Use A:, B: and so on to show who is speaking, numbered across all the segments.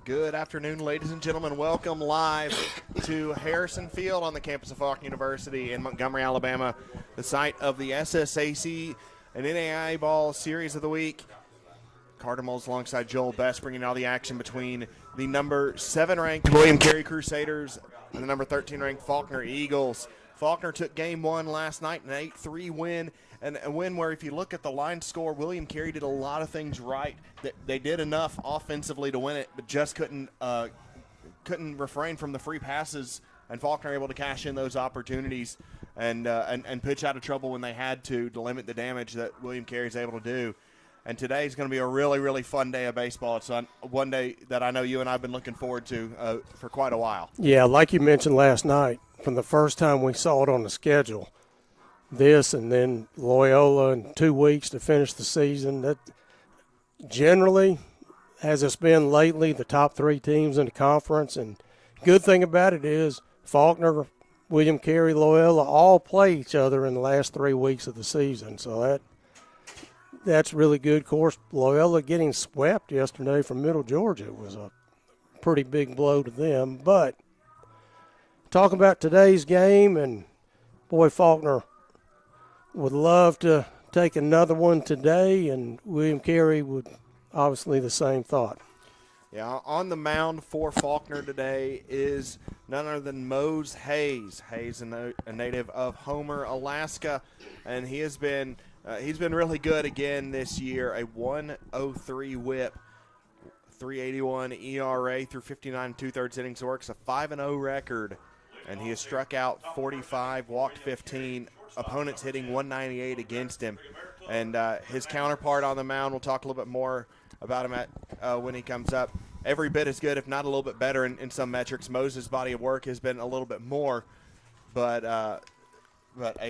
A: Good afternoon, ladies and gentlemen. Welcome live to Harrison Field on the campus of Faulkner University in Montgomery, Alabama, the site of the SSAC and NAIA Ball Series of the Week. Carter Moles alongside Joel Best bringing all the action between the number 7-ranked William Carey Crusaders and the number 13-ranked Faulkner Eagles. Faulkner took game one last night, an 8-3 win, and a win where if you look at the line score, William Carey did a lot of things right. They did enough offensively to win it, but just couldn't refrain from the free passes, and Faulkner able to cash in those opportunities and pitch out of trouble when they had to limit the damage that William Carey is able to do. And today is going to be a really, really fun day of baseball. It's one day that I know you and I have been looking forward to for quite a while.
B: Yeah, like you mentioned last night, from the first time we saw it on the schedule, this and then Loyola in 2 weeks to finish the season, that generally, as it's been lately, the top three teams in the conference. And good thing about it is Faulkner, William Carey, Loyola all play each other in the last 3 weeks of the season. So that's really good. Of course, Loyola getting swept yesterday from Middle Georgia was a pretty big blow to them. But talking about today's game, and boy, Faulkner would love to take another one today, and William Carey would obviously the same thought.
A: Yeah, on the mound for Faulkner today is none other than Mose Hayes. Hayes, a native of Homer, Alaska, and he's been really good again this year. A 1.03 WHIP, 3.81 ERA through 59 2/3 innings. Works a 5-0 record, and he has struck out 45, walked 15. Opponents hitting 198 against him. And his counterpart on the mound, we'll talk a little bit more about him when he comes up. Every bit as good, if not a little bit better in some metrics. Moses' body of work has been a little bit more, but a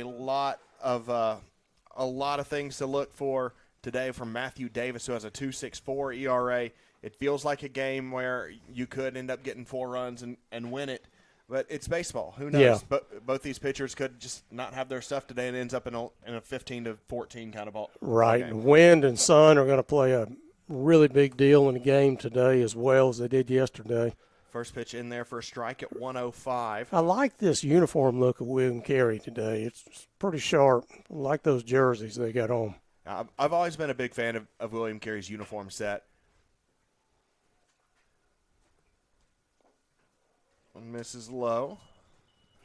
A: lot of things to look for today from Matthew Davis, who has a 2.64 ERA. It feels like a game where you could end up getting 4 runs and win it. But it's baseball. Who knows?
B: Yeah.
A: But both these pitchers could just not have their stuff today and ends up in a 15-14 kind of ball.
B: Right.
A: Game.
B: Wind and sun are going to play a really big deal in the game today as well as they did yesterday.
A: First pitch in there for a strike at 105.
B: I like this uniform look of William Carey today. It's pretty sharp. I like those jerseys they got on.
A: I've always been a big fan of William Carey's uniform set. Misses low.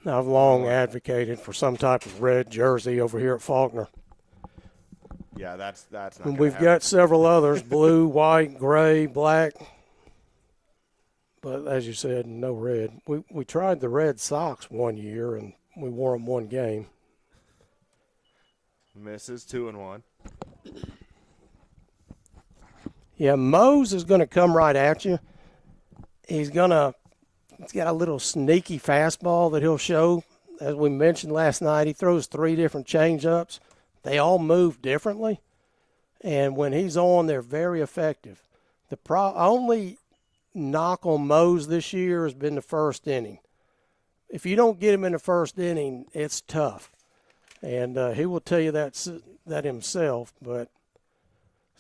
B: I've long advocated for some type of red jersey over here at Faulkner.
A: Yeah, that's not.
B: And we've got several others: blue, white, gray, black. But as you said, no red. We tried the Red Sox one year and we wore them one game.
A: Misses 2-1.
B: Yeah, Mose is going to come right at you. He's got a little sneaky fastball that he'll show. As we mentioned last night, he throws 3 different changeups. They all move differently. And when he's on, they're very effective. The only knock on Mose this year has been the first inning. If you don't get him in the first inning, it's tough. And he will tell you that himself. But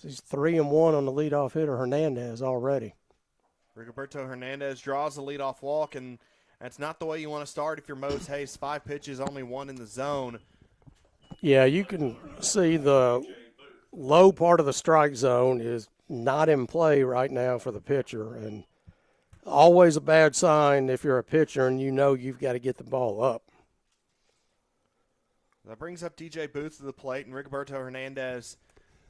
B: he's 3-1 on the leadoff hitter, Hernandez, already.
A: Rigoberto Hernandez draws the leadoff walk, and that's not the way you want to start if you're Mose Hayes. 5 pitches, only 1 in the zone.
B: Yeah, you can see the low part of the strike zone is not in play right now for the pitcher, and always a bad sign if you're a pitcher and you know you've got to get the ball up.
A: That brings up DJ Booth to the plate, and Rigoberto Hernandez,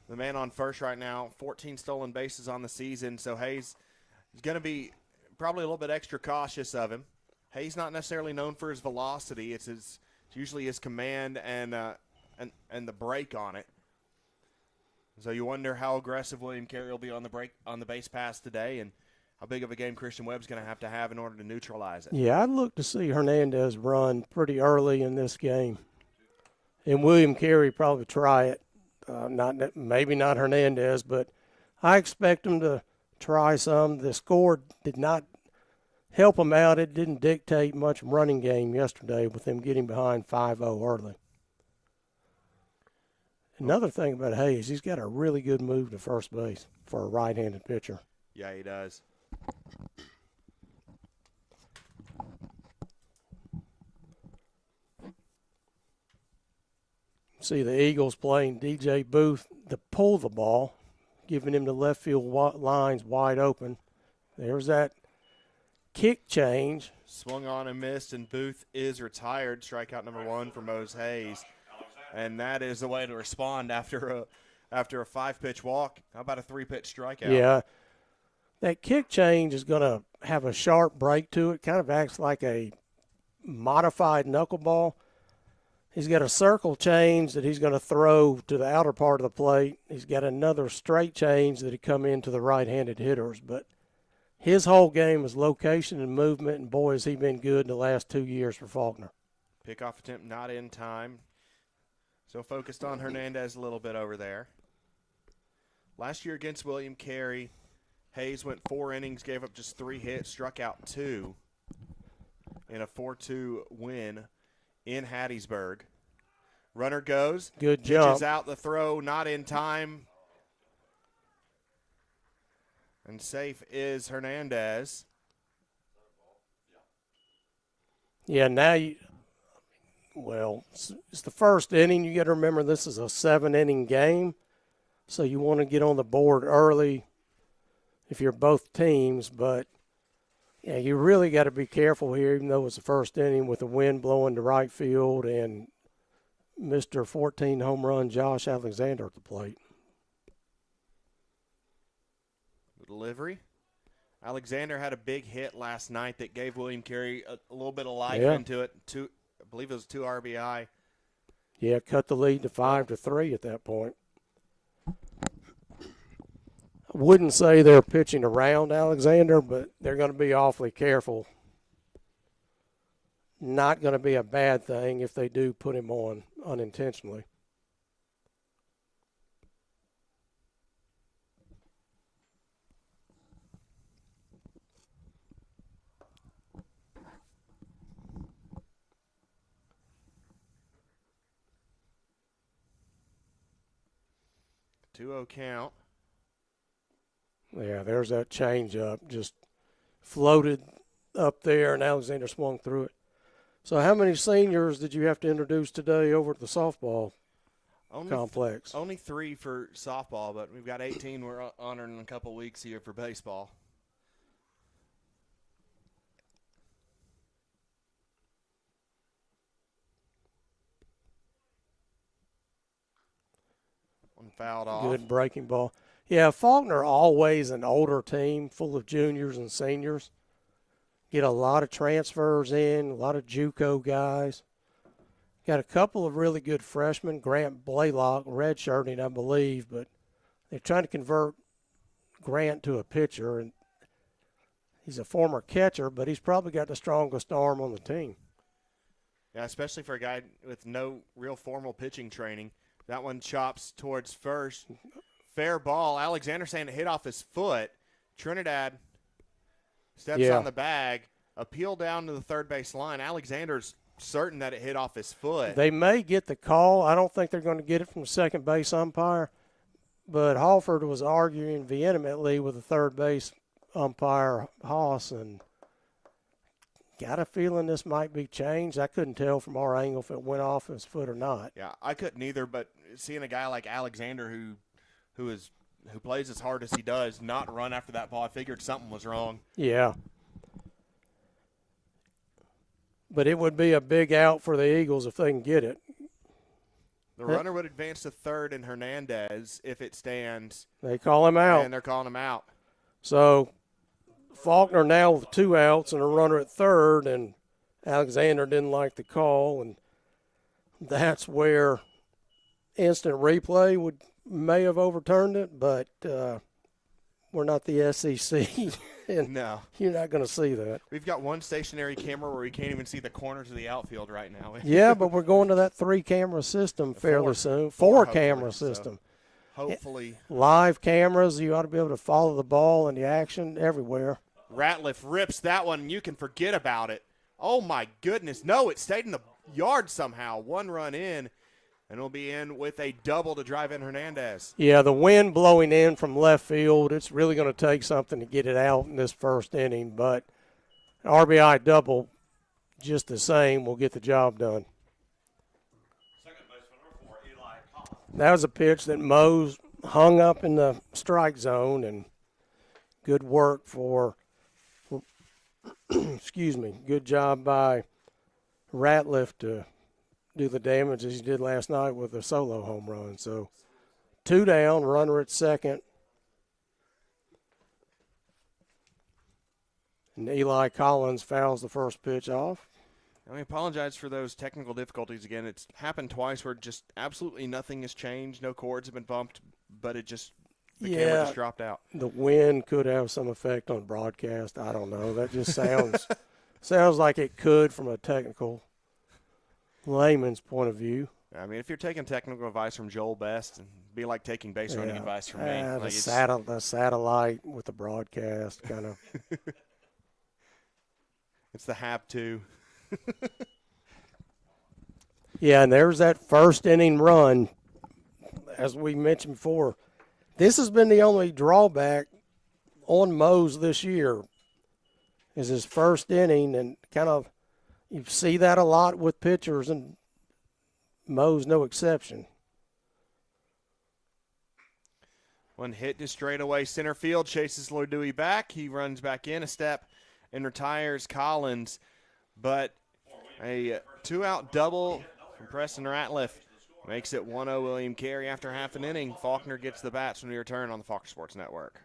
A: the man on first right now, 14 stolen bases on the season, so Hayes – he's going to be probably a little bit extra cautious of him. Hayes not necessarily known for his velocity. It's usually his command and the break on it. So you wonder how aggressive William Carey will be on the base pass today, and how big of a game Christian Webb's going to have in order to neutralize it.
B: Yeah, I'd look to see Hernandez run pretty early in this game, and William Carey probably try it. Maybe not Hernandez, but I expect him to try some. The score did not help him out. It didn't dictate much running game yesterday with him getting behind 5-0 early. Another thing about Hayes, he's got a really good move to first base for a right-handed pitcher.
A: Yeah, he does.
B: See the Eagles playing DJ Booth to pull the ball, giving him the left field lines wide open. There's that kick change.
A: Swung on and missed, and Booth is retired. Strikeout number 1 for Mose Hayes. And that is the way to respond after a 5-pitch walk. How about a 3-pitch strikeout?
B: Yeah. That kick change is going to have a sharp break to it. Kind of acts like a modified knuckleball. He's got a circle change that he's going to throw to the outer part of the plate. He's got another straight change that he come into the right-handed hitters. But his whole game is location and movement, and boy, has he been good in the last 2 years for Faulkner.
A: Pickoff attempt not in time. So focused on Hernandez a little bit over there. Last year against William Carey, Hayes went 4 innings, gave up just 3 hits, struck out 2 in a 4-2 win in Hattiesburg. Runner goes.
B: Good jump.
A: Pitches out the throw, not in time. And safe is Hernandez.
B: Yeah, now it's the first inning. You got to remember this is a 7-inning game, so you want to get on the board early if you're both teams. But, yeah, you really got to be careful here, even though it's the first inning with the wind blowing to right field and Mr. 14 home run Josh Alexander at the plate.
A: Delivery. Alexander had a big hit last night that gave William Carey a little bit of life
B: Yeah.
A: into it. I believe it was 2 RBI.
B: Yeah, cut the lead to 5-3 at that point. I wouldn't say they're pitching around Alexander, but they're going to be awfully careful. Not going to be a bad thing if they do put him on unintentionally.
A: Two-0 count.
B: Yeah, there's that changeup. Just floated up there, and Alexander swung through it. So how many seniors did you have to introduce today over at the softball complex?
A: Only 3 for softball, but we've got 18 we're honoring in a couple weeks here for baseball. One fouled off.
B: Good breaking ball. Yeah, Faulkner always an older team full of juniors and seniors. Get a lot of transfers in, a lot of JUCO guys. Got a couple of really good freshmen, Grant Blaylock, redshirting, I believe, but they're trying to convert Grant to a pitcher, and he's a former catcher, but he's probably got the strongest arm on the team.
A: Yeah, especially for a guy with no real formal pitching training. That one chops towards first. Fair ball. Alexander saying it hit off his foot. Trinidad steps on the bag. Appeal down to the third base line. Alexander's certain that it hit off his foot.
B: They may get the call. I don't think they're going to get it from the second base umpire. But Halford was arguing vehemently with the third base umpire, Haas, and got a feeling this might be changed. I couldn't tell from our angle if it went off his foot or not.
A: Yeah, I couldn't either, but seeing a guy like Alexander who plays as hard as he does not run after that ball, I figured something was wrong.
B: Yeah. But it would be a big out for the Eagles if they can get it.
A: The runner would advance to third in Hernandez if it stands.
B: They call him out.
A: And they're calling him out.
B: So Faulkner now with 2 outs and a runner at third, and Alexander didn't like the call, and that's where instant replay may have overturned it, but we're not the SEC, and
A: no,
B: you're not going to see that.
A: We've got one stationary camera where we can't even see the corners of the outfield right now.
B: Yeah, but we're going to that 3-camera system fairly soon. 4-camera system.
A: So hopefully.
B: Live cameras, you ought to be able to follow the ball and the action everywhere.
A: Ratliff rips that one, and you can forget about it. Oh, my goodness. No, it stayed in the yard somehow. 1 run in. And it'll be in with a double to drive in Hernandez.
B: Yeah, the wind blowing in from left field, it's really going to take something to get it out in this first inning. But RBI double, just the same, will get the job done.
C: Second baseman number 4, Eli
B: That was a pitch that Mose hung up in the strike zone, and good work for excuse me, good job by Ratliff to do the damage as he did last night with a solo home run. So 2 down, runner at second. And Eli Collins fouls the first pitch off.
A: I apologize for those technical difficulties again. It's happened twice where just absolutely nothing has changed. No cords have been bumped, but it just the camera just dropped out.
B: The wind could have some effect on broadcast. I don't know. That just sounds like it could from a technical layman's point of view.
A: I mean, if you're taking technical advice from Joel Best, it'd be like taking base running advice from me.
B: The satellite with the broadcast kind of.
A: It's the HAP 2.
B: Yeah, and there's that first inning run. As we mentioned before, this has been the only drawback on Mose this year is his first inning, and kind of you see that a lot with pitchers, and Mose no exception.
A: One hit to straightaway center field, chases Lodui back. He runs back in a step and retires Collins. But a 2-out double from Preston Ratliff makes it 1-0 William Carey after half an inning. Faulkner gets the bats when we return on the Faulkner Sports Network.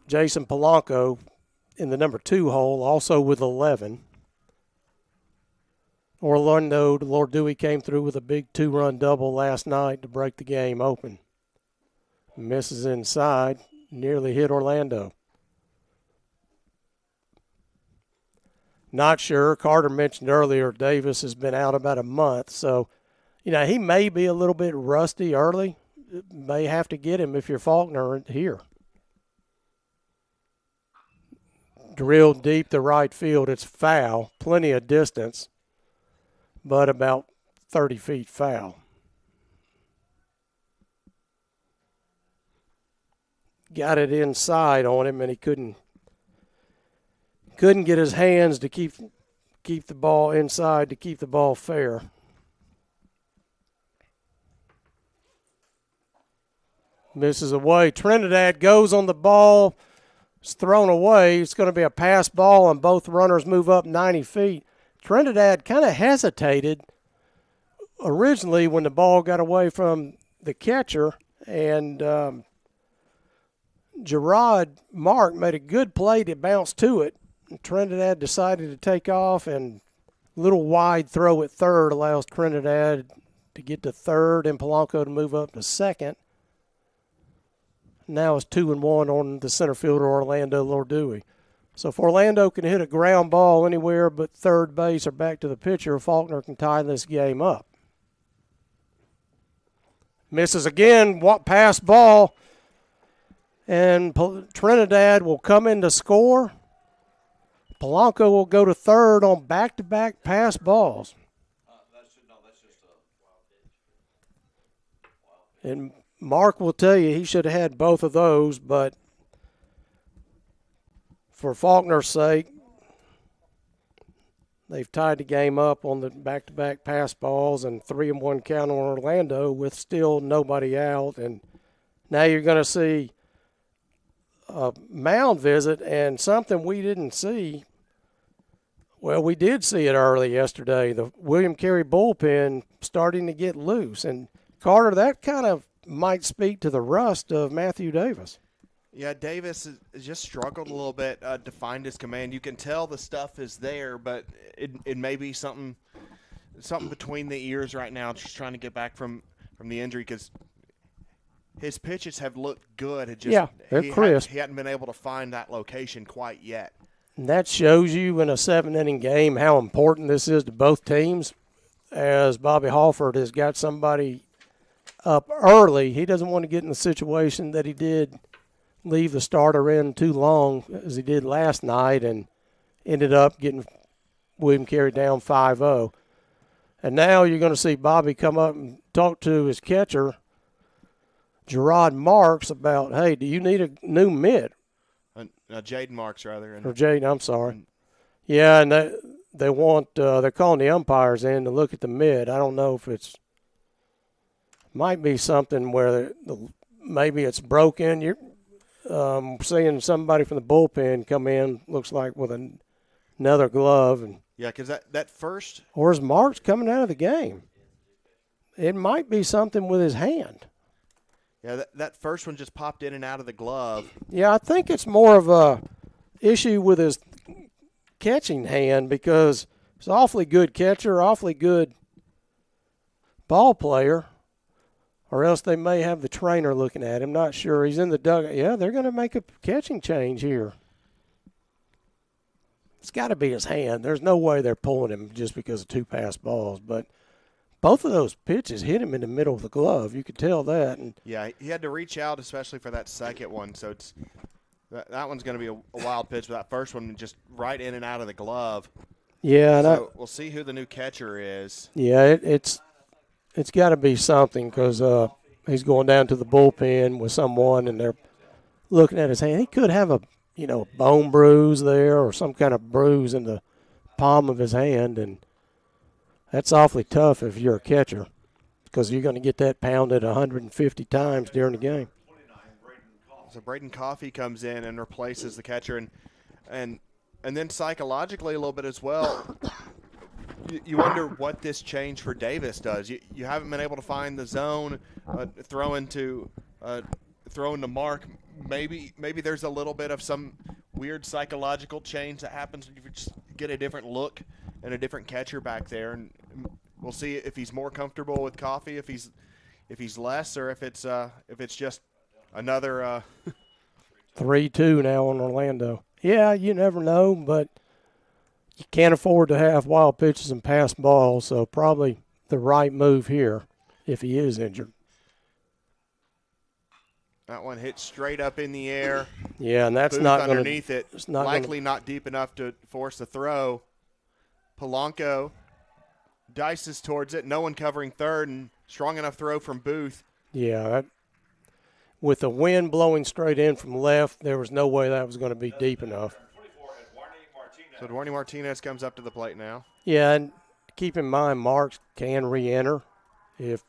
B: Jason Polanco in the number 2 hole, also with 11. Orlando Lordui came through with a big 2-run double last night to break the game open. Misses inside, nearly hit Orlando. Not sure. Carter mentioned earlier Davis has been out about a month, so he may be a little bit rusty early. May have to get him if you're Faulkner here. Drilled deep to right field. It's foul. Plenty of distance, but about 30 feet foul. Got it inside on him, and he couldn't get his hands to keep the ball inside, to keep the ball fair. Misses away. Trinidad goes on the ball. It's thrown away. It's going to be a pass ball, and both runners move up 90 feet. Trinidad kind of hesitated originally when the ball got away from the catcher, and Gerard Mark made a good play to bounce to it. Trinidad decided to take off, and little wide throw at third allows Trinidad to get to third and Polanco to move up to second. Now it's 2-1 on the center fielder, Orlando Lordui. So if Orlando can hit a ground ball anywhere but third base or back to the pitcher, Faulkner can tie this game up. Misses again, pass ball, and Trinidad will come in to score. Polanco will go to third on back-to-back pass balls. And Mark will tell you he should have had both of those, but for Faulkner's sake, they've tied the game up on the back-to-back pass balls and 3-1 count on Orlando with still nobody out. And now you're going to see a mound visit and something we didn't see. Well, we did see it early yesterday. The William Carey bullpen starting to get loose. And, Carter, that kind of might speak to the rust of Matthew Davis.
A: Yeah, Davis has just struggled a little bit to find his command. You can tell the stuff is there, but it may be something between the ears right now, just trying to get back from the injury because his pitches have looked good.
B: They're crisp.
A: He hadn't been able to find that location quite yet.
B: And that shows you in a 7-inning game how important this is to both teams. As Bobby Halford has got somebody up early, he doesn't want to get in the situation that he did leave the starter in too long as he did last night and ended up getting William Carey down 5-0. And now you're going to see Bobby come up and talk to his catcher, Gerard Marks, about, hey, do you need a new mid?
A: Jaden Marks, rather.
B: Or Jaden, I'm sorry. Yeah, and they want they're calling the umpires in to look at the mid. I don't know if it's might be something where maybe it's broken. You're seeing somebody from the bullpen come in, looks like with another glove. And
A: yeah, because that first.
B: Or is Marks coming out of the game? It might be something with his hand.
A: Yeah, that first one just popped in and out of the glove.
B: Yeah, I think it's more of a issue with his catching hand because he's an awfully good catcher, awfully good ball player, or else they may have the trainer looking at him. Not sure. He's in the dugout. Yeah, they're going to make a catching change here. It's got to be his hand. There's no way they're pulling him just because of two pass balls, but both of those pitches hit him in the middle of the glove. You could tell that. And
A: yeah, he had to reach out, especially for that second one. So that one's going to be a wild pitch, but that first one just right in and out of the glove.
B: Yeah,
A: so we'll see who the new catcher is.
B: Yeah, it's got to be something because he's going down to the bullpen with someone, and they're looking at his hand. He could have a bone bruise there or some kind of bruise in the palm of his hand, and that's awfully tough if you're a catcher because you're going to get that pounded 150 times during the game.
A: So Braden Coffey comes in and replaces the catcher, and then psychologically a little bit as well. You wonder what this change for Davis does. You haven't been able to find the zone, throwing to Mark. Maybe there's a little bit of some weird psychological change that happens when you just get a different look and a different catcher back there, and we'll see if he's more comfortable with Coffey, if he's less, or if it's just another
B: 3-2 now on Orlando. Yeah, you never know, but you can't afford to have wild pitches and pass balls, so probably the right move here if he is injured.
A: That one hit straight up in the air.
B: Yeah, and that's
A: Booth
B: not
A: underneath it. Likely not deep enough to force a throw. Polanco dices towards it. No one covering third, and strong enough throw from Booth.
B: Yeah, with the wind blowing straight in from left, there was no way that was going to be deep enough.
A: So Eduardo Martinez comes up to the plate now.
B: Yeah, and keep in mind Marks can re-enter if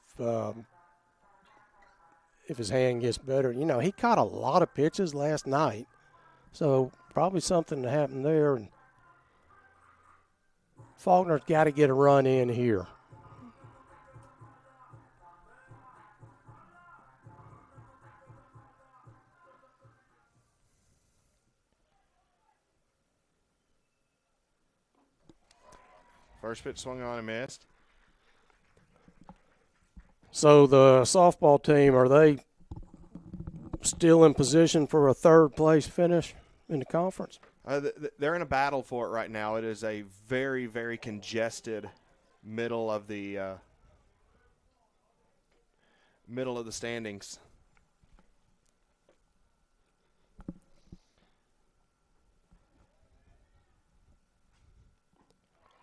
B: his hand gets better. He caught a lot of pitches last night, so probably something to happen there. And Faulkner's got to get a run in here.
A: First pitch swung on and missed.
B: So the softball team, are they still in position for a third-place finish in the conference?
A: They're in a battle for it right now. It is a very, very congested middle of the standings.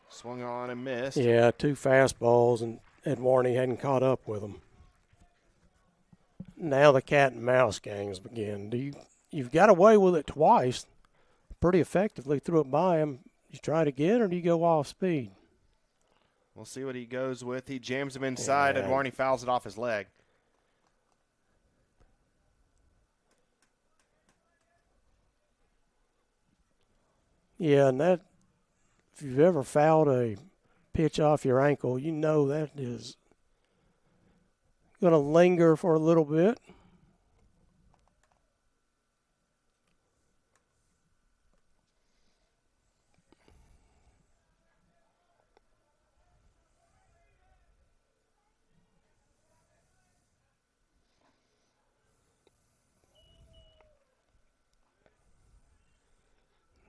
A: Swung on and missed.
B: Yeah, 2 fastballs, and Ed Warney hadn't caught up with them. Now the cat and mouse games begin. You've got away with it twice, pretty effectively, threw it by him. You try it again, or do you go off speed?
A: We'll see what he goes with. He jams him inside, and Warney fouls it off his leg.
B: Yeah, and that, if you've ever fouled a pitch off your ankle, you know that is going to linger for a little bit.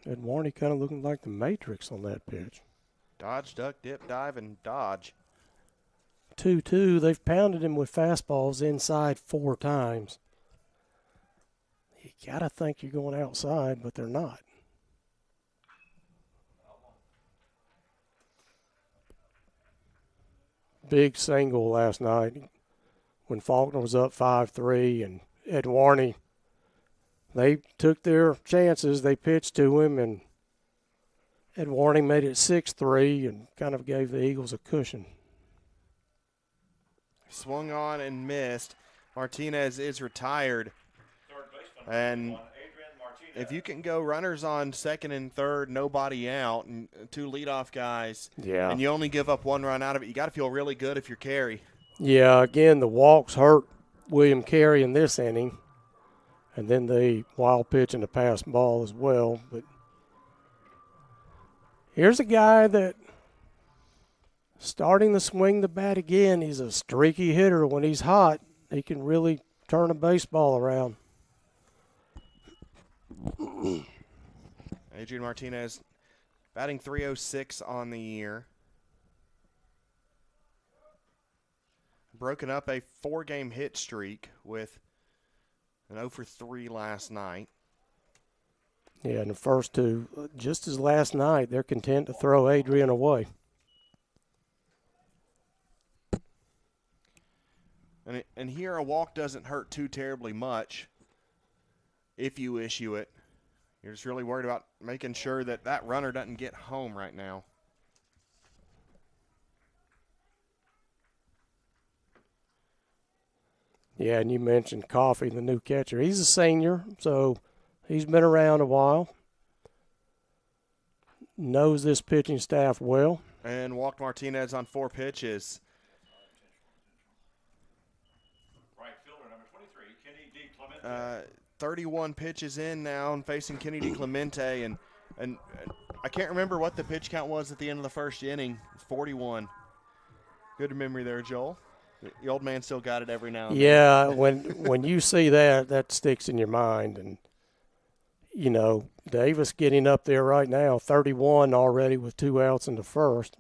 B: Ed Warney kind of looking like the Matrix on that pitch.
A: Dodge, duck, dip, dive, and dodge.
B: 2-2. They've pounded him with fastballs inside 4 times. You got to think you're going outside, but they're not. Big single last night when Faulkner was up 5-3, and Ed Warney, they took their chances. They pitched to him, and Ed Warney made it 6-3 and kind of gave the Eagles a cushion.
A: Swung on and missed. Martinez is retired. And if you can go runners on second and third, nobody out, and 2 leadoff guys, and you only give up 1 run out of it, you got to feel really good if you're Carey.
B: Yeah, again, the walks hurt William Carey in this inning, and then the wild pitch and the pass ball as well. But here's a guy that starting to swing the bat again. He's a streaky hitter. When he's hot, he can really turn a baseball around.
A: Adrian Martinez batting .306 on the year. Broken up a 4-game hit streak with an 0-for-3 last night.
B: Yeah, and the first 2, just as last night, they're content to throw Adrian away.
A: And here a walk doesn't hurt too terribly much if you issue it. You're just really worried about making sure that that runner doesn't get home right now.
B: Yeah, and you mentioned Coffey, the new catcher. He's a senior, so he's been around a while. Knows this pitching staff well.
A: And walked Martinez on 4 pitches.
C: Right fielder number 23, Kenny D. Clemente.
A: 31 pitches in now and facing Kenny D. Clemente. And I can't remember what the pitch count was at the end of the first inning. 41. Good memory there, Joel. The old man still got it every now and then.
B: Yeah, when you see that, that sticks in your mind. And, you know, Davis getting up there right now, 31 already with 2 outs in the first.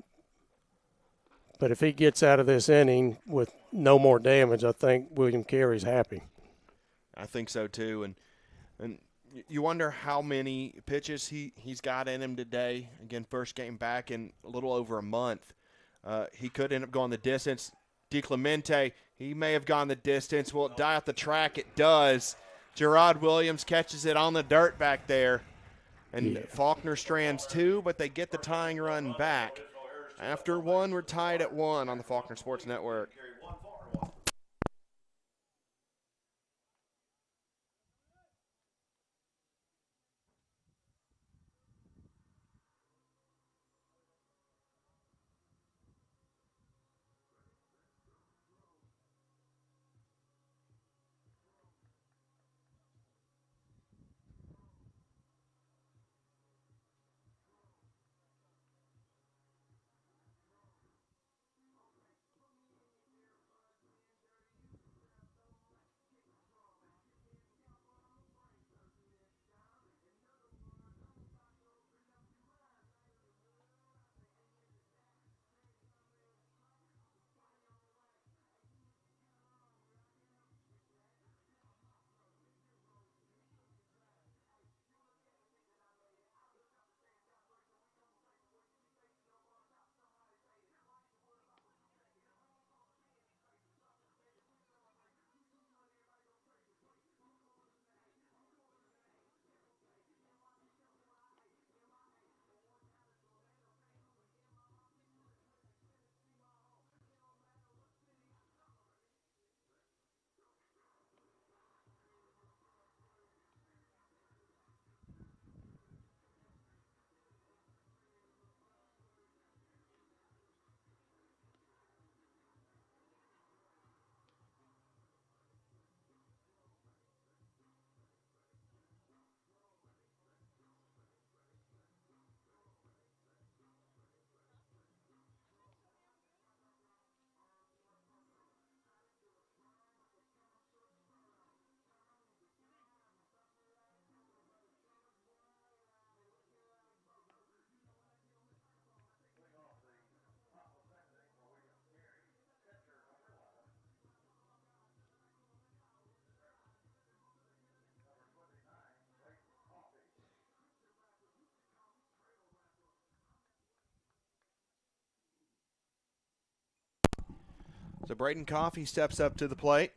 B: But if he gets out of this inning with no more damage, I think William Carey's happy.
A: I think so too. And you wonder how many pitches he's got in him today. Again, first game back in a little over a month. He could end up going the distance. DiClemente, he may have gone the distance. Will it die off the track? It does. Gerard Williams catches it on the dirt back there. And Faulkner strands 2, but they get the tying run back. After 1, we're tied at 1 on the Faulkner Sports Network. So Braden Coffey steps up to the plate.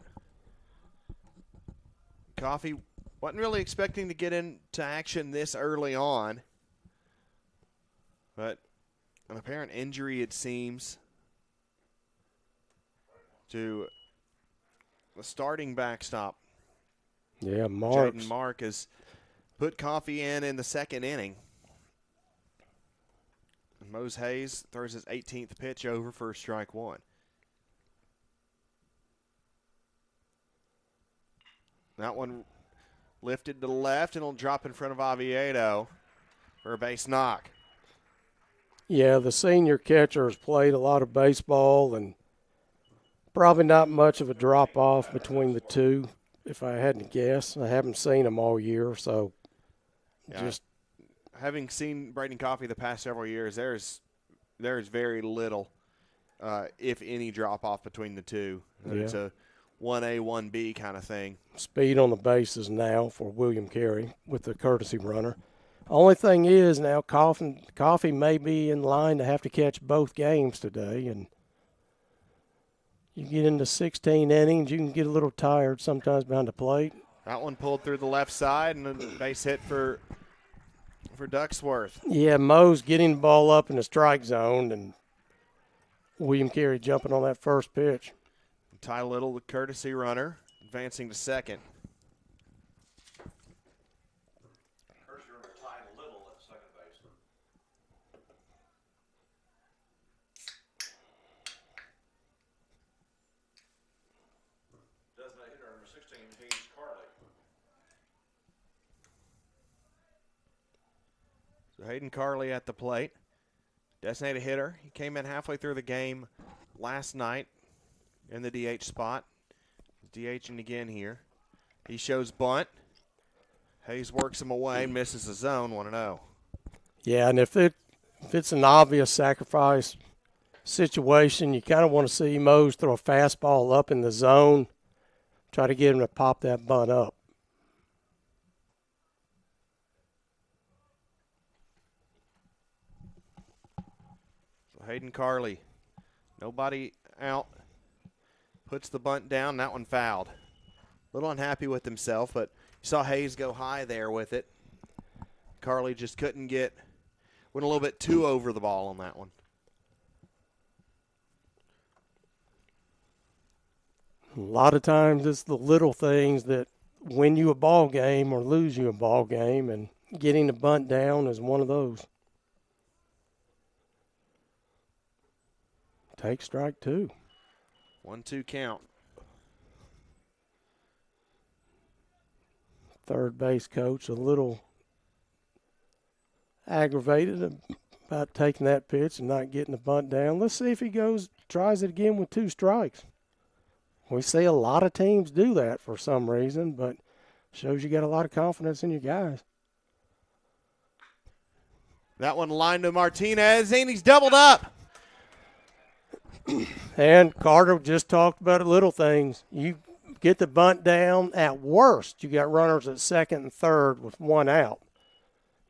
A: Coffey wasn't really expecting to get into action this early on, but an apparent injury, it seems, to the starting backstop.
B: Yeah,
A: Jaden Mark has put Coffey in the second inning. And Mose Hayes throws his 18th pitch over for strike one. That one lifted to the left and will drop in front of Oviedo for a base knock.
B: Yeah, the senior catcher has played a lot of baseball, and probably not much of a drop-off between the two, if I had to guess. I haven't seen them all year, so just
A: having seen Braden Coffey the past several years, there's very little, if any, drop-off between the two.
B: Yeah.
A: It's a 1A, 1B kind of thing.
B: Speed on the bases now for William Carey with the courtesy runner. Only thing is now Coffey may be in line to have to catch both games today, and you get into 16 innings, you can get a little tired sometimes behind the plate.
A: That one pulled through the left side and a base hit for Ducksworth.
B: Yeah, Mo's getting the ball up in the strike zone, and William Carey jumping on that first pitch.
A: Ty Little, the courtesy runner, advancing to second.
C: Courtesy runner Ty Little at second base. Designated hitter number 16, Hayes Carley.
A: So Hayden Carley at the plate. Designated hitter. He came in halfway through the game last night in the DH spot. DHing again here. He shows bunt. Hayes works him away, misses the zone, 1-0.
B: Yeah, and if it's an obvious sacrifice situation, you kind of want to see Mose throw a fastball up in the zone, try to get him to pop that bunt up.
A: So Hayden Carley, nobody out, puts the bunt down. That one fouled. A little unhappy with himself, but you saw Hayes go high there with it. Carley just went a little bit too over the ball on that one.
B: A lot of times it's the little things that win you a ball game or lose you a ball game, and getting the bunt down is one of those. Take strike two.
A: 1-2 count.
B: Third base coach a little aggravated about taking that pitch and not getting the bunt down. Let's see if he tries it again with 2 strikes. We see a lot of teams do that for some reason, but shows you got a lot of confidence in your guys.
A: That one lined to Martinez, and he's doubled up.
B: And Carter just talked about little things. You get the bunt down, at worst, you got runners at second and third with 1 out.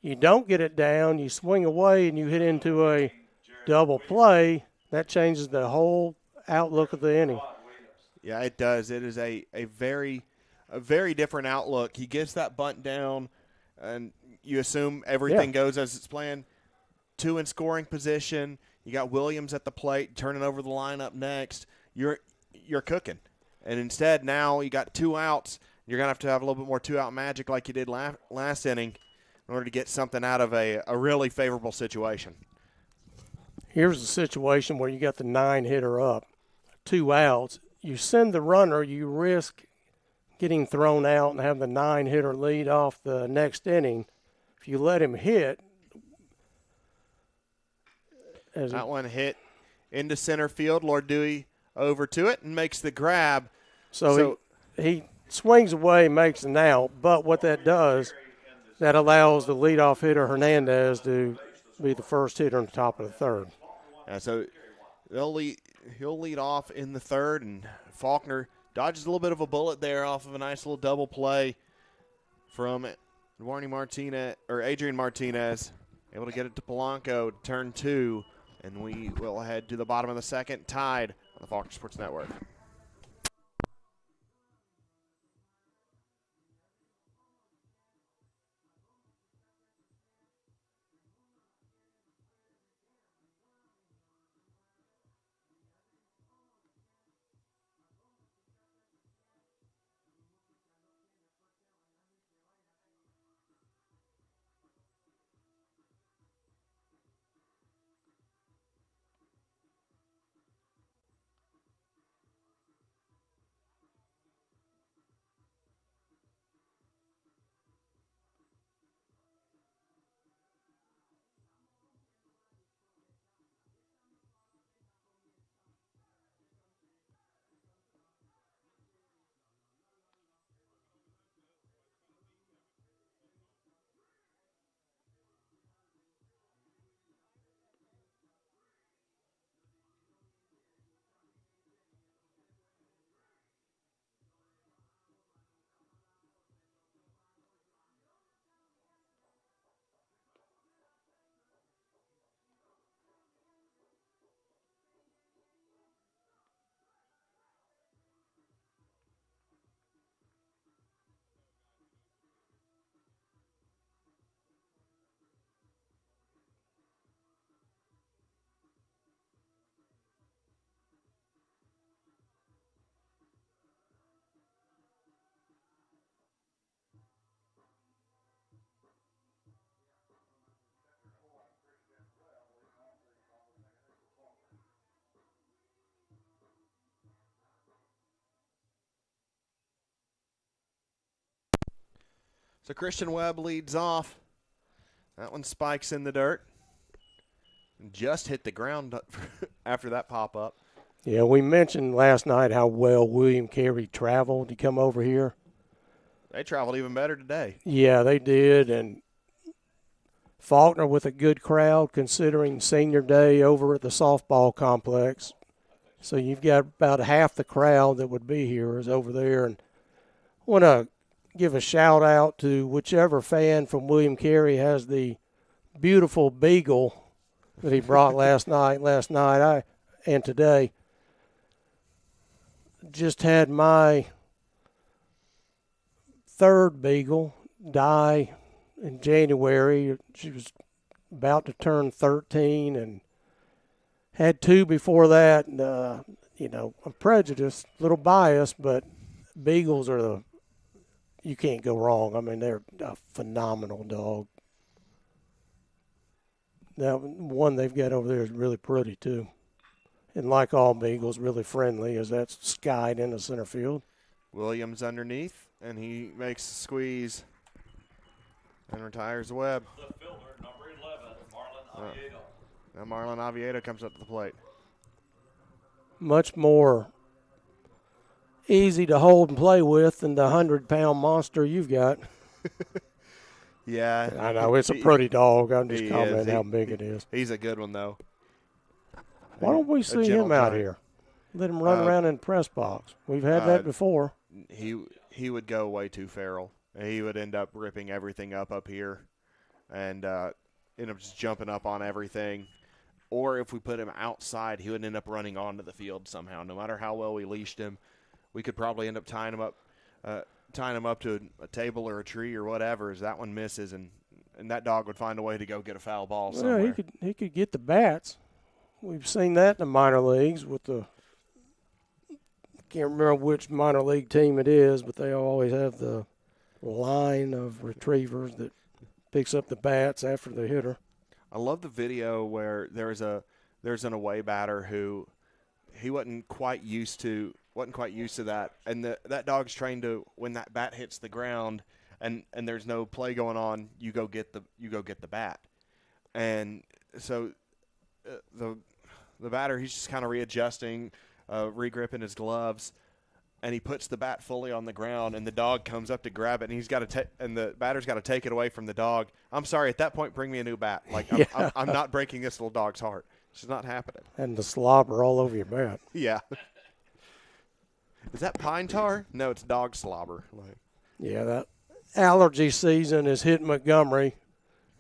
B: You don't get it down, you swing away, and you hit into a double play. That changes the whole outlook of the inning.
A: Yeah, it does. It is a very different outlook. He gets that bunt down, and you assume everything goes as it's planned. 2 in scoring position. You got Williams at the plate, turning over the lineup next. You're cooking. And instead, now you got 2 outs. You're going to have a little bit more 2-out magic like you did last inning in order to get something out of a really favorable situation.
B: Here's the situation where you got the 9-hitter up, 2 outs. You send the runner, you risk getting thrown out and have the 9-hitter lead off the next inning. If you let him hit.
A: That one hit into center field. Lord Dewey over to it and makes the grab.
B: So he swings away, makes an out, but what that does, that allows the leadoff hitter Hernandez to be the first hitter on the top of the third.
A: So he'll lead off in the third, and Faulkner dodges a little bit of a bullet there off of a nice little double play from Adrian Martinez, able to get it to Polanco, turn 2, and we will head to the bottom of the second, tied on the Faulkner Sports Network. So Christian Webb leads off. That one spikes in the dirt. Just hit the ground after that pop-up.
B: Yeah, we mentioned last night how well William Carey traveled to come over here.
A: They traveled even better today.
B: Yeah, they did, and Faulkner with a good crowd considering senior day over at the softball complex. So you've got about half the crowd that would be here is over there. And I want to give a shout-out to whichever fan from William Carey has the beautiful beagle that he brought last night and today. Just had my third beagle die in January. She was about to turn 13 and had two before that. I'm prejudiced, a little biased, but beagles are you can't go wrong. I mean, they're a phenomenal dog. That one they've got over there is really pretty too. And like all beagles, really friendly as that's skied into center field.
A: Williams underneath, and he makes a squeeze and retires Webb.
C: The fielder, number 11, Marlon Oviedo.
A: Now Marlon Oviedo comes up to the plate.
B: Much more easy to hold and play with than the 100-pound monster you've got.
A: Yeah.
B: I know, it's a pretty dog. I'm just commenting how big it is.
A: He's a good one, though.
B: Why don't we see him out here? Let him run around in the press box. We've had that before.
A: He would go way too feral. He would end up ripping everything up here and end up just jumping up on everything. Or if we put him outside, he would end up running onto the field somehow. No matter how well we leashed him, we could probably end up tying him up to a table or a tree or whatever as that one misses, and that dog would find a way to go get a foul ball somewhere.
B: Yeah, he could get the bats. We've seen that in the minor leagues with the – can't remember which minor league team it is, but they always have the line of retrievers that picks up the bats after the hitter.
A: I love the video where there's an away batter who he wasn't quite used to that, and that dog's trained to when that bat hits the ground and there's no play going on, you go get the bat, and so the batter, he's just kind of readjusting, regripping his gloves, and he puts the bat fully on the ground, and the dog comes up to grab it, and he's got to and the batter's got to take it away from the dog. I'm sorry, at that point, bring me a new bat. Like I'm not breaking this little dog's heart. It's just not happening.
B: And the slobber all over your bat.
A: Yeah. Is that pine tar? No, it's dog slobber.
B: Yeah, that allergy season is hitting Montgomery.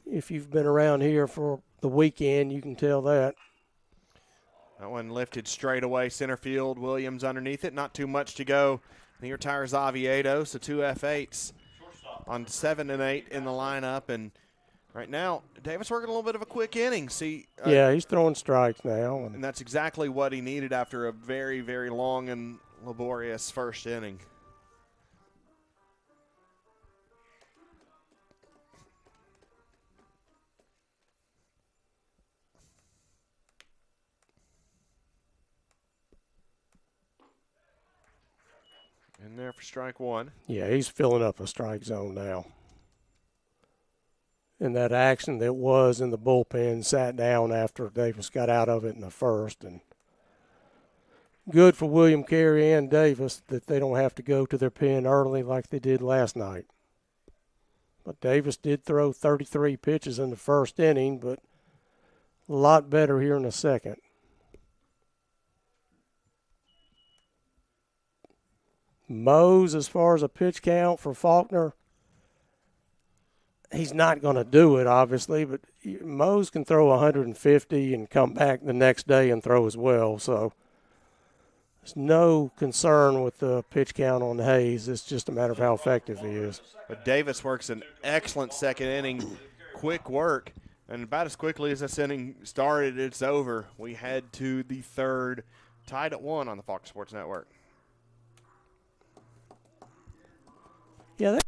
B: If you've been around here for the weekend, you can tell that.
A: That one lifted straight away center field. Williams underneath it. Not too much to go. And he retires Oviedo, so 2 F8s on 7 and 8 in the lineup. And right now, Davis working a little bit of a quick inning. See,
B: yeah, he's throwing strikes now.
A: And that's exactly what he needed after a very, very long and laborious first inning. In there for strike one.
B: Yeah, he's filling up a strike zone now. And that action that was in the bullpen sat down after Davis got out of it in the first. And good for William Carey and Davis that they don't have to go to their pen early like they did last night. But Davis did throw 33 pitches in the first inning, but a lot better here in the second. Mose, as far as a pitch count for Faulkner, he's not going to do it, obviously, but Mose can throw 150 and come back the next day and throw as well. So there's no concern with the pitch count on Hayes. It's just a matter of how effective he is.
A: But Davis works an excellent second inning, quick work, and about as quickly as this inning started, it's over. We head to the third, tied at 1 on the Fox Sports Network.
B: Yeah,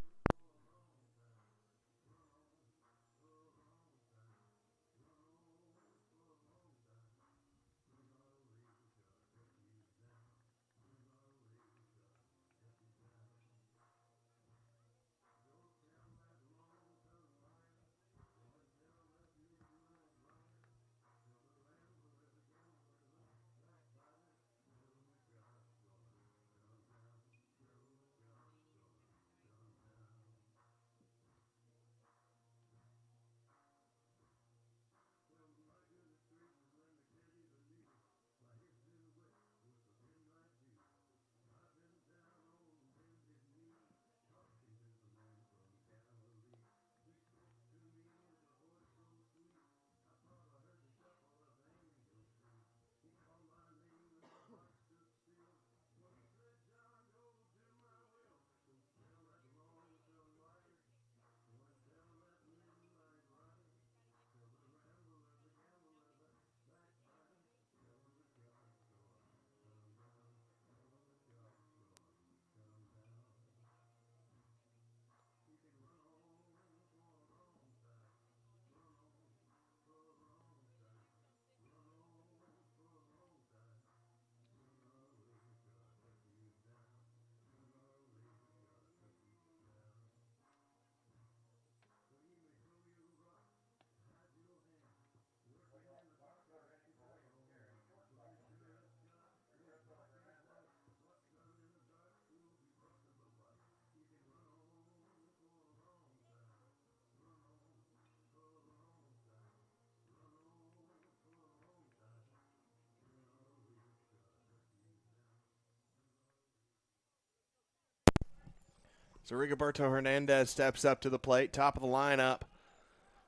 A: So Rigoberto Hernandez steps up to the plate, top of the lineup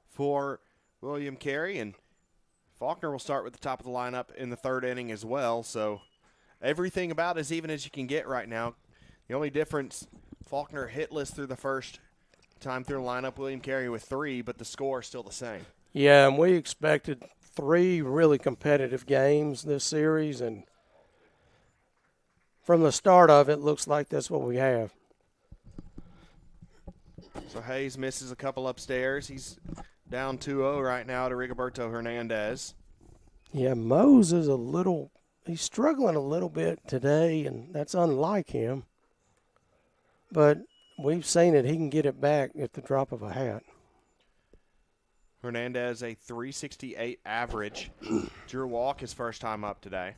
A: for William Carey, and Faulkner will start with the top of the lineup in the third inning as well. So everything about as even as you can get right now. The only difference, Faulkner hitless through the first time through the lineup, William Carey with 3, but the score is still the same.
B: Yeah, and we expected 3 really competitive games this series, and from the start of it, looks like that's what we have.
A: So Hayes misses a couple upstairs. He's down 2-0 right now to Rigoberto Hernandez.
B: Yeah, Mose is he's struggling a little bit today, and that's unlike him. But we've seen it. He can get it back at the drop of a hat.
A: Hernandez, a 368 average. Drew Walk his first time up today.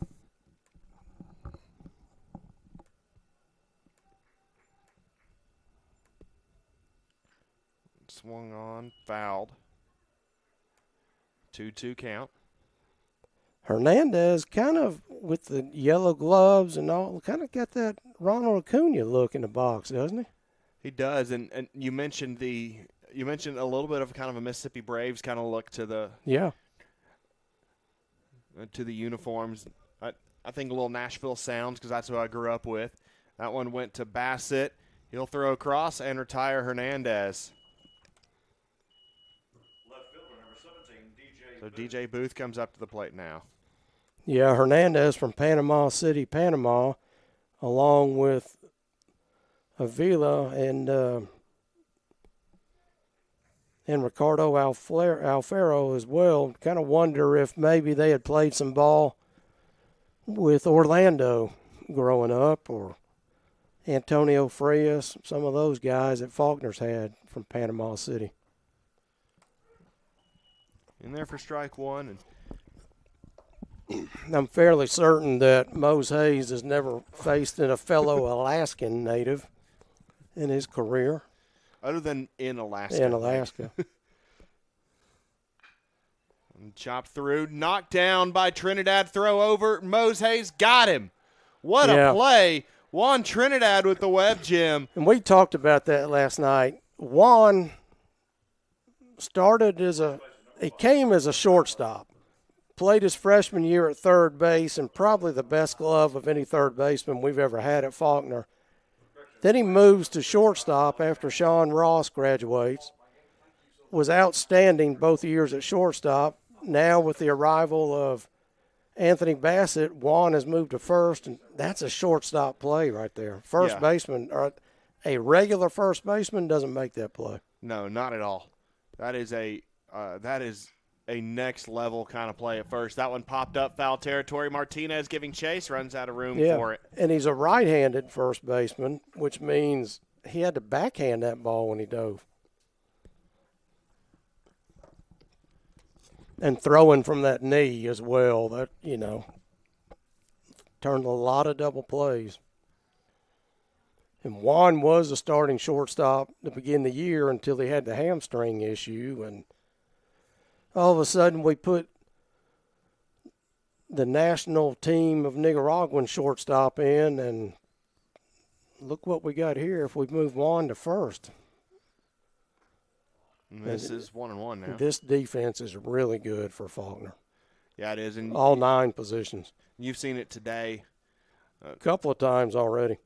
A: Swung on, fouled. 2-2 count.
B: Hernandez kind of, with the yellow gloves and all, kind of got that Ronald Acuna look in the box, doesn't he?
A: He does, and you mentioned a little bit of kind of a Mississippi Braves kind of look to the to the uniforms. I think a little Nashville sounds because that's who I grew up with. That one went to Bassett. He'll throw across and retire Hernandez.
C: Left fielder number 17, DJ.
A: So DJ Booth comes up to the plate now.
B: Yeah, Hernandez from Panama City, Panama, along with Avila and Ricardo Alfaro as well. Kind of wonder if maybe they had played some ball with Orlando growing up, or Antonio Frias, some of those guys that Faulkner's had from Panama City.
A: In there for strike one. And
B: I'm fairly certain that Mose Hayes has never faced a fellow Alaskan native in his career.
A: other than in Alaska.
B: In Alaska.
A: Chopped through, knocked down by Trinidad, throw over. Mose Hayes got him. What a play. Juan Trinidad with the web, Jim.
B: And we talked about that last night. Juan he came as a shortstop, played his freshman year at third base, and probably the best glove of any third baseman we've ever had at Faulkner. Then he moves to shortstop after Sean Ross graduates. Was outstanding both years at shortstop. Now with the arrival of Anthony Bassett, Juan has moved to first, and that's a shortstop play right there. First baseman, or a regular first baseman doesn't make that play.
A: No, not at all. That is a next level kind of play at first. That one popped up, foul territory. Martinez giving chase, runs out of room for it.
B: And he's a right-handed first baseman, which means he had to backhand that ball when he dove. And throwing from that knee as well, that, turned a lot of double plays. And Juan was a starting shortstop to begin the year until he had the hamstring issue. And all of a sudden we put the national team of Nicaraguan shortstop in, and look what we got here if we move Juan to first.
A: And this is 1-1 now.
B: This defense is really good for Faulkner.
A: Yeah, it is. And
B: all 9 positions.
A: You've seen it today.
B: A couple of times already.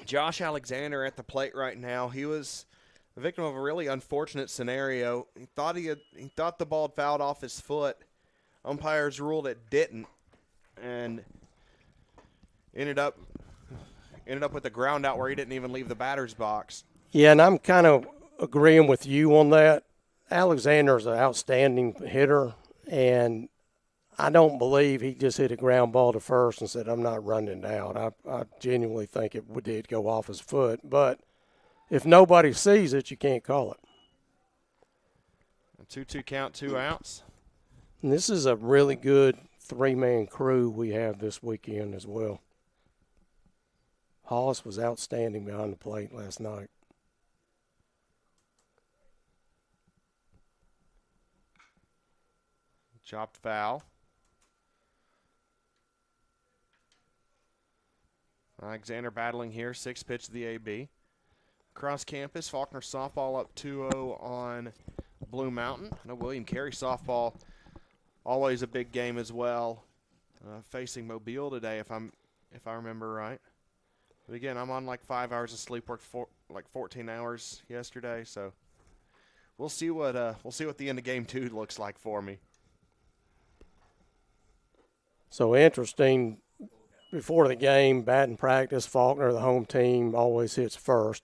A: Josh Alexander at the plate right now. He was the victim of a really unfortunate scenario. He thought the ball had fouled off his foot. Umpires ruled it didn't, and ended up with a ground out where he didn't even leave the batter's box.
B: Yeah, and I'm kind of agreeing with you on that. Alexander's an outstanding hitter, and I don't believe he just hit a ground ball to first and said, I'm not running it out. I genuinely think it did go off his foot. But if nobody sees it, you can't call it.
A: A 2-2 count, 2 outs.
B: And this is a really good 3-man crew we have this weekend as well. Hollis was outstanding behind the plate last night.
A: Chopped foul. Alexander battling here, 6th pitch to the AB. Across campus, Faulkner softball up 2-0 on Blue Mountain. I know William Carey softball, always a big game as well. Facing Mobile today, if I remember right. But again, I'm on like 5 hours of sleep. Worked like 14 hours yesterday, so we'll see what the end of game 2 looks like for me.
B: So interesting. Before the game, batting practice, Faulkner, the home team, always hits first.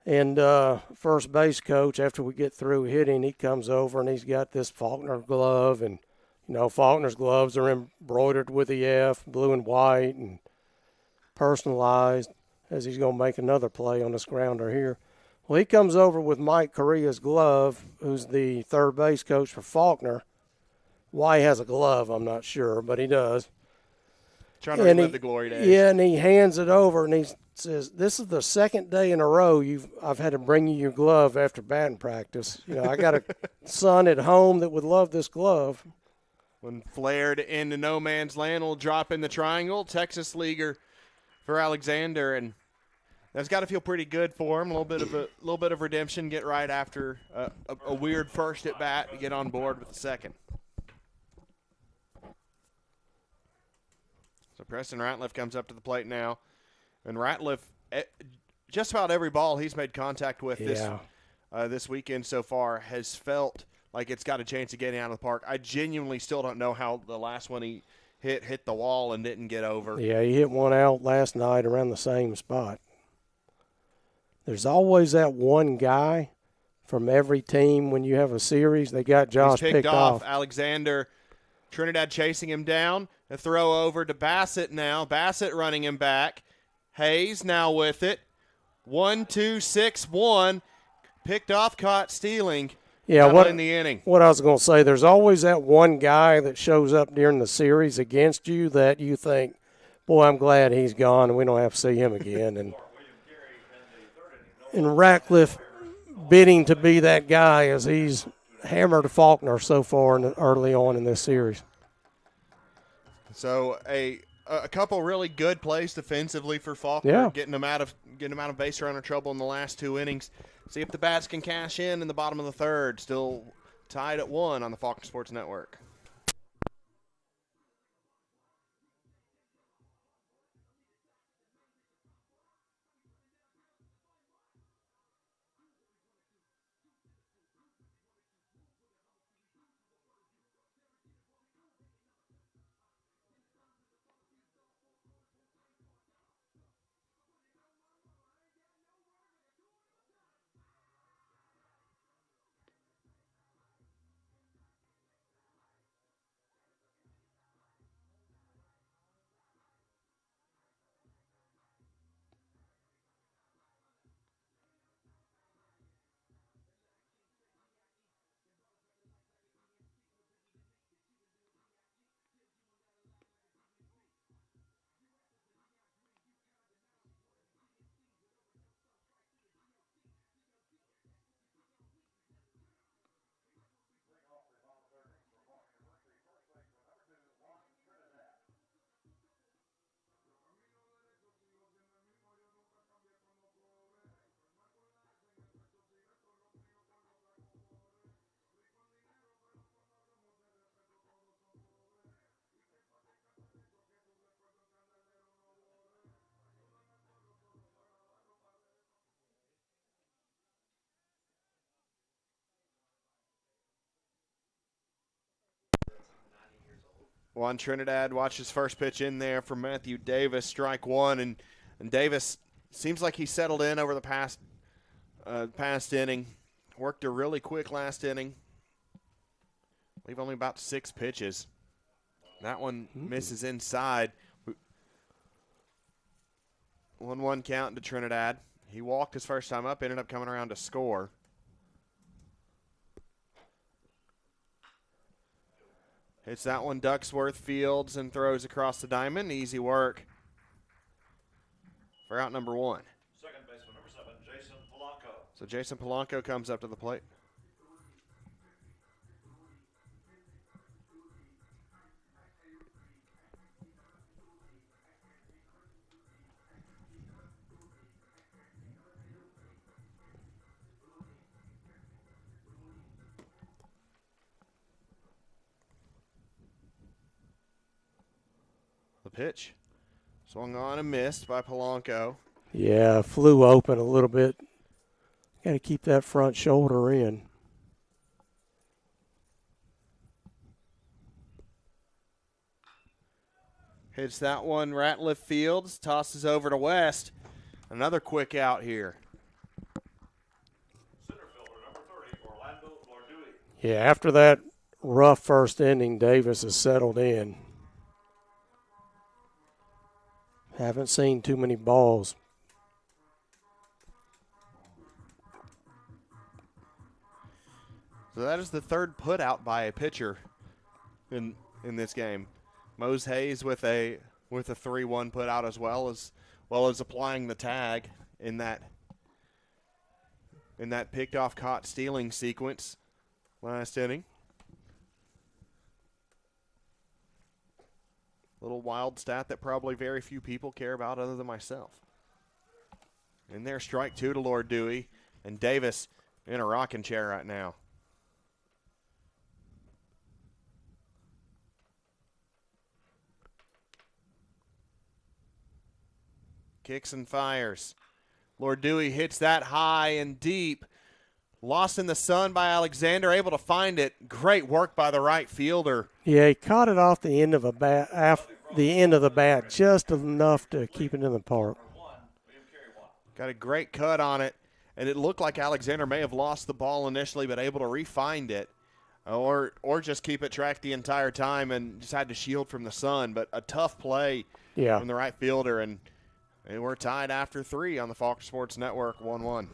B: And first base coach, after we get through hitting, he comes over and he's got this Faulkner glove. And, Faulkner's gloves are embroidered with the F, blue and white, and personalized, as he's going to make another play on this grounder here. Well, he comes over with Mike Correa's glove, who's the third base coach for Faulkner. Why he has a glove, I'm not sure, but he does.
A: Trying to relive the glory days.
B: Yeah, and he hands it over, and he says, this is the second day in a row I've had to bring you your glove after batting practice. I got a son at home that would love this glove.
A: When flared into no man's land, will drop in the triangle. Texas leaguer for Alexander, and that's got to feel pretty good for him. A little bit of redemption, get right after a weird first at bat to get on board with the second. So Preston Ratliff comes up to the plate now. And Ratliff, just about every ball he's made contact with this weekend so far has felt like it's got a chance of getting out of the park. I genuinely still don't know how the last one he hit the wall and didn't get over.
B: Yeah, he hit one out last night around the same spot. There's always that one guy from every team when you have a series. They got Josh picked off.
A: Alexander, Trinidad chasing him down. A throw over to Bassett now. Bassett running him back. Hayes now with it. 1-2-6-1. Picked off, caught stealing.
B: Yeah,
A: in the inning.
B: What I was going to say, there's always that one guy that shows up during the series against you that you think, boy, I'm glad he's gone and we don't have to see him again. And Ratcliffe bidding to be that guy as he's hammered Faulkner so far early on in this series.
A: So a couple really good plays defensively for Faulkner, getting him out of base runner trouble in the last 2 innings. See if the Bats can cash in the bottom of the third. Still tied at 1 on the Faulkner Sports Network. Juan Trinidad watches first pitch in there from Matthew Davis, strike 1, and Davis seems like he settled in over the past inning. Worked a really quick last inning. Leave only about 6 pitches. That one misses inside. 1-1 count to Trinidad. He walked his first time up, ended up coming around to score. Hits that one Ducksworth Fields and throws across the diamond. Easy work for out number 1.
C: Second baseman, number 7, Jason Polanco.
A: So Jason Polanco comes up to the plate. The pitch. Swung on and missed by Polanco.
B: Yeah, flew open a little bit. Got to keep that front shoulder in.
A: Hits that one Ratliff Fields. Tosses over to West. Another quick out here.
C: Center fielder, number 30, Orlando Lardui.
B: Yeah, after that rough first inning, Davis has settled in. Haven't seen too many balls.
A: So that is the third put out by a pitcher in this game. Mose Hayes with a 3-1 put out as well as applying the tag in that picked off caught stealing sequence last inning. Little wild stat that probably very few people care about other than myself. In there, strike 2 to Lord Dewey, and Davis in a rocking chair right now. Kicks and fires. Lord Dewey hits that high and deep. Lost in the sun by Alexander, able to find it. Great work by the right fielder.
B: Yeah, he caught it off the end of the bat, just enough to keep it in the park.
A: Got a great cut on it, and it looked like Alexander may have lost the ball initially, but able to re-find it, or just keep it tracked the entire time and just had to shield from the sun. But a tough play from the right fielder, and we're tied after 3 on the Faulkner Sports Network, 1-1.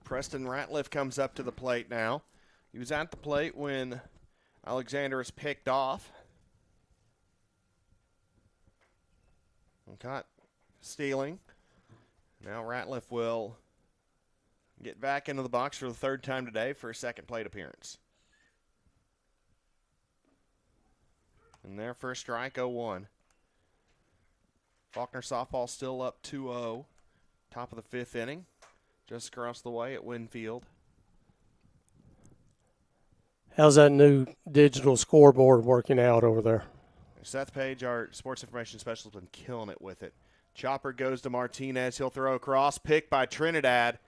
A: Preston Ratliff comes up to the plate now. He was at the plate when Alexander was picked off. And caught stealing. Now Ratliff will get back into the box for the 3rd time today for a second plate appearance. And their first strike, 0-1. Faulkner softball still up 2-0. Top of the 5th inning. Just across the way at Winfield.
B: How's that new digital scoreboard working out over there?
A: Seth Page, our sports information specialist, has been killing it with it. Chopper goes to Martinez. He'll throw across. Pick by Trinidad.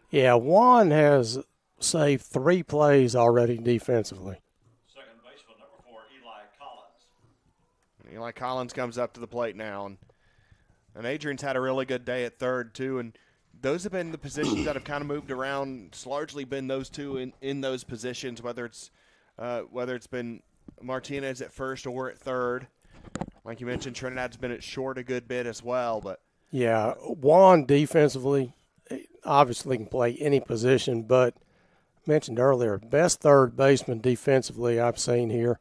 B: Yeah, Juan has saved 3 plays already defensively.
C: Second baseman, number 4, Eli Collins.
A: Eli Collins comes up to the plate now. And Adrian's had a really good day at third, too. And those have been the positions that have kind of moved around. It's largely been those two in those positions, whether it's been Martinez at first or at third. Like you mentioned, Trinidad's been at short a good bit as well. But
B: yeah, Juan defensively obviously can play any position, but mentioned earlier, best third baseman defensively I've seen here.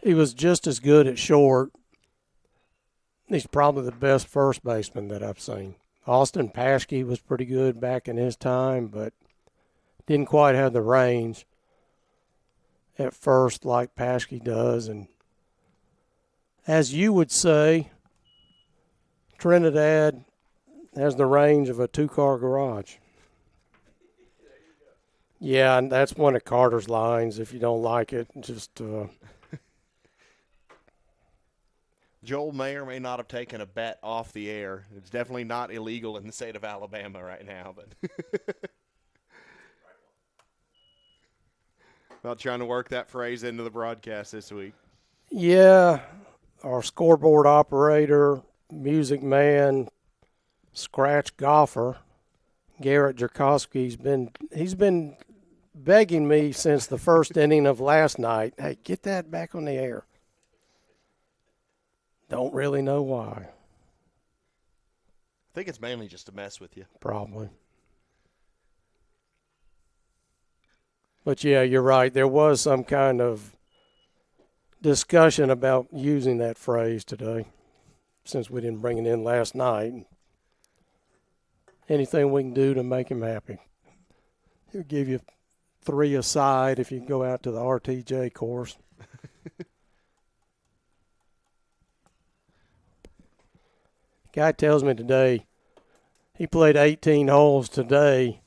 B: He was just as good at short. He's probably the best first baseman that I've seen. Austin Paschke was pretty good back in his time, but didn't quite have the range at first like Paschke does. And as you would say, Trinidad has the range of a 2-car garage. Yeah, and that's one of Carter's lines. If you don't like it, just
A: Joel may or may not have taken a bet off the air. It's definitely not illegal in the state of Alabama right now, but not trying to work that phrase into the broadcast this week.
B: Yeah, our scoreboard operator, music man, scratch golfer, Garrett Jerkowski's he's been begging me since the first inning of last night, hey, get that back on the air. Don't really know why.
A: I think it's mainly just to mess with you.
B: Probably. But, yeah, you're right. There was some kind of discussion about using that phrase today. since we didn't bring it in last night. Anything we can do to make him happy. He'll give you 3 a side if you go out to the RTJ course. Guy tells me today he played 18 holes today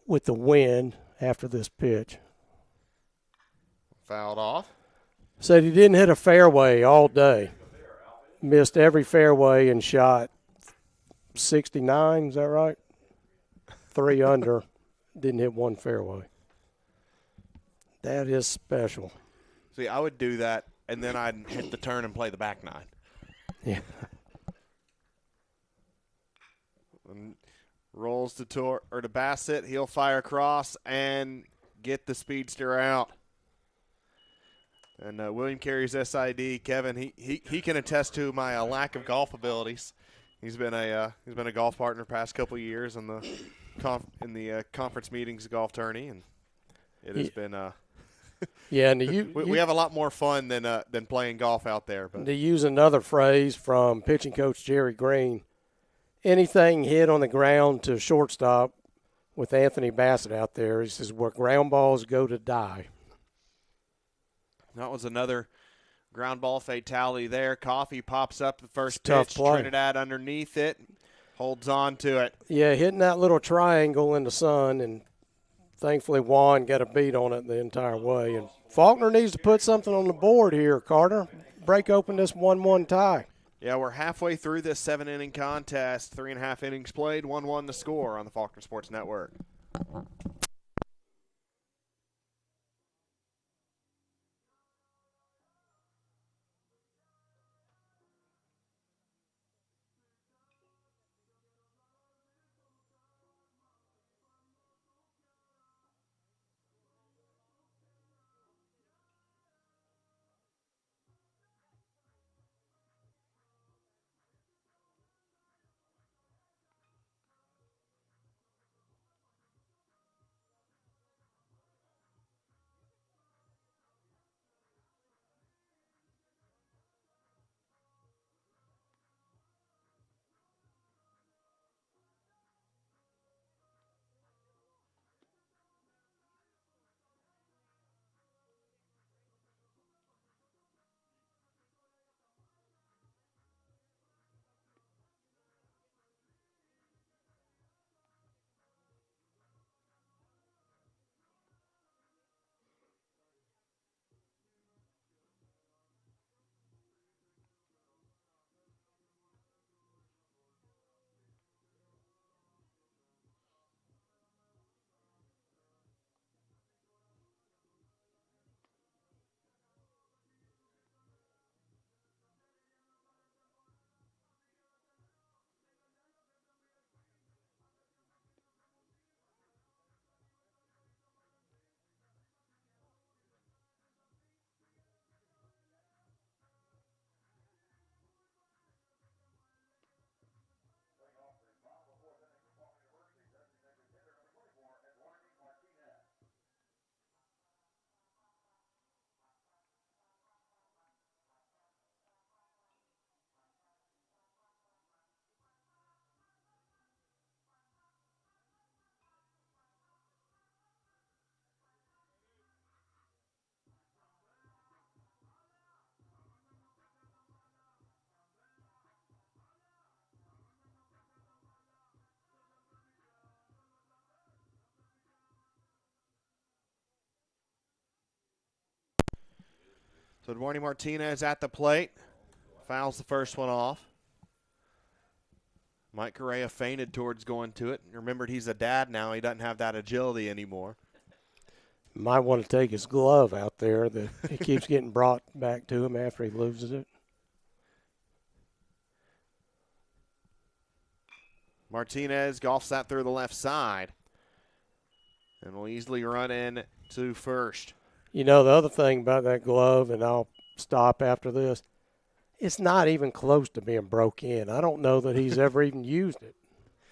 B: with the wind after this pitch.
A: Fouled off.
B: Said he didn't hit a fairway all day. Missed every fairway and shot 69, is that right? 3 under. Didn't hit one fairway. That is special.
A: See, I would do that, and then I'd hit the turn and play the back 9.
B: Yeah.
A: And rolls to Bassett. He'll fire across and get the speedster out. And William Carey's SID, Kevin, he can attest to my lack of golf abilities. He's been a golf partner the past couple of years in the conference meetings golf tourney, and it has been
B: yeah. And
A: we have a lot more fun than playing golf out there. But
B: to use another phrase from pitching coach Jerry Green, anything hit on the ground to shortstop with Anthony Bassett out there, he says where ground balls go to die.
A: That was another ground ball fatality there. Coffee pops up the first
B: Tough
A: pitch.
B: play.
A: Trinidad underneath it, holds on to it.
B: Yeah, hitting that little triangle in the sun, and thankfully Juan got a beat on it the entire way. And Faulkner needs to put something on the board here, Carter. Break open this 1-1 tie.
A: Yeah, we're halfway through this 7-inning contest. 3.5 innings played, 1-1 the score on the Faulkner Sports Network. So Eduardo Martinez at the plate. Fouls the first one off. Mike Correa feinted towards going to it. Remembered he's a dad now. He doesn't have that agility anymore.
B: Might want to take his glove out there that he keeps getting brought back to him after he loses it.
A: Martinez golfs that through the left side and will easily run in to first.
B: You know, the other thing about that glove, and I'll stop after this, it's not even close to being broke in. I don't know that he's ever even used it.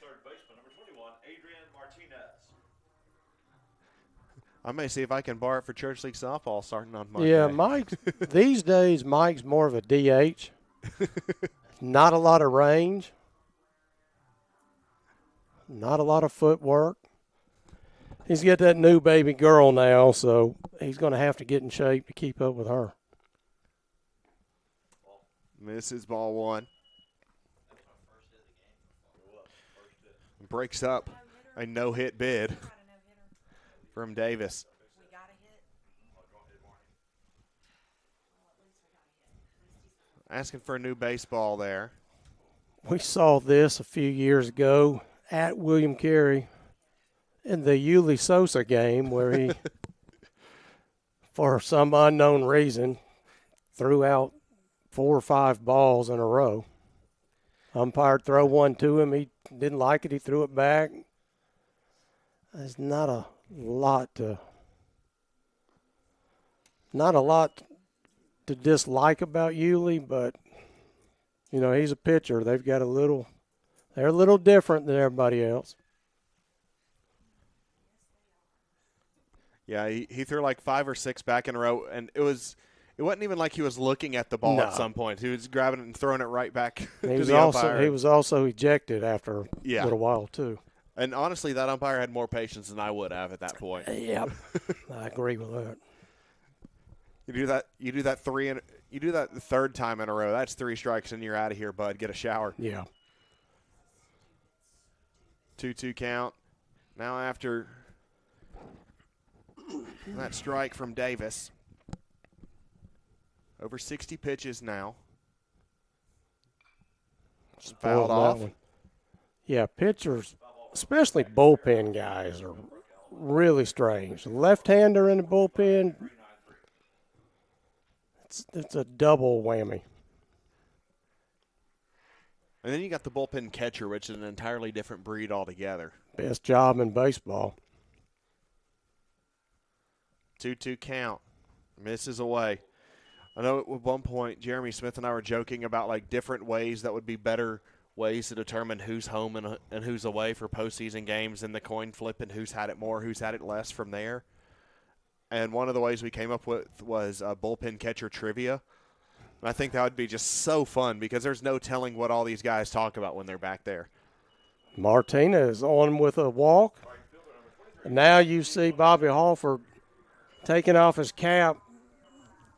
C: Third baseman, number 21, Adrian Martinez.
A: I may see if I can borrow it for Church League softball starting on Monday.
B: Yeah, Mike. These days, Mike's more of a DH. not a lot of range, not a lot of footwork. He's got that new baby girl now, so he's going to have to get in shape to keep up with her.
A: Misses ball one. Breaks up a no-hit bid from Davis. Asking for a new baseball there.
B: We saw this a few years ago at William Carey in the Yuli Sosa game where he, for some unknown reason, threw out 4 or 5 balls in a row. Umpire throw one to him. He didn't like it. He threw it back. There's not a lot to dislike about Yuli, but you know, he's a pitcher. They're a little different than everybody else.
A: Yeah, he threw like 5 or 6 back in a row, and it wasn't even like he was looking at the ball at some point. He was grabbing it and throwing it right back to the umpire.
B: He was also ejected after a little while too.
A: And honestly, that umpire had more patience than I would have at that point.
B: Yep, I agree with that.
A: You do that the third time in a row. That's 3 strikes and you're out of here, bud. Get a shower.
B: Yeah.
A: 2-2 count. Now after that strike from Davis. Over 60 pitches now. Fouled off.
B: Yeah, pitchers, especially bullpen guys, are really strange. Left-hander in the bullpen, it's a double whammy.
A: And then you got the bullpen catcher, which is an entirely different breed altogether.
B: Best job in baseball.
A: 2-2 count. Misses away. I know at one point Jeremy Smith and I were joking about like different ways that would be better ways to determine who's home and who's away for postseason games, and the coin flip and who's had it more, who's had it less from there. And one of the ways we came up with was bullpen catcher trivia. And I think that would be just so fun because there's no telling what all these guys talk about when they're back there.
B: Martinez on with a walk. And now you see Bobby Halford taking off his cap.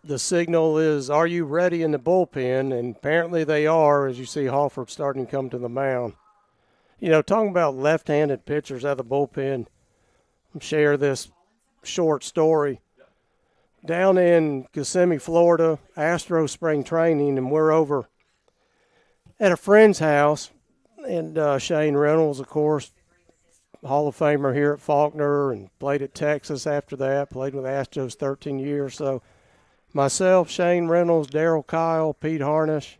B: The signal is, are you ready in the bullpen? And apparently they are, as you see Halford starting to come to the mound. You know, talking about left-handed pitchers out of the bullpen, I'll share this short story. Down in Kissimmee, Florida, Astro spring training, and we're over at a friend's house. And Shane Reynolds, of course, Hall of Famer here at Faulkner, and played at Texas after that, played with Astros 13 years. So myself, Shane Reynolds, Darryl Kyle, Pete Harnish,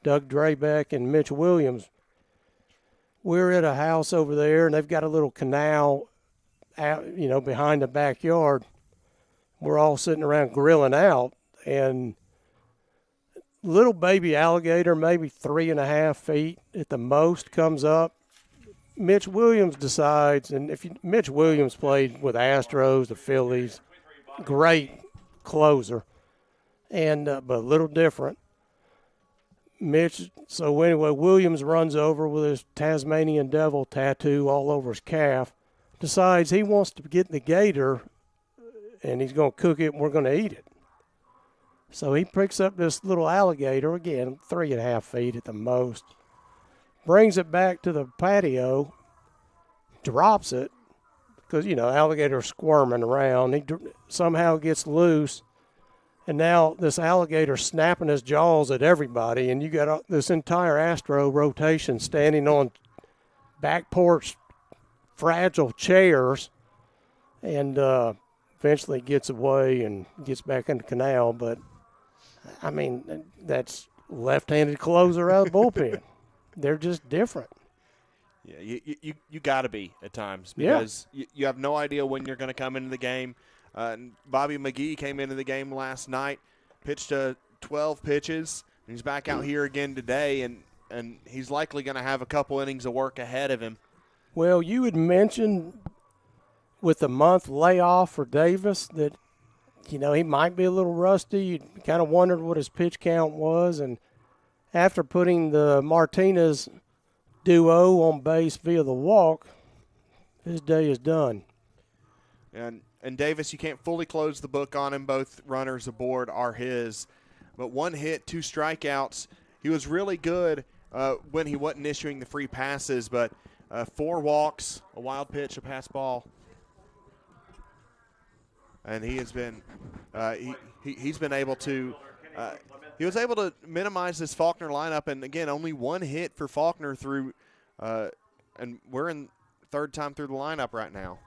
B: Doug Drabeck, and Mitch Williams, we're at a house over there, and they've got a little canal out, you know, behind the backyard. We're all sitting around grilling out, and little baby alligator, maybe 3.5 feet at the most, comes up. Mitch Williams decides, and Mitch Williams played with Astros, the Phillies, great closer, and but a little different. So anyway, Williams runs over with his Tasmanian devil tattoo all over his calf, decides he wants to get the gator, and he's going to cook it, and we're going to eat it. So he picks up this little alligator, again, 3.5 feet at the most, brings it back to the patio, drops it, because, you know, alligator's squirming around. He somehow gets loose, and now this alligator snapping his jaws at everybody, and you got this entire Astro rotation standing on back porch fragile chairs, and eventually gets away and gets back in the canal. But, I mean, that's left-handed closer out of the bullpen. They're just different.
A: Yeah, you got to be at times because you have no idea when you're going to come into the game. Bobby McGee came into the game last night, pitched 12 pitches, and he's back out here again today, and he's likely going to have a couple innings of work ahead of him.
B: Well, you had mentioned with the month layoff for Davis that, you know, he might be a little rusty. You kind of wondered what his pitch count was, and after putting the Martinez duo on base via the walk, his day is done.
A: And Davis, you can't fully close the book on him. Both runners aboard are his. But 1 hit, 2 strikeouts. He was really good when he wasn't issuing the free passes, but 4 walks, a wild pitch, a pass ball. And he has been he's been able to he was able to minimize this Faulkner lineup, and again, only 1 hit for Faulkner through and we're in 3rd time through the lineup right now.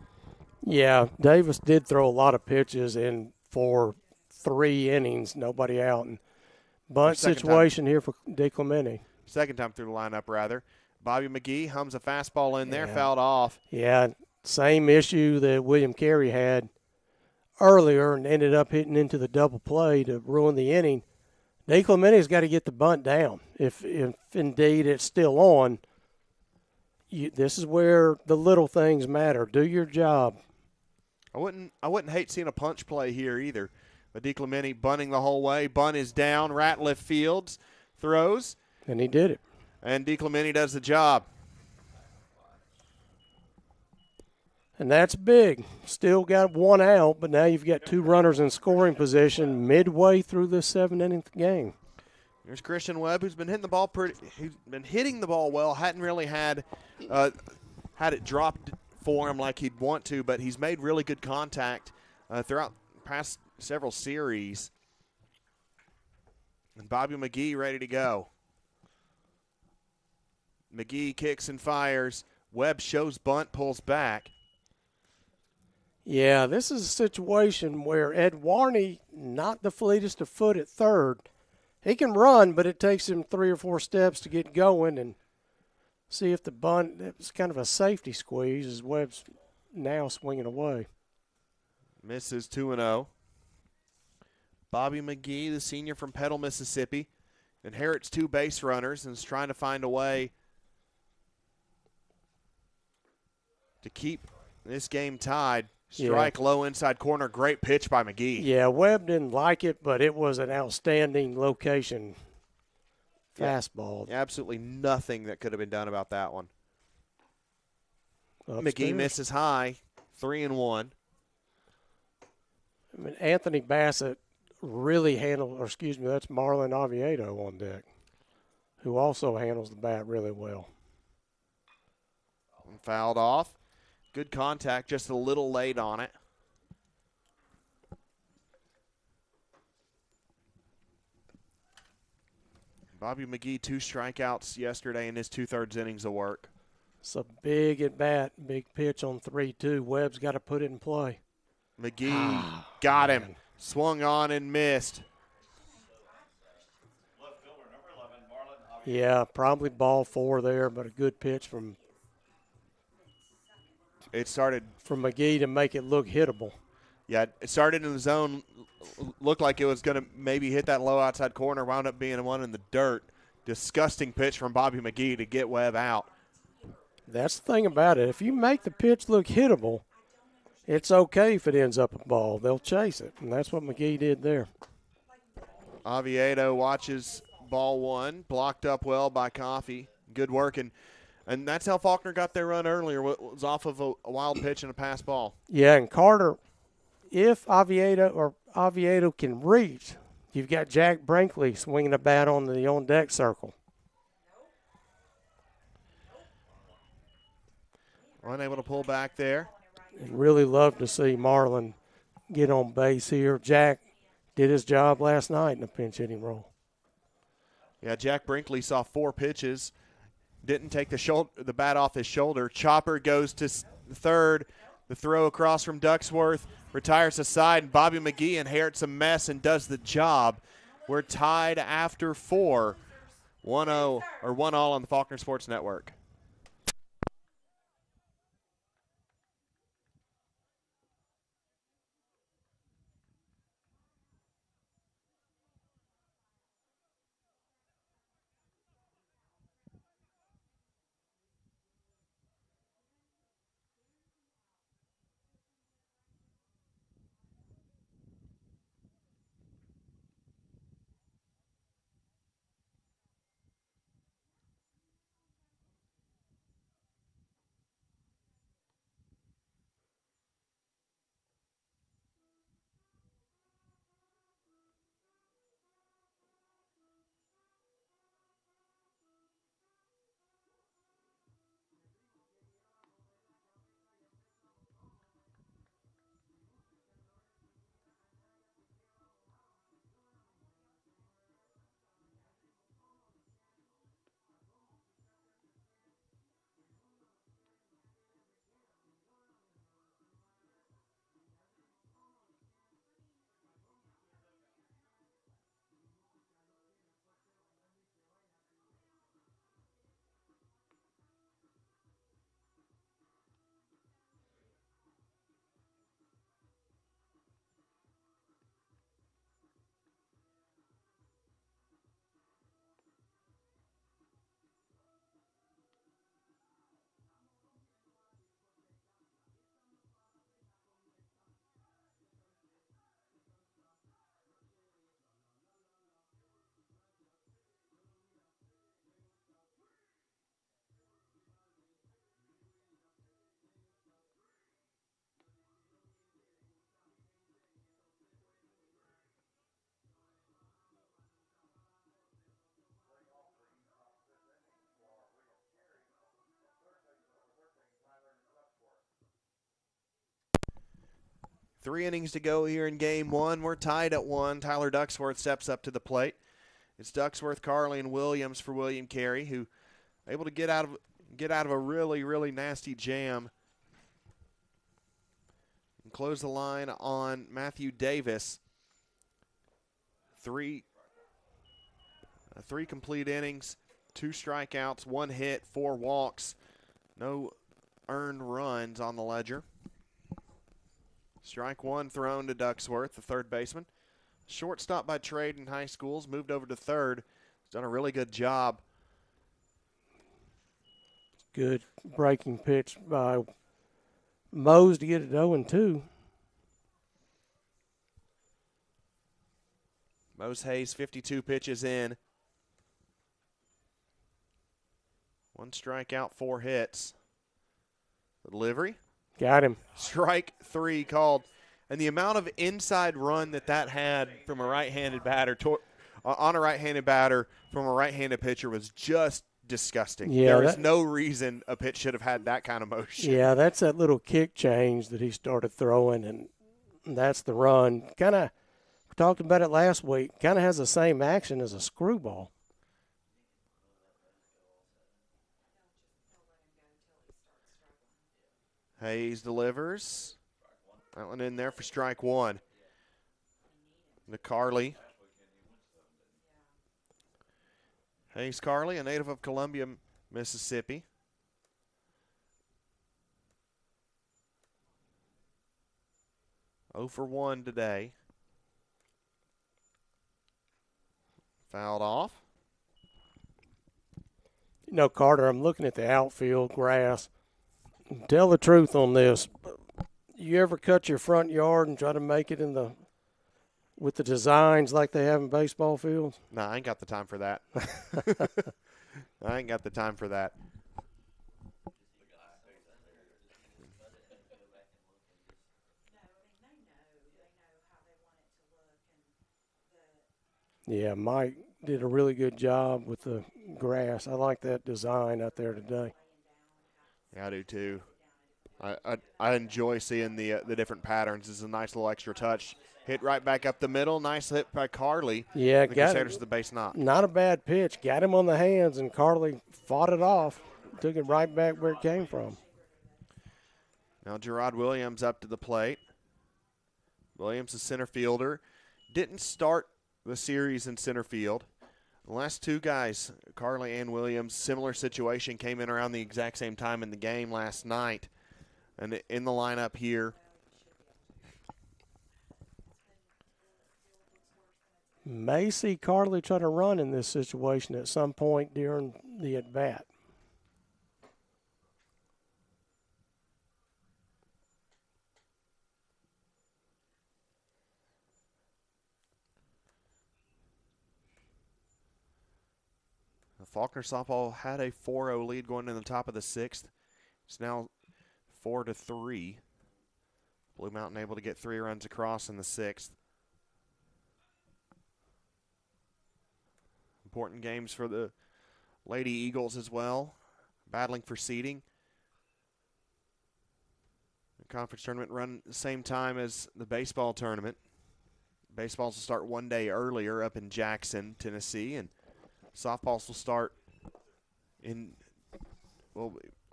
B: Yeah, Davis did throw a lot of pitches in for 3 innings, nobody out. And bunt situation here for DeClemente.
A: 2nd time through the lineup, rather. Bobby McGee hums a fastball in there, fouled off.
B: Yeah, same issue that William Carey had earlier and ended up hitting into the double play to ruin the inning. DeClemente's got to get the bunt down. If indeed it's still on, this is where the little things matter. Do your job.
A: I wouldn't hate seeing a punch play here either. But DeClemente bunting the whole way. Bunt is down. Ratliff Fields throws.
B: And he did it.
A: And DeClemente does the job.
B: And that's big. Still got 1 out, but now you've got 2 runners in scoring position midway through this 7-inning game.
A: There's Christian Webb, who's been hitting the ball he's been hitting the ball well. Hadn't really had it dropped for him like he'd want to, but he's made really good contact throughout past several series. And Bobby McGee ready to go. McGee kicks and fires. Webb shows bunt, pulls back.
B: Yeah, this is a situation where Ed Warney, not the fleetest of foot at third. He can run, but it takes him 3 or 4 steps to get going and see if the bunt, it was kind of a safety squeeze as Webb's now swinging away.
A: Misses 2-0. Bobby McGee, the senior from Petal, Mississippi, inherits 2 base runners and is trying to find a way to keep this game tied. Strike low inside corner. Great pitch by McGee.
B: Yeah, Webb didn't like it, but it was an outstanding location fastball.
A: Absolutely nothing that could have been done about that one.
B: Upstairs.
A: McGee misses high. 3-1.
B: I mean, Anthony Bassett really handled, or excuse me, that's Marlon Oviedo on deck, who also handles the bat really well.
A: Fouled off. Good contact, just a little late on it. Bobby McGee, 2 strikeouts yesterday in his 2/3 innings of work.
B: It's a big at bat, big pitch on 3-2. Webb's got to put it in play.
A: McGee got him. Swung on and missed.
B: Yeah, probably ball 4 there, but a good pitch from McGee to make it look hittable.
A: Yeah, it started in the zone, looked like it was going to maybe hit that low outside corner, wound up being one in the dirt. Disgusting pitch from Bobby McGee to get Webb out.
B: That's the thing about it. If you make the pitch look hittable, it's okay if it ends up a ball. They'll chase it, and that's what McGee did there.
A: Oviedo watches ball 1, blocked up well by Coffey. Good work, and that's how Faulkner got their run earlier. It was off of a wild pitch and a pass ball.
B: Yeah, and Carter, if Oviedo can reach, you've got Jack Brinkley swinging a bat on the on-deck circle.
A: Unable to pull back there.
B: And really love to see Marlon get on base here. Jack did his job last night in a pinch hitting role.
A: Yeah, Jack Brinkley saw 4 pitches. Didn't take the bat off his shoulder. Chopper goes to third. The throw across from Ducksworth. Retires aside, and Bobby McGee inherits a mess and does the job. We're tied after 4. 1-0 or 1-all on the Faulkner Sports Network. 3 innings to go here in game 1. We're tied at 1. Tyler Ducksworth steps up to the plate. It's Ducksworth, Carley, and Williams for William Carey, who able to get out of a really, really nasty jam and close the line on Matthew Davis. Three complete innings, 2 strikeouts, 1 hit, 4 walks, no earned runs on the ledger. Strike 1 thrown to Ducksworth, the third baseman. Shortstop by trade in high schools, moved over to third. He's done a really good job.
B: Good breaking pitch by Mose to get it 0-2.
A: Mose Hayes, 52 pitches in. 1 strikeout, 4 hits. The delivery.
B: Got him.
A: Strike 3 called. And the amount of inside run that had from a right-handed batter on a right-handed batter from a right-handed pitcher was just disgusting.
B: Yeah,
A: there is no reason a pitch should have had that kind of motion.
B: Yeah, that's that little kick change that he started throwing, and that's the run. Kind of, we talked about it last week, kind of has the same action as a screwball.
A: Hayes delivers. That one in there for strike 1. To Carley. Hayes Carley, a native of Columbia, Mississippi. Oh for 1 today. Fouled off.
B: You know, Carter, I'm looking at the outfield grass. Tell the truth on this. You ever cut your front yard and try to make it with the designs like they have in baseball fields?
A: No, I ain't got the time for that. I ain't got the time for that.
B: Yeah, Mike did a really good job with the grass. I like that design out there today.
A: Yeah, I do too. I enjoy seeing the different patterns. It's a nice little extra touch. Hit right back up the middle. Nice hit by Carley.
B: Yeah,
A: the
B: got
A: Crusaders
B: it.
A: to the base knock.
B: Not a bad pitch. Got him on the hands, and Carley fought it off. Took it right back where it came from.
A: Now Gerard Williams up to the plate. Williams, the center fielder, didn't start the series in center field. The last 2 guys, Carley and Williams, similar situation, came in around the exact same time in the game last night. And in the lineup here,
B: May see Carley try to run in this situation at some point during the at-bat.
A: Faulkner softball had a 4-0 lead going in the top of the 6th. It's now 4-3. Blue Mountain able to get 3 runs across in the 6th. Important games for the Lady Eagles as well, battling for seeding. The conference tournament run the same time as the baseball tournament. Baseballs will start 1 day earlier up in Jackson, Tennessee, and softballs will start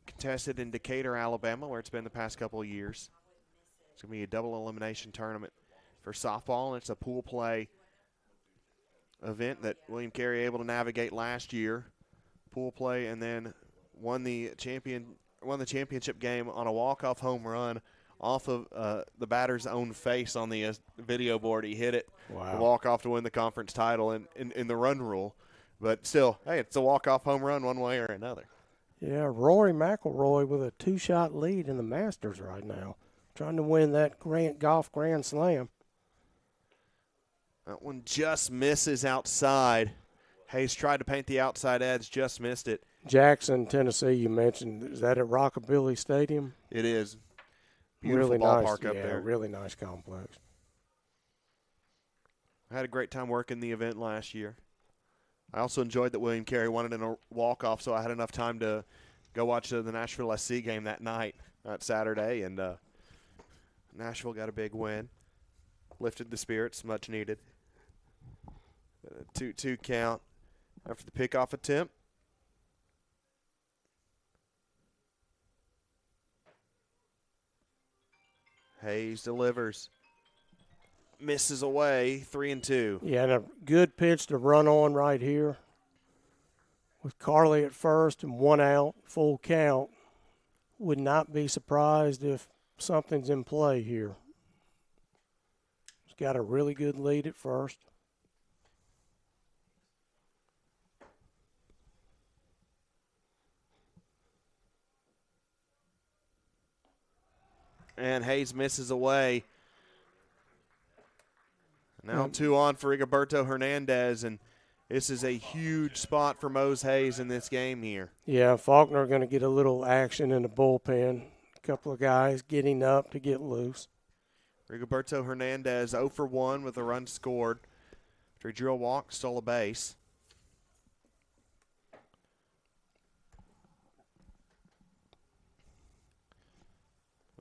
A: contested in Decatur, Alabama, where it's been the past couple of years. It's going to be a double elimination tournament for softball, and it's a pool play event that William Carey able to navigate last year. Pool play, and then won the championship game on a walk-off home run off of the batter's own face on the video board. He hit it,
B: Wow.
A: walk-off to win the conference title in the run rule. But still, hey, it's a walk-off home run one way or another.
B: Yeah, Rory McIlroy with a 2-shot lead in the Masters right now, trying to win that golf Grand Slam.
A: That one just misses outside. Hayes tried to paint the outside edge, just missed it.
B: Jackson, Tennessee, you mentioned. Is that at Rockabilly Stadium?
A: It is. Beautiful
B: Really nice,
A: ballpark up
B: yeah,
A: there.
B: really nice complex.
A: I had a great time working the event last year. I also enjoyed that William Carey wanted in a walk-off, so I had enough time to go watch the Nashville SC game that night, that Saturday, and Nashville got a big win. Lifted the spirits, much needed. 2-2 count after the pickoff attempt. Hayes delivers. Misses away, 3-2.
B: Yeah, and a good pitch to run on right here. With Carey at first and 1 out, full count. Would not be surprised if something's in play here. He's got a really good lead at first.
A: And Hayes misses away. Now 2 on for Rigoberto Hernandez, and this is a huge spot for Mose Hayes in this game here.
B: Yeah, Faulkner going to get a little action in the bullpen. A couple of guys getting up to get loose.
A: Rigoberto Hernandez 0 for 1 with a run scored after he drew a walk, stole a base.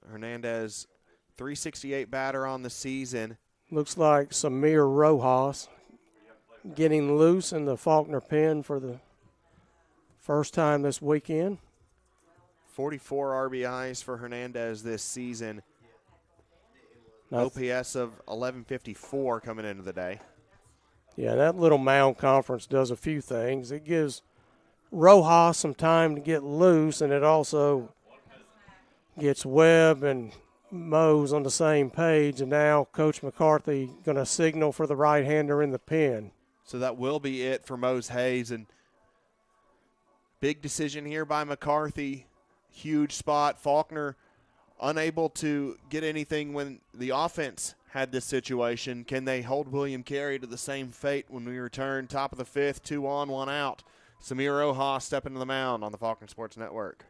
A: Hernandez, 368 batter on the season.
B: Looks like Samir Rojas getting loose in the Faulkner pen for the first time this weekend.
A: 44 RBIs for Hernandez this season.
B: Now,
A: OPS of 1154 coming into the day.
B: yeah, that little mound conference does a few things. It gives Rojas some time to get loose, and it also gets Webb and Mose on the same page, and now Coach McCarthy going to signal for the right-hander in the pen.
A: So that will be it for Mose Hayes. And big decision here by McCarthy. Huge spot. Faulkner unable to get anything when the offense had this situation. Can they hold William Carey to the same fate when we return? Top of the 5th, 2 on, 1 out. Samir Rojas stepping to the mound on the Faulkner Sports Network.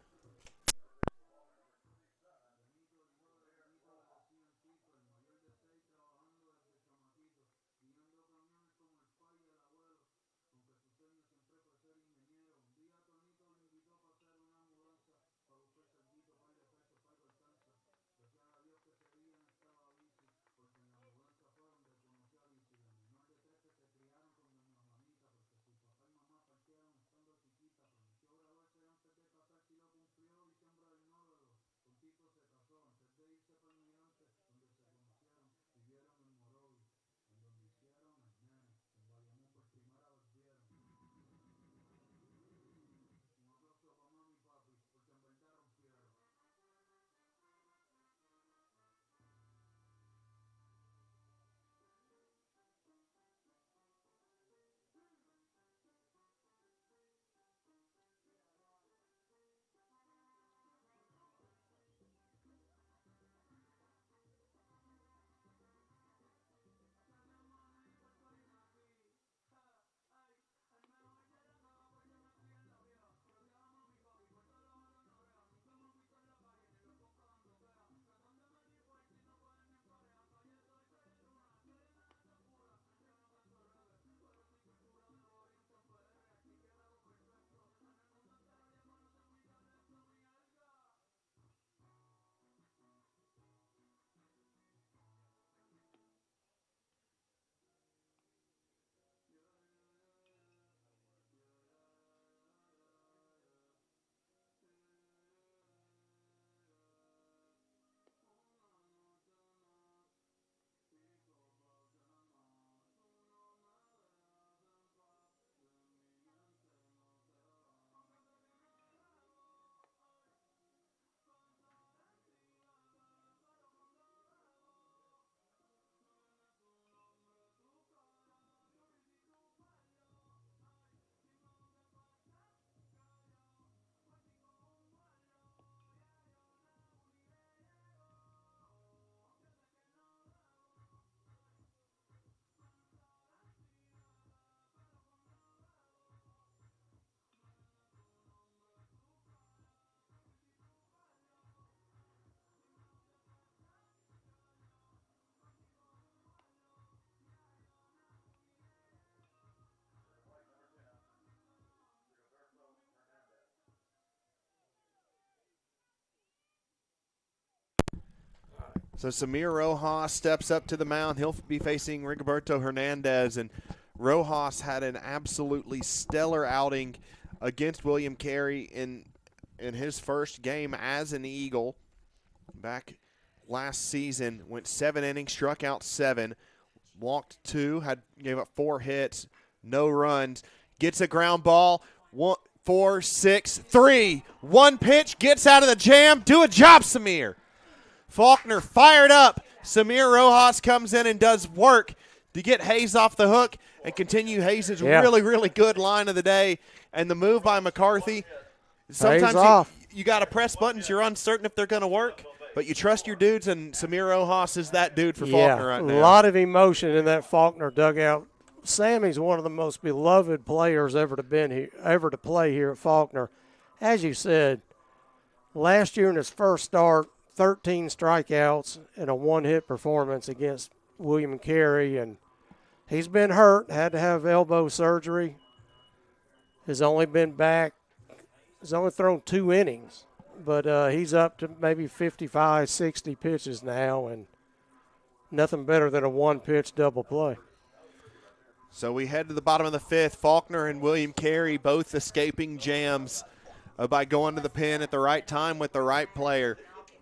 A: So Samir Rojas steps up to the mound. He'll be facing Rigoberto Hernandez, and Rojas had an absolutely stellar outing against William Carey in his first game as an Eagle. Back last season, went 7 innings, struck out 7, walked 2, gave up 4 hits, no runs, gets a ground ball, 4, 6, 3. One pitch, gets out of the jam. Do a job, Samir. Faulkner fired up. Samir Rojas comes in and does work to get Hayes off the hook and continue Hayes' really, really good line of the day. And the move by McCarthy, sometimes you got to press buttons. You're uncertain if they're going to work, but you trust your dudes, and Samir Rojas is that dude for Faulkner right now.
B: A lot of emotion in that Faulkner dugout. Sammy's one of the most beloved players ever to play here at Faulkner. As you said, last year in his first start, 13 strikeouts and a 1-hit performance against William Carey, and he's been hurt, had to have elbow surgery. Has only been back, has only thrown 2 innings, but he's up to maybe 55, 60 pitches now, and nothing better than a 1-pitch double play.
A: So we head to the bottom of the 5th. Faulkner and William Carey both escaping jams by going to the pen at the right time with the right player.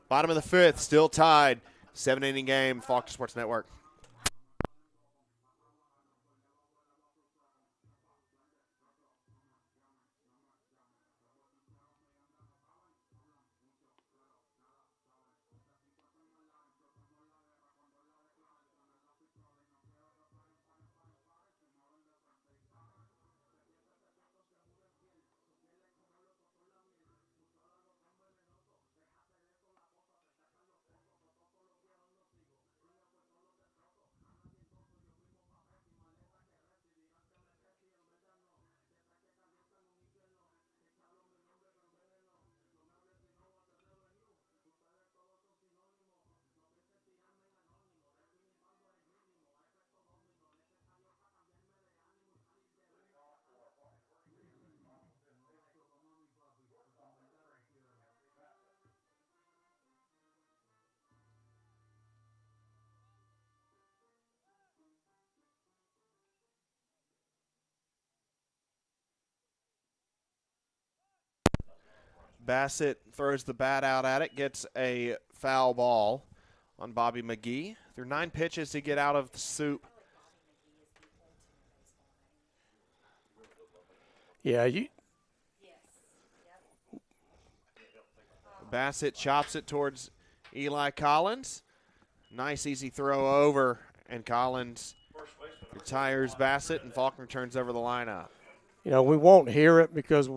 A: Bottom of the 5th, still tied. 7-inning game, Faulkner Sports Network. Bassett throws the bat out at it, gets a foul ball on Bobby McGee. There are 9 pitches to get out of the soup.
B: Yeah,
A: Bassett chops it towards Eli Collins. Nice easy throw over, and Collins retires Bassett, and Faulkner turns over the lineup.
B: You know, we won't hear it because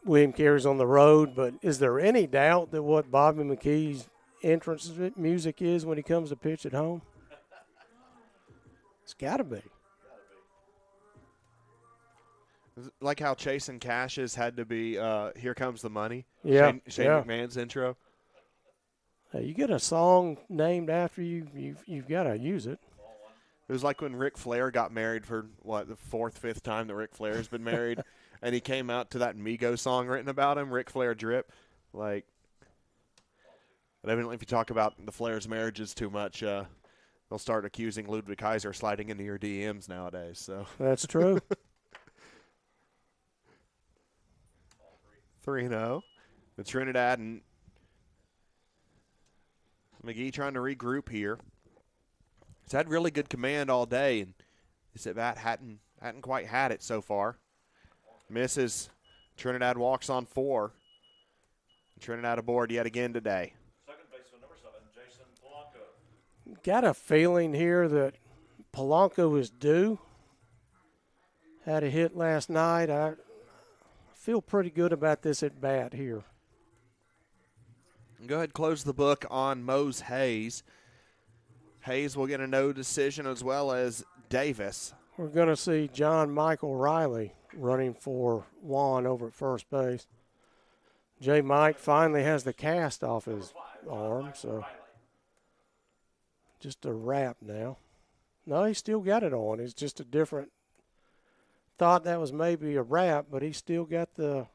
B: William Carey's on the road, but is there any doubt that what Bobby McKee's entrance music is when he comes to pitch at home? It's got to be.
A: Like how Chase and Cash's had to be Here Comes the Money.
B: Yeah.
A: Shane McMahon's intro.
B: Hey, you get a song named after you, you've got to use it.
A: It was like when Ric Flair got married for, the 4th, 5th time that Ric Flair's been married. And he came out to that Migos song written about him, Ric Flair Drip. But evidently if you talk about the Flair's marriages too much, they'll start accusing Ludwig Kaiser sliding into your DMs nowadays. So
B: that's true.
A: 3-0. The Trinidad and McGee trying to regroup here. He's had really good command all day, and this at bat hadn't quite had it so far. Misses. Trinidad walks on 4. Trinidad aboard yet again today.
C: Second baseman, number 7, Jason Polanco.
B: Got a feeling here that Polanco is due. Had a hit last night. I feel pretty good about this at bat here.
A: Go ahead and close the book on Mose Hayes. Hayes will get a no decision as well as Davis.
B: We're going to see John Michael Riley running for Juan over at first base. J. Mike finally has the cast off his arm, so just a wrap now. No, he's still got it on. It's just a different – thought that was maybe a wrap, but he's still got the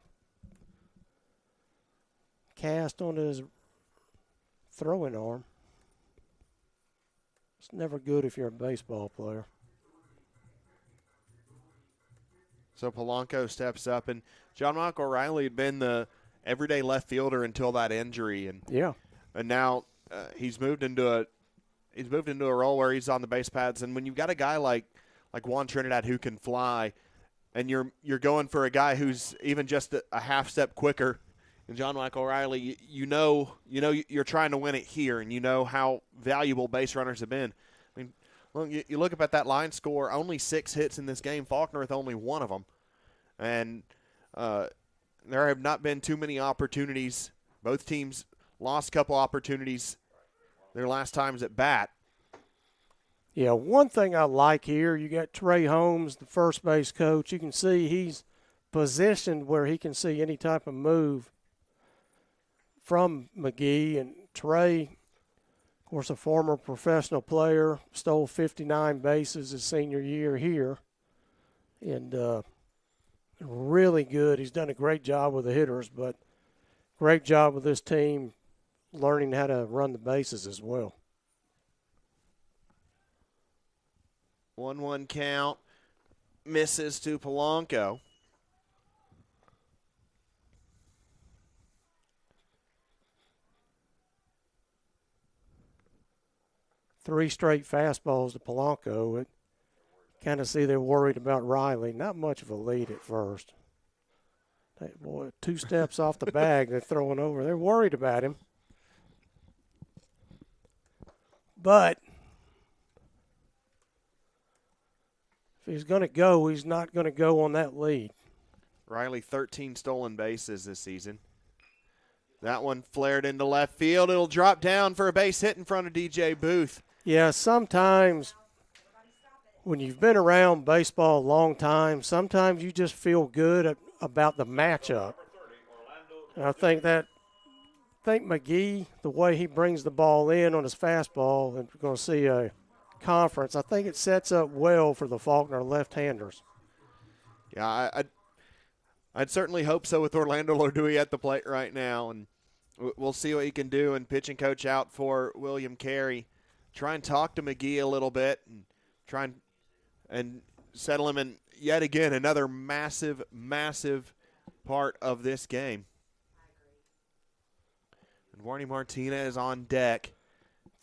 B: cast on his throwing arm. It's never good if you're a baseball player.
A: So Polanco steps up, and John Michael Riley had been the everyday left fielder until that injury, and now he's moved into a role where he's on the base paths. And when you've got a guy like Juan Trinidad who can fly, and you're going for a guy who's even just a half step quicker, and John Michael Riley, you know you're trying to win it here, and you know how valuable base runners have been. I mean, look, you look up at that line score, only 6 hits in this game. Faulkner with only 1 of them. And there have not been too many opportunities. Both teams lost a couple opportunities their last times at bat.
B: Yeah, one thing I like here, you got Trey Holmes, the first base coach. You can see he's positioned where he can see any type of move from McGee. And Trey, of course, a former professional player, stole 59 bases his senior year here. And really good. He's done a great job with the hitters, but great job with this team learning how to run the bases as well.
A: 1-1 count, misses to Polanco.
B: Three straight fastballs to Polanco. Kind of see they're worried about Riley. Not much of a lead at first. Boy, 2 steps off the bag, they're throwing over. They're worried about him. But if he's going to go, he's not going to go on that lead.
A: Riley, 13 stolen bases this season. That one flared into left field. It'll drop down for a base hit in front of DJ Booth.
B: Yeah, sometimes when you've been around baseball a long time, sometimes you just feel good about the matchup. And I think McGee, the way he brings the ball in on his fastball, and we're going to see a conference, I think it sets up well for the Faulkner left-handers.
A: Yeah, I'd certainly hope so with Orlando Lordui at the plate right now, and we'll see what he can do. And pitching coach out for William Carey. Try and talk to McGee a little bit and try and settle him in yet again another massive, massive part of this game. And Warney Martinez on deck.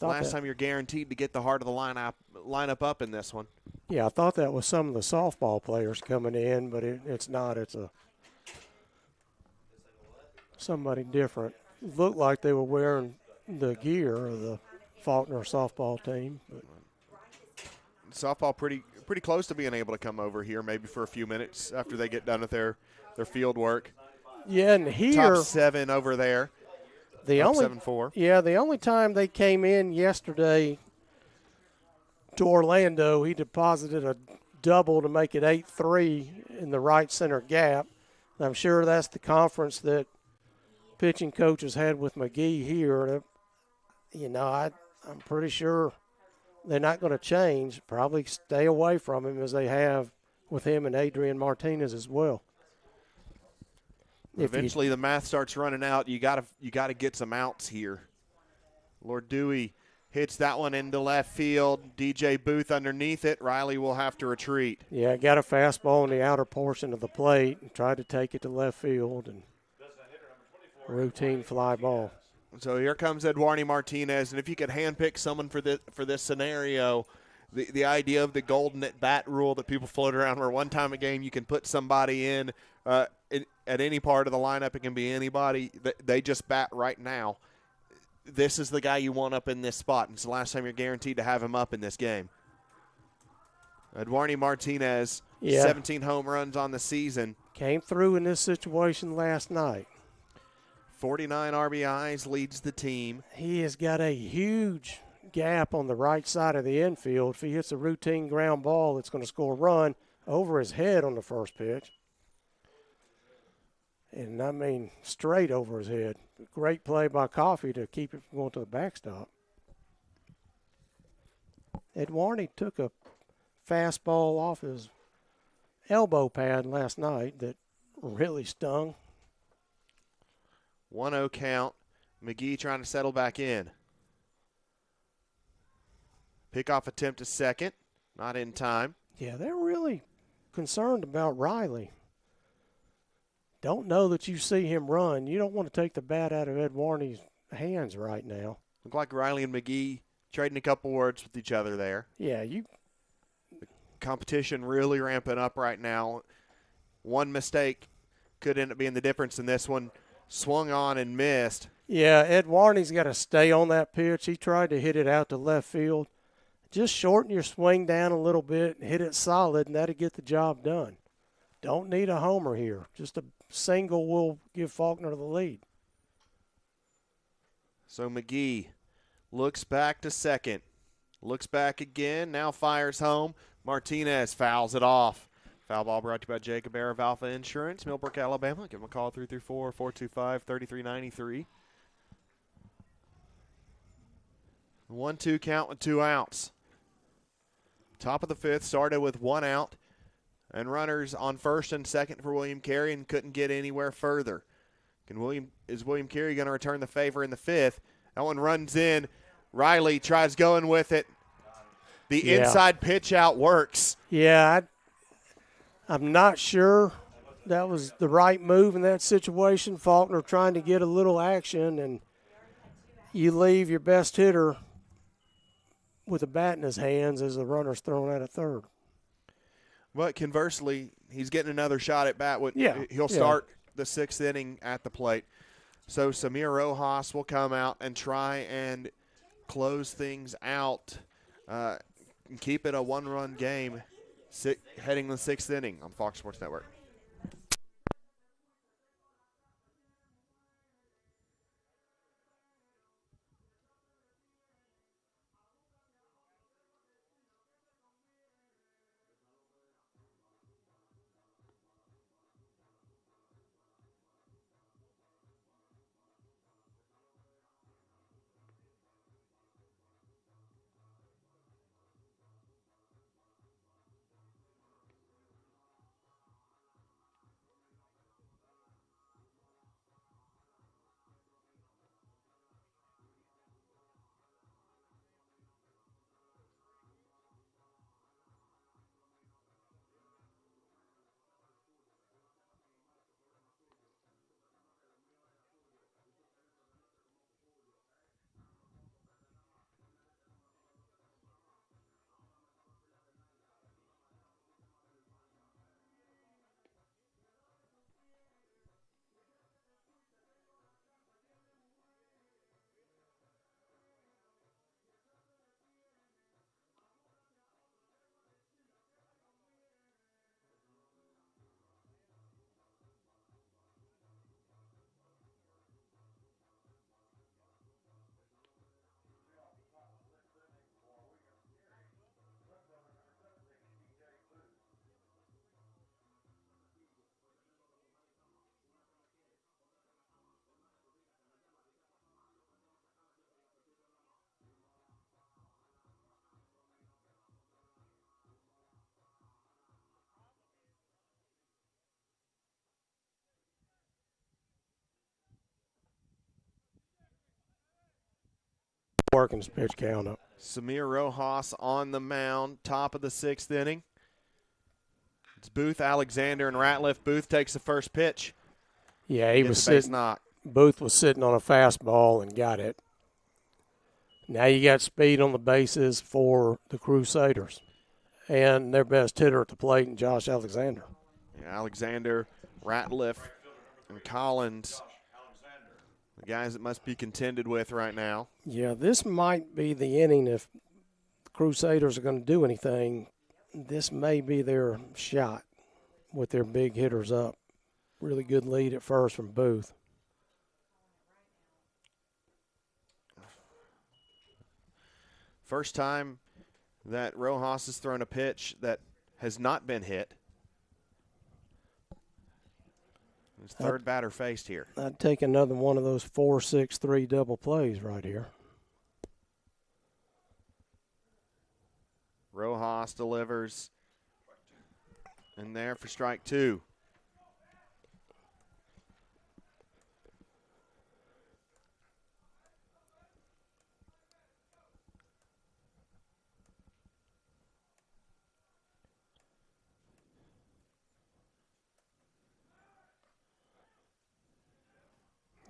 A: Last time you're guaranteed to get the heart of the lineup up in this one.
B: Yeah, I thought that was some of the softball players coming in, but it's not. It's somebody different. It looked like they were wearing the gear of the Faulkner softball team. But
A: softball pretty close to being able to come over here maybe for a few minutes after they get done with their field work.
B: Yeah, and here
A: top 7 over there.
B: The only
A: 7-4.
B: Yeah, the only time they came in yesterday to Orlando, he deposited a double to make it 8-3 in the right center gap. And I'm sure that's the conference that pitching coaches had with McGee here. I'm pretty sure they're not going to change. Probably stay away from him as they have with him and Adrian Martinez as well.
A: Eventually, the math starts running out. You got to get some outs here. Lord Dewey hits that one into left field. DJ Booth underneath it. Riley will have to retreat.
B: Yeah, got a fastball in the outer portion of the plate and tried to take it to left field, and routine fly ball.
A: So here comes Eduardo Martinez, and if you could handpick someone for this scenario, the idea of the golden at bat rule that people float around, where one time a game you can put somebody in at any part of the lineup, it can be anybody. They just bat right now. This is the guy you want up in this spot, and it's the last time you're guaranteed to have him up in this game. Eduardo Martinez, 17 home runs on the season.
B: Came through in this situation last night.
A: 49 RBIs, leads the team.
B: He has got a huge gap on the right side of the infield. If he hits a routine ground ball, it's going to score a run over his head on the first pitch. And, I mean, straight over his head. Great play by Coffey to keep it from going to the backstop. Eduardo took a fastball off his elbow pad last night that really stung.
A: 1-0 count. McGee trying to settle back in. Pickoff attempt to second, not in time.
B: Yeah, they're really concerned about Riley. Don't know that you see him run. You don't want to take the bat out of Ed Warney's hands right now.
A: Look like Riley and McGee trading a couple words with each other there.
B: Yeah, you.
A: Competition really ramping up right now. One mistake could end up being the difference in this one. Swung on and missed.
B: Yeah, Ed Warney's got to stay on that pitch. He tried to hit it out to left field. Just shorten your swing down a little bit, hit it solid, and that'll get the job done. Don't need a homer here. Just a single will give Faulkner the lead.
A: So McGee looks back to second. Looks back again, now fires home. Martinez fouls it off. Foul ball brought to you by Jacob Air of Alpha Insurance, Millbrook, Alabama. Give them a call 334-425-3393. 1-2 count with 2 outs. Top of the 5th, started with 1 out. And runners on first and second for William Carey and couldn't get anywhere further. Is William Carey going to return the favor in the 5th? That one runs in. Riley tries going with it. The inside pitch out works.
B: Yeah, I'm not sure that was the right move in that situation. Faulkner trying to get a little action, and you leave your best hitter with a bat in his hands as the runner's thrown out at third.
A: But conversely, he's getting another shot at bat. He'll start the 6th inning at the plate. So Samir Rojas will come out and try and close things out and keep it a 1-run game heading the 6th inning on Fox Sports Network.
B: Working his pitch count up.
A: Samir Rojas on the mound, top of the 6th inning. It's Booth, Alexander, and Ratliff. Booth takes the first pitch.
B: Yeah, he was sitting. Booth was sitting on a fastball and got it. Now you got speed on the bases for the Crusaders, and their best hitter at the plate, and Josh Alexander.
A: Yeah, Alexander, Ratliff, and Collins. The guys that must be contended with right now.
B: Yeah, this might be the inning if the Crusaders are going to do anything. This may be their shot with their big hitters up. Really good lead at first from Booth.
A: First time that Rojas has thrown a pitch that has not been hit. His third batter faced here.
B: I'd take another one of those 4-6-3 double plays right here.
A: Rojas delivers. And there for strike 2.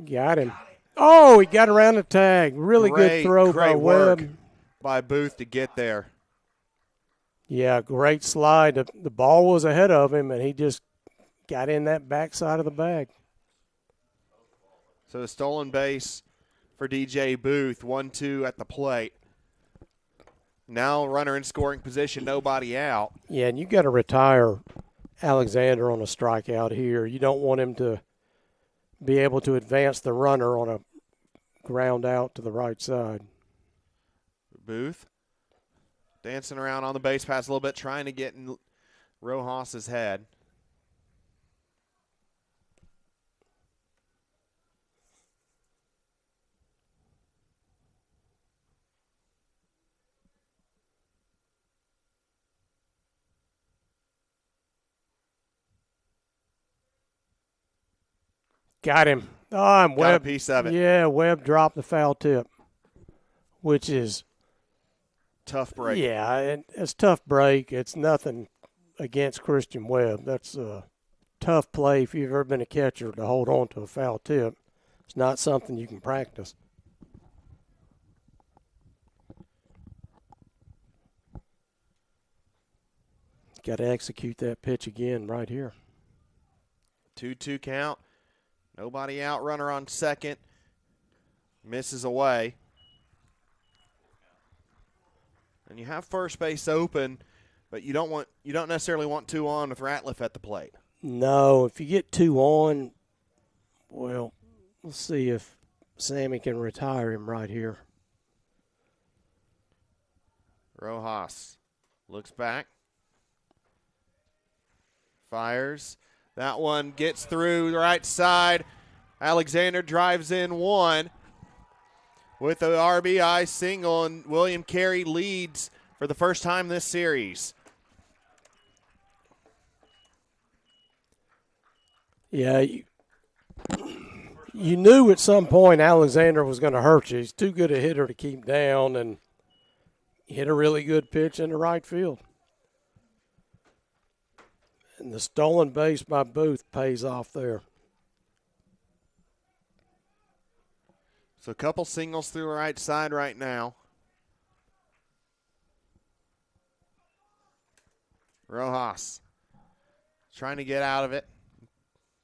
B: Got him. Oh, he got around the tag. Really good throw by
A: work
B: Webb.
A: by Booth to get there.
B: Yeah, great slide. The ball was ahead of him, and he just got in that backside of the bag.
A: So a stolen base for DJ Booth, 1-2 at the plate. Now runner in scoring position, nobody out.
B: Yeah, and you got to retire Alexander on a strikeout here. You don't want him to be able to advance the runner on a ground out to the right side.
A: Booth dancing around on the base pass a little bit, trying to get in Rojas's head.
B: Got him. Oh, and
A: Got a
B: Webb.
A: piece of it.
B: Yeah, Webb dropped the foul tip, which is
A: Tough break.
B: Yeah, and it's a tough break. It's nothing against Christian Webb. That's a tough play if you've ever been a catcher to hold on to a foul tip. It's not something you can practice. Got to execute that pitch again right here.
A: 2-2 count. Nobody out. Runner on second. Misses away. And you have first base open, but you don't necessarily want 2 on with Ratliff at the plate.
B: No, if you get 2 on, well, we'll see if Sammy can retire him right here.
A: Rojas looks back. Fires. That one gets through the right side. Alexander drives in 1 with the RBI single, and William Carey leads for the first time this series.
B: Yeah, you knew at some point Alexander was going to hurt you. He's too good a hitter to keep down, and hit a really good pitch in the right field. And the stolen base by Booth pays off there.
A: So a couple singles through the right side right now. Rojas trying to get out of it.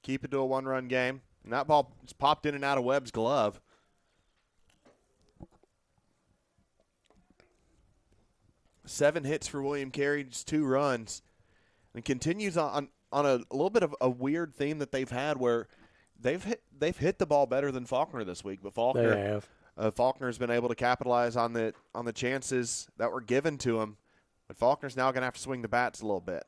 A: Keep it to a 1-run game. And that ball is popped in and out of Webb's glove. Seven hits for William Carey, just 2 runs. And continues on a little bit of a weird theme that they've had where they've hit the ball better than Faulkner this week. But Faulkner,
B: They have.
A: Faulkner's been able to capitalize on the chances that were given to him. But Faulkner's now going to have to swing the bats a little bit.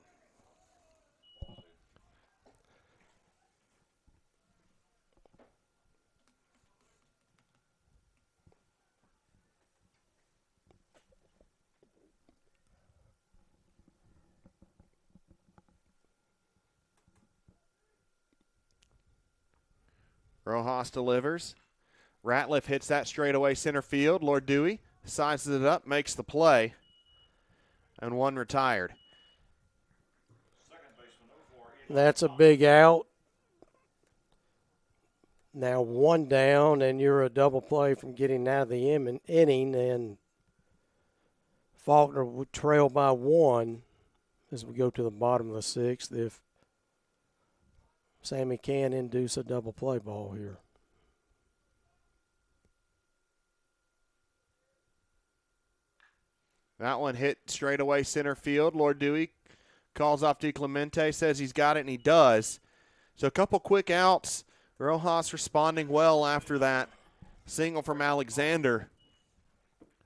A: Rojas delivers. Ratliff hits that straightaway center field. Lord Dewey sizes it up, makes the play, and 1 retired.
B: That's a big out. Now 1 down, and you're a double play from getting out of the inning, and Faulkner would trail by 1 as we go to the bottom of the 6th if Sammy can induce a double play ball here.
A: That one hit straight away center field. Lord Dewey calls off DiClemente, says he's got it, and he does. So a couple quick outs. Rojas responding well after that single from Alexander.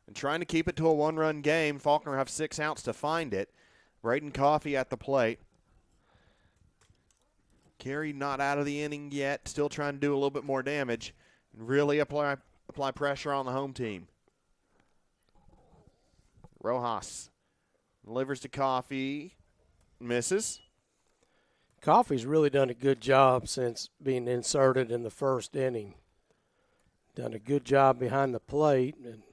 A: And trying to keep it to a 1-run game. Faulkner will have 6 outs to find it. Braden Coffey at the plate. Carey not out of the inning yet, still trying to do a little bit more damage and really apply pressure on the home team. Rojas delivers to Coffey, misses.
B: Coffey's really done a good job since being inserted in the first inning. Done a good job behind the plate and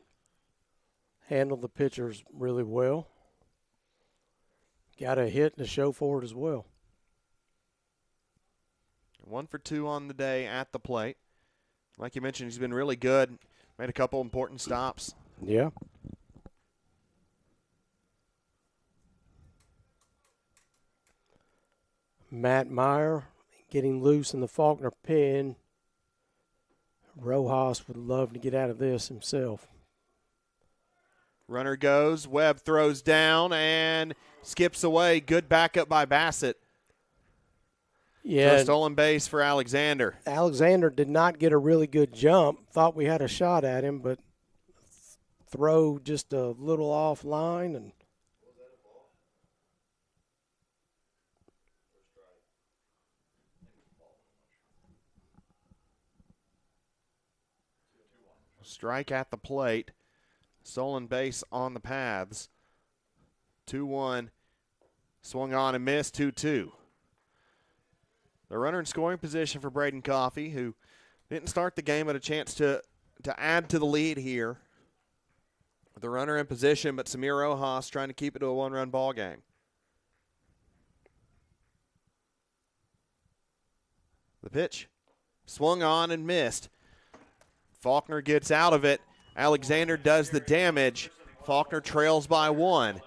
B: handled the pitchers really well. Got a hit and a show for it as well.
A: 1 for 2 on the day at the plate. Like you mentioned, he's been really good. Made a couple important stops.
B: Yeah. Matt Meyer getting loose in the Faulkner pen. Rojas would love to get out of this himself.
A: Runner goes. Webb throws down and skips away. Good backup by Bassett.
B: Yeah.
A: So stolen base for Alexander.
B: Alexander did not get a really good jump. Thought we had a shot at him, but throw just a little off line. And
A: strike at the plate. Stolen base on the paths. 2-1. Swung on and missed. 2-2. The runner in scoring position for Braden Coffey, who didn't start the game, but a chance to add to the lead here. The runner in position, but Samir Rojas trying to keep it to a one-run ball game. The pitch swung on and missed. Faulkner gets out of it. Alexander does the damage. Faulkner trails by 1.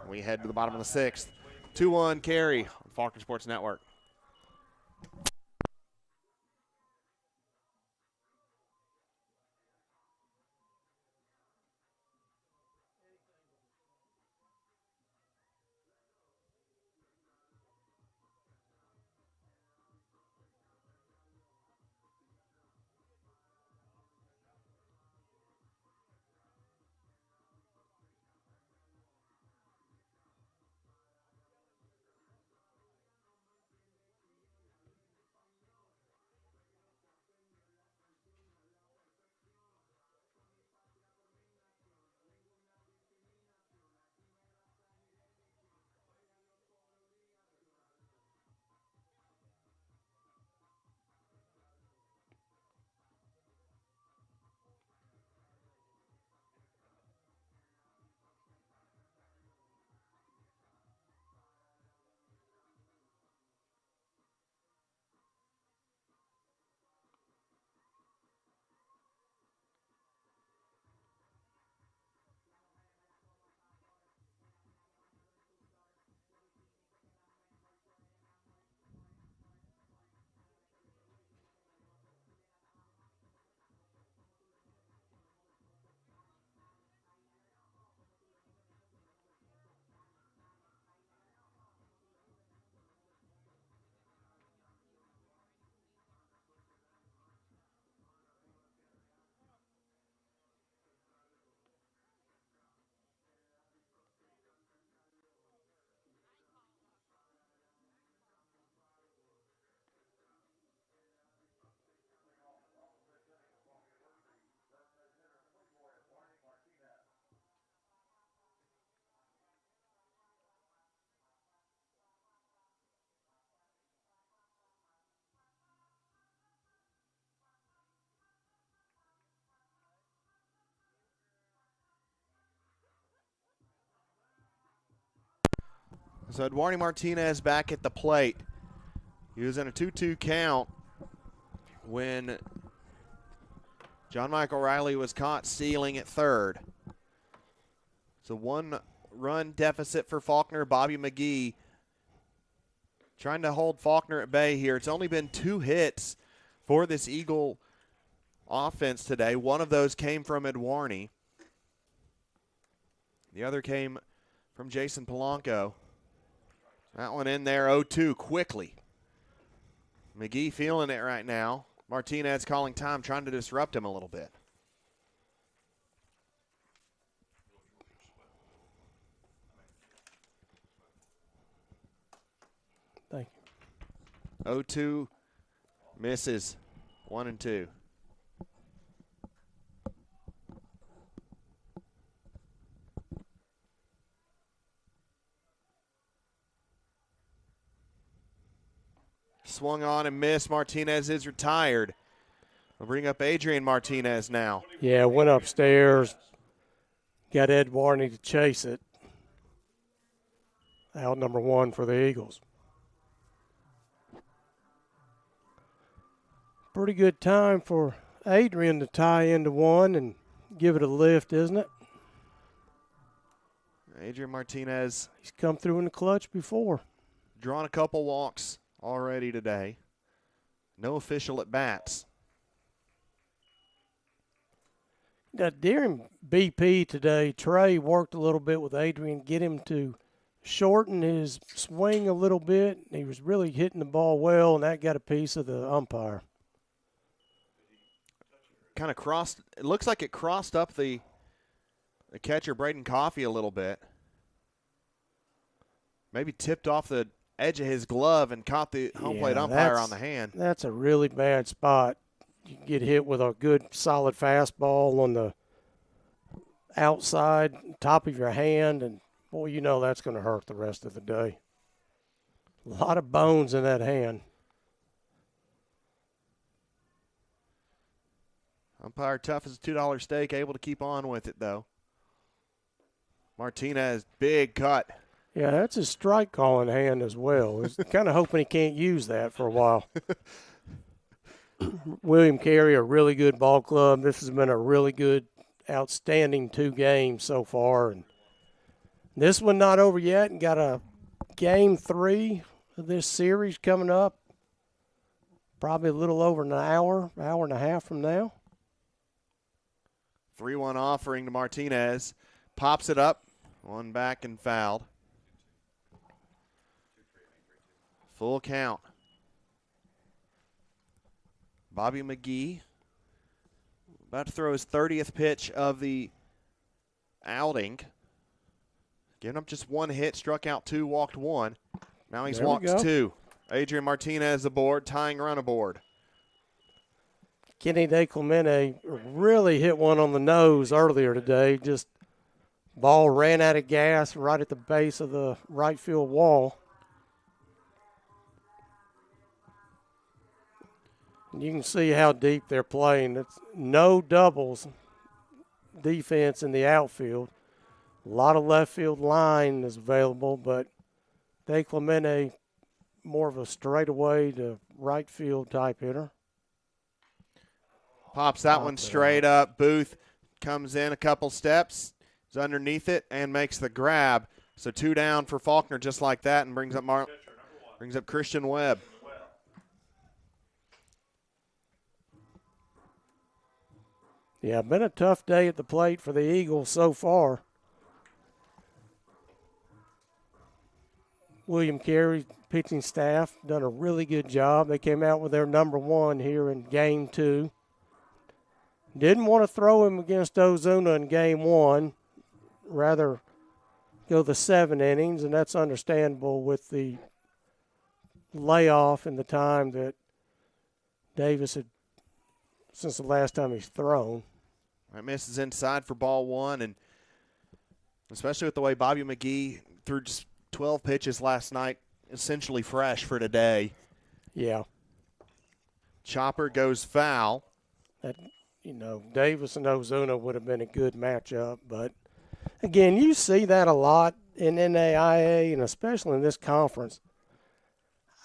A: We head to the bottom of the 6th. 2-1 Carey on Faulkner Sports Network. So Eduardo Martinez back at the plate. He was in a 2-2 count when John Michael Riley was caught stealing at third. It's a one-run deficit for Faulkner. Bobby McGee trying to hold Faulkner at bay here. It's only been 2 hits for this Eagle offense today. One of those came from Eduardo. The other came from Jason Polanco. That one in there, 0-2 quickly. McGee feeling it right now. Martinez calling time, trying to disrupt him a little bit.
B: thank
A: you. 0-2 misses. 1-2. Swung on and missed. Martinez is retired. We'll bring up Adrian Martinez now.
B: Yeah, went upstairs, got Ed Warney to chase it. Out number 1 for the Eagles. Pretty good time for Adrian to tie into one and give it a lift, isn't it?
A: Adrian Martinez.
B: He's come through in the clutch before.
A: Drawn a couple walks already today. No official at bats.
B: Now, during BP today, Trey worked a little bit with Adrian, get him to shorten his swing a little bit. He was really hitting the ball well, and that got a piece of the umpire.
A: Kind of crossed. It looks like it crossed up the catcher, Braden Coffey, a little bit. Maybe tipped off the edge of his glove and caught the home plate umpire on the hand.
B: That's a really bad spot. You can get hit with a good, solid fastball on the outside, top of your hand, and, boy, you know that's going to hurt the rest of the day. A lot of bones in that hand.
A: Umpire tough as a $2 steak, able to keep on with it, though. Martinez, big cut.
B: Yeah, that's his strike calling hand as well. He's kind of hoping he can't use that for a while. William Carey, a really good ball club. This has been a really good, outstanding 2 games so far. And this one not over yet, and got a game 3 of this series coming up. Probably a little over an hour and a half from now.
A: 3-1 offering to Martinez. Pops it up. One back and fouled. Full count. Bobby McGee about to throw his 30th pitch of the outing. Giving up just 1 hit, struck out 2, walked 1. Now he's walked 2. Adrian Martinez aboard, tying run aboard.
B: Kenny DeClemente really hit one on the nose earlier today. Just ball ran out of gas right at the base of the right field wall. You can see how deep they're playing. It's no doubles defense in the outfield. A lot of left field line is available, but DeClemente more of a straightaway to right field type hitter.
A: Pops that one straight up. Booth comes in a couple steps, is underneath it, and makes the grab. So 2 down for Faulkner just like that, and brings up Christian Webb.
B: Yeah, been a tough day at the plate for the Eagles so far. William Carey, pitching staff, done a really good job. They came out with their number 1 here in game 2. Didn't want to throw him against Ozuna in game 1. Rather go the 7 innings, and that's understandable with the layoff and the time that Davis had since the last time he's thrown.
A: That misses inside for ball 1, and especially with the way Bobby McGee threw just 12 pitches last night, essentially fresh for today.
B: Yeah.
A: Chopper goes foul.
B: That, Davis and Ozuna would have been a good matchup, but again, you see that a lot in NAIA and especially in this conference.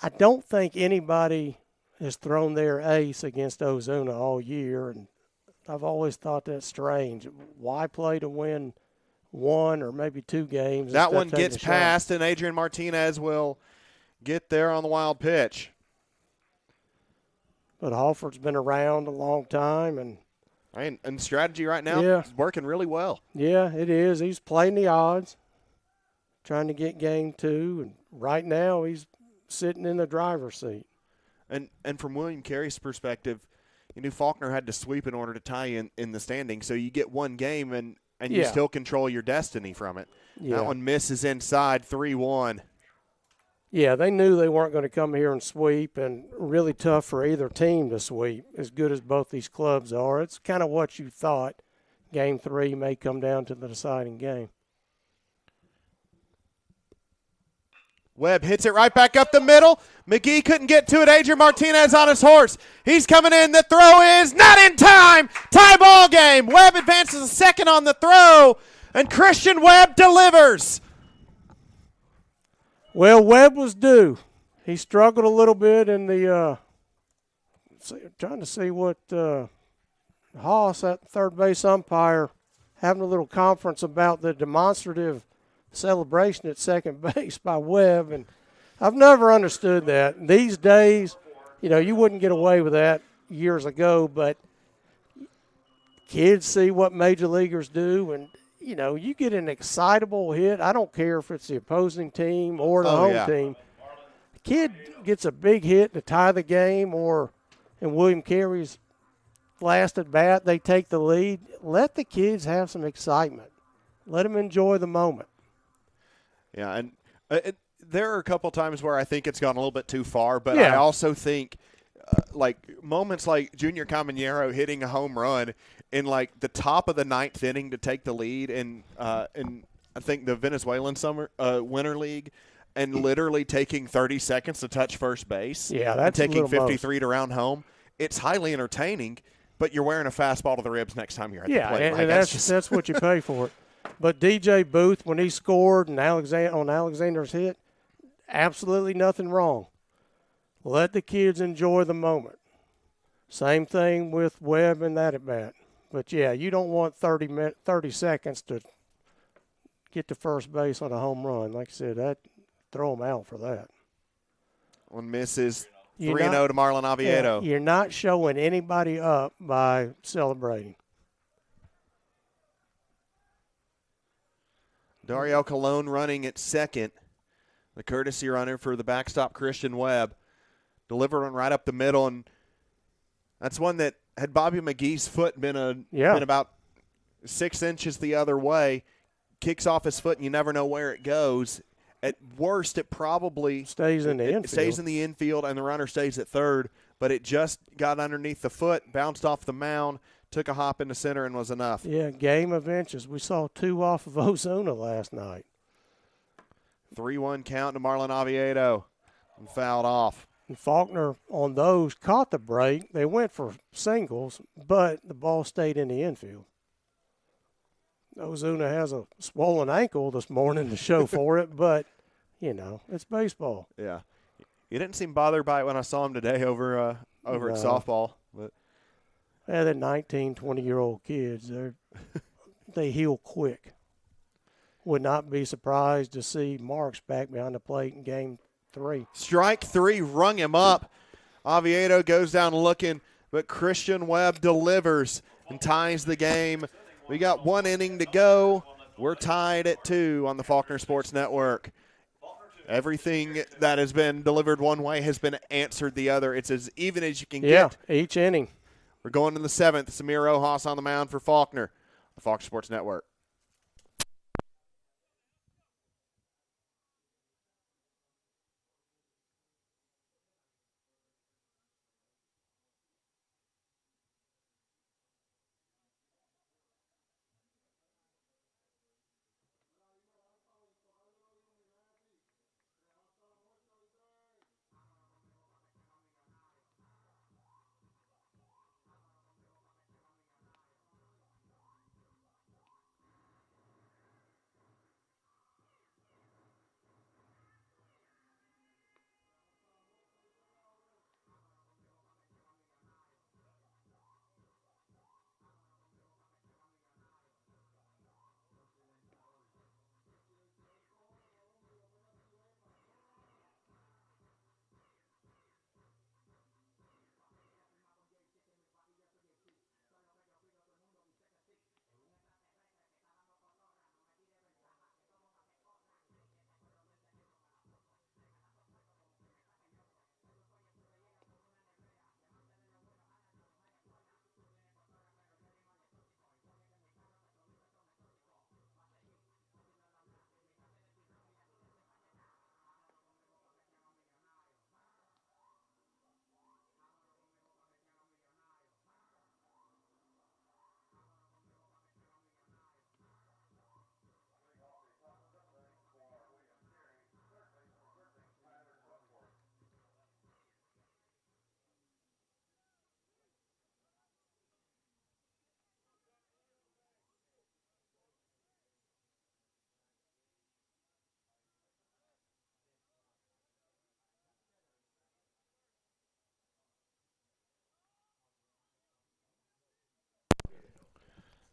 B: I don't think anybody has thrown their ace against Ozuna all year, and I've always thought that's strange. Why play to win 1 or maybe 2 games?
A: That one gets past, and Adrian Martinez will get there on the wild pitch.
B: But Halford's been around a long time,
A: and strategy right now is working really well.
B: Yeah, it is. He's playing the odds, trying to get game 2, and right now he's sitting in the driver's seat.
A: And from William Carey's perspective, you knew Faulkner had to sweep in order to tie in the standings, so you get 1 game and you still control your destiny from it. Yeah. That one misses inside, 3-1.
B: Yeah, they knew they weren't going to come here and sweep, and really tough for either team to sweep, as good as both these clubs are. It's kind of what you thought. Game 3 may come down to the deciding game.
A: Webb hits it right back up the middle. McGee couldn't get to it. Adrian Martinez on his horse. He's coming in. The throw is not in time. Tie ball game. Webb advances a second on the throw, and Christian Webb delivers.
B: Well, Webb was due. He struggled a little bit in the trying to see what Haas, at third base umpire, having a little conference about the demonstrative celebration at second base by Webb, and I've never understood that. These days, you wouldn't get away with that years ago, but kids see what major leaguers do, and you get an excitable hit. I don't care if it's the opposing team or the home team. The kid gets a big hit to tie the game, and William Carey's last at bat, they take the lead. Let the kids have some excitement. Let them enjoy the moment.
A: Yeah, and there are a couple times where I think it's gone a little bit too far, but I also think moments like Junior Caminero hitting a home run in the top of the ninth inning to take the lead in I think the Venezuelan Winter League, and literally taking 30 seconds to touch first base.
B: Yeah, that's
A: and taking 53 to round home. It's highly entertaining, but you're wearing a fastball to the ribs next time you're at the plate.
B: And that's what you pay for it. But DJ Booth, when he scored and on Alexander's hit, absolutely nothing wrong. Let the kids enjoy the moment. Same thing with Webb and that at bat. But, you don't want 30 seconds to get to first base on a home run. Like I said, throw them out for that.
A: One misses. 3-0 to Marlon Oviedo.
B: You're not showing anybody up by celebrating.
A: Dario Colon running at second. The courtesy runner for the backstop, Christian Webb. Delivered one right up the middle, and that's one that had Bobby McGee's foot been about 6 inches the other way, kicks off his foot, and you never know where it goes. At worst, it probably
B: stays in the infield.
A: It stays in the infield, and the runner stays at third, but it just got underneath the foot, bounced off the mound, took a hop into center, and was enough.
B: Yeah, game of inches. We saw 2 off of Ozuna last night.
A: 3-1 count to Marlon Oviedo, and fouled off.
B: And Faulkner on those caught the break. They went for singles, but the ball stayed in the infield. Ozuna has a swollen ankle this morning to show for it, but, it's baseball.
A: Yeah. He didn't seem bothered by it when I saw him today over at softball. But
B: yeah, they're 19, 20-year-old kids. They heal quick. Would not be surprised to see Marks back behind the plate in game 3.
A: Strike 3 rung him up. Oviedo goes down looking, but Christian Webb delivers and ties the game. We got 1 inning to go. We're tied at 2 on the Faulkner Sports Network. Everything that has been delivered one way has been answered the other. It's as even as you can get.
B: Yeah, each inning.
A: We're going to the 7th. Samir Rojas on the mound for Faulkner, the Faulkner Sports Network.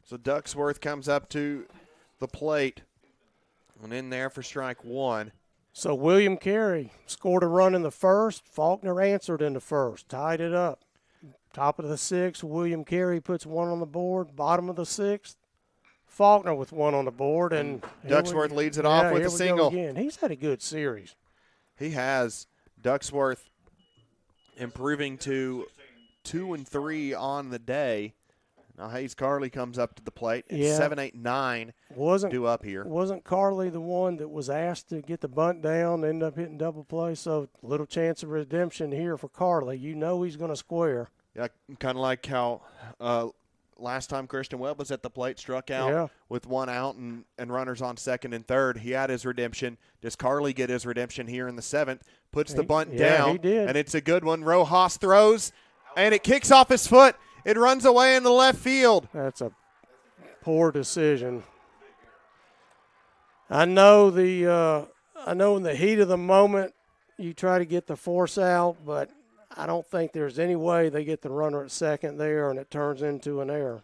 A: So Ducksworth comes up to the plate and in there for strike one.
B: So William Carey scored a run in the first. Faulkner answered in the first, tied it up. Top of the sixth, William Carey puts one on the board. Bottom of the sixth, Faulkner with one on the board. And
A: Ducksworth leads it off with a single.
B: Again. He's had a good series.
A: He has. Ducksworth improving to 2-3 on the day. Now Hayes Carley comes up to the plate. It's 7, 8, 9 due up here.
B: Wasn't Carley the one that was asked to get the bunt down, end up hitting double play? So little chance of redemption here for Carley. You know he's going to square.
A: Yeah, kind of like how last time Christian Webb was at the plate, struck out with one out and runners on second and third. He had his redemption. Does Carley get his redemption here in the seventh? Puts the bunt down,
B: he did.
A: And it's a good one. Rojas throws, and it kicks off his foot. It runs away in the left field.
B: That's a poor decision. I know in the heat of the moment you try to get the force out, but I don't think there's any way they get the runner at second there and it turns into an error.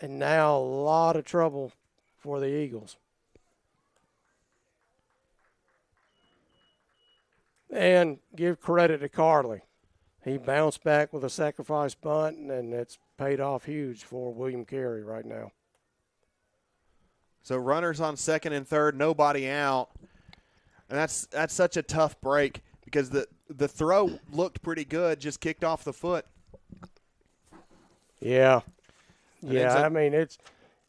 B: And now a lot of trouble for the Eagles. And give credit to Carley. He bounced back with a sacrifice bunt, and it's paid off huge for William Carey right now.
A: So runners on second and third, nobody out. And that's such a tough break because the throw looked pretty good, just kicked off the foot.
B: Yeah. I mean,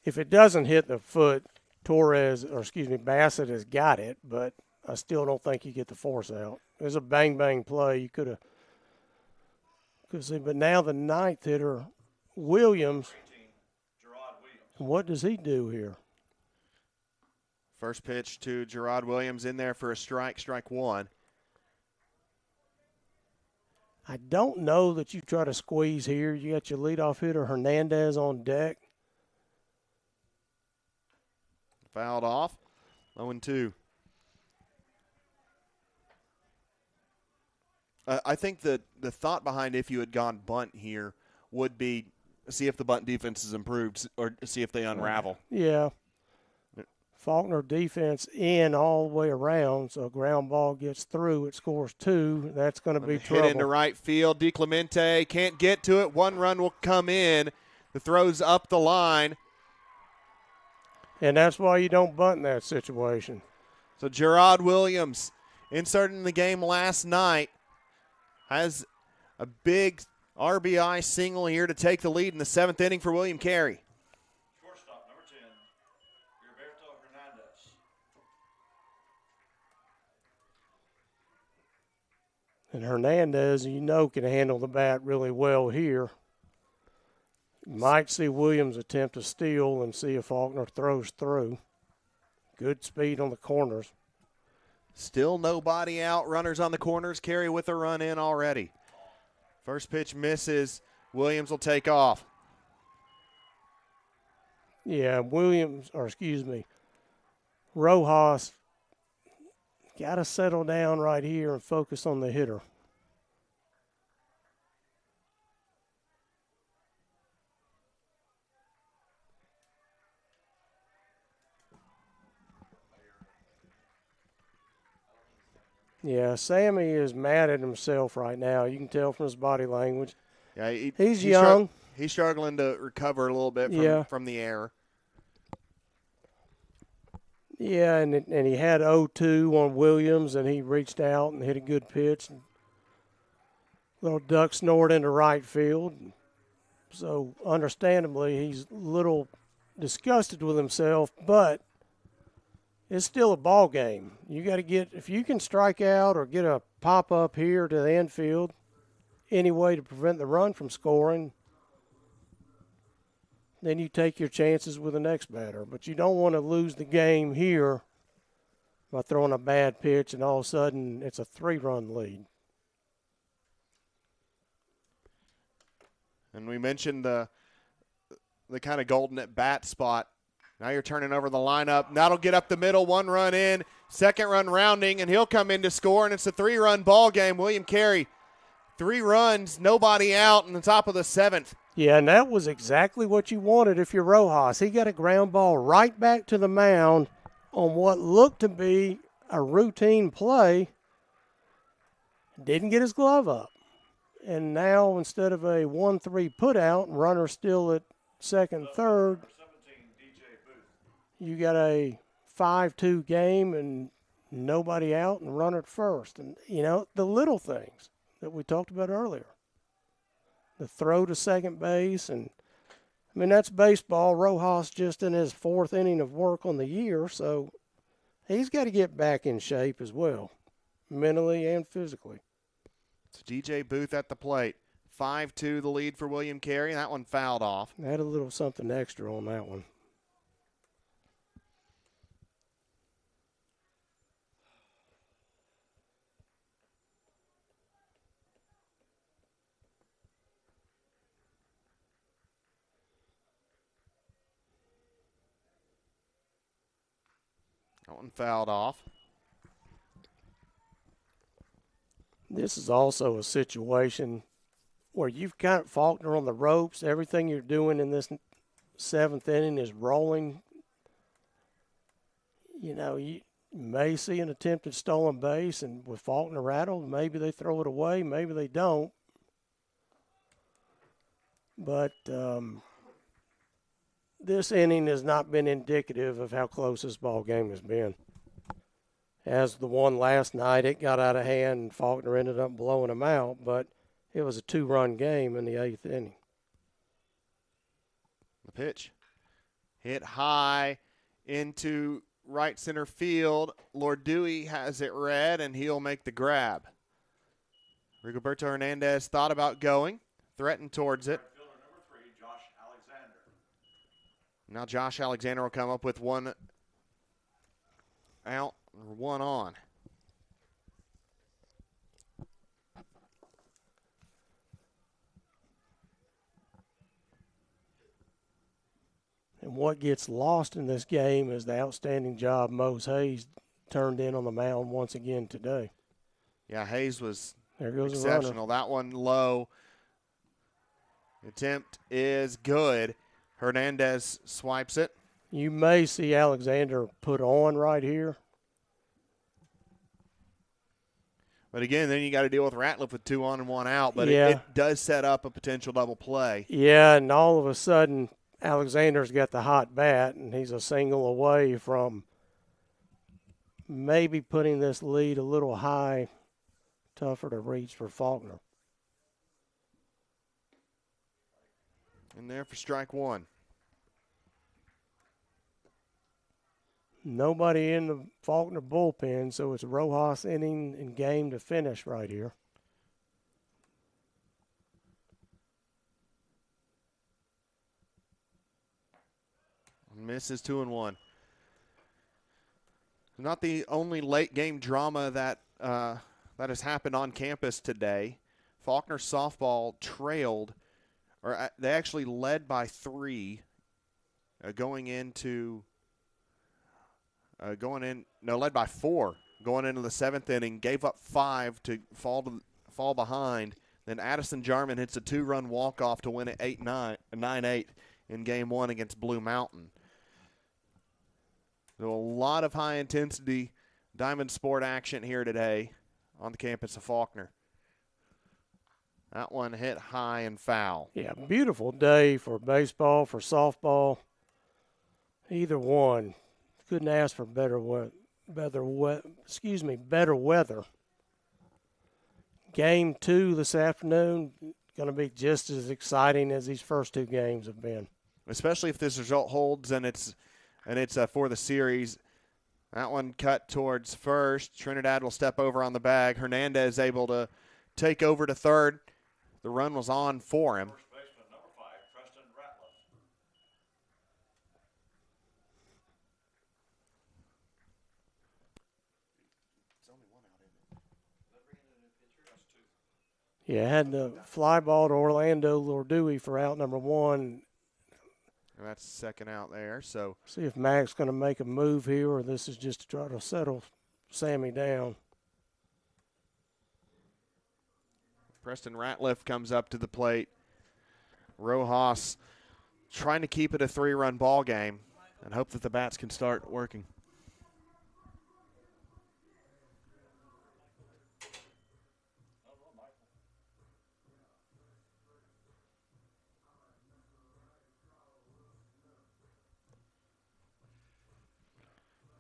B: if it doesn't hit the foot, Bassett has got it, but I still don't think you get the force out. It was a bang-bang play. You could have – but now the ninth hitter, Williams, what does he do here?
A: First pitch to Gerard Williams in there for a strike one.
B: I don't know that you try to squeeze here. You got your leadoff hitter Hernandez on deck.
A: Fouled off, 0-2. I think the thought behind if you had gone bunt here would be see if the bunt defense is improved or see if they unravel.
B: Yeah. Faulkner defense in all the way around, so a ground ball gets through. It scores 2. That's going to be trouble.
A: Hit into right field. DiClemente can't get to it. One run will come in. The throw's up the line.
B: And that's why you don't bunt in that situation.
A: So Gerard Williams, inserted in the game last night, has a big RBI single here to take the lead in the 7th inning for William Carey.
C: Shortstop, number 10, Roberto Hernandez.
B: And Hernandez, can handle the bat really well here. You might see Williams attempt to steal and see if Faulkner throws through. Good speed on the corners.
A: Still nobody out. Runners on the corners. Carey with a run in already. First pitch misses. Williams will take off.
B: Yeah, Rojas got to settle down right here and focus on the hitter. Yeah, Sammy is mad at himself right now. You can tell from his body language.
A: Yeah,
B: he's young.
A: He's struggling to recover a little bit from the error.
B: Yeah, and he had 0-2 on Williams, and he reached out and hit a good pitch. Little duck snort into right field. So, understandably, he's a little disgusted with himself, but it's still a ball game. You got to if you can strike out or get a pop up here to the infield, any way to prevent the run from scoring, then you take your chances with the next batter. But you don't want to lose the game here by throwing a bad pitch and all of a sudden it's a 3-run lead.
A: And we mentioned the kind of golden at bat spot. Now you're turning over the lineup. That'll get up the middle. 1 run in. 2nd run rounding, and he'll come in to score, and it's a 3-run ball game. William Carey, 3 runs, nobody out in the top of the 7th.
B: Yeah, and that was exactly what you wanted if you're Rojas. He got a ground ball right back to the mound on what looked to be a routine play. Didn't get his glove up. And now instead of a 1-3 put out and runner still at second, third, you got a 5-2 game and nobody out and runner at first. And, you know, the little things that we talked about earlier. The throw to second base, and I mean, that's baseball. Rojas just in his 4th inning of work on the year, so he's got to get back in shape as well, mentally and physically.
A: It's DJ Booth at the plate. 5-2 the lead for William Carey. That one fouled off.
B: Had a little something extra on that one.
A: That one fouled off.
B: This is also a situation where you've got Faulkner on the ropes. Everything you're doing in this 7th inning is rolling. You know, you may see an attempted stolen base, and with Faulkner rattled, maybe they throw it away, maybe they don't. But this inning has not been indicative of how close this ball game has been. As the one last night, it got out of hand, and Faulkner ended up blowing them out, but it was a 2-run game in the 8th inning.
A: The pitch hit high into right center field. Lord Dewey has it read, and he'll make the grab. Rigoberto Hernandez thought about going, threatened towards it. Now Josh Alexander will come up with one out or one on.
B: And what gets lost in this game is the outstanding job Mose Hayes turned in on the mound once again today.
A: Yeah, Hayes was
B: There goes
A: exceptional. That one low. Attempt is good. Hernandez swipes it.
B: You may see Alexander put on right here.
A: But again, then you got to deal with Ratliff with 2 on and 1 out. But
B: Yeah.
A: it does set up a potential double play.
B: Yeah, and all of a sudden, Alexander's got the hot bat, and he's a single away from maybe putting this lead a little high, tougher to reach for Faulkner.
A: In there for strike 1.
B: Nobody in the Faulkner bullpen, so it's Rojas inning and game to finish right here.
A: Misses 2 and 1. Not the only late game drama that has happened on campus today. Faulkner softball trailed, or they actually led by 3 led by 4 going into the 7th inning. Gave up 5 to fall behind. Then Addison Jarman hits a 2-run walk-off to win it 9-8 in Game 1 against Blue Mountain. So a lot of high-intensity diamond sport action here today on the campus of Faulkner. That one hit high and foul.
B: Yeah, beautiful day for baseball, for softball. Either one. Couldn't ask for better weather. Game 2 this afternoon going to be just as exciting as these first 2 games have been.
A: Especially if this result holds and it's for the series. That one cut towards first. Trinidad will step over on the bag. Hernandez able to take over to third. The run was on for him.
C: First baseman, number 5, Preston Ratliff.
B: Yeah, had the fly ball to Orlando Lordui for out number 1.
A: And that's second out there. So
B: See if Mac's going to make a move here, or this is just to try to settle Sammy down.
A: Preston Ratliff comes up to the plate. Rojas trying to keep it a 3-run ball game and hope that the bats can start working.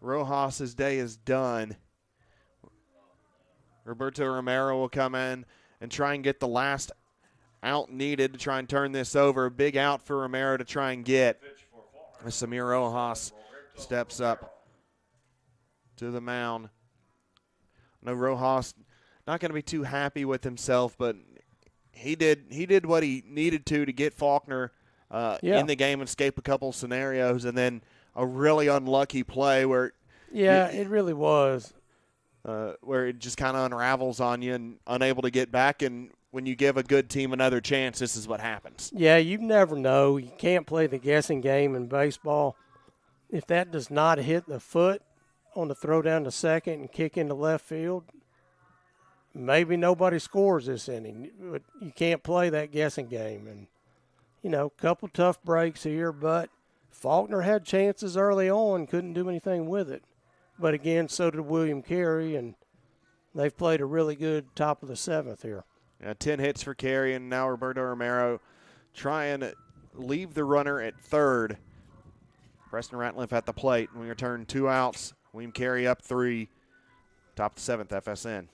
A: Rojas's day is done. Roberto Romero will come in and try and get the last out needed to try and turn this over. Big out for Romero to try and get. As Samir Rojas steps up to the mound. No, Rojas not going to be too happy with himself, but he did what he needed to get Faulkner in the game and escape a couple scenarios, and then a really unlucky play where
B: it really was.
A: Where it just kind of unravels on you and unable to get back. And when you give a good team another chance, this is what happens.
B: Yeah, you never know. You can't play the guessing game in baseball. If that does not hit the foot on the throw down to second and kick into left field, maybe nobody scores this inning. But you can't play that guessing game. And, a couple tough breaks here, but Faulkner had chances early on, couldn't do anything with it. But again, so did William Carey, and they've played a really good top of the 7th here.
A: 10 hits for Carey, and now Roberto Romero trying to leave the runner at third. Preston Ratliff at the plate. We return 2 outs. William Carey up 3. Top of the 7th, FSN.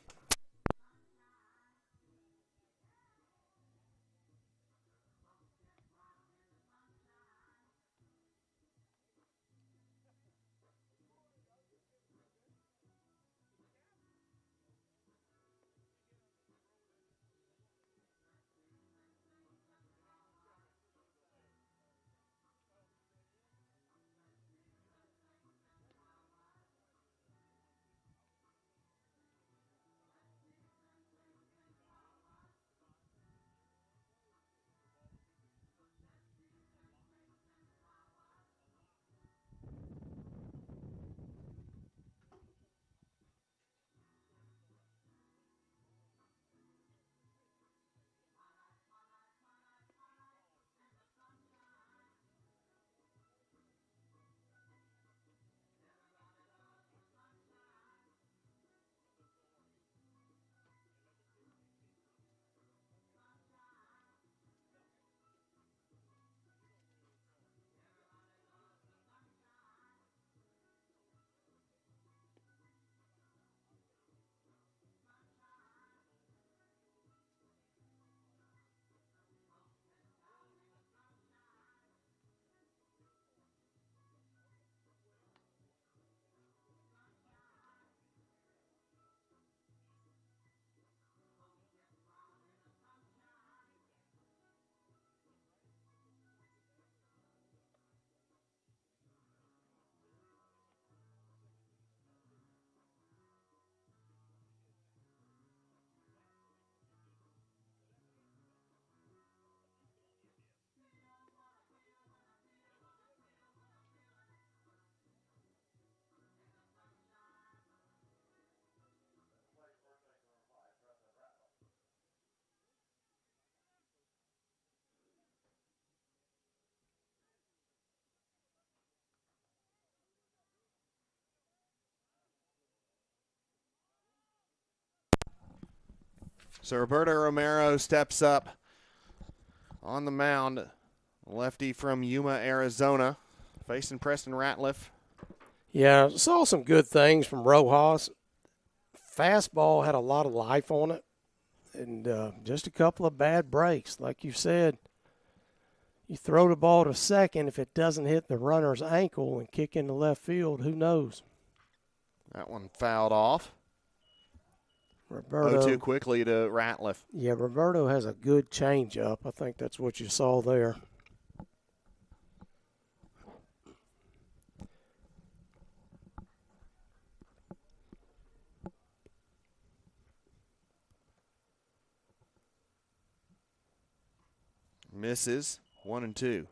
A: So Roberto Romero steps up on the mound. Lefty from Yuma, Arizona, facing Preston Ratliff.
B: Yeah, saw some good things from Rojas. Fastball had a lot of life on it, and just a couple of bad breaks. Like you said, you throw the ball to second, if it doesn't hit the runner's ankle and kick into left field, who knows?
A: That one fouled off.
B: Roberto
A: 0-2 quickly to Ratliff.
B: Yeah, Roberto has a good changeup. I think that's what you saw there.
A: Misses 1-2.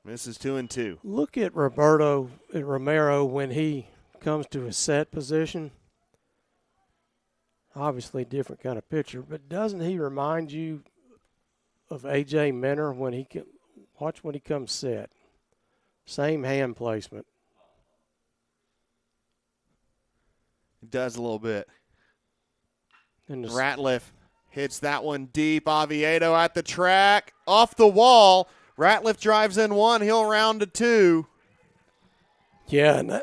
A: Misses 2-2.
B: Look at Romero when he comes to his set position. Obviously, different kind of pitcher, but doesn't he remind you of A.J. Minner when he watch when he comes set? Same hand placement.
A: It does a little bit.
B: And
A: Ratliff hits that one deep. Oviedo at the track. Off the wall. Ratliff drives in one. He'll round to two.
B: Yeah, and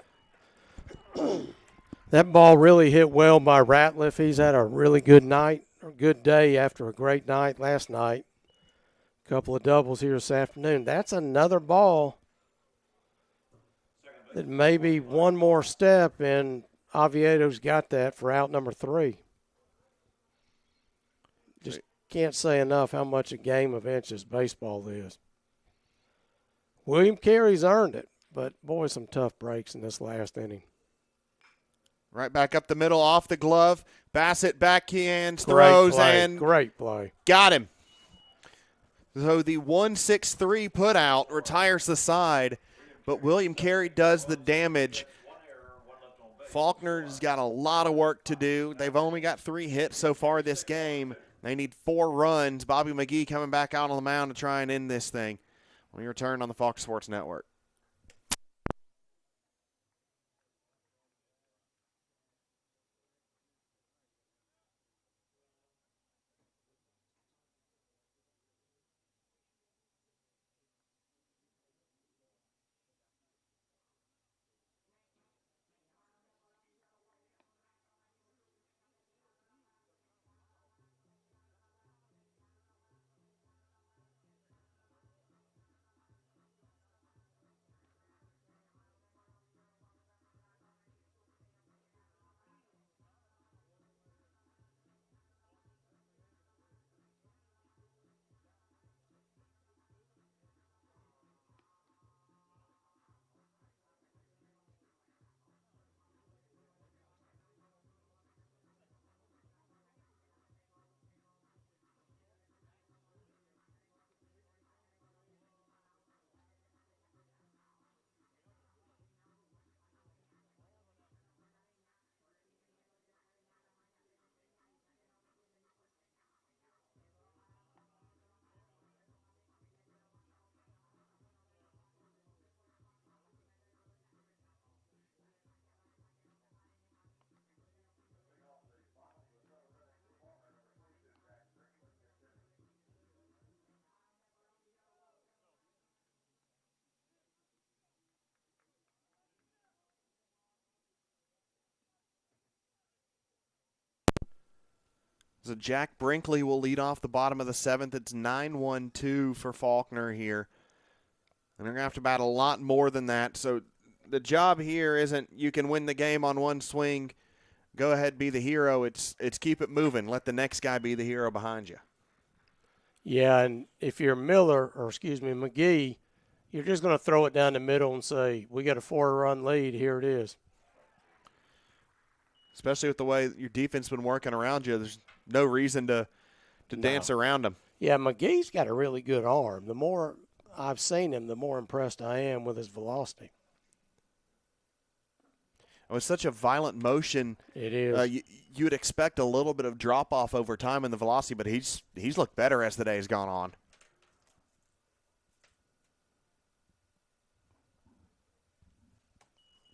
B: that ball really hit well by Ratliff. He's had a really good night, or good day after a great night last night. A couple of doubles here this afternoon. That's another ball that maybe one more step, and Oviedo's got that for out number 3. Just can't say enough how much a game of inches baseball is. William Carey's earned it, but boy, some tough breaks in this last inning.
A: Right back up the middle, off the glove. Bassett backhands, throws, and
B: great play.
A: Got him. So the 1-6-3 put out retires the side, but William Carey does the damage. Faulkner's got a lot of work to do. They've only got 3 hits so far this game. They need 4 runs. Bobby McGee coming back out on the mound to try and end this thing. We return on the Fox Sports Network. So Jack Brinkley will lead off the bottom of the 7th. It's 9-1-2 for Faulkner here. And they're going to have to bat a lot more than that. So the job here isn't you can win the game on one swing, go ahead, be the hero. It's keep it moving. Let the next guy be the hero behind you.
B: Yeah, and if you're McGee, you're just going to throw it down the middle and say, we got a 4-run lead, here it is.
A: Especially with the way your defense has been working around you, there's no reason to dance around them.
B: Yeah, McGee's got a really good arm. The more I've seen him, the more impressed I am with his velocity.
A: With such a violent motion,
B: it is.
A: You would expect a little bit of drop-off over time in the velocity, but he's looked better as the day has gone on.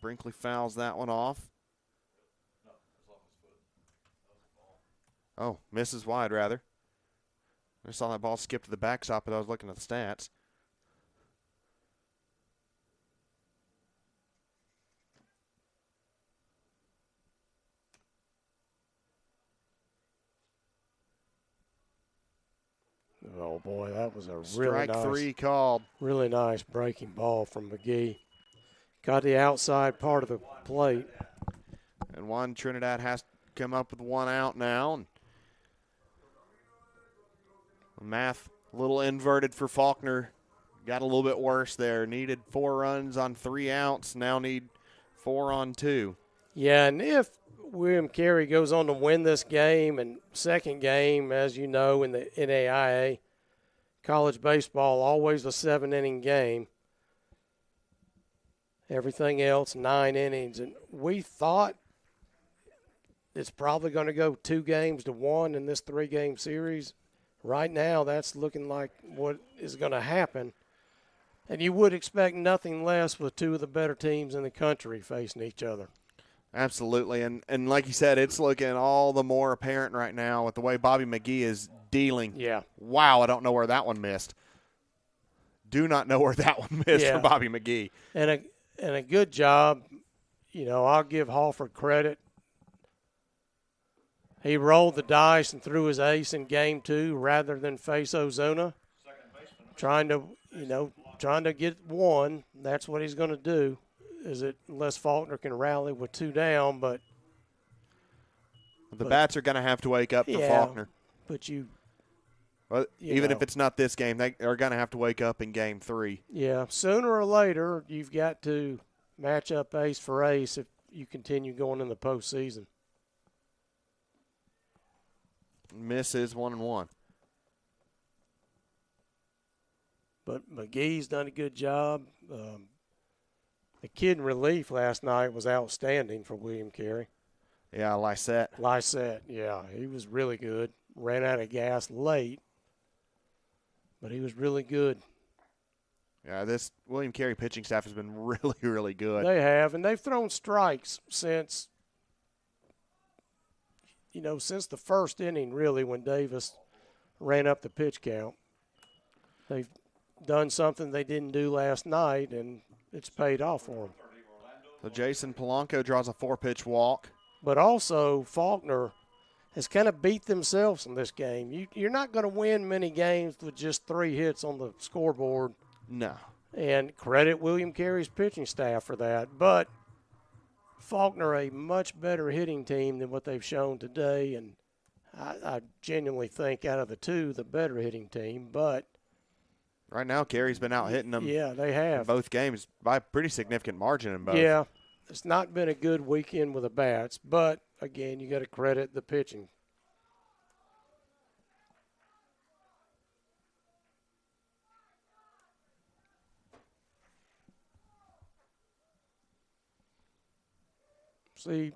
A: Brinkley fouls that one off. Oh, misses wide, rather. I saw that ball skip to the backstop, but I was looking at the stats.
B: Oh, boy, that was a
A: Strike 3 called.
B: Really nice breaking ball from McGee. Got the outside part of the plate.
A: And Juan Trinidad has to come up with 1 out now. And math a little inverted for Faulkner. Got a little bit worse there. Needed 4 runs on 3 outs. Now need 4 on 2.
B: Yeah, and if William Carey goes on to win this game, and second game, as you know, in the NAIA, college baseball, always a 7-inning game. Everything else, 9 innings. And we thought it's probably going to go 2-1 in this 3-game series. Right now, that's looking like what is going to happen. And you would expect nothing less with two of the better teams in the country facing each other.
A: Absolutely. And like you said, it's looking all the more apparent right now with the way Bobby McGee is dealing.
B: Yeah.
A: Wow, I don't know where that one missed. Do not know where that one missed for Bobby McGee.
B: And a good job. You know, I'll give Halford credit. He rolled the dice and threw his ace in game 2 rather than face Ozuna. Trying to get one. That's what he's going to do. Unless Faulkner can rally with 2 down, but
A: the bats are going to have to wake up for Faulkner.
B: But
A: even if it's not this game, they are going to have to wake up in game 3.
B: Yeah, sooner or later, you've got to match up ace for ace if you continue going in the postseason.
A: Misses 1-1.
B: But McGee's done a good job. The kid in relief last night was outstanding for William Carey.
A: Yeah, Lysette,
B: yeah, he was really good. Ran out of gas late, but he was really good.
A: Yeah, this William Carey pitching staff has been really, really good.
B: They have, and they've thrown strikes since the first inning, really, when Davis ran up the pitch count. They've done something they didn't do last night, and it's paid off for them.
A: So Jason Polanco draws a 4-pitch walk.
B: But also, Faulkner has kind of beat themselves in this game. You're not going to win many games with just 3 hits on the scoreboard.
A: No.
B: And credit William Carey's pitching staff for that. But Faulkner, a much better hitting team than what they've shown today. And I genuinely think out of the two, the better hitting team. But
A: right now, Carey's been out hitting them.
B: Yeah, they have.
A: In both games by a pretty significant margin in both.
B: Yeah, it's not been a good weekend with the bats. But, again, you got to credit the pitching. See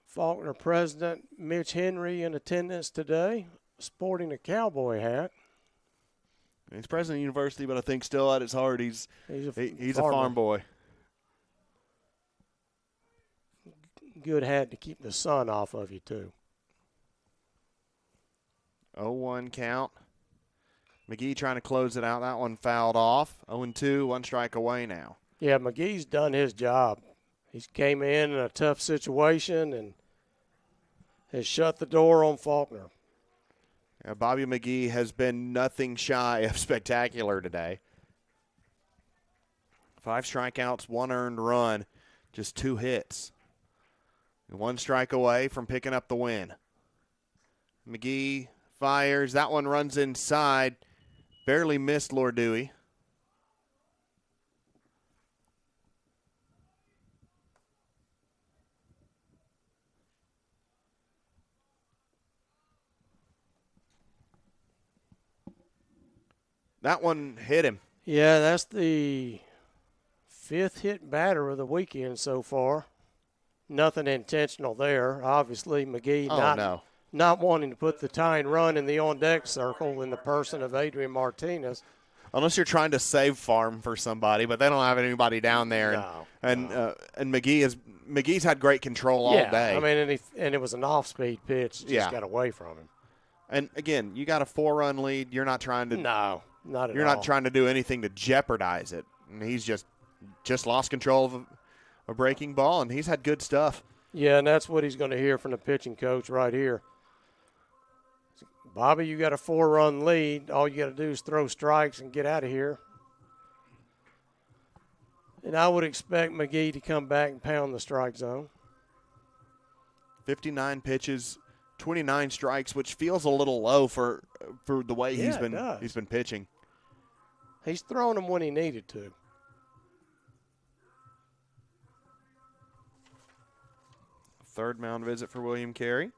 B: Faulkner president Mitch Henry in attendance today, sporting a cowboy hat.
A: He's president of the university, but I think still at his heart he's a farm boy.
B: Good hat to keep the sun off of you, too.
A: 0-1 count. McGee trying to close it out. That one fouled off. 0-2, 1 strike away now.
B: Yeah, McGee's done his job. He came in a tough situation and has shut the door on Faulkner.
A: Yeah, Bobby McGee has been nothing shy of spectacular today. 5 strikeouts, 1 earned run, just 2 hits. 1 strike away from picking up the win. McGee fires. That one runs inside. Barely missed Lordui. That one hit him.
B: Yeah, that's the 5th hit batter of the weekend so far. Nothing intentional there. Obviously, McGee not wanting to put the tying run in the on-deck circle in the person of Adrian Martinez.
A: Unless you're trying to save farm for somebody, but they don't have anybody down there.
B: No.
A: And McGee's had great control all day.
B: I mean, and it was an off-speed pitch. Just got away from him.
A: And, again, you got a 4-run lead. You're not trying to –
B: No, not at all.
A: You're not trying to do anything to jeopardize it. And he's just lost control of a breaking ball, and he's had good stuff.
B: Yeah, and that's what he's going to hear from the pitching coach right here. Bobby, you got a 4-run lead. All you got to do is throw strikes and get out of here. And I would expect McGee to come back and pound the strike zone.
A: 59 pitches, 29 strikes, which feels a little low for the way he's been pitching.
B: He's throwing them when he needed to.
A: Third mound visit for William Carey.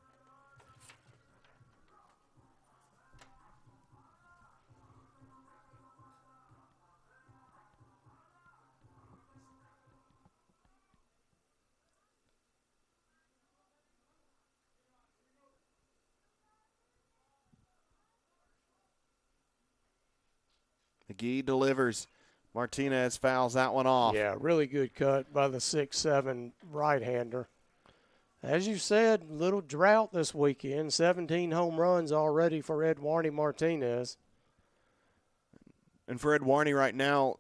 A: McGee delivers. Martinez fouls that one off.
B: Yeah, really good cut by the 6'7" right-hander. As you said, little drought this weekend. 17 home runs already for Edwarney Martinez.
A: And for Edwarney right now,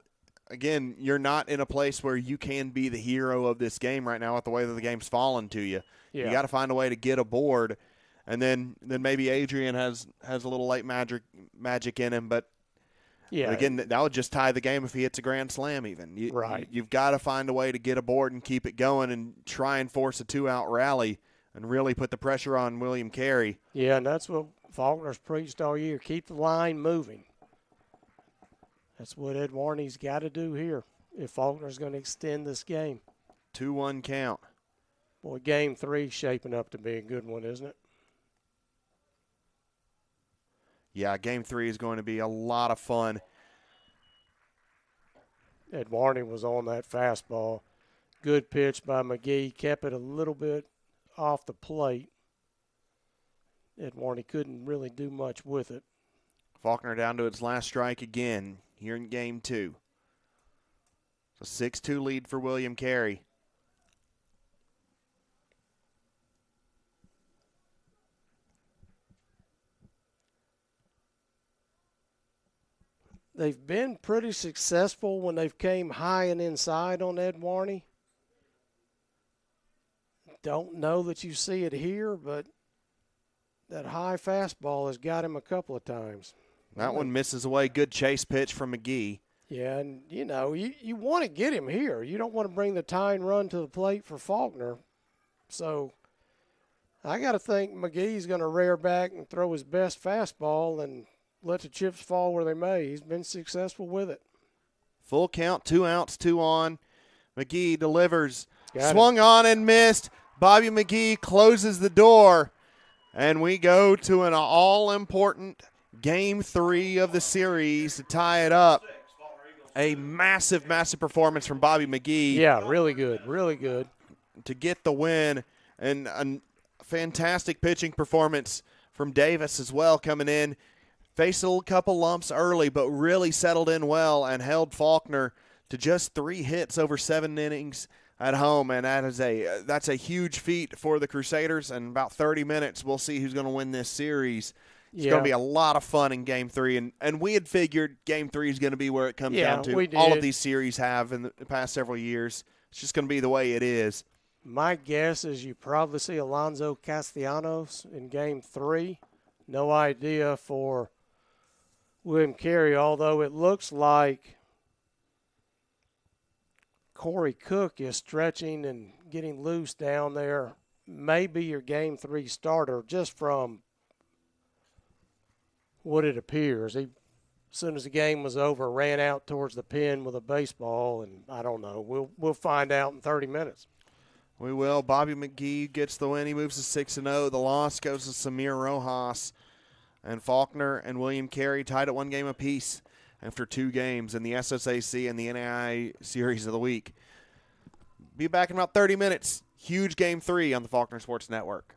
A: again, you're not in a place where you can be the hero of this game right now with the way that the game's fallen to you.
B: Yeah.
A: You got to find a way to get aboard, and then maybe Adrian has a little late magic in him, but
B: yeah,
A: again, that would just tie the game if he hits a grand slam even.
B: Right.
A: You've got to find a way to get aboard and keep it going and try and force a 2-out rally and really put the pressure on William Carey.
B: Yeah, and that's what Faulkner's preached all year. Keep the line moving. That's what Edwarney's got to do here if Faulkner's going to extend this game.
A: 2-1 count.
B: Boy, game 3 shaping up to be a good one, isn't it?
A: Yeah, game 3 is going to be a lot of fun.
B: Edwarney was on that fastball. Good pitch by McGee. Kept it a little bit off the plate. Edwarney couldn't really do much with it.
A: Faulkner down to its last strike again here in game 2. So 6-2 lead for William Carey.
B: They've been pretty successful when they've came high and inside on Edwarney. Don't know that you see it here, but that high fastball has got him a couple of times.
A: That one misses away. Good chase pitch from McGee.
B: Yeah, and, you know, you want to get him here. You don't want to bring the tying run to the plate for Faulkner. So I got to think McGee's going to rear back and throw his best fastball and let the chips fall where they may. He's been successful with it.
A: Full count, 2 outs, 2 on. McGee delivers.
B: Swung
A: on and missed. Bobby McGee closes the door. And we go to an all-important game 3 of the series to tie it up. A massive, massive performance from Bobby McGee.
B: Yeah, really good, really good.
A: To get the win. And a fantastic pitching performance from Davis as well coming in. Faced a couple lumps early, but really settled in well and held Faulkner to just 3 hits over 7 innings at home, and that's a huge feat for the Crusaders. In about 30 minutes, we'll see who's going to win this series. It's going to be a lot of fun in Game 3, and we had figured Game 3 is going to be where it comes down to.
B: We did.
A: All of these series have in the past several years. It's just going to be the way it is.
B: My guess is you probably see Alonso Castellanos in Game 3. No idea for William Carey, although it looks like Corey Cook is stretching and getting loose down there. Maybe your Game 3 starter just from what it appears. He, as soon as the game was over, ran out towards the pen with a baseball, and I don't know. We'll find out in 30 minutes.
A: We will. Bobby McGee gets the win. He moves to 6-0. The loss goes to Samir Rojas. And Faulkner and William Carey tied at 1 game apiece after 2 games in the SSAC and the NAI Series of the Week. Be back in about 30 minutes. Huge Game 3 on the Faulkner Sports Network.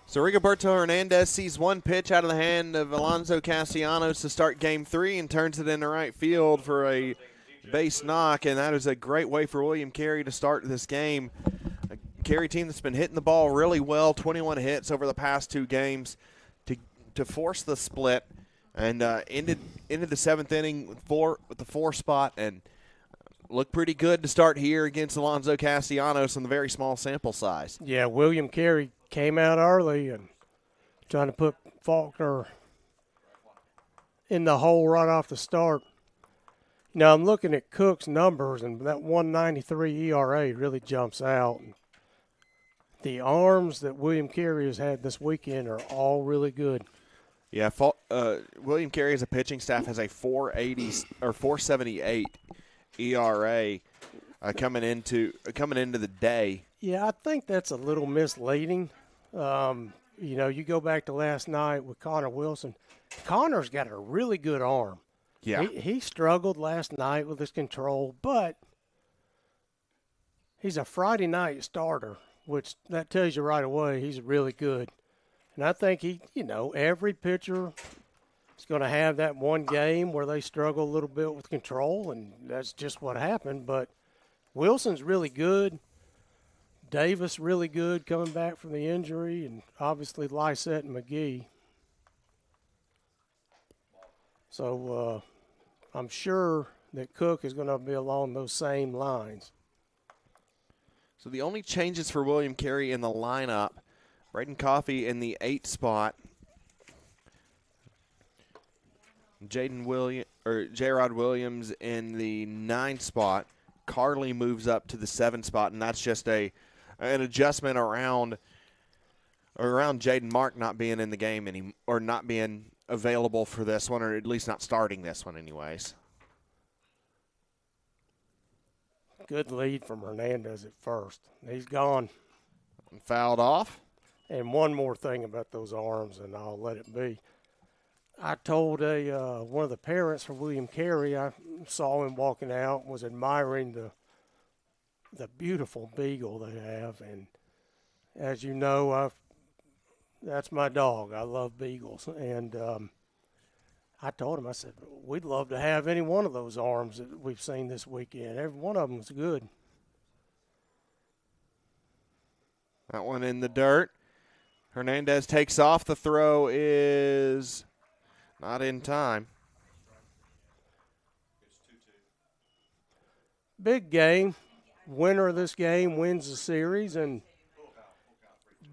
A: So Rigoberto Hernandez sees one pitch out of the hand of Alonso Castellanos to start Game 3 and turns it into right field for a base knock, and that is a great way for William Carey to start this game. A Carey team that's been hitting the ball really well, 21 hits over the past 2 games to force the split, and ended the 7th inning with the 4 spot, and looked pretty good to start here against Alonso Castellanos on the very small sample size.
B: Yeah, William Carey came out early and trying to put Faulkner in the hole right off the start. Now I'm looking at Cook's numbers, and that 1.93 ERA really jumps out. The arms that William Carey has had this weekend are all really good.
A: Yeah, William Carey as a pitching staff has a 4.80 or 4.78 ERA coming into the day.
B: Yeah, I think that's a little misleading. You go back to last night with Connor Wilson. Connor's got a really good arm.
A: Yeah.
B: He struggled last night with his control, but he's a Friday night starter, which that tells you right away he's really good. And I think every pitcher is going to have that one game where they struggle a little bit with control, and that's just what happened. But Wilson's really good. Davis really good coming back from the injury, and obviously Lysette and McGee. So I'm sure that Cook is going to be along those same lines.
A: So the only changes for William Carey in the lineup, Braden Coffey in the 8 spot, J-Rod Williams in the 9 spot. Carley moves up to the 7 spot, and that's just an adjustment around Jaden Mark not being in the game or not being available for this one, or at least not starting this one anyways.
B: Good lead from Hernandez at first. He's gone.
A: Fouled off.
B: And one more thing about those arms, and I'll let it be. I told one of the parents from William Carey, I saw him walking out, was admiring the beautiful beagle they have. And as you know, that's my dog. I love beagles. And I told him, I said, we'd love to have any one of those arms that we've seen this weekend. Every one of them was good.
A: That one in the dirt. Hernandez takes off. The throw is not in time.
B: Big game. Winner of this game wins the series, and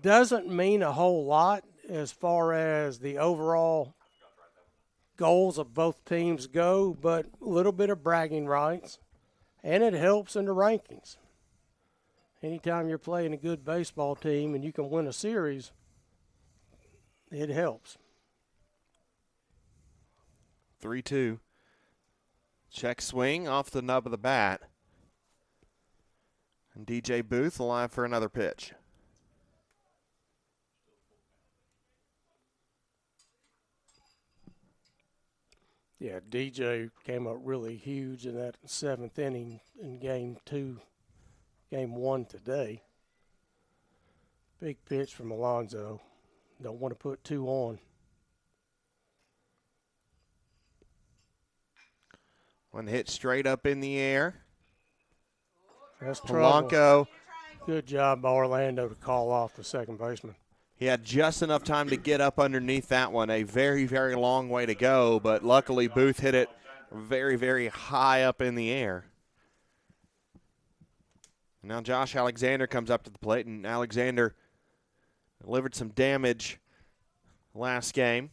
B: doesn't mean a whole lot as far as the overall goals of both teams go, but a little bit of bragging rights, and it helps in the rankings. Anytime you're playing a good baseball team and you can win a series, it helps.
A: 3-2. Check swing off the nub of the bat. And DJ Booth alive for another pitch.
B: Yeah, DJ came up really huge in that 7th inning in Game 1 today. Big pitch from Alonso. Don't want to put 2 on.
A: One hit straight up in the air.
B: That's trouble.
A: Polanco.
B: Good job by Orlando to call off the second baseman.
A: He had just enough time to get up underneath that one. A very, very long way to go, but luckily Booth hit it very, very high up in the air. Now Josh Alexander comes up to the plate, and Alexander delivered some damage last game.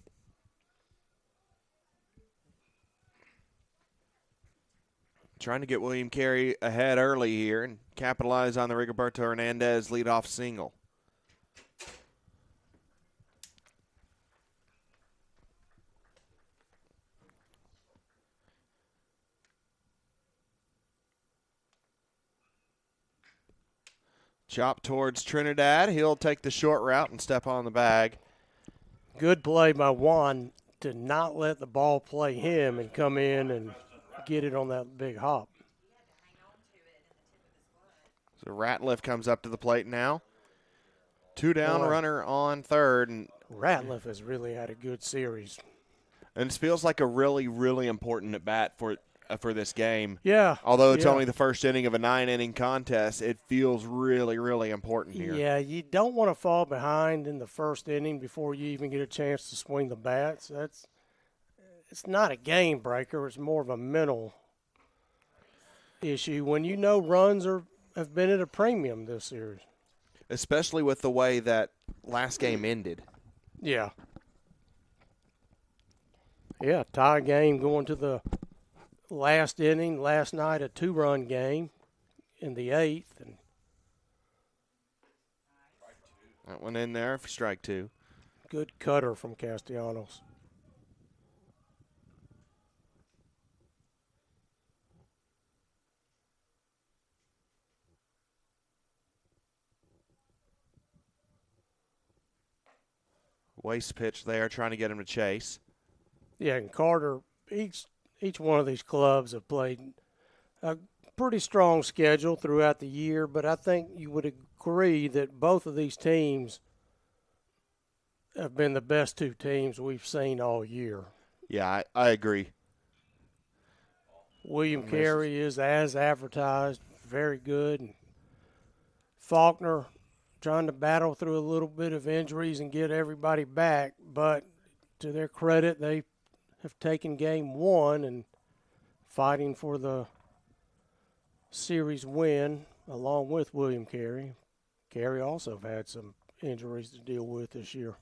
A: Trying to get William Carey ahead early here and capitalize on the Rigoberto Hernandez leadoff single. Chop towards Trinidad. He'll take the short route and step on the bag.
B: Good play by Juan to not let the ball play him and come in and get it on that big hop.
A: So Ratliff comes up to the plate now. Two down,
B: Boy.
A: runner on third, and
B: Ratliff has really had a good series.
A: it feels like a really, really important at bat for this game.
B: Yeah.
A: Although it's
B: yeah.
A: only the first inning of a 9-inning contest, it feels really, really important here.
B: Yeah, you don't want to fall behind in the first inning before you even get a chance to swing the bats. It's not a game breaker. It's more of a mental issue when you know runs have been at a premium this series.
A: Especially with the way that last game ended.
B: Yeah. Yeah, tie game going to the last inning. Last night, a 2-run game in the 8th. And
A: That one in there for strike 2.
B: good cutter from Castellanos.
A: Waste pitch there, trying to get him to chase.
B: Yeah, and Carter, each one of these clubs have played a pretty strong schedule throughout the year, but I think you would agree that both of these teams have been the best two teams we've seen all year.
A: Yeah, I agree.
B: William Carey is as advertised, very good. And Faulkner trying to battle through a little bit of injuries and get everybody back, but to their credit, they have taken game 1 and fighting for the series win along with William Carey. Carey also have had some injuries to deal with this year.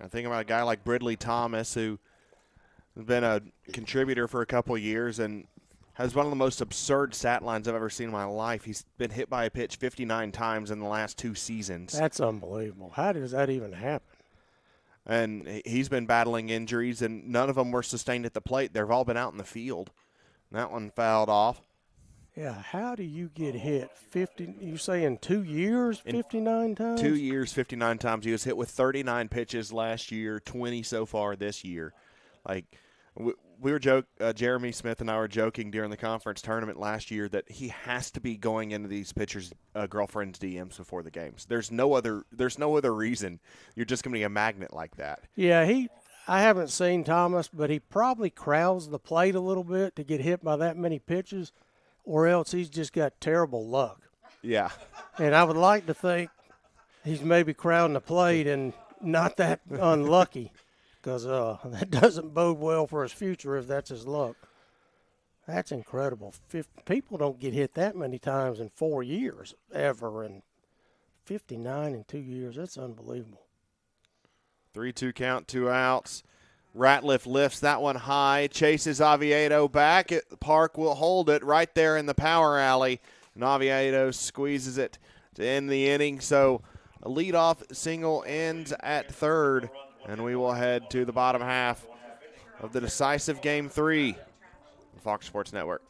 A: I think about a guy like Bridley Thomas, who has been a contributor for a couple of years and has one of the most absurd stat lines I've ever seen in my life. He's been hit by a pitch 59 times in the last 2 seasons.
B: That's unbelievable. How does that even happen?
A: And he's been battling injuries, and none of them were sustained at the plate. They've all been out in the field. And that one fouled off.
B: Yeah, how do you get hit 50? You say in 2 years, 59 times?
A: 2 years, 59 times. He was hit with 39 pitches last year, 20 so far this year. Like, we were Jeremy Smith and I were joking during the conference tournament last year that he has to be going into these pitchers' girlfriends' DMs before the games. There's no other reason. You're just going to be a magnet like that.
B: Yeah, I haven't seen Thomas, but he probably crowds the plate a little bit to get hit by that many pitches, or else he's just got terrible luck.
A: Yeah.
B: And I would like to think he's maybe crowding the plate and not that unlucky, because that doesn't bode well for his future if that's his luck. That's incredible. People don't get hit that many times in 4 years ever, and 59 in 2 years, that's unbelievable.
A: 3-2 count, 2 outs. Ratliff lifts that one high, chases Oviedo back. Park will hold it right there in the power alley, and Oviedo squeezes it to end the inning. So a leadoff single ends at third, and we will head to the bottom half of the decisive Game 3 on Fox Sports Network.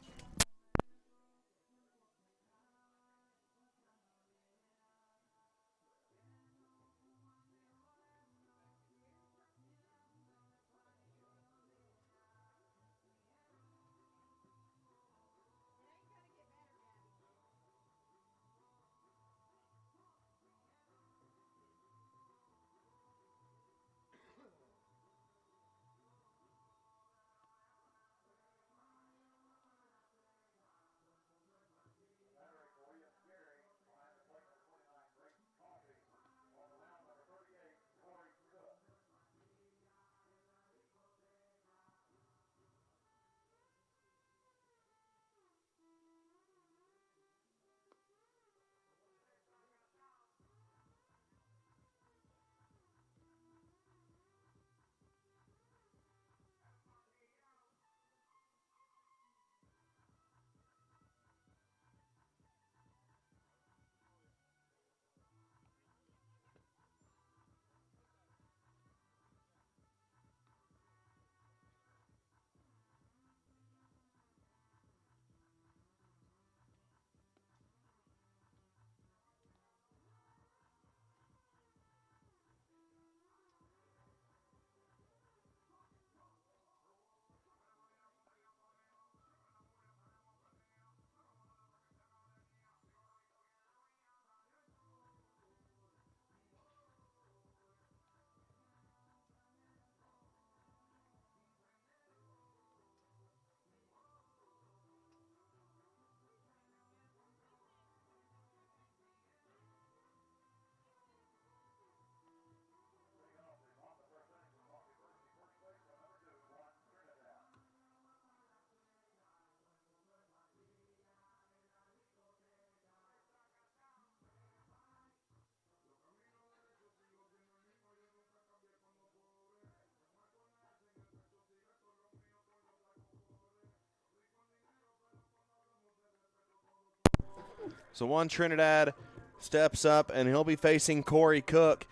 A: So one Trinidad steps up, and he'll be facing Corey Cook.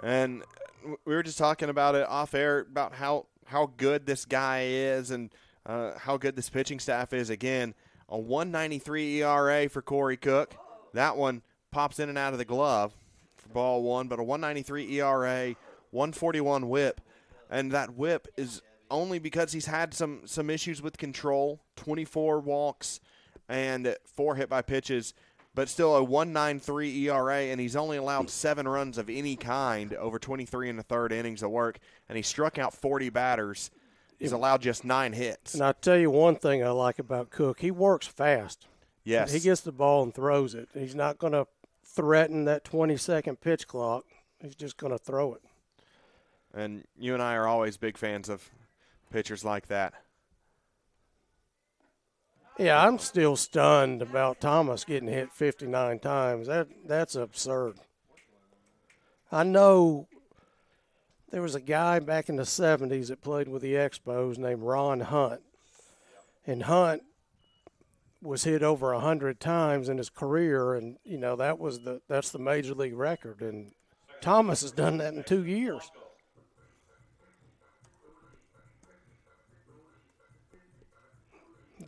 A: And we were just talking about it off air about how good this guy is and how good this pitching staff is. Again, a 1.93 ERA for Corey Cook. That one pops in and out of the glove for ball one, but a 1.93 ERA, 141 whip. And that whip is only because he's had some issues with control, 24 walks and 4 hit by pitches, but still a 1.93 ERA, and he's only allowed 7 runs of any kind over 23 and a third innings of work, and he struck out 40 batters. He's allowed just 9 hits.
B: And I'll tell you one thing I like about Cook. He works fast.
A: Yes.
B: He gets the ball and throws it. He's not going to threaten that 20-second pitch clock. He's just going to throw it.
A: And you and I are always big fans of pitchers like that.
B: Yeah, I'm still stunned about Thomas getting hit 59 times. That's absurd. I know there was a guy back in the 70s that played with the Expos named Ron Hunt. And Hunt was hit over 100 times in his career, and, you know, that's the major league record. And Thomas has done that in 2 years.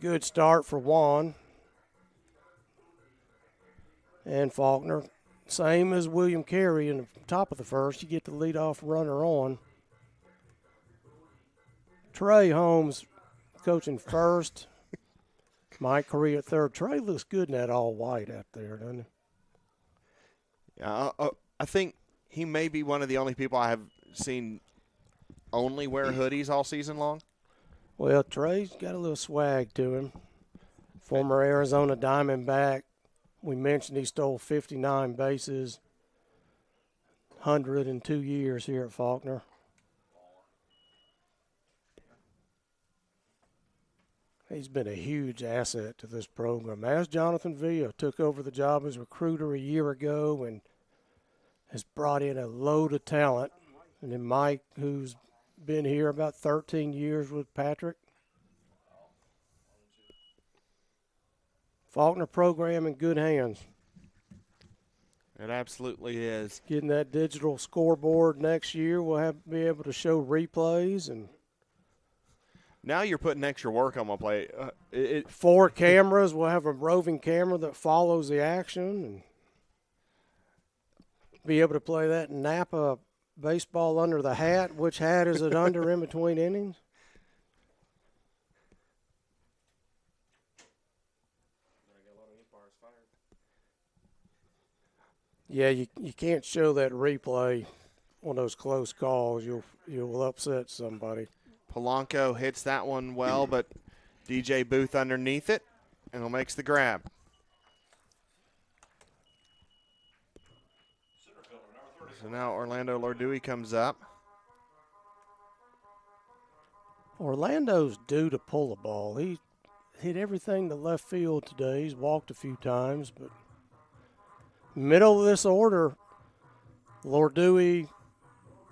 B: Good start for Juan and Faulkner. Same as William Carey in the top of the first. You get the leadoff runner on. Trey Holmes coaching first. Mike Correa at third. Trey looks good in that all white out there, doesn't he?
A: Yeah, I think he may be one of the only people I have seen only wear hoodies all season long.
B: Well, Trey's got a little swag to him. Former Arizona Diamondback. We mentioned he stole 59 bases, 100 in 2 years here at Faulkner. He's been a huge asset to this program. As Jonathan Villa took over the job as recruiter a year ago and has brought in a load of talent. And then Mike, who's been here about 13 years with Patrick. Faulkner program in good hands.
A: It absolutely is.
B: Getting that digital scoreboard next year, we'll be able to show replays. And
A: now you're putting extra work on my plate.
B: 4 cameras. We'll have a roving camera that follows the action and be able to play that Napa baseball under the hat. Which hat is it under in between innings? Yeah, you can't show that replay on those close calls. You'll upset somebody.
A: Polanco hits that one well, but DJ Booth underneath it, and he makes the grab. So now Orlando Lordui comes up.
B: Orlando's due to pull a ball. He hit everything to left field today. He's walked a few times, but middle of this order, Lordui,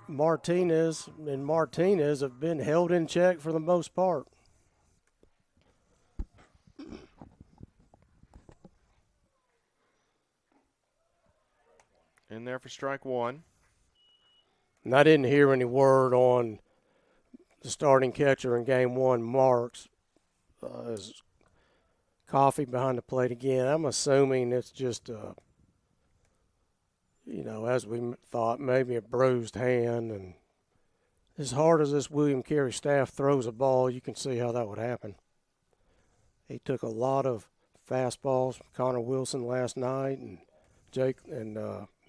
B: Martinez, and Martinez have been held in check for the most part.
A: In there for strike one.
B: And I didn't hear any word on the starting catcher in game one, Marks. Is Coffee behind the plate again. I'm assuming it's just, as we thought, maybe a bruised hand. And as hard as this William Carey staff throws a ball, you can see how that would happen. He took a lot of fastballs from Connor Wilson last night, and Jake and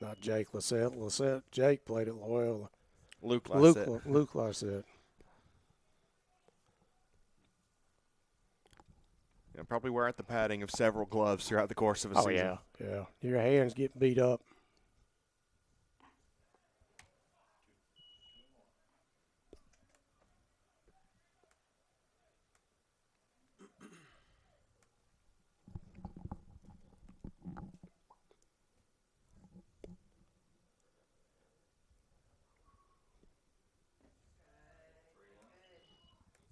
B: not Jake Lissette. Jake played at Loyola.
A: Luke Lissette.
B: Luke Lissette.
A: Yeah, probably wear out the padding of several gloves throughout the course of a season.
B: Yeah. Your hands get beat up.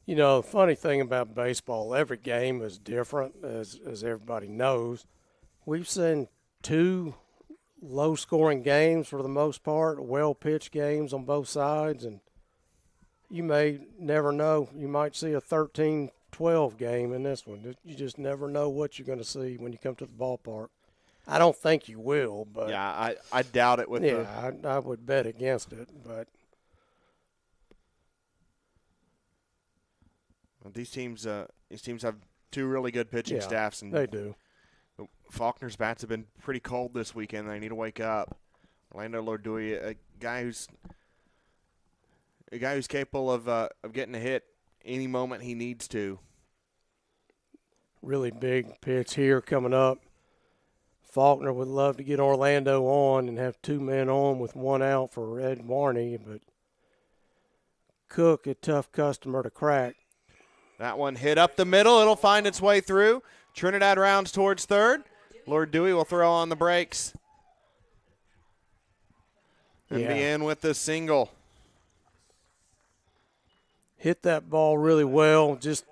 B: You know, the funny thing about baseball, every game is different, as everybody knows. We've seen 2 low-scoring games for the most part, well-pitched games on both sides, and you may never know. You might see a 13-12 game in this one. You just never know what you're going to see when you come to the ballpark. I don't think you will, but
A: Yeah, I doubt it with
B: I would bet against it, but
A: these teams have 2 really good pitching
B: yeah,
A: staffs, and
B: they do.
A: Faulkner's bats have been pretty cold this weekend. They need to wake up. Orlando Lordui, a guy who's capable of getting a hit any moment he needs to.
B: Really big pitch here coming up. Faulkner would love to get Orlando on and have 2 men on with 1 out for Ed Warney, but Cook, a tough customer to crack.
A: That one hit up the middle. It'll find its way through. Trinidad rounds towards third. Lord Dewey will throw on the brakes and be in with the single.
B: Hit that ball really well, just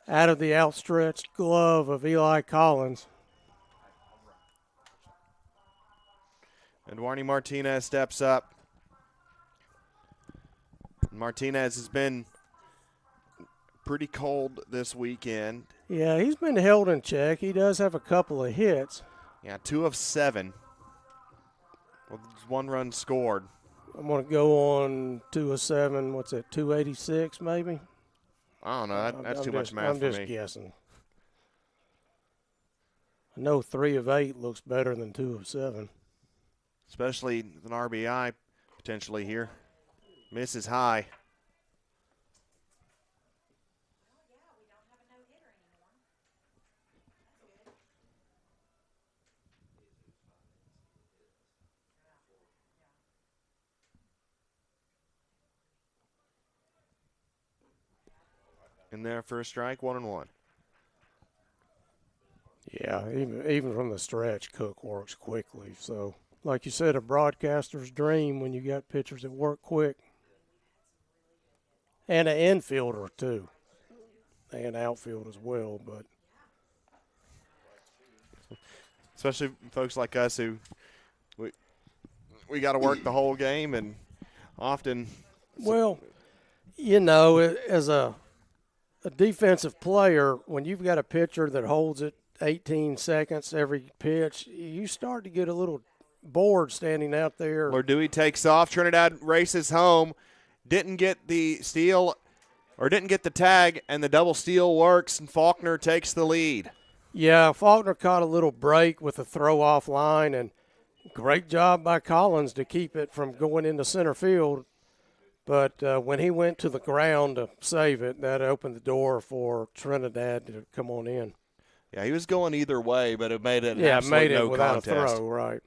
B: out of the outstretched glove of Eli Collins.
A: And Warney Martinez steps up. Martinez has been pretty cold this weekend.
B: Yeah, he's been held in check. He does have a couple of hits.
A: Yeah, 2 of 7. With 1 run scored.
B: I'm going to go on 2 of 7. What's that, 286 maybe?
A: I don't know. That's too much math for me.
B: I'm just guessing. I know 3 of 8 looks better than 2 of 7.
A: Especially an RBI potentially here. Misses high. In there for a strike, 1-1.
B: Yeah, even from the stretch, Cook works quickly. So, like you said, a broadcaster's dream when you got pitchers that work quick. And an infielder, too. And outfield as well. But
A: especially folks like us who we got to work the whole game, and often.
B: Well, you know, as a defensive player, when you've got a pitcher that holds it 18 seconds every pitch, you start to get a little bored standing out there.
A: Lord Dewey takes off. Trinidad races home. Didn't get the steal or didn't get the tag, and the double steal works, and Faulkner takes the lead.
B: Yeah, Faulkner caught a little break with a throw-off line, and great job by Collins to keep it from going into center field. But when he went to the ground to save it, that opened the door for Trinidad to come on in.
A: Yeah, he was going either way, but it made it
B: made it
A: no
B: without
A: contest.
B: a throw, right.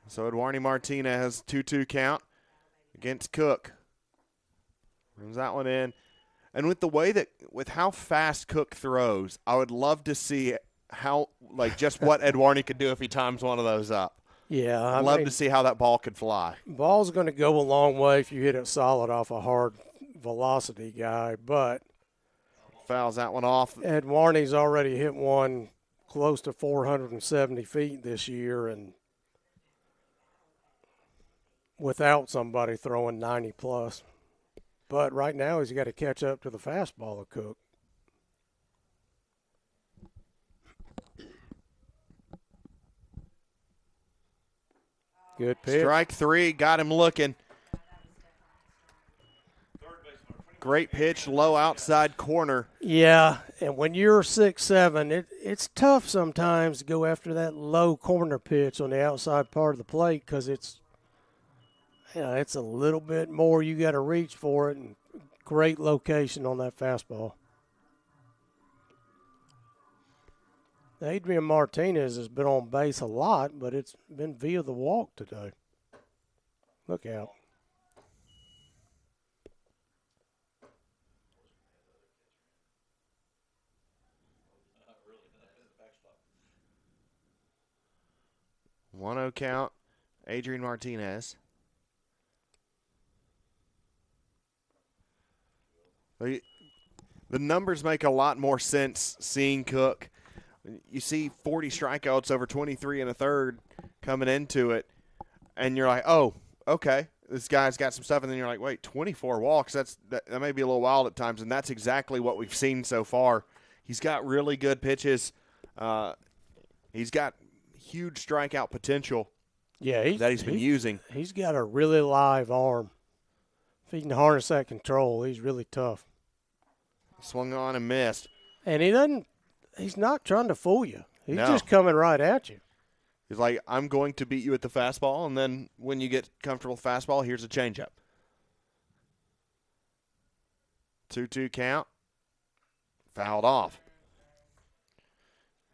A: So Edwarney Martinez has 2-2 count against Cook. Brings that one in. And with how fast Cook throws, I would love to see just what Edwarney could do if he times one of those up.
B: Yeah,
A: I'd love to see how that ball could fly.
B: Ball's going to go a long way if you hit it solid off a hard velocity guy, but
A: fouls that one off.
B: Edwarney's already hit one close to 470 feet this year, and without somebody throwing 90 plus. But right now he's got to catch up to the fastball of Cook. Good pitch.
A: Strike 3, got him looking. Great pitch, low outside corner.
B: Yeah, and when you're 6'7", it's tough sometimes to go after that low corner pitch on the outside part of the plate because it's a little bit more you got to reach for it, and great location on that fastball. Adrian Martinez has been on base a lot, but it's been via the walk today. Look out.
A: One-0 count, Adrian Martinez. The numbers make a lot more sense seeing Cook. you see 40 strikeouts over 23 and a third coming into it, and you're like, oh, okay, this guy's got some stuff, and then you're like, wait, 24 walks, that may be a little wild at times, and that's exactly what we've seen so far. He's got really good pitches. He's got huge strikeout potential that he's been using.
B: He's got a really live arm. If he can harness that control, he's really tough.
A: Swung on and missed.
B: And he's not trying to fool you. He's
A: No.
B: just coming right at you.
A: He's like, I'm going to beat you at the fastball, and then when you get comfortable with fastball, here's a changeup. 2-2 count. Fouled off.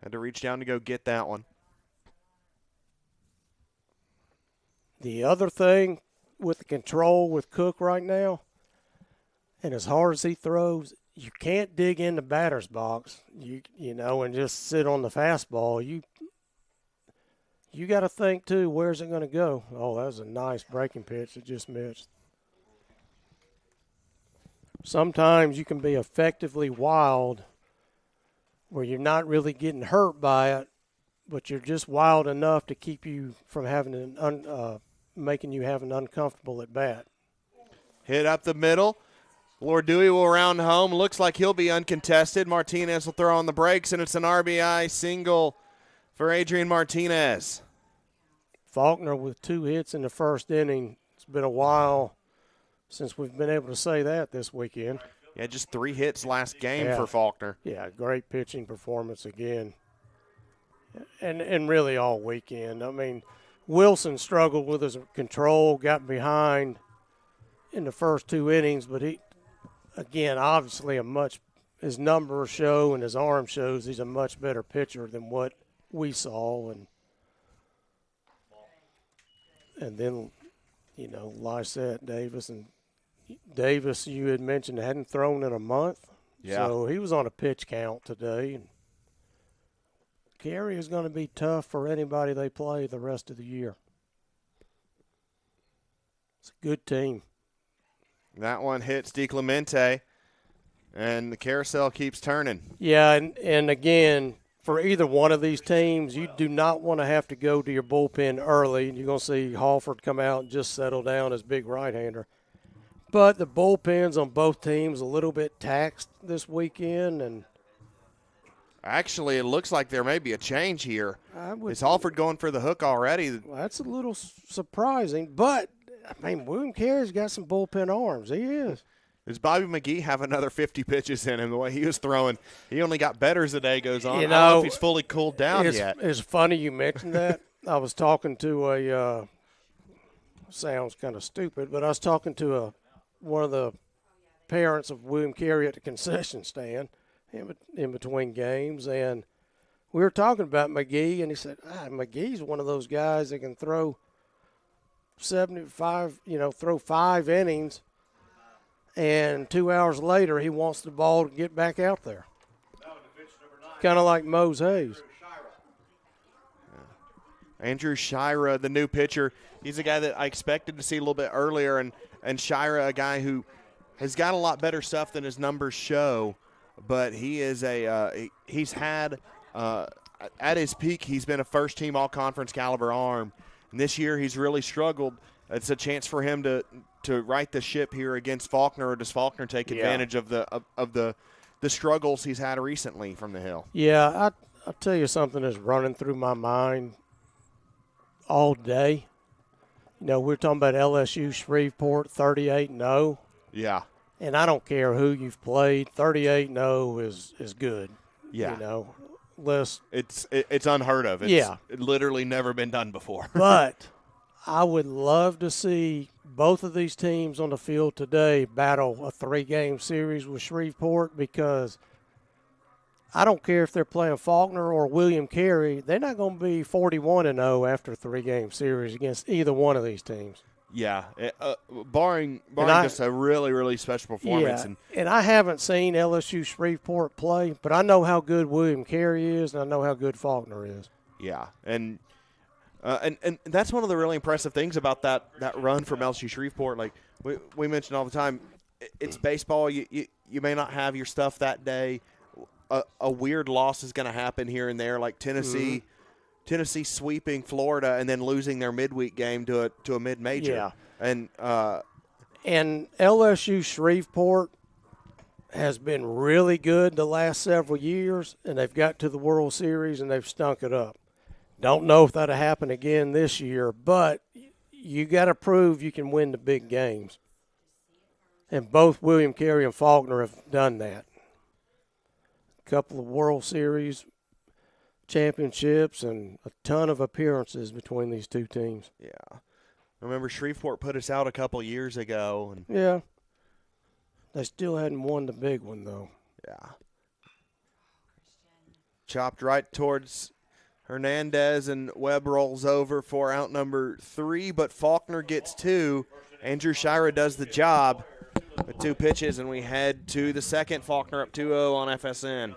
A: Had to reach down to go get that one.
B: The other thing with the control with Cook right now, and as hard as he throws, you can't dig in the batter's box, you know, and just sit on the fastball. You got to think, too, where's it going to go? Oh, that was a nice breaking pitch that just missed. Sometimes you can be effectively wild where you're not really getting hurt by it, but you're just wild enough to keep you from having making you have an uncomfortable at bat.
A: Hit up the middle. Lord Dewey will round home. Looks like he'll be uncontested. Martinez will throw on the brakes, and it's an RBI single for Adrian Martinez.
B: Faulkner with 2 hits in the first inning. It's been a while since we've been able to say that this weekend.
A: Yeah, just 3 hits last game for Faulkner.
B: Yeah, great pitching performance again. And really all weekend. I mean, Wilson struggled with his control, got behind in the first 2 innings, but he, again, obviously his numbers show and his arm shows he's a much better pitcher than what we saw. And then, you know, Lysette, Davis, you had mentioned, hadn't thrown in a month.
A: Yeah.
B: So he was on a pitch count today. And Carey is going to be tough for anybody they play the rest of the year. It's a good team.
A: That one hits DiClemente, and the carousel keeps turning.
B: Yeah, and again, for either one of these teams, you do not want to have to go to your bullpen early. You're going to see Halford come out and just settle down as big right-hander. But the bullpens on both teams a little bit taxed this weekend. And
A: actually, it looks like there may be a change here. Is Halford going for the hook already?
B: Well, that's a little surprising. But, I mean, William Carey's got some bullpen arms. He is.
A: Does Bobby McGee have another 50 pitches in him the way he was throwing? He only got better as the day goes on.
B: You
A: I don't know
B: know,
A: if he's fully cooled down yet.
B: It's funny you mentioned that. I was talking to sounds kind of stupid, but I was talking to one of the parents of William Carey at the concession stand in between games, and we were talking about McGee, and he said, McGee's one of those guys that can throw 75, throw 5 innings, and 2 hours later he wants the ball to get back out there. Kind of like Mose Hayes.
A: Andrew Shira, the new pitcher, he's a guy that I expected to see a little bit earlier, and Shira, a guy who has got a lot better stuff than his numbers show, but he is he's had at his peak, he's been a first-team all-conference caliber arm, and this year he's really struggled. It's a chance for him to right the ship here against Faulkner, or does Faulkner take advantage of the struggles he's had recently from the hill?
B: Yeah, I'll tell you something that's running through my mind all day. We're talking about LSU Shreveport 38-0.
A: Yeah.
B: And I don't care who you've played, 38-0 is good.
A: Yeah.
B: It's
A: unheard of. It's literally never been done before.
B: But I would love to see both of these teams on the field today battle a 3-game series with Shreveport, because I don't care if they're playing Faulkner or William Carey, they're not going to be 41-0 after a 3-game series against either one of these teams.
A: Yeah, barring just a really, really special performance.
B: Yeah, and I haven't seen LSU Shreveport play, but I know how good William Carey is, and I know how good Faulkner is.
A: Yeah, and that's one of the really impressive things about that run from LSU Shreveport. Like we mention all the time, it's baseball. You may not have your stuff that day. a weird loss is going to happen here and there, like Tennessee sweeping Florida and then losing their midweek game to a mid-major.
B: Yeah.
A: And
B: LSU Shreveport has been really good the last several years, and they've got to the World Series and they've stunk it up. Don't know if that'll happen again this year, but you got to prove you can win the big games. And both William Carey and Faulkner have done that. A couple of World Series championships and a ton of appearances between these two teams.
A: Yeah. I remember Shreveport put us out a couple years ago. And
B: yeah. They still hadn't won the big one, though.
A: Yeah. Chopped right towards Hernandez, and Webb rolls over for out number 3, but Faulkner gets 2. Andrew Shira does the job with 2 pitches, and we head to the second. Faulkner up 2-0 on FSN.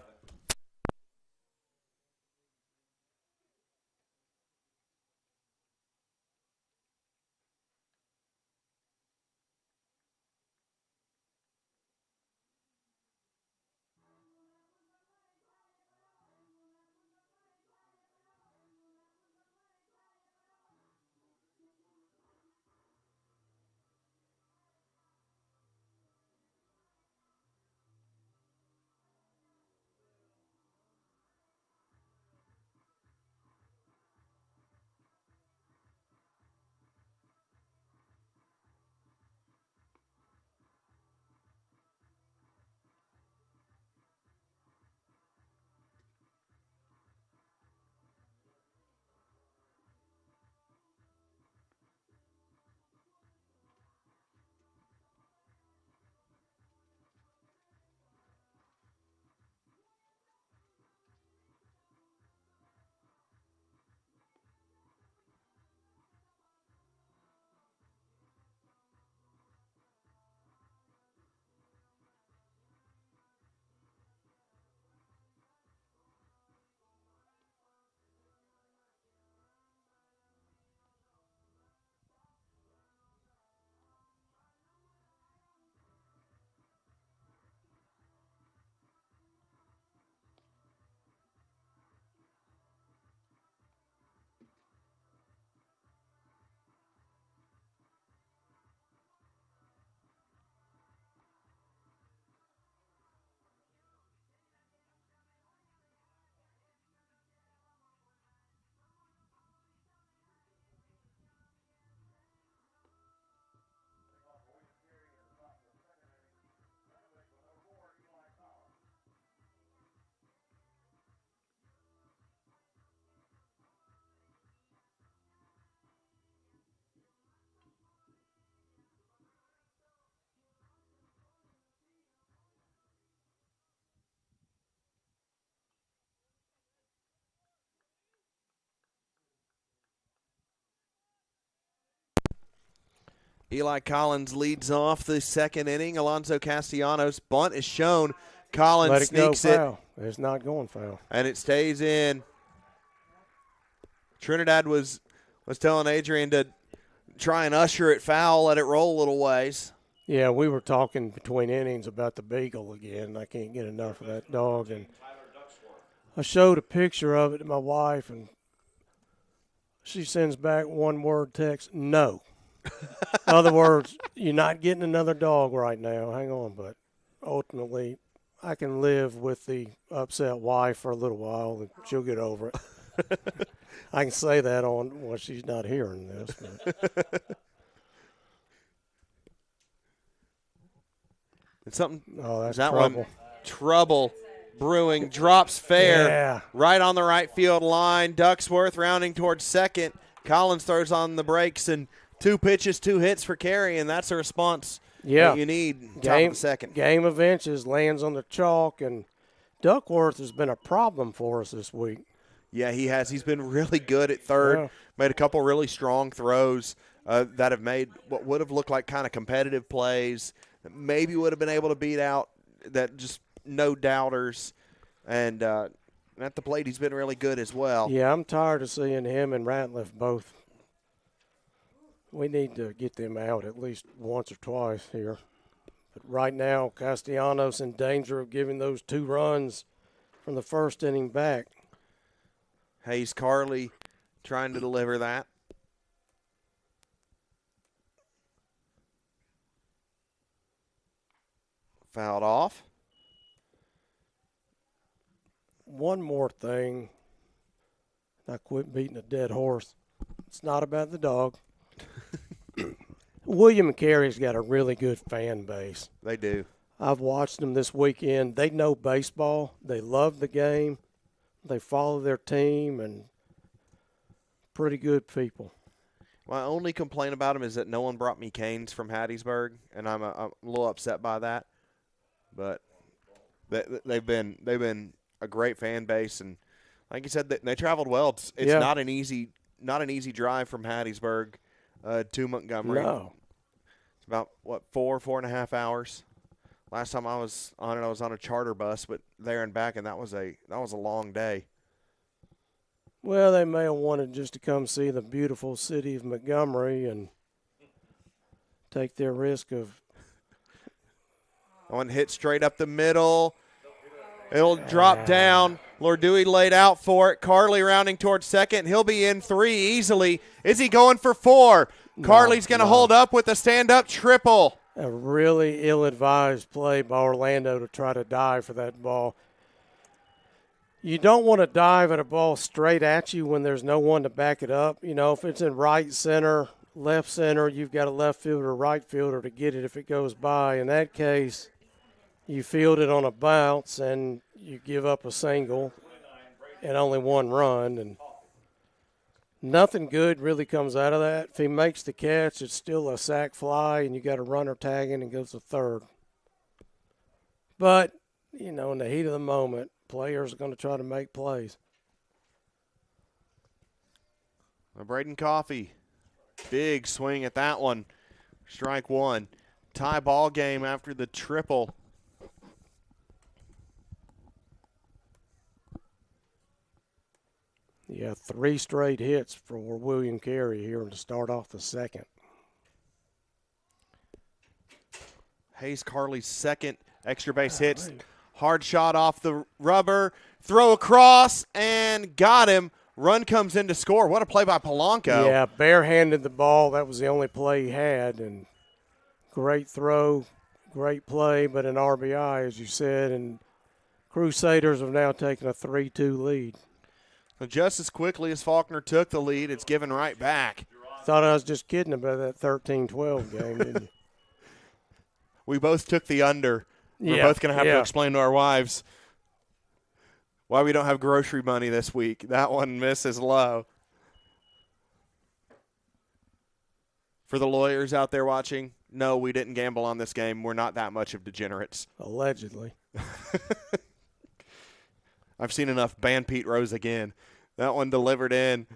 A: Eli Collins leads off the second inning. Alonzo Castellanos' bunt is shown. Collins
B: Let it
A: sneaks
B: go
A: it.
B: foul. It's not going foul.
A: And it stays in. Trinidad was telling Adrian to try and usher it foul, let it roll a little ways.
B: Yeah, we were talking between innings about the beagle again. I can't get enough of that dog. And I showed a picture of it to my wife, and she sends back one word text, no. In other words, you're not getting another dog right now. Hang on, but ultimately I can live with the upset wife for a little while, and she'll get over it. I can say that on, well, she's not hearing this. But.
A: It's something.
B: Oh, that's
A: that
B: trouble.
A: one. Trouble brewing. Drops fair.
B: Yeah.
A: Right on the right field line. Ducksworth rounding towards second. Collins throws on the brakes, and 2 pitches, 2 hits for Carey, and that's a response that you need. Top of the second.
B: Game of inches, lands on the chalk, and Duckworth has been a problem for us this week.
A: Yeah, he has. He's been really good at third.
B: Yeah.
A: Made a couple really strong throws that have made what would have looked like kind of competitive plays. Maybe would have been able to beat out that just no doubters. And at the plate, he's been really good as well.
B: Yeah, I'm tired of seeing him and Ratliff both. We need to get them out at least once or twice here. But right now, Castellanos in danger of giving those 2 runs from the first inning back.
A: Hayes Carley trying to deliver that. Fouled off.
B: One more thing. I quit beating a dead horse. It's not about the dog. William and Carey's got a really good fan base.
A: They do.
B: I've watched them this weekend. They know baseball. They love the game. They follow their team, and pretty good people.
A: My only complaint about them is that no one brought me canes from Hattiesburg, and I'm a little upset by that. But they've been a great fan base, and like you said, they traveled well. It's not an easy drive from Hattiesburg to Montgomery.
B: No.
A: It's about 4.5 hours. Last time I was on it, I was on a charter bus, but there and back, and that was a long day.
B: Well, they may have wanted just to come see the beautiful city of Montgomery and take their risk of.
A: One hit straight up the middle. It'll drop down. Lord Dewey laid out for it. Carley rounding towards second. He'll be in 3 easily. Is he going for 4? Carley's going to hold up with a stand-up triple.
B: A really ill-advised play by Orlando to try to dive for that ball. You don't want to dive at a ball straight at you when there's no one to back it up. You know, if it's in right center, left center, you've got a left fielder, right fielder to get it if it goes by. In that case, you field it on a bounce and you give up a single and only 1 run. And nothing good really comes out of that. If he makes the catch, it's still a sac fly, and you got a runner tagging and goes to third. But, you know, in the heat of the moment, players are going to try to make plays.
A: Braden Coffey, big swing at that one. Strike 1. Tie ball game after the triple.
B: Yeah, 3 straight hits for William Carey here to start off the second.
A: Hayes Carley's second extra base hit. Hard shot off the rubber. Throw across and got him. Run comes in to score. What a play by Polanco.
B: Yeah, barehanded the ball. That was the only play he had. And great throw, great play, but an RBI, as you said. And Crusaders have now taken a 3-2 lead.
A: So just as quickly as Faulkner took the lead, it's given right back.
B: Thought I was just kidding about that 13-12 game, didn't you?
A: We both took the under. We're both going to have to explain to our wives why we don't have grocery money this week. That one misses low. For the lawyers out there watching, no, we didn't gamble on this game. We're not that much of degenerates.
B: Allegedly.
A: I've seen enough ban Pete Rose again. That one delivered in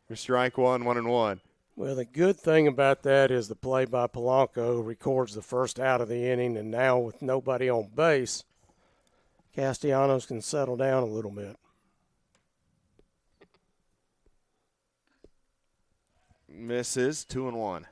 A: for strike 1, 1-1.
B: Well, the good thing about that is the play by Polanco records the first out of the inning, and now with nobody on base, Castellanos can settle down a little bit.
A: Misses 2-1.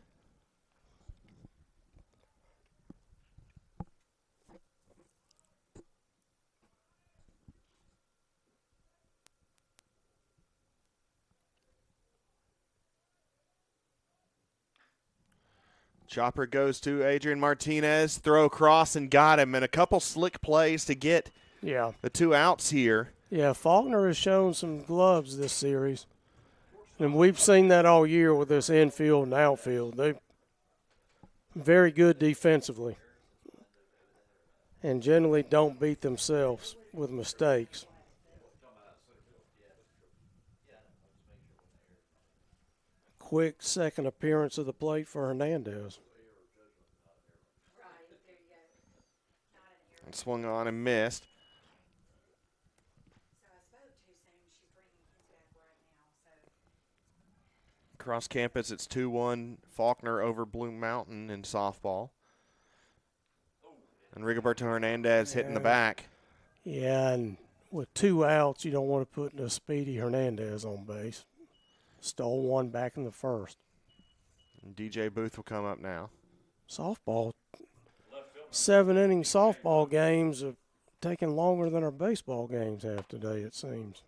A: Chopper goes to Adrian Martinez. Throw across and got him. And a couple slick plays to get the 2 outs here.
B: Yeah, Faulkner has shown some gloves this series. And we've seen that all year with this infield and outfield. They're very good defensively and generally don't beat themselves with mistakes. Quick second appearance of the plate for Hernandez.
A: And swung on and missed. Across campus, it's 2-1 Faulkner over Bloom Mountain in softball. And Rigoberto Hernandez hitting the back.
B: Yeah, and with 2 outs, you don't want to put a speedy Hernandez on base. Stole one back in the first.
A: And DJ Booth will come up now.
B: Softball, 7-inning softball games have taking longer than our baseball games have today, it seems.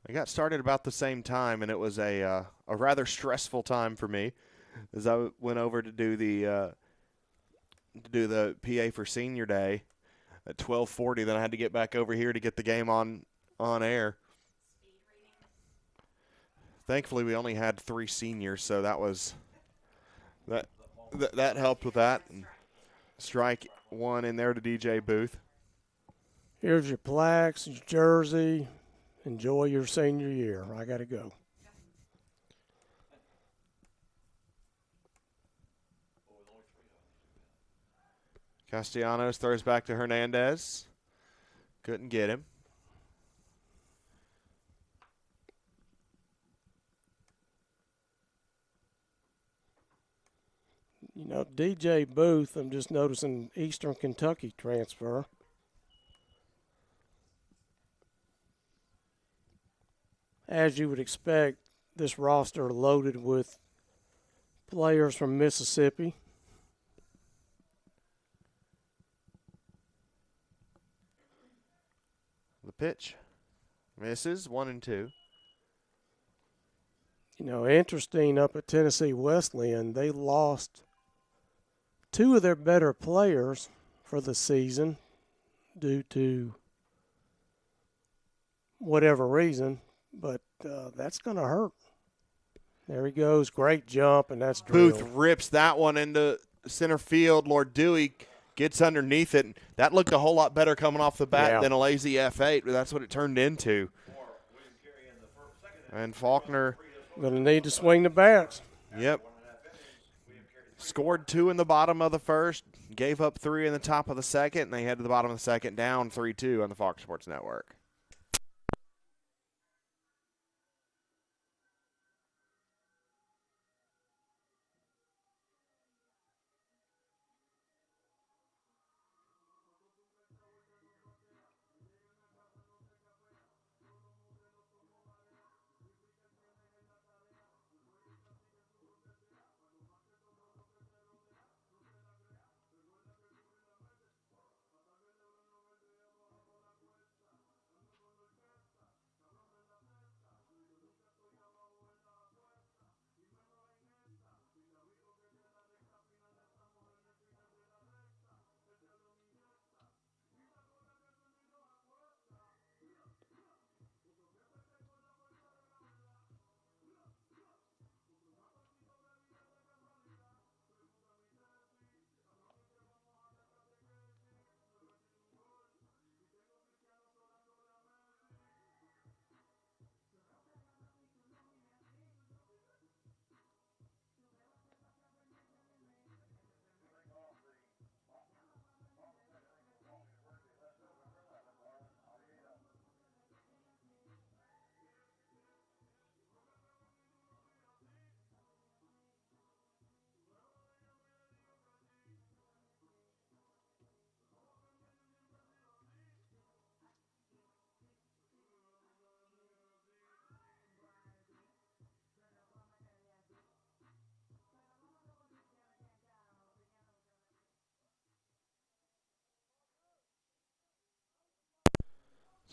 A: I got started about the same time, and it was a rather stressful time for me as I went over to do the PA for Senior Day at 12:40. Then I had to get back over here to get the game on air. Thankfully, we only had 3 seniors, so that was that helped with that. And strike one in there to DJ Booth.
B: Here's your plaques, your jersey. Enjoy your senior year. I got to go.
A: Castellanos throws back to Hernandez. Couldn't get him.
B: You know, DJ Booth, I'm just noticing Eastern Kentucky transfer. As you would expect, this roster loaded with players from Mississippi.
A: The pitch misses 1-2.
B: You know, interesting, up at Tennessee Wesleyan, they lost 2 of their better players for the season due to whatever reason, but that's going to hurt. There he goes, great jump, and that's drilled.
A: Booth rips that one into center field. Lord Dewey gets underneath it. That looked a whole lot better coming off the bat than a lazy F8, but that's what it turned into. And Faulkner
B: going to need to swing the bats.
A: Yep. Scored 2 in the bottom of the first, gave up 3 in the top of the second, and they head to the bottom of the second down 3-2 on the Fox Sports Network.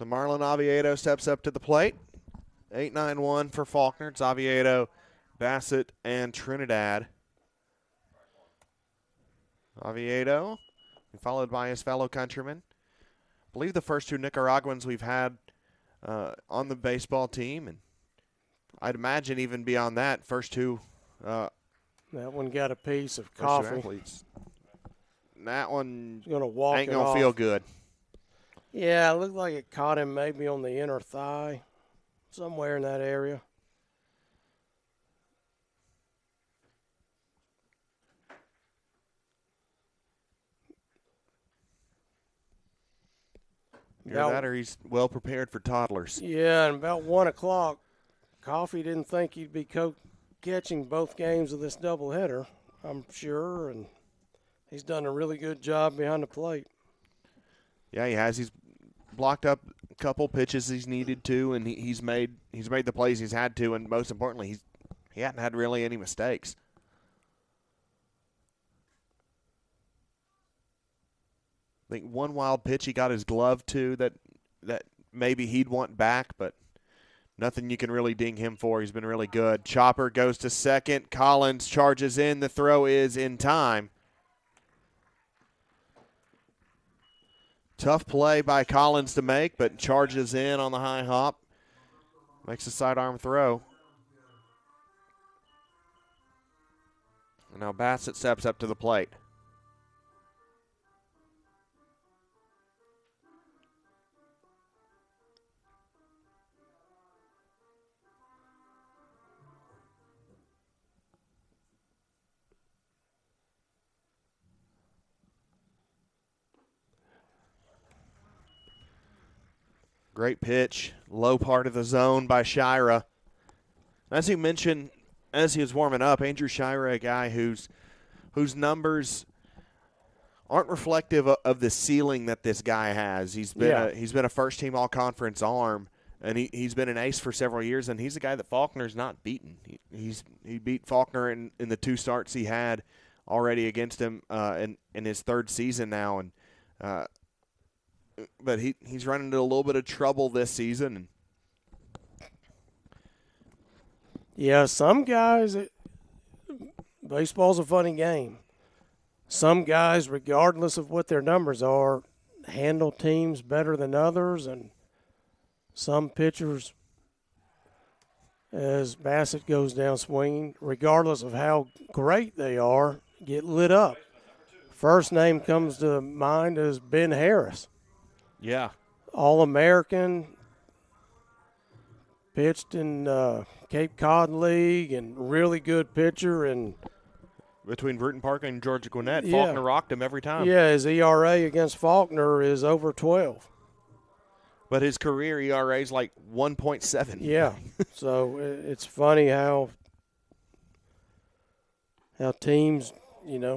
A: So Marlon Oviedo steps up to the plate. 8-9-1 for Faulkner. It's Oviedo, Bassett, and Trinidad. Oviedo, followed by his fellow countrymen. I believe the first 2 Nicaraguans we've had on the baseball team, and I'd imagine even beyond that, first 2
B: that one got a piece of coffee.
A: athletes. That one
B: He's gonna walk
A: ain't
B: it
A: going to
B: off.
A: feel good.
B: Yeah, it looked like it caught him maybe on the inner thigh, somewhere in that area.
A: Either that or he's well prepared for toddlers.
B: Yeah, and about 1 o'clock, Coffey didn't think he'd be catching both games of this doubleheader, I'm sure, and he's done a really good job behind the plate.
A: Yeah, he has. He's blocked up a couple pitches he's needed to, and he's made the plays he's had to, and most importantly, he hadn't had really any mistakes. I think one wild pitch he got his glove to that maybe he'd want back, but nothing you can really ding him for. He's been really good. Chopper goes to second. Collins charges in. The throw is in time. Tough play by Collins to make, but charges in on the high hop. Makes a sidearm throw. And now Bassett steps up to the plate. Great pitch, low part of the zone by Shira. As you mentioned, as he was warming up, Andrew Shira, a guy whose numbers aren't reflective of the ceiling that this guy has. He's been a first-team all-conference arm, and he's been an ace for several years, and he's a guy that Faulkner's not beaten. He beat Faulkner in the 2 starts he had already against him in his 3rd season now, and but he's run into a little bit of trouble this season.
B: Yeah, some guys, baseball's a funny game. Some guys, regardless of what their numbers are, handle teams better than others, and some pitchers, as Bassett goes down swinging, regardless of how great they are, get lit up. First name comes to mind is Ben Harris.
A: Yeah.
B: All-American, pitched in Cape Cod League, and really good pitcher. And
A: between Bruton Park and Georgia Gwinnett,
B: Yeah.
A: Faulkner rocked him every time.
B: Yeah, his ERA against Faulkner is over 12.
A: But his career ERA is like 1.7.
B: Yeah, so it's funny how teams,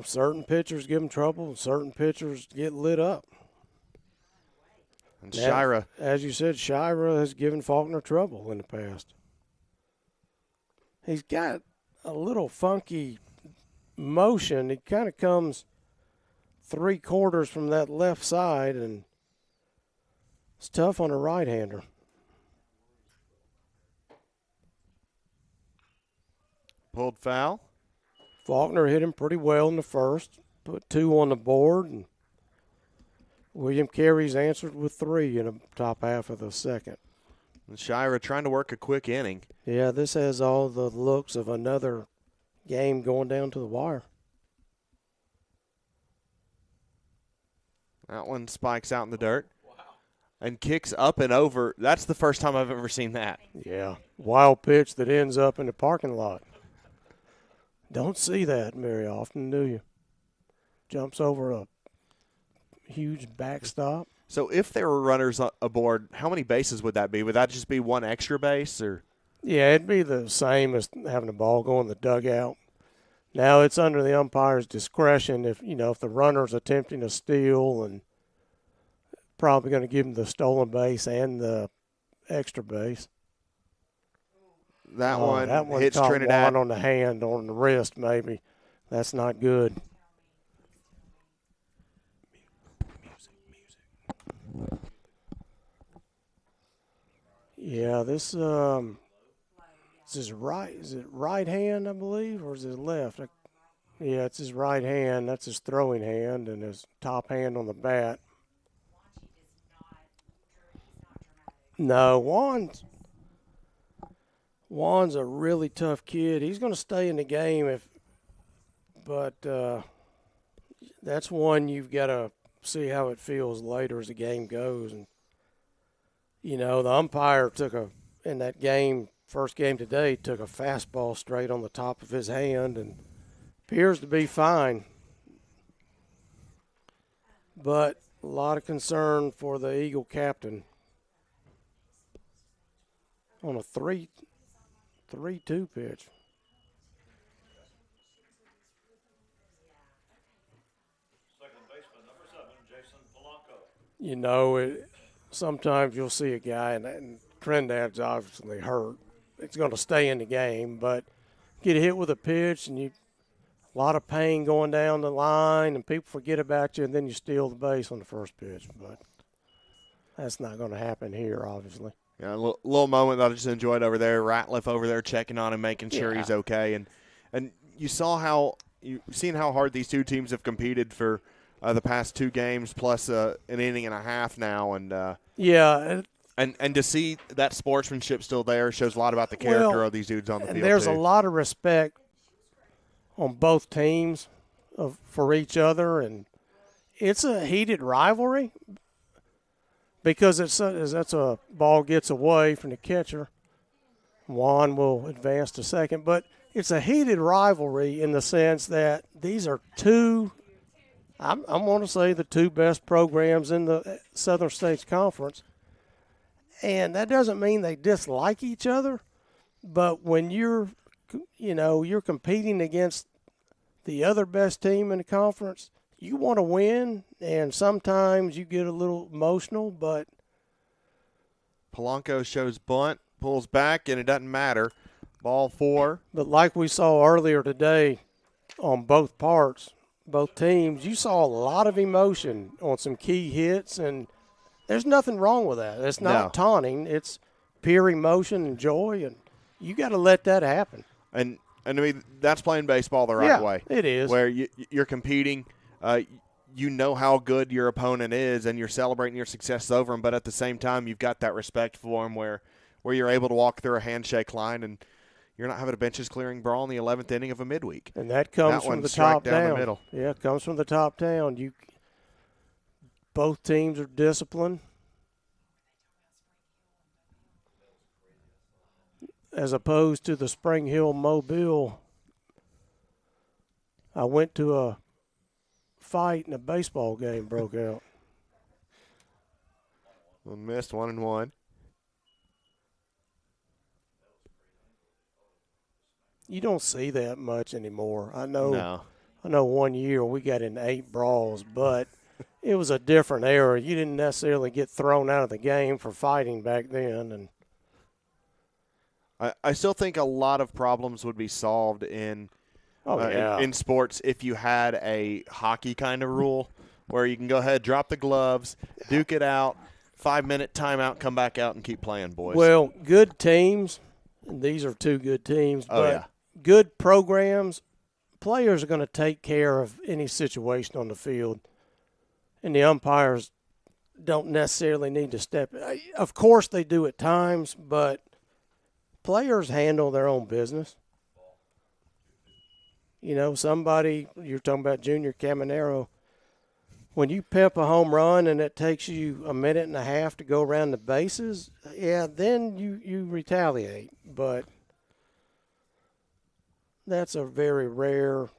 B: certain pitchers give them trouble and certain pitchers get lit up.
A: And Shira.
B: As you said, Shira has given Faulkner trouble in the past. He's got a little funky motion. He kind of comes 3/4 from that left side, and it's tough on a right-hander.
A: Pulled foul.
B: Faulkner hit him pretty well in the first, put 2 on the board, and William Carey's answered with 3 in the top half of the second.
A: And Shira trying to work a quick inning.
B: Yeah, this has all the looks of another game going down to the wire.
A: That one spikes out in the dirt. And kicks up and over. That's the first time I've ever seen that.
B: Yeah, wild pitch that ends up in the parking lot. Don't see that very often, do you? Jumps over a huge backstop.
A: So if there were runners aboard, how many bases would that be? Would that just be 1 extra base? Or?
B: Yeah, it'd be the same as having the ball go in the dugout. Now it's under the umpire's discretion if the runner's attempting to steal, and probably going to give him the stolen base and the extra base.
A: That one hits
B: caught
A: Trinidad.
B: Juan on the hand, on the wrist maybe. That's not good. Yeah, this is his right. Is it right hand, I believe, or is it left? Yeah, it's his right hand. That's his throwing hand, and his top hand on the bat. No, Juan's a really tough kid. He's going to stay in the game but that's one you've got to see how it feels later as the game goes. And the umpire in that game, first game today, took a fastball straight on the top of his hand and appears to be fine. But a lot of concern for the Eagle captain on a 3-2 pitch.
C: Second baseman, number 7, Jason Polanco.
B: Sometimes you'll see a guy, and Trinidad's obviously hurt. It's going to stay in the game, but get hit with a pitch, and a lot of pain going down the line, and people forget about you, and then you steal the base on the first pitch. But that's not going to happen here, obviously.
A: Yeah, a little moment that I just enjoyed over there. Ratliff over there checking on him, making sure he's okay. And you saw you've seen how hard these two teams have competed for the past two games, plus an inning and a half now. And And to see that sportsmanship still there shows a lot about the character of these dudes on the field.
B: And there's
A: too.
B: a lot of respect on both teams for each other, and it's a heated rivalry because as a ball gets away from the catcher, Juan will advance to second. But it's a heated rivalry in the sense that these are I'm going to say the two best programs in the Southern States Conference. And that doesn't mean they dislike each other, but when you're competing against the other best team in the conference, you want to win, and sometimes you get a little emotional, but
A: Polanco shows bunt, pulls back, and it doesn't matter. Ball 4.
B: But like we saw earlier today on both teams, you saw a lot of emotion on some key hits, and there's nothing wrong with that. It's not taunting. It's pure emotion and joy, and you got to let that happen.
A: And I mean, that's playing baseball the right way.
B: It is.
A: Where you're competing, you know how good your opponent is, and you're celebrating your successes over them, but at the same time, you've got that respect for them where you're able to walk through a handshake line, and you're not having a benches clearing brawl in the 11th inning of a midweek.
B: And that comes from the top down.
A: The middle.
B: Yeah, it comes from the top down. Both teams are disciplined. As opposed to the Spring Hill Mobile, I went to a fight and a baseball game broke out.
A: Missed 1-1.
B: You don't see that much anymore. I know 1 year we got in 8 brawls, but it was a different era. You didn't necessarily get thrown out of the game for fighting back then. And
A: I still think a lot of problems would be solved in sports if you had a hockey kind of rule where you can go ahead, drop the gloves, duke it out, 5-minute timeout, come back out and keep playing, boys.
B: Well, good teams, and these are two good teams, but good programs, players are going to take care of any situation on the field, and the umpires don't necessarily need to step in. Of course they do at times, but players handle their own business. Somebody, you're talking about Junior Caminero, when you pimp a home run and it takes you a minute and a half to go around the bases, then you retaliate. But that's a very rare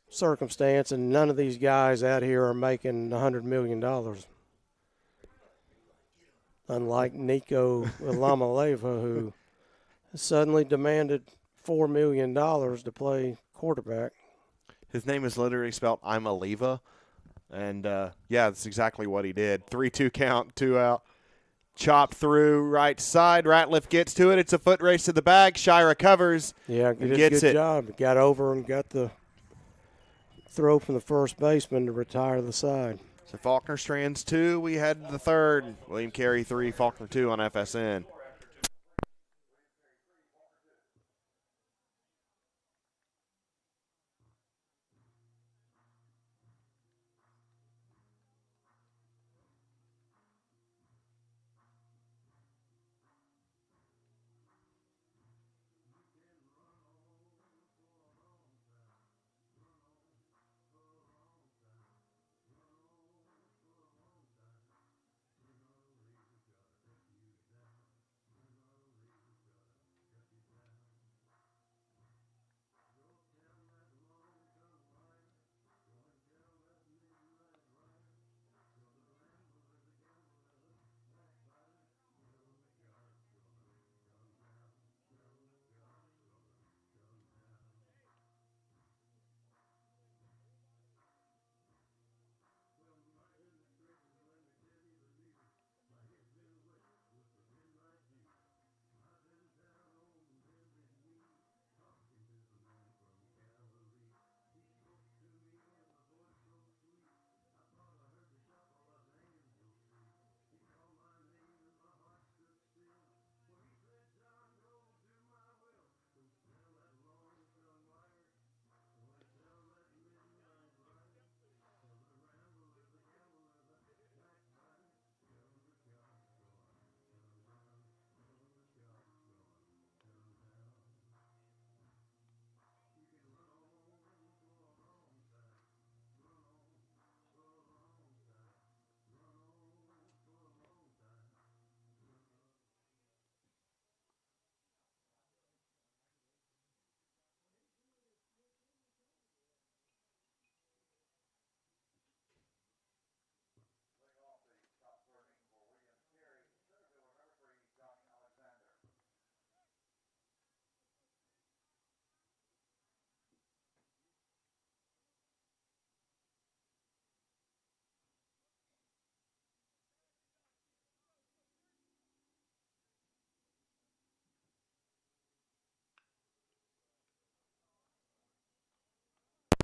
B: circumstance, and none of these guys out here are making $100 million. Unlike Nico Lamaleva, who suddenly demanded $4 million to play quarterback.
A: His name is literally spelled I'm a Leva, and that's exactly what he did. 3-2 count, 2 out. Chop through right side. Ratliff gets to it. It's a foot race to the bag. Shira covers.
B: Yeah, gets good job. Got over and got the throw from the first baseman to retire the side.
A: So Faulkner strands 2. We had the third. William Carey 3, Faulkner 2 on FSN.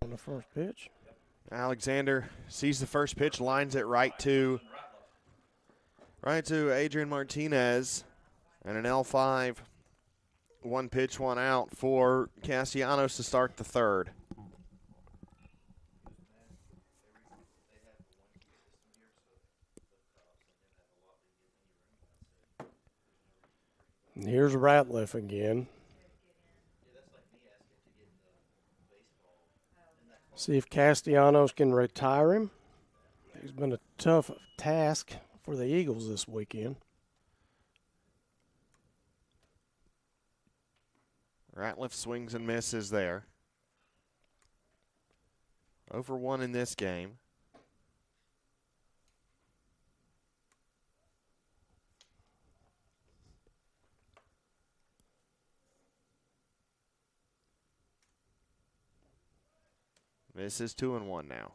B: on the first pitch.
A: Alexander sees the first pitch, lines it right to Adrian Martinez, and an L5. One pitch, one out for Castellanos to start the third.
B: And here's Ratliff again. See if Castellanos can retire him. It's been a tough task for the Eagles this weekend.
A: Ratliff swings and misses there. Over one in this game. This is 2-1 now.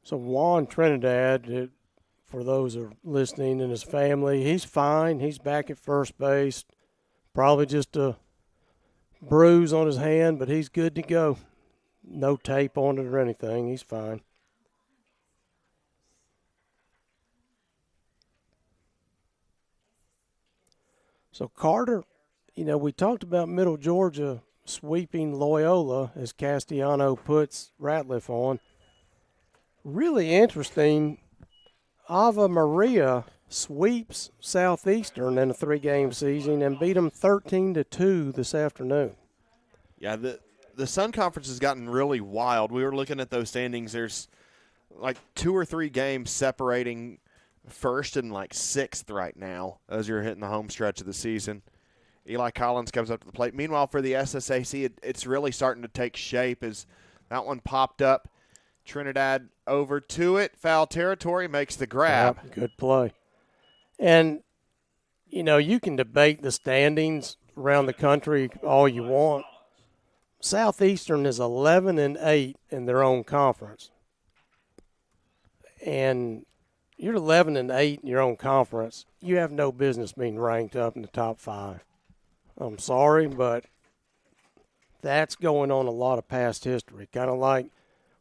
B: So Juan Trinidad, for those who are listening, and his family, he's fine. He's back at first base. Probably just a bruise on his hand, but he's good to go. No tape on it or anything. He's fine. So Carter, we talked about Middle Georgia sweeping Loyola as Castellano puts Ratliff on. Really interesting, Ave Maria sweeps Southeastern in a 3-game season and beat them 13-2 this afternoon.
A: Yeah, the Sun Conference has gotten really wild. We were looking at those standings. There's like 2 or 3 games separating first and like 6th right now as you're hitting the home stretch of the season. Eli Collins comes up to the plate. Meanwhile, for the SSAC, it's really starting to take shape as that one popped up. Trinidad over to it. Foul territory, makes the grab.
B: Yeah, good play. And, you can debate the standings around the country all you want. Southeastern is 11-8 in their own conference. And you're 11-8 in your own conference. You have no business being ranked up in the top 5. I'm sorry, but that's going on a lot of past history. Kind of like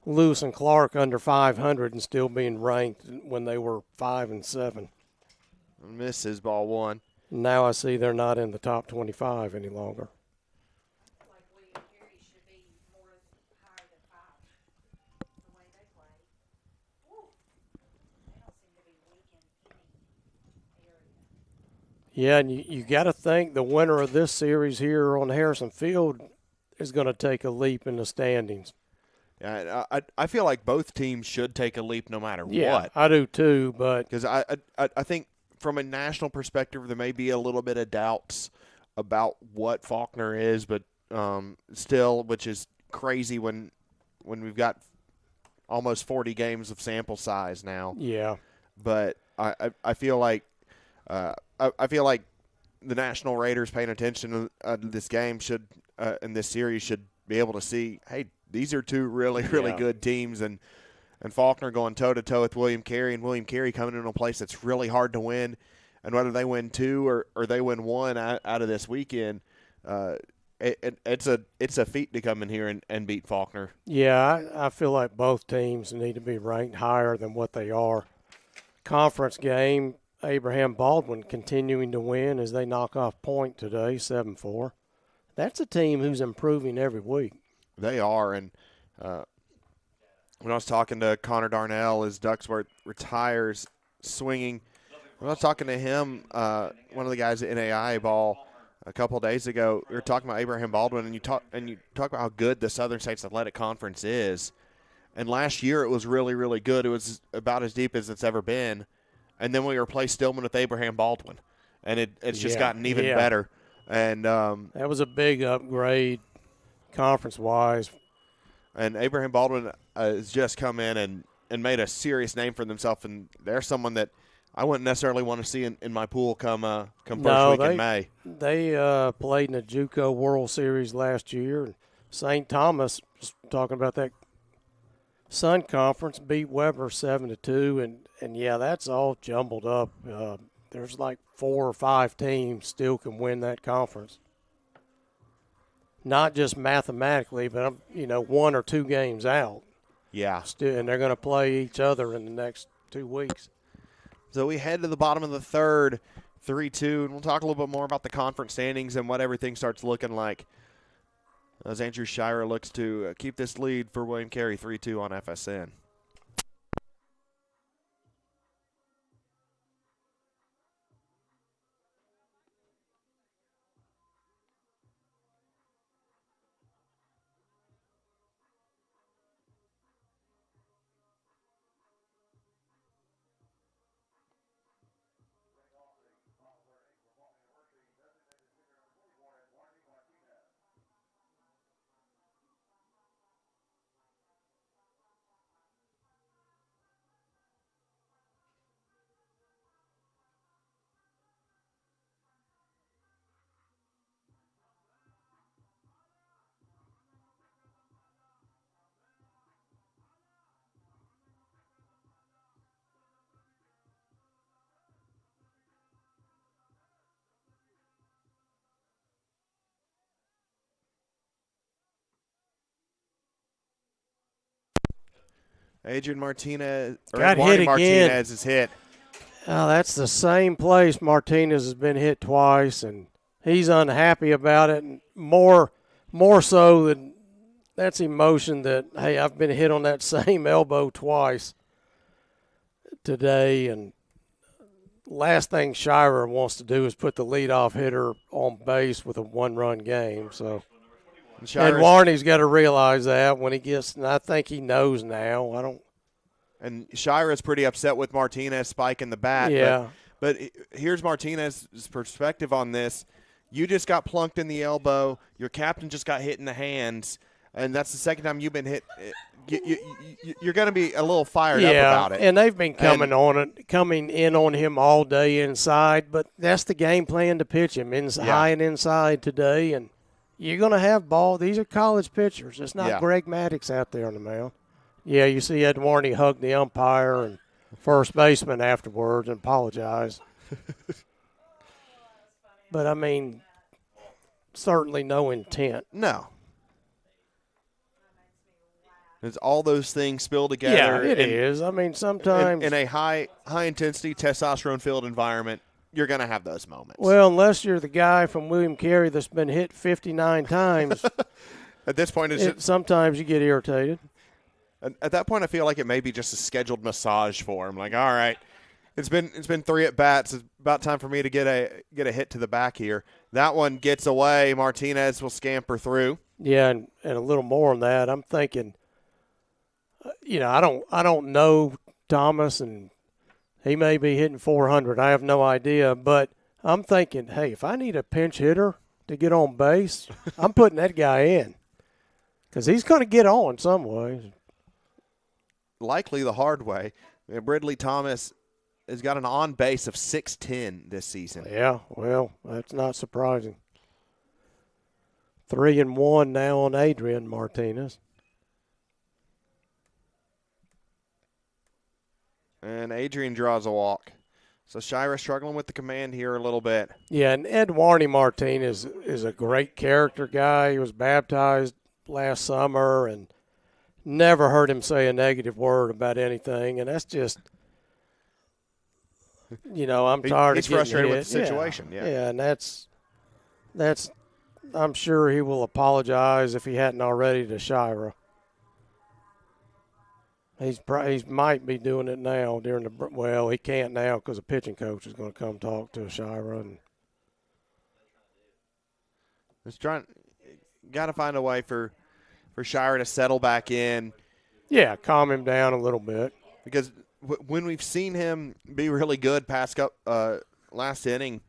B: Lewis and Clark under 500 and still being ranked when they were 5-7.
A: Misses ball one.
B: Now I see they're not in the top 25 any longer.
D: Like William Carey should be more higher than 5 the way they play. Woo. They don't seem to be weak in any area.
B: Yeah, and you got to think the winner of this series here on Harrison Field is going to take a leap in the standings.
A: Yeah, I feel like both teams should take a leap no matter
B: Yeah,
A: what.
B: I do too, but
A: Because I think from a national perspective there may be a little bit of doubts about what Faulkner is, but still, which is crazy when we've got almost 40 games of sample size now.
B: yeah.
A: But I feel like I feel like the national raters paying attention to this game should in this series should be able to see, hey, these are two really
B: Yeah.
A: good teams, and Faulkner going toe-to-toe with William Carey, and William Carey coming into a place that's really hard to win. And whether they win 2 or they win 1 out of this weekend, it's a feat to come in here and beat Faulkner.
B: Yeah, I feel like both teams need to be ranked higher than what they are. Conference game, Abraham Baldwin continuing to win as they knock off Point today, 7-4. That's a team who's improving every week.
A: They are, and when I was talking to Connor Darnell as Ducksworth retires swinging, when I was talking to him, one of the guys at NAI ball a couple of days ago, we were talking about Abraham Baldwin, and you talk about how good the Southern States Athletic Conference is. And last year it was really good. It was about as deep as it's ever been. And then we replaced Stillman with Abraham Baldwin, and it's just gotten even better. And
B: that was a big upgrade conference-wise.
A: And Abraham Baldwin has just come in and made a serious name for themselves, and they're someone that I wouldn't necessarily want to see in my pool come first week in May.
B: They played in the JUCO World Series last year. St. Thomas, just talking about that Sun Conference, beat Weber 7-2, and yeah, that's all jumbled up. There's like 4 or 5 teams still can win that conference. Not just mathematically, but 1 or 2 games out.
A: Yeah.
B: Still, and they're going to play each other in the next 2 weeks.
A: So we head to the bottom of the third, 3-2, and we'll talk a little bit more about the conference standings and what everything starts looking like as Andrew Shira looks to keep this lead for William Carey 3-2 on FSN. Adrian Martinez,
B: Got
A: Eduardo
B: hit again.
A: Martinez is hit.
B: Oh, that's the same place Martinez has been hit twice, and he's unhappy about it. And more so than that's emotion that, hey, I've been hit on that same elbow twice today. And last thing Shira wants to do is put the leadoff hitter on base with a 1-run game. So, and Warney's got to realize that when he gets, and I think he knows now.
A: And Shira's pretty upset with Martinez spiking the bat.
B: Yeah.
A: But here's Martinez's perspective on this. You just got plunked in the elbow. Your captain just got hit in the hands. And that's the second time you've been hit. You're going to be a little fired up about it.
B: And they've been coming in on him all day inside. But that's the game plan to pitch him high and inside today. And you're going to have ball. These are college pitchers. It's not Greg Maddox out there on the mound. Yeah, you see Ed Warney hug the umpire and first baseman afterwards and apologize. But, I mean, certainly no intent.
A: No. It's all those things spill together.
B: Yeah, it is. I mean, sometimes.
A: In a high-intensity, testosterone-filled environment, you're going to have those moments.
B: Well, unless you're the guy from William Carey that's been hit 59 times.
A: At this point,
B: sometimes you get irritated.
A: At that point, I feel like it may be just a scheduled massage for him. Like, all right, it's been 3 at bats. It's about time for me to get a hit to the back here. That one gets away. Martinez will scamper through.
B: Yeah, and a little more on that. I'm thinking, I don't know Thomas, and he may be hitting 400. I have no idea, but I'm thinking, hey, if I need a pinch hitter to get on base, I'm putting that guy in because he's going to get on some way.
A: Likely the hard way. Ridley Thomas has got an on base of 610 this season.
B: Yeah, well, that's not surprising. 3-1 now on Adrian Martinez.
A: And Adrian draws a walk. So Shira struggling with the command here a little bit.
B: Yeah, and Eduardo Martinez is a great character guy. He was baptized last summer and never heard him say a negative word about anything. And that's just, I'm tired of getting
A: frustrated
B: hit.
A: with the situation.
B: Yeah, and that's I'm sure he will apologize if he hadn't already to Shira. He might be doing it now he can't now because the pitching coach is going to come talk to Shira. And
A: got to find a way for Shira to settle back in.
B: Yeah, calm him down a little bit.
A: Because when we've seen him be really good past last inning,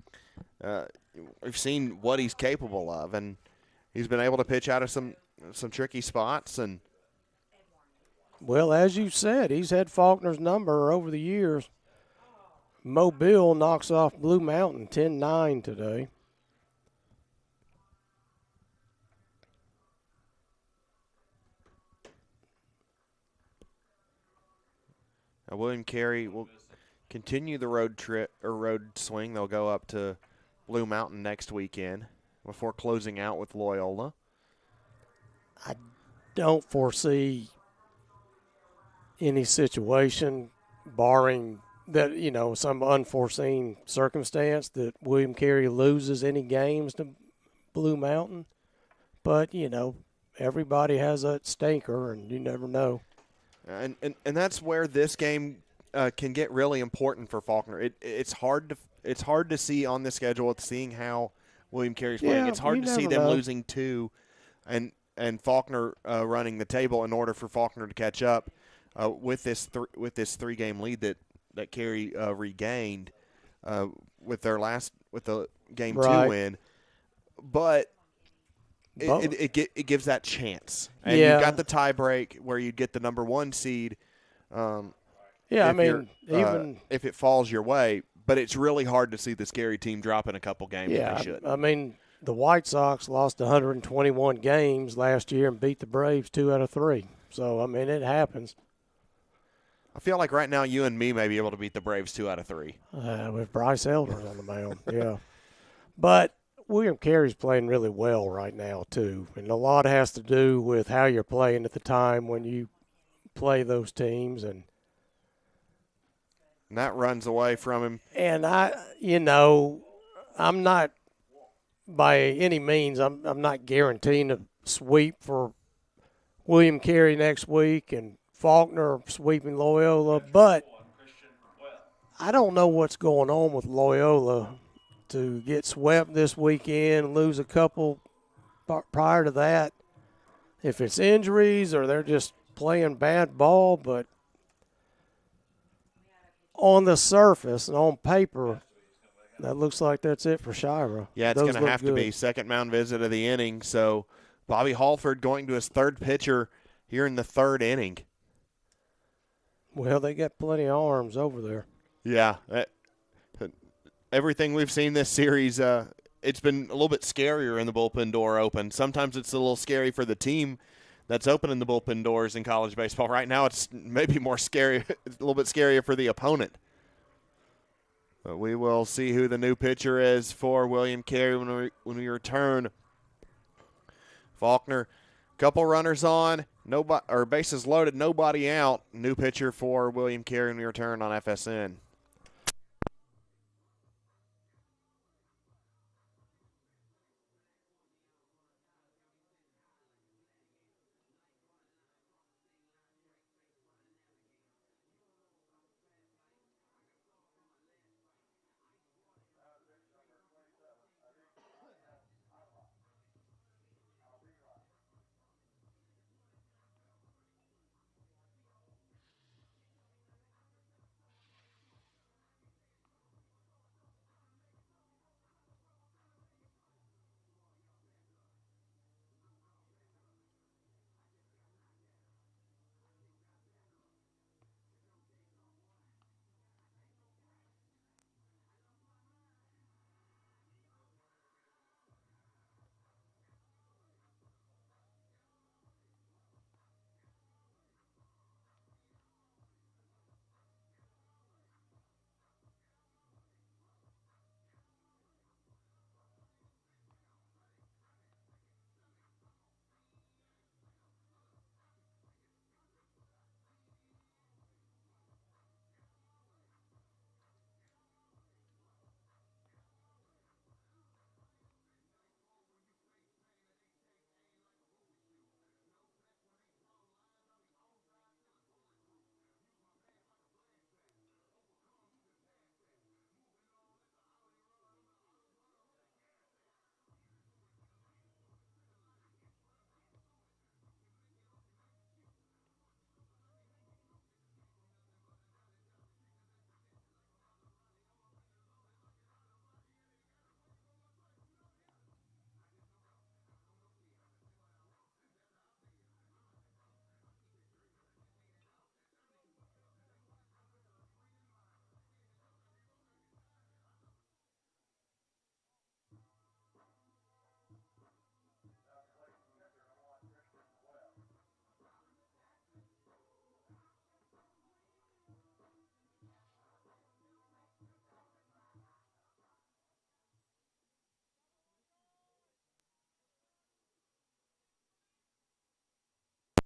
A: we've seen what he's capable of, and he's been able to pitch out of some tricky spots. And
B: well, as you said, he's had Faulkner's number over the years. Mobile knocks off Blue Mountain 10-9 today.
A: William Carey will continue the road trip or road swing. They'll go up to Blue Mountain next weekend before closing out with Loyola.
B: I don't foresee any situation, barring that, some unforeseen circumstance, that William Carey loses any games to Blue Mountain. But, everybody has a stinker, and you never know.
A: And that's where this game can get really important for Faulkner. It's hard to see on the schedule, seeing how William Carey's playing.
B: Yeah,
A: It's hard
B: you
A: to see
B: never
A: them
B: know.
A: losing 2 and Faulkner running the table in order for Faulkner to catch up with this 3-game lead that Carey regained with the game 2
B: Right.
A: win. But it gives that chance. And
B: Yeah.
A: you've got the tie break where you'd get the number 1 seed.
B: Yeah, I
A: if you're,
B: mean,
A: if it falls your way, but it's really hard to see this Carey team dropping a couple games if
B: yeah,
A: they should.
B: I mean, the White Sox lost 121 games last year and beat the Braves 2 out of 3. So, I mean, it happens.
A: I feel like right now you and me may be able to beat the Braves 2 out of 3.
B: With Bryce Elder's on the mound, yeah. But William Carey's playing really well right now, too. And a lot has to do with how you're playing at the time when you play those teams. And
A: that runs away from him.
B: And I'm not by any means. I'm not guaranteeing a sweep for William Carey next week and Faulkner sweeping Loyola, but I don't know what's going on with Loyola to get swept this weekend, lose a couple prior to that. If it's injuries or they're just playing bad ball, but on the surface and on paper, that looks like that's it for Shira.
A: Yeah, it's going to have to be second mound visit of the inning. So Bobby Halford going to his third pitcher here in the 3rd inning.
B: Well, they got plenty of arms over there.
A: Yeah. Everything we've seen this series, it's been a little bit scarier in the bullpen door open. Sometimes it's a little scary for the team that's opening the bullpen doors in college baseball. Right now it's maybe more scary, a little bit scarier for the opponent. But we will see who the new pitcher is for William Carey when we return. Faulkner, couple runners on, nobody or bases loaded, nobody out. New pitcher for William Carey when we return on FSN.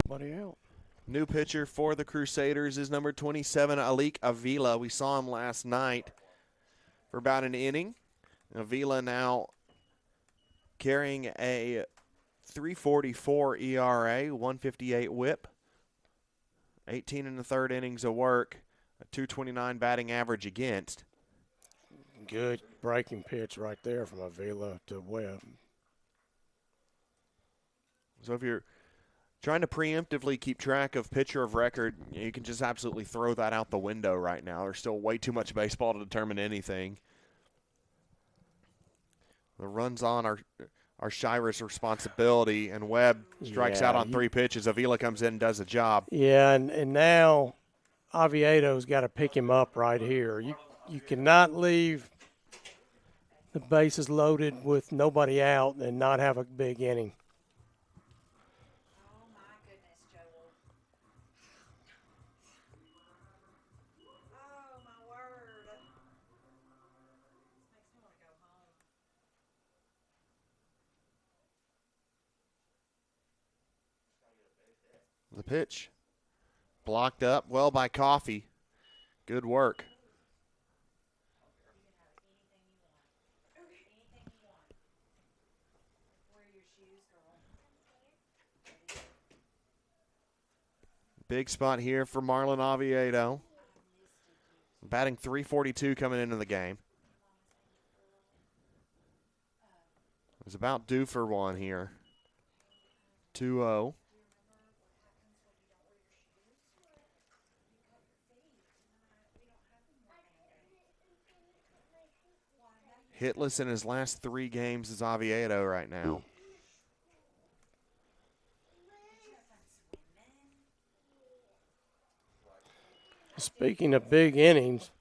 B: nobody out.
A: New pitcher for the Crusaders is number 27, Alik Avila. We saw him last night for about an inning. Avila now carrying a 3.44 ERA, 158 WHIP, 18 and a third innings of work, a 2.29 batting average against.
B: Good breaking pitch right there from Avila to Webb.
A: So if you're trying to preemptively keep track of pitcher of record, you can just absolutely throw that out the window right now. There's still way too much baseball to determine anything. The runs on are Shira's responsibility, and Webb strikes out on 3 pitches. Avila comes in and does the job.
B: Yeah, and now Oviedo's got to pick him up right here. You cannot leave the bases loaded with nobody out and not have a big inning.
D: Oh my goodness, Joel. Oh my word. This makes me want to go home.
A: The pitch blocked up well by Coffey. Good work.
D: Anything you want. Wear your shoes, girl.
A: Big spot here for Marlon Oviedo. Batting .342 coming into the game. Was about due for one here. 2-0. Hitless in his last 3 games is Oviedo right now.
B: Speaking of big innings,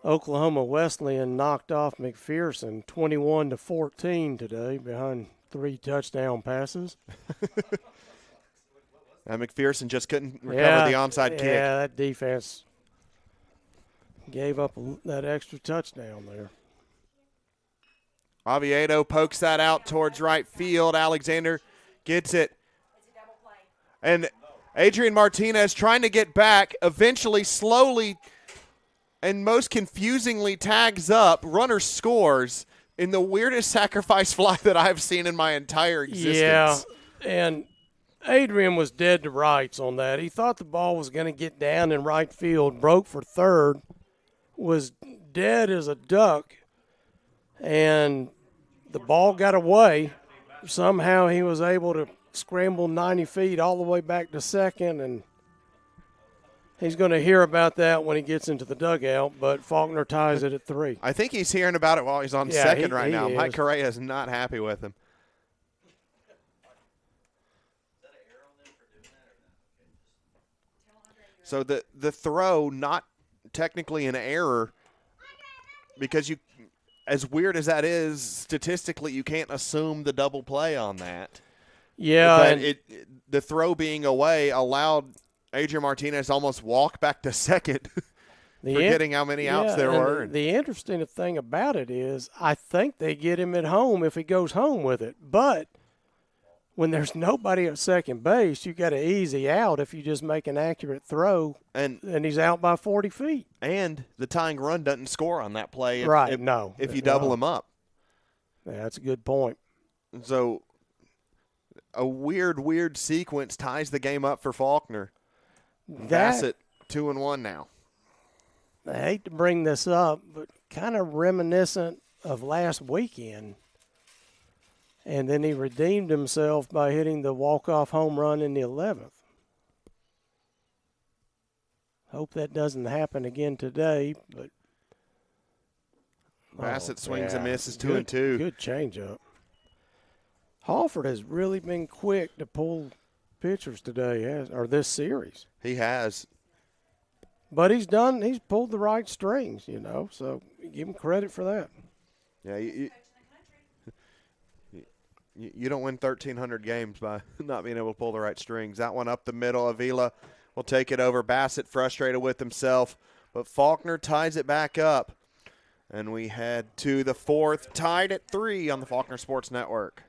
B: Oklahoma Wesleyan knocked off McPherson 21-14 today behind 3 touchdown passes.
A: And McPherson just couldn't recover the onside kick.
B: Yeah, that defense gave up that extra touchdown there.
A: Oviedo pokes that out towards right field. Alexander gets it. And Adrian Martinez trying to get back, eventually slowly and most confusingly tags up. Runner scores in the weirdest sacrifice fly that I've seen in my entire existence.
B: Yeah, and Adrian was dead to rights on that. He thought the ball was going to get down in right field, broke for third, was dead as a duck, and the ball got away. Somehow he was able to scramble 90 feet all the way back to second, and he's going to hear about that when he gets into the dugout, but Faulkner ties it at 3.
A: I think he's hearing about it while he's on second right now.
B: He
A: Mike
B: is.
A: Carey is not happy with him. So the throw, not technically an error, because you, as weird as that is, statistically you can't assume the double play on that.
B: Yeah,
A: But the throw being away allowed Adrian Martinez to almost walk back to second, forgetting how many outs there were.
B: The interesting thing about it is I think they get him at home if he goes home with it. But when there's nobody at second base, you got an easy out if you just make an accurate throw,
A: and
B: he's out by 40 feet.
A: And the tying run doesn't score on that play if you double him up.
B: Yeah, that's a good point.
A: So a weird sequence ties the game up for Faulkner. Bassett 2-1 now.
B: I hate to bring this up, but kind of reminiscent of last weekend. And then he redeemed himself by hitting the walk-off home run in the 11th. Hope that doesn't happen again today, but
A: Bassett swings and misses 2-2.
B: Good changeup. Halford has really been quick to pull pitchers today, or this series.
A: He has.
B: But he's pulled the right strings, so give him credit for that.
A: Yeah, you don't win 1,300 games by not being able to pull the right strings. That one up the middle. Avila will take it over. Bassett frustrated with himself, but Faulkner ties it back up. And we head to the 4th, tied at 3 on the Faulkner Sports Network.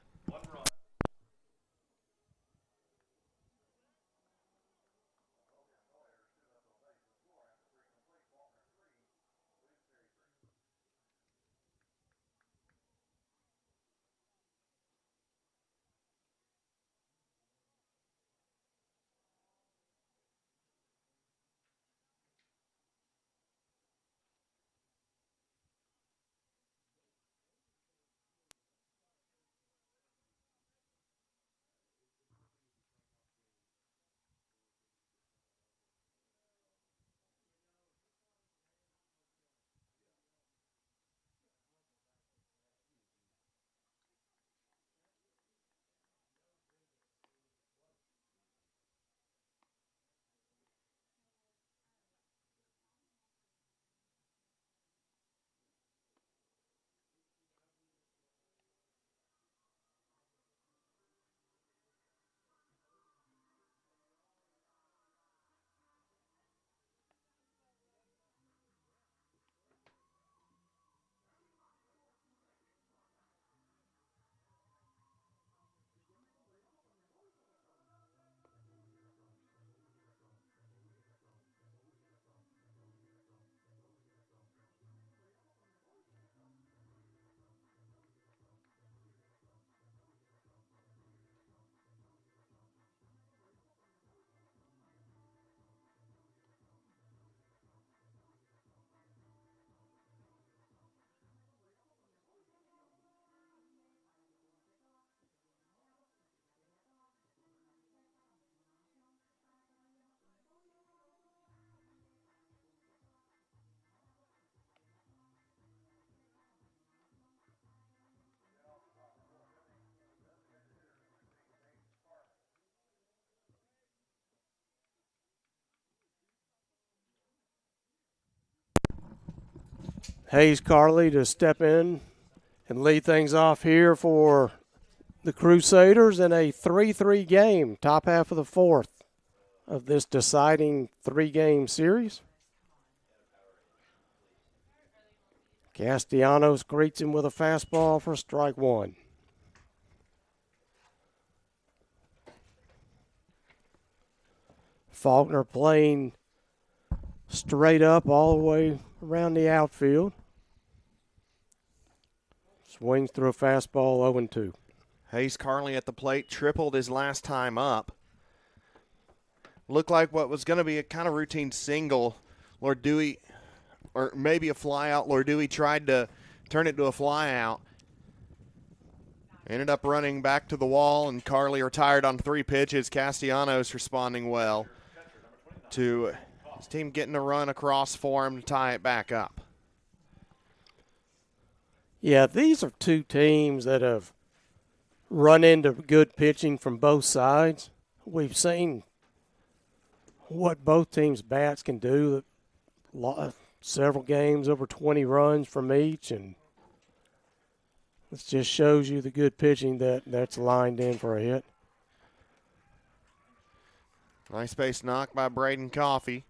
B: Hayes Carley to step in and lead things off here for the Crusaders in a 3-3 game, top half of the fourth of this deciding 3-game series. Castellanos greets him with a fastball for strike one. Faulkner playing straight up all the way around the outfield. Swings through a fastball 0-2.
A: Hayes Carley at the plate, tripled his last time up. Looked like what was going to be a kind of routine single. Lord Dewey, or maybe a fly out. Lord Dewey tried to turn it to a fly out. Ended up running back to the wall, and Carley retired on 3 pitches. Castellanos responding well to his team getting a run across for him to tie it back up.
B: Yeah, these are two teams that have run into good pitching from both sides. We've seen what both teams' bats can do. Several games, over 20 runs from each, and it just shows you the good pitching that's lined in for a hit.
A: Nice base knock by Braden Coffey.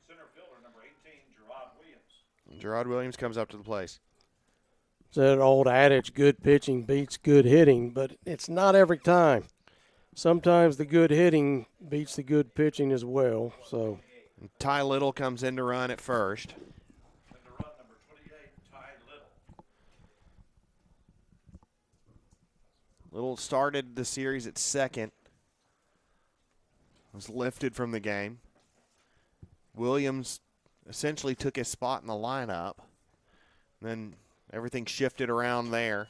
C: Center fielder number 18, Gerard Williams.
A: Gerard Williams comes up to the plate.
B: It's that old adage, good pitching beats good hitting, but it's not every time. Sometimes the good hitting beats the good pitching as well. So
A: Ty Little comes in to run at first.
C: And the run number 28, Ty Little.
A: Little started the series at second. Was lifted from the game. Williams essentially took his spot in the lineup. Then everything shifted around there.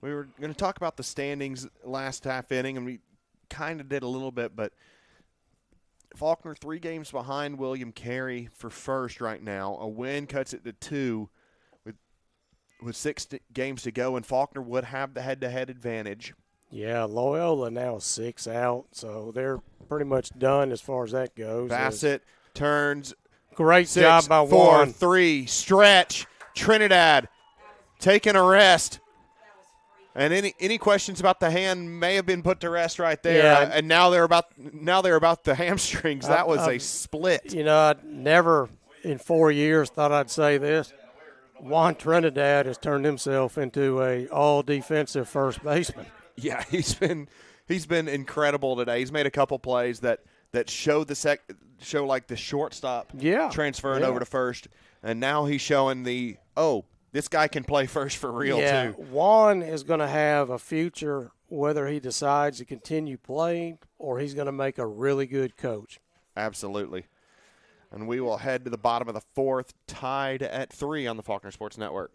A: We were going to talk about the standings last half inning, and we kind of did a little bit, but Faulkner 3 games behind William Carey for first right now. A win cuts it to 2 with 6 games to go, and Faulkner would have the head-to-head advantage.
B: yeah, Loyola now 6 out, so they're pretty much done as far as that goes.
A: Bassett turns.
B: Great
A: 6,
B: job by
A: 4,
B: Juan.
A: 3, stretch. Trinidad taking a rest. And any questions about the hand may have been put to rest right there.
B: Yeah.
A: And now they're about the hamstrings. That was a split.
B: You know, I never in 4 years thought I'd say this. Juan Trinidad has turned himself into a all-defensive first baseman.
A: Yeah, he's been incredible today. He's made a couple plays that show show like the shortstop transferring over to first, and now he's showing this guy can play first for real too.
B: Juan is going to have a future whether he decides to continue playing or he's going to make a really good coach.
A: Absolutely. And we will head to the bottom of the fourth, tied at 3 on the Faulkner Sports Network.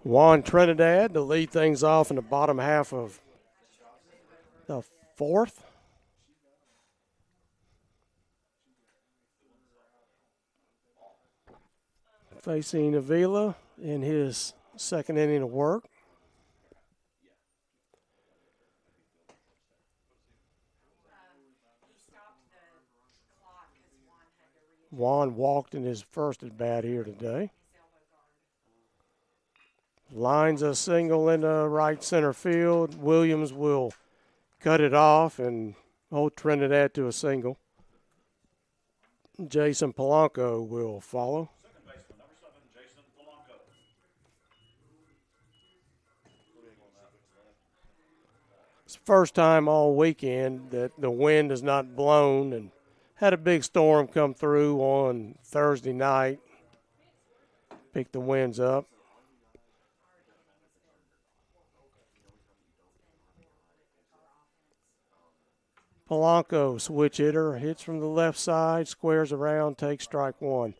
B: Juan Trinidad to lead things off in the bottom half of the fourth. Facing Avila in his second inning of work. Juan walked in his first at bat here today. Lines a single into right center field. Williams will cut it off and hold Trinidad to a single. Jason Polanco will follow.
C: Second baseman, number 7, Jason Polanco.
B: It's the first time all weekend that the wind has not blown, and had a big storm come through on Thursday night. Picked the winds up. Polanco, switch hitter, hits from the left side, squares around, takes strike one.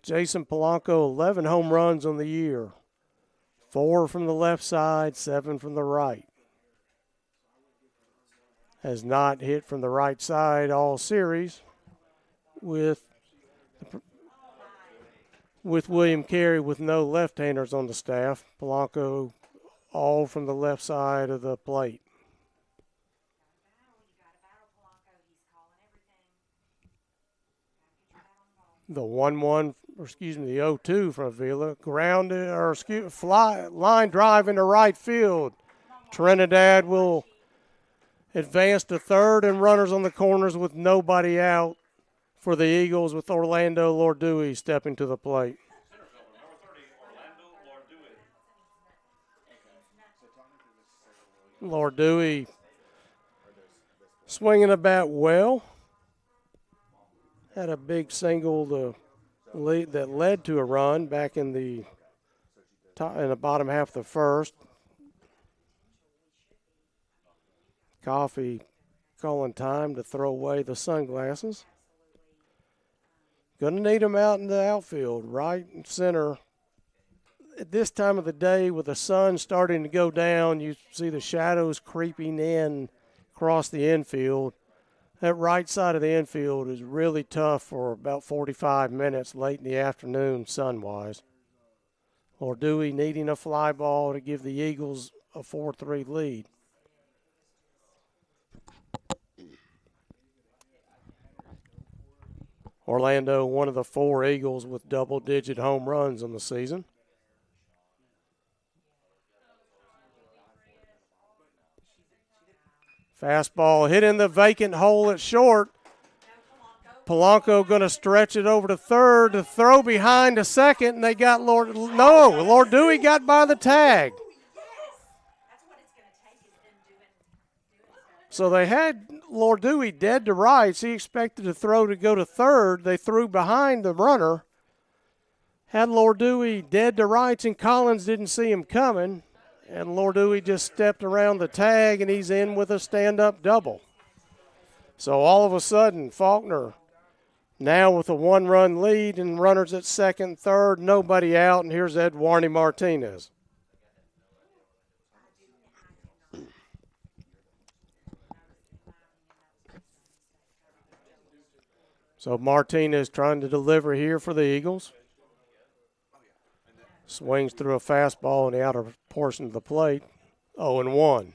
B: Jason Polanco, 11 home runs on the year. 4 from the left side, 7 from the right. Has not hit from the right side all series with William Carey with no left-handers on the staff. Polanco all from the left side of the plate. The 1-1, or excuse me, the 0-2 from Avila. Grounded, or excuse, fly, line drive into right field. Trinidad will advance to third, and runners on the corners with nobody out for the Eagles, with Orlando Lordui stepping to the plate.
C: Center fielder, number 30, Orlando Lordui.
B: Lordui swinging the bat well. Had a big single that led to a run back in the bottom half of the first. Coffee calling time to throw away the sunglasses. Going to need them out in the outfield, right and center. At this time of the day, with the sun starting to go down, you see the shadows creeping in across the infield. That right side of the infield is really tough for about 45 minutes late in the afternoon, sun-wise. Lordui needing a fly ball to give the Eagles a 4-3 lead. Orlando, one of the 4 Eagles with double-digit home runs on the season. Fastball hit in the vacant hole at short. Polanco going to stretch it over to third to throw behind to second, and they got Lordui got by the tag. So they had Lordui dead to rights. He expected the throw to go to third. They threw behind the runner. Had Lordui dead to rights, and Collins didn't see him coming. And Lordui just stepped around the tag, and he's in with a stand-up double. So all of a sudden, Faulkner now with a 1-run lead and runners at second, third, nobody out, and here's Eduardo Martinez. So Martinez trying to deliver here for the Eagles. Swings through a fastball in the outer portion of the plate. 0-1.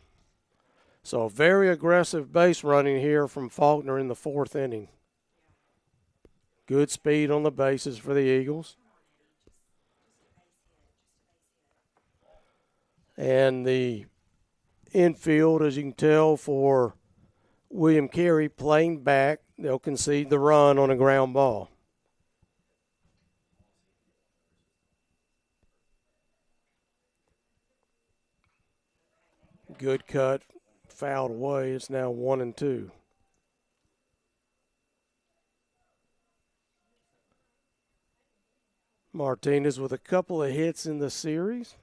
B: So very aggressive base running here from Faulkner in the fourth inning. Good speed on the bases for the Eagles. And the infield, as you can tell, for William Carey playing back. They'll concede the run on a ground ball. Good cut, fouled away. It's now 1-2. Martinez with a couple of hits in the series.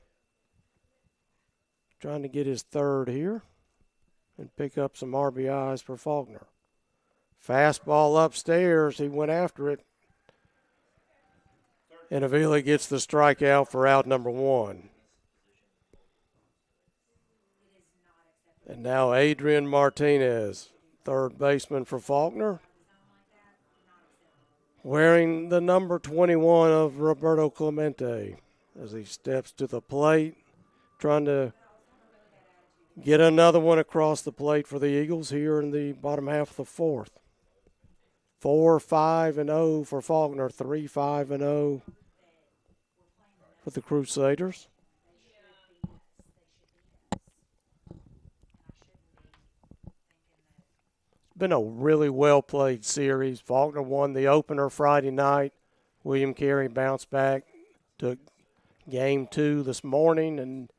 B: Trying to get his third here and pick up some RBIs for Faulkner. Fastball upstairs. He went after it.
C: Third
B: And Avila gets the strikeout for out number 1. And now Adrian Martinez, third baseman for Faulkner, wearing the number 21 of Roberto Clemente as he steps to the plate, trying to get another one across the plate for the Eagles here in the bottom half of the 4th. 4-5-0 for Faulkner, 3-5-0 for the Crusaders. It's been a really well-played series. Faulkner won the opener Friday night. William Carey bounced back, took game 2 this morning, and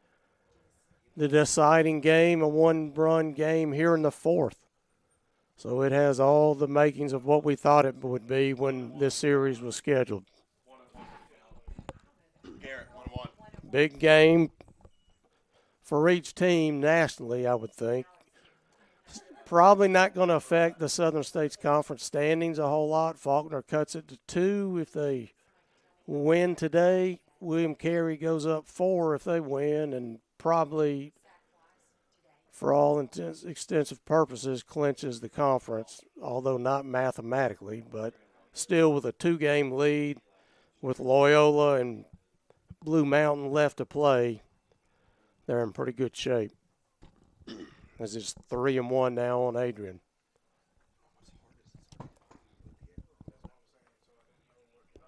B: the deciding game, a 1-run game here in the 4th. So it has all the makings of what we thought it would be when this series was scheduled.
A: Garrett, 1-1.
B: Big game for each team nationally, I would think. Probably not going to affect the Southern States Conference standings a whole lot. Faulkner cuts it to 2 if they win today. William Carey goes up 4 if they win, and probably, for all extensive purposes, clinches the conference, although not mathematically, but still with a 2-game lead with Loyola and Blue Mountain left to play, they're in pretty good shape. As it's 3-1 now on Adrian.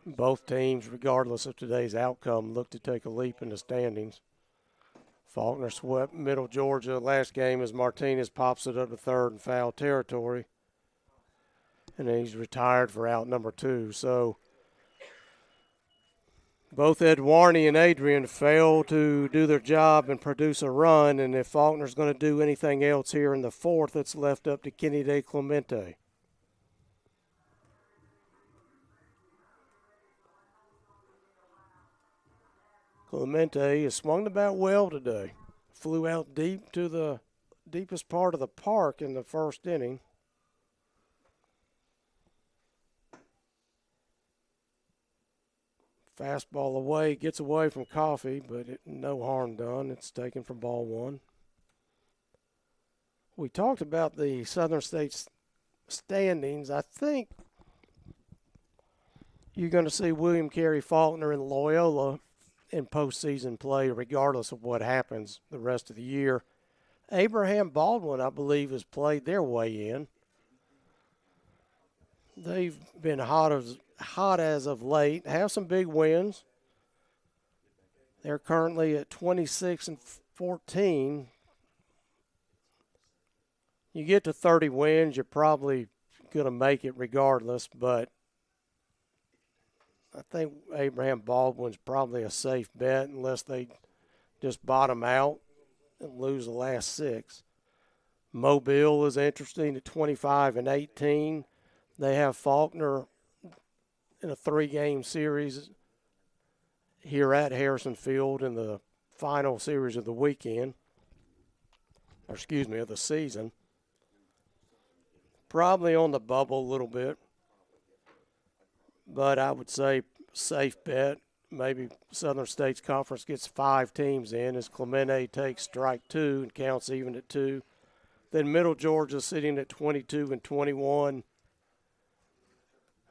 B: Both teams, regardless of today's outcome, look to take a leap in the standings. Faulkner swept Middle Georgia last game as Martinez pops it up to third in foul territory. And then he's retired for out number 2. So both Edwarney and Adrian failed to do their job and produce a run, and if Faulkner's going to do anything else here in the 4th, it's left up to Kenny De Clemente. Clemente has swung the bat well today. Flew out deep to the deepest part of the park in the first inning. Fastball away, gets away from Coffey, but no harm done. It's taken for ball 1. We talked about the Southern States standings. I think you're going to see William Carey, Faulkner, and Loyola in postseason play regardless of what happens the rest of the year. Abraham Baldwin, I believe, has played their way in. They've been hot as of late, have some big wins. They're currently at 26-14. You get to 30 wins, you're probably going to make it regardless, but I think Abraham Baldwin's probably a safe bet unless they just bottom out and lose the last 6. Mobile is interesting at 25-18. They have Faulkner in a 3-game series here at Harrison Field in the final series of the weekend, of the season. Probably on the bubble a little bit, but I would say safe bet. Maybe Southern States Conference gets 5 teams in as Clemente takes strike 2 and counts even at 2. Then Middle Georgia sitting at 22-21.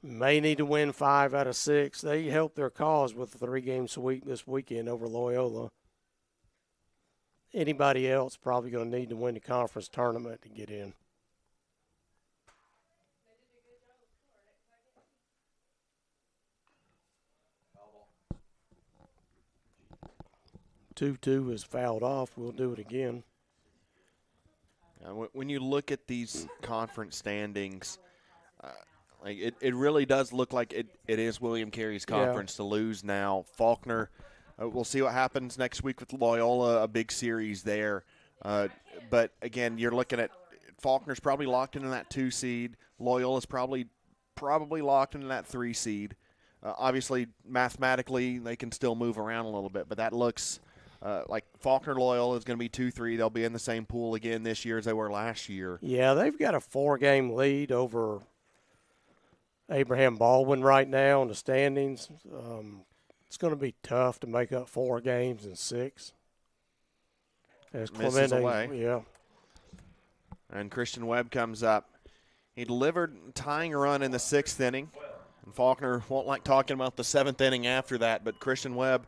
B: May need to win 5 out of 6. They helped their cause with a 3-game sweep this weekend over Loyola. Anybody else probably going to need to win the conference tournament to get in. Two is fouled off. We'll do it again.
A: When you look at these conference standings, it really does look like it is William Carey's conference to lose now. Faulkner, we'll see what happens next week with Loyola, a big series there. But, again, you're looking at Faulkner's probably locked into that 2 seed. Loyola's probably locked into that 3 seed. Obviously, mathematically, they can still move around a little bit, but that looks like Faulkner Loyola is going to be 2-3. They'll be in the same pool again this year as they were last year.
B: Yeah, they've got a 4-game lead over Abraham Baldwin right now in the standings. it's going to be tough to make up 4 games in 6. As
A: Misses
B: Clemente,
A: away.
B: yeah.
A: And Christian Webb comes up. He delivered tying run in the 6th inning. And Faulkner won't like talking about the 7th inning after that, but Christian Webb,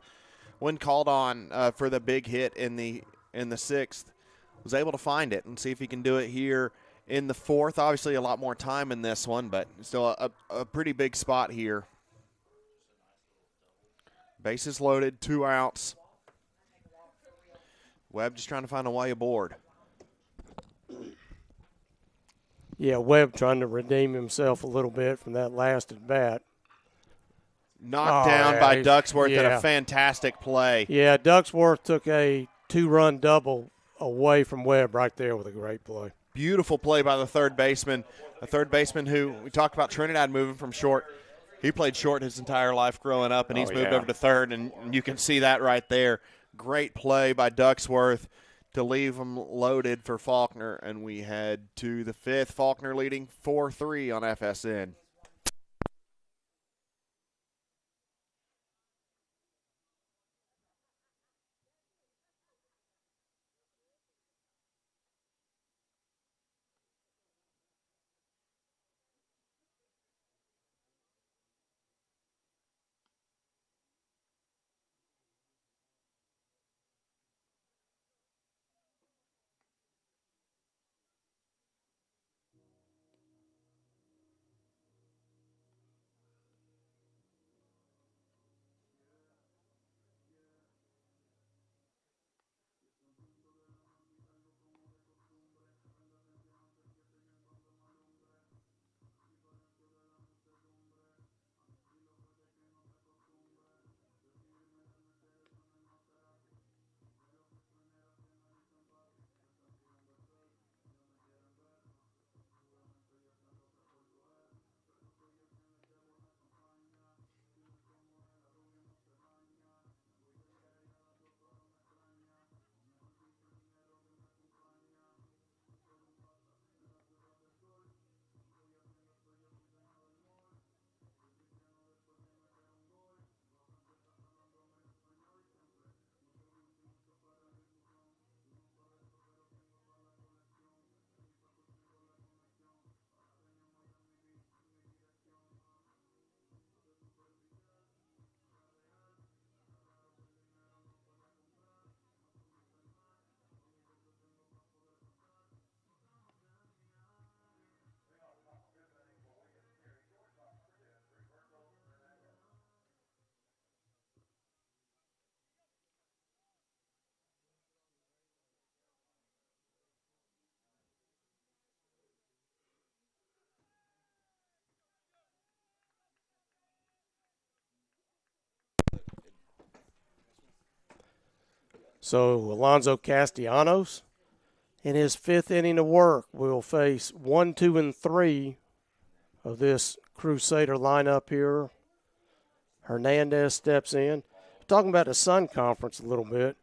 A: when called on for the big hit in the 6th, was able to find it and see if he can do it here in the 4th. Obviously a lot more time in this one, but still a pretty big spot here. Bases loaded, 2 outs. Webb just trying to find a way aboard.
B: Yeah, Webb trying to redeem himself a little bit from that last at bat.
A: Knocked down by
B: he's-
A: Ducksworth in
B: yeah.
A: a fantastic play.
B: Yeah, Ducksworth took a 2-run double away from Webb right there with a great play.
A: Beautiful play by the third baseman. A third baseman who, we talked about Trinidad moving from short. He played short his entire life growing up, and he's moved over to third, and you can see that right there. Great play by Ducksworth to leave him loaded for Faulkner, and we head to the 5th. Faulkner leading 4-3 on FSN.
B: So Alonzo Castellanos, in his 5th inning of work, will face 1, 2, and 3 of this Crusader lineup here. Hernandez steps in. Talking about the Sun Conference a little bit.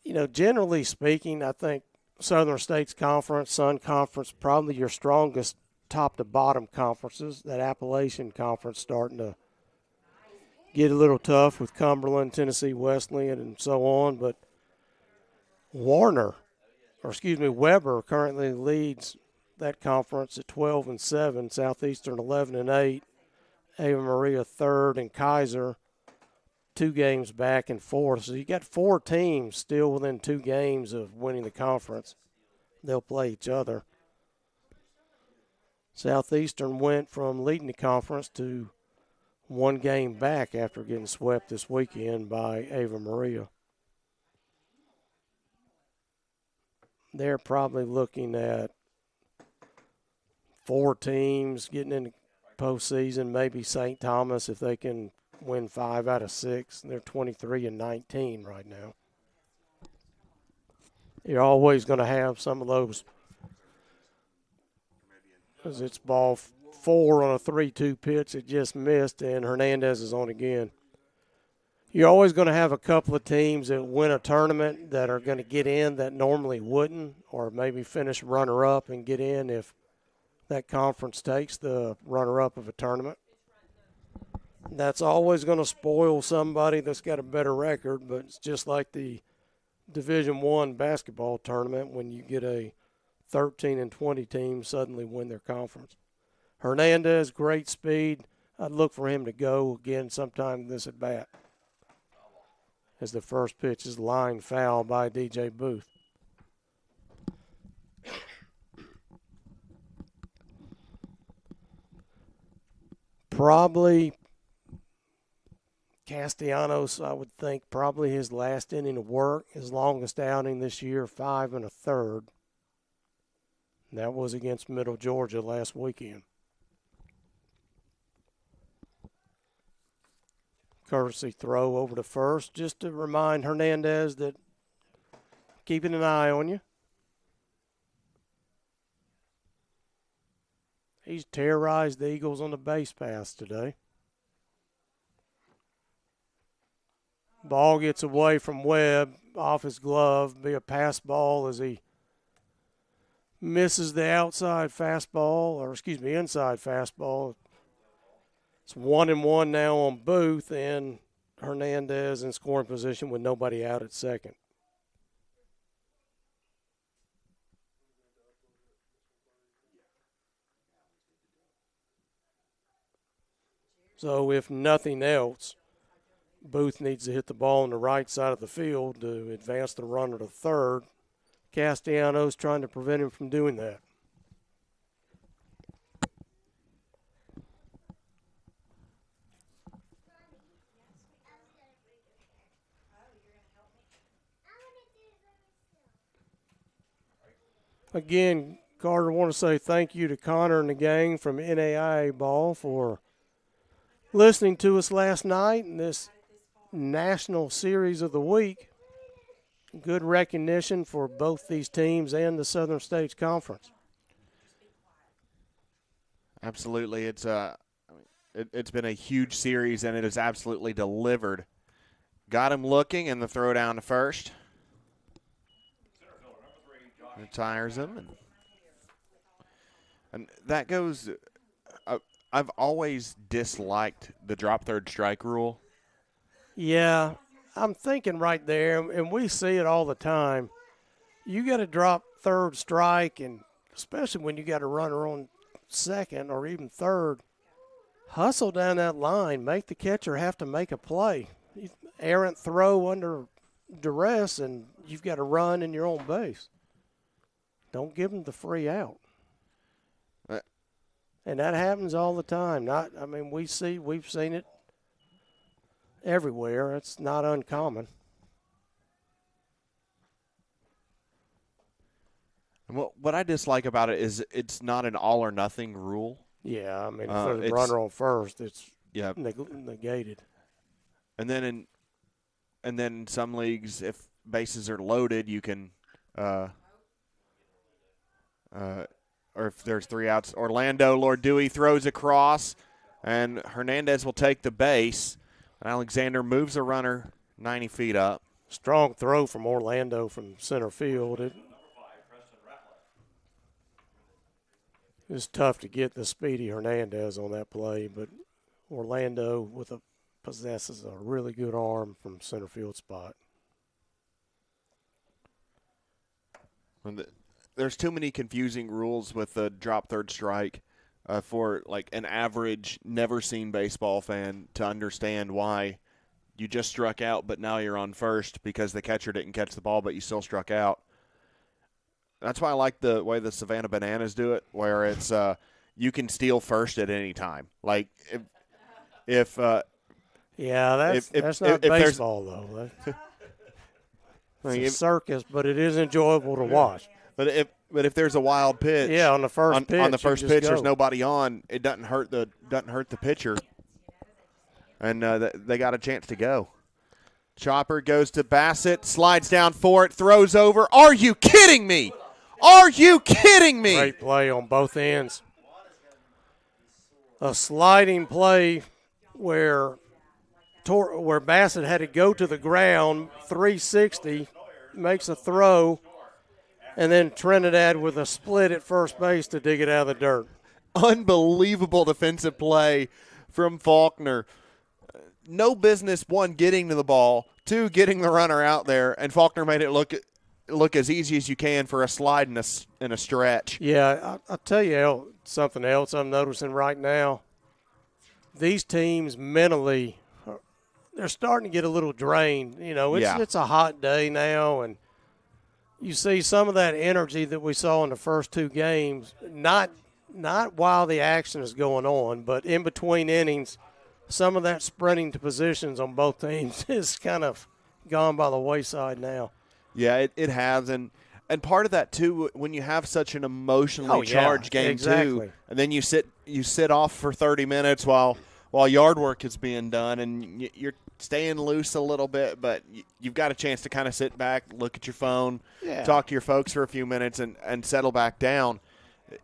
B: You know, generally speaking, I think Southern States Conference, Sun Conference, probably your strongest top to bottom conferences. That Appalachian Conference starting to get a little tough with Cumberland, Tennessee Wesleyan, and so on. But Weber currently leads that conference at 12-7, Southeastern 11-8, Ave Maria 3rd, and Kaiser 2 games back and forth. So you got 4 teams still within 2 games of winning the conference. They'll play each other. Southeastern went from leading the conference to 1 game back after getting swept this weekend by Ave Maria. They're probably looking at 4 teams getting into postseason, maybe St. Thomas if they can win 5 out of 6. They're 23-19 right now. You're always going to have some of those, because it's ball 4 on a 3-2 pitch. It just missed, and Hernandez is on again. You're always going to have a couple of teams that win a tournament that are going to get in that normally wouldn't, or maybe finish runner-up and get in if that conference takes the runner-up of a tournament. That's always going to spoil somebody that's got a better record, but it's just like the Division I basketball tournament when you get a 13-20 team suddenly win their conference. Hernandez, great speed. I'd look for him to go again sometime this at bat. As the first pitch is line foul by DJ Booth. Probably Castellanos, I would think, probably his last inning of work, his longest outing this year, 5 1/3. That was against Middle Georgia last weekend. Courtesy throw over to first, just to remind Hernandez that keeping an eye on you. He's terrorized the Eagles on the base pass today. Ball gets away from Webb, off his glove, be a pass ball as he misses the inside fastball. It's 1-1 now on Booth, and Hernandez in scoring position with nobody out at second. So if nothing else, Booth needs to hit the ball on the right side of the field to advance the runner to third. Castellanos trying to prevent him from doing that. Again, Carter, I want to say thank you to Connor and the gang from NAIA Ball for listening to us last night in this National Series of the Week. Good recognition for both these teams and the Southern States Conference.
A: Absolutely. It's been a huge series, and it has absolutely delivered. Got him looking, and the throw down to first. Retires him. And that goes I've always disliked the drop third strike rule.
B: Yeah, I'm thinking right there, and we see it all the time. You got to drop third strike, and especially when you got a runner on second or even third, hustle down that line, make the catcher have to make a play. Errant throw under duress, and you've got to run in your own base. Don't give them the free out. And that happens all the time. We've seen it everywhere. It's not uncommon.
A: And what I dislike about it is it's not an all or nothing rule.
B: Yeah, if there's a runner on first, it's negated.
A: And then in some leagues, if bases are loaded, you can or if there's 3 outs, Orlando Lord Dewey throws across, and Hernandez will take the base. Alexander moves a runner 90 feet up.
B: Strong throw from Orlando from center field. It was tough to get the speedy Hernandez on that play, but Orlando possesses a really good arm from center field spot.
A: There's too many confusing rules with the drop third strike for like an average, never seen baseball fan to understand why you just struck out, but now you're on first because the catcher didn't catch the ball, but you still struck out. That's why I like the way the Savannah Bananas do it, where it's you can steal first at any time. Like if
B: that's not baseball though. It's a circus, but it is enjoyable to watch.
A: But if there's a wild pitch,
B: on the first pitch,
A: there's nobody on. It doesn't hurt the pitcher, and they got a chance to go. Chopper goes to Bassett, slides down for it, throws over. Are you kidding me? Are you kidding me?
B: Great play on both ends. A sliding play where Bassett had to go to the ground, 360, makes a throw. And then Trinidad with a split at first base to dig it out of the dirt.
A: Unbelievable defensive play from Faulkner. no business, one, getting to the ball, two, getting the runner out there, and Faulkner made it look as easy as you can for a slide and a stretch.
B: Yeah, I'll tell you something else I'm noticing right now. These teams mentally, they're starting to get a little drained. You know, it's a hot day now, and you see some of that energy that we saw in the first two games, not while the action is going on, but in between innings, some of that sprinting to positions on both teams is kind of gone by the wayside now.
A: Yeah, it has, and part of that too, when you have such an emotionally charged game too, and then you sit off for 30 minutes while yard work is being done, and you're staying loose a little bit, but you've got a chance to kind of sit back, look at your phone, talk to your folks for a few minutes, and settle back down.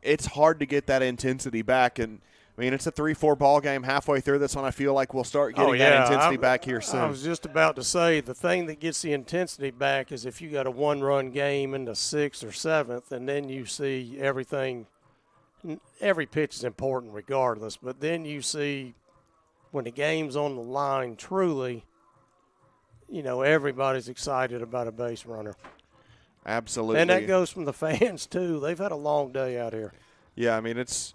A: It's hard to get that intensity back, and I mean, it's a 3-4 ball game halfway through this one. I feel like we'll start getting that intensity back here soon.
B: I was just about to say the thing that gets the intensity back is if you got a one-run game in the 6th or 7th, and then you see everything. Every pitch is important regardless, but then you see when the game's on the line, truly, you know, everybody's excited about a base runner.
A: Absolutely.
B: And that goes from the fans too. They've had a long day out here.
A: Yeah, I mean, it's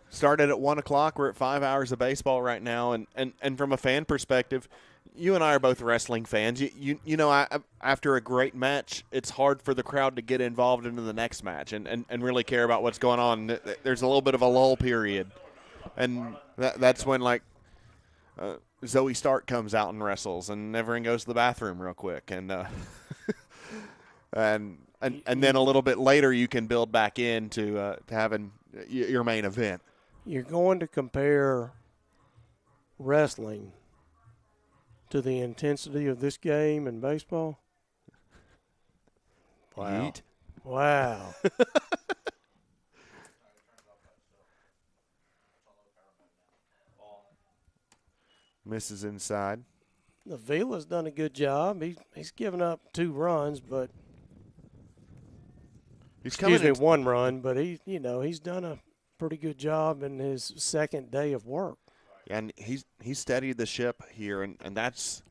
A: started at 1 o'clock. We're at 5 hours of baseball right now, and from a fan perspective, you and I are both wrestling fans. You know, after a great match, it's hard for the crowd to get involved into the next match and really care about what's going on. There's a little bit of a lull period, and that's when, like, Zoe Stark comes out and wrestles, and everyone goes to the bathroom real quick, and and then a little bit later you can build back into to having your main event.
B: You're going to compare wrestling to the intensity of this game in baseball? Wow.
A: Yeet.
B: Wow.
A: Misses inside.
B: Avila's done a good job. He's given up 2 runs, but one run, but he's done a pretty good job in his second day of work.
A: And he's steadied the ship here, and that's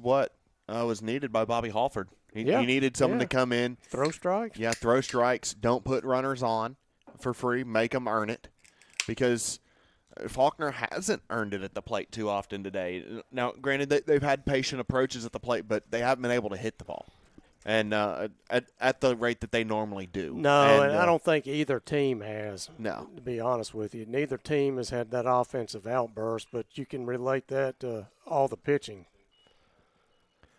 A: what was needed by Bobby Halford. He needed someone to come in.
B: Throw strikes?
A: Yeah, throw strikes. Don't put runners on for free. Make them earn it, because Faulkner hasn't earned it at the plate too often today. Now, granted, they've had patient approaches at the plate, but they haven't been able to hit the ball. And at the rate that they normally do.
B: No, and I don't think either team has.
A: No.
B: To be honest with you. Neither team has had that offensive outburst, but you can relate that to all the pitching.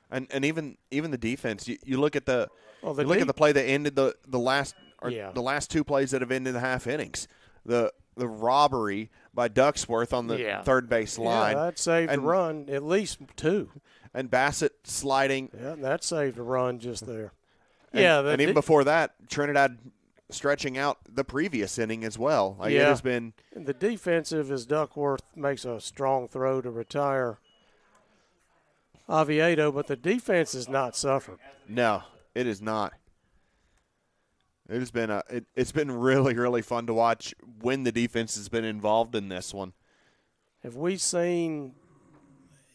A: And even the defense. You look at the at the play that ended the last 2 plays that have ended the half innings. The robbery by Ducksworth on the third base line.
B: Yeah, that saved a run, at least 2.
A: And Bassett sliding.
B: Yeah, that saved a run just there.
A: And even before that, Trinidad stretching out the previous inning as well. It has been.
B: The defensive is Duckworth makes a strong throw to retire Oviedo, but the defense has not suffered.
A: No, it is not. It has been it's been really, really fun to watch when the defense has been involved in this one.
B: Have we seen,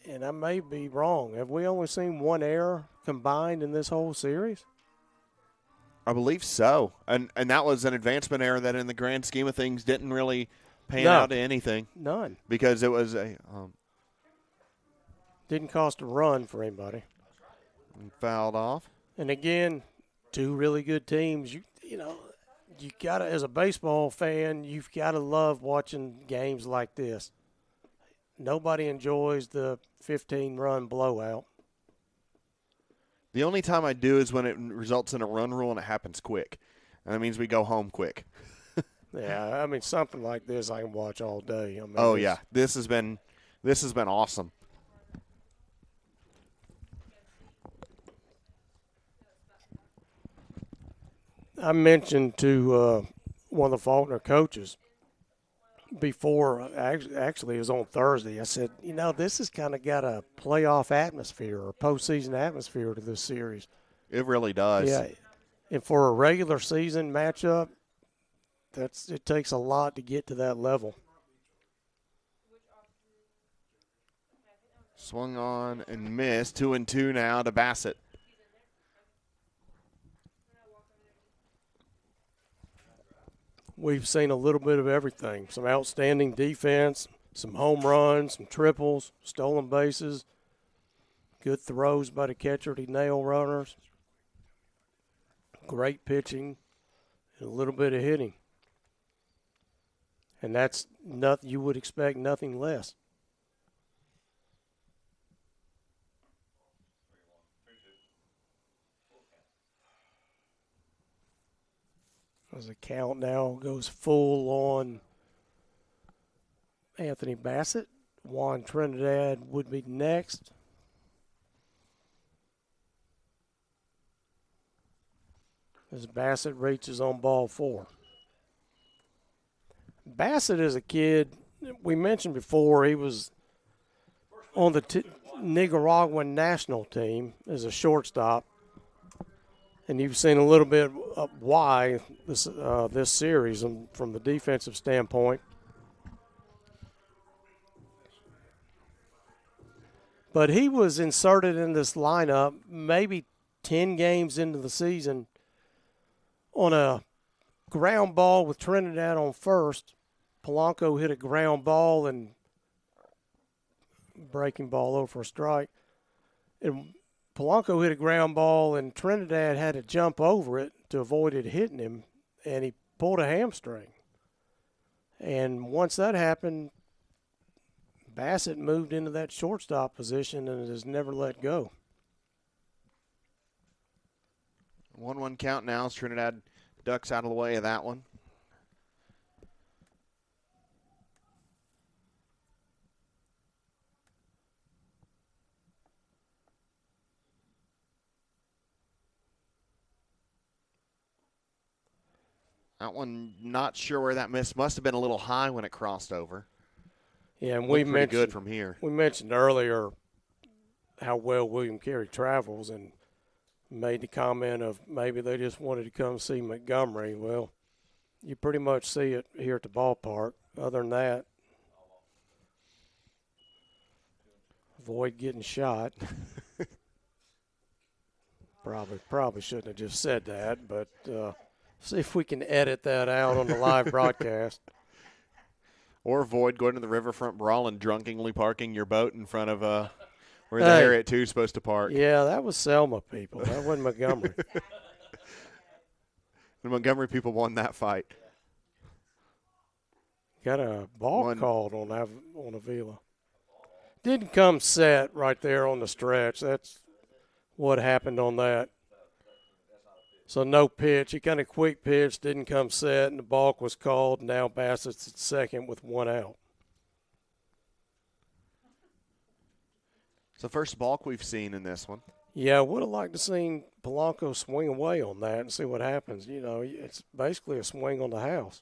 B: and I may be wrong, have we only seen 1 error combined in this whole series?
A: I believe so. And that was an advancement error that in the grand scheme of things didn't really pan out to anything.
B: None.
A: Because it was a
B: didn't cost a run for anybody.
A: Fouled off.
B: And again, 2 really good teams. You know, you gotta, as a baseball fan, you've got to love watching games like this. Nobody enjoys the 15-run blowout.
A: The only time I do is when it results in a run rule and it happens quick. And that means we go home quick.
B: Yeah, I mean, something like this I can watch all day. I mean,
A: this has been awesome.
B: I mentioned to one of the Faulkner coaches before, actually it was on Thursday, I said, this has kind of got a playoff atmosphere or postseason atmosphere to this series.
A: It really does.
B: Yeah, and for a regular season matchup, it takes a lot to get to that level.
A: Swung on and missed. 2-2 now to Bassett.
B: We've seen a little bit of everything. Some outstanding defense, some home runs, some triples, stolen bases, good throws by the catcher to nail runners, great pitching, and a little bit of hitting. And that's nothing, you would expect nothing less. As the count now goes full on Anthony Bassett. Juan Trinidad would be next. As Bassett reaches on ball 4. Bassett is a kid, we mentioned before, he was on the Nicaraguan national team as a shortstop. And you've seen a little bit of why this series from the defensive standpoint. But he was inserted in this lineup maybe 10 games into the season on a ground ball with Trinidad on first. Polanco hit a ground ball and breaking ball over a strike. And Polanco hit a ground ball, and Trinidad had to jump over it to avoid it hitting him, and he pulled a hamstring. And once that happened, Bassett moved into that shortstop position and has never let go.
A: 1-1 count now as Trinidad ducks out of the way of that one. That one, not sure where that miss. Must have been a little high when it crossed over.
B: Yeah, and
A: we mentioned good from here.
B: We mentioned earlier how well William Carey travels and made the comment of maybe they just wanted to come see Montgomery. Well, you pretty much see it here at the ballpark. Other than that, avoid getting shot. Probably shouldn't have just said that, but see if we can edit that out on the live broadcast.
A: Or avoid going to the riverfront brawl and drunkenly parking your boat in front of where the Harriet 2 is supposed to park.
B: Yeah, that was Selma people. That wasn't Montgomery.
A: The Montgomery people won that fight.
B: Got a ball called on Avila. Didn't come set right there on the stretch. That's what happened on that. So no pitch. He kind of quick pitch, didn't come set, and the balk was called. Now Bassett's at second with 1 out.
A: It's the first balk we've seen in this one.
B: Yeah, I would have liked to seen Polanco swing away on that and see what happens. You know, it's basically a swing on the house.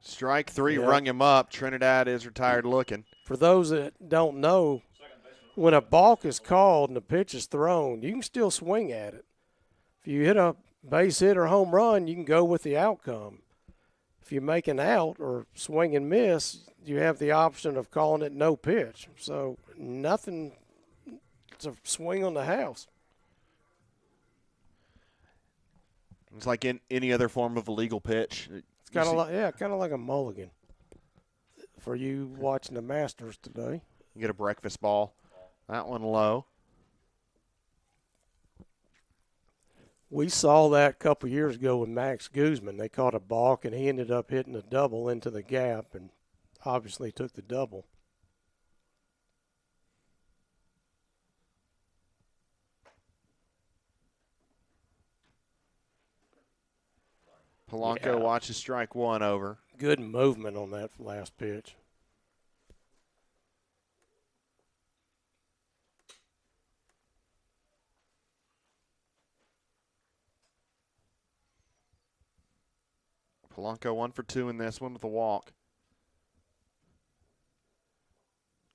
A: Strike 3, rung him up. Trinidad is retired looking.
B: For those that don't know, when a balk is called and the pitch is thrown, you can still swing at it. If you hit a base hit or home run, you can go with the outcome. If you make an out or swing and miss, you have the option of calling it no pitch. So nothing, it's a swing on the house.
A: It's like in any other form of a legal pitch.
B: It's kind of like a mulligan for you watching the Masters today.
A: You get a breakfast ball. That one low.
B: We saw that a couple years ago with Max Guzman. They caught a balk, and he ended up hitting a double into the gap and obviously took the double.
A: Polanco watches strike 1 over.
B: Good movement on that last pitch.
A: Polanco 1 for 2 in this one with a walk.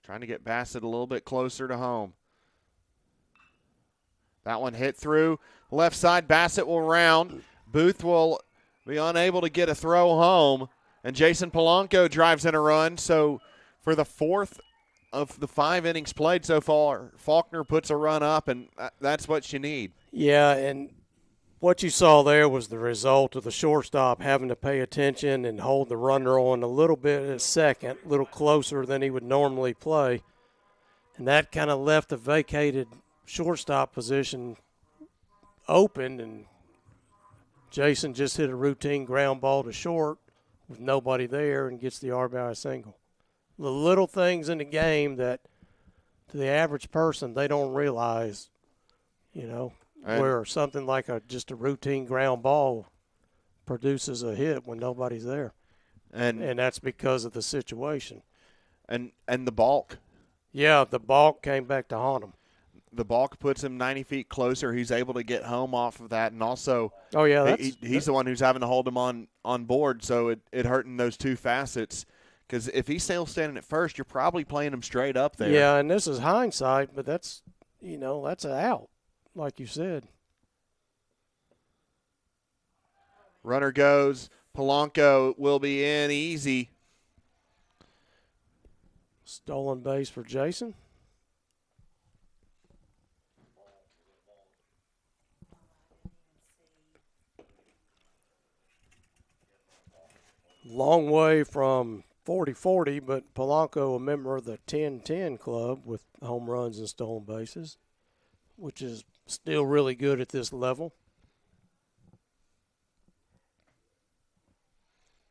A: Trying to get Bassett a little bit closer to home. That one hit through left side. Bassett will round. Booth will be unable to get a throw home. And Jason Polanco drives in a run. So for the 4th of the 5 innings played so far, Faulkner puts a run up, and that's what you need.
B: Yeah, and what you saw there was the result of the shortstop having to pay attention and hold the runner on a little bit at second, a little closer than he would normally play. And that kind of left the vacated shortstop position open, and Jason just hit a routine ground ball to short with nobody there and gets the RBI single. The little things in the game that to the average person they don't realize, where something like just a routine ground ball produces a hit when nobody's there. And that's because of the situation.
A: And the balk.
B: Yeah, the balk came back to haunt him.
A: The balk puts him 90 feet closer. He's able to get home off of that, and also he's the one who's having to hold him on board, so it hurting those two facets. Because if he's still standing at first, you're probably playing him straight up there.
B: Yeah, and this is hindsight, but that's an out, like you said.
A: Runner goes. Polanco will be in easy.
B: Stolen base for Jason. Long way from 40-40, but Polanco a member of the 10-10 club with home runs and stolen bases, which is still really good at this level.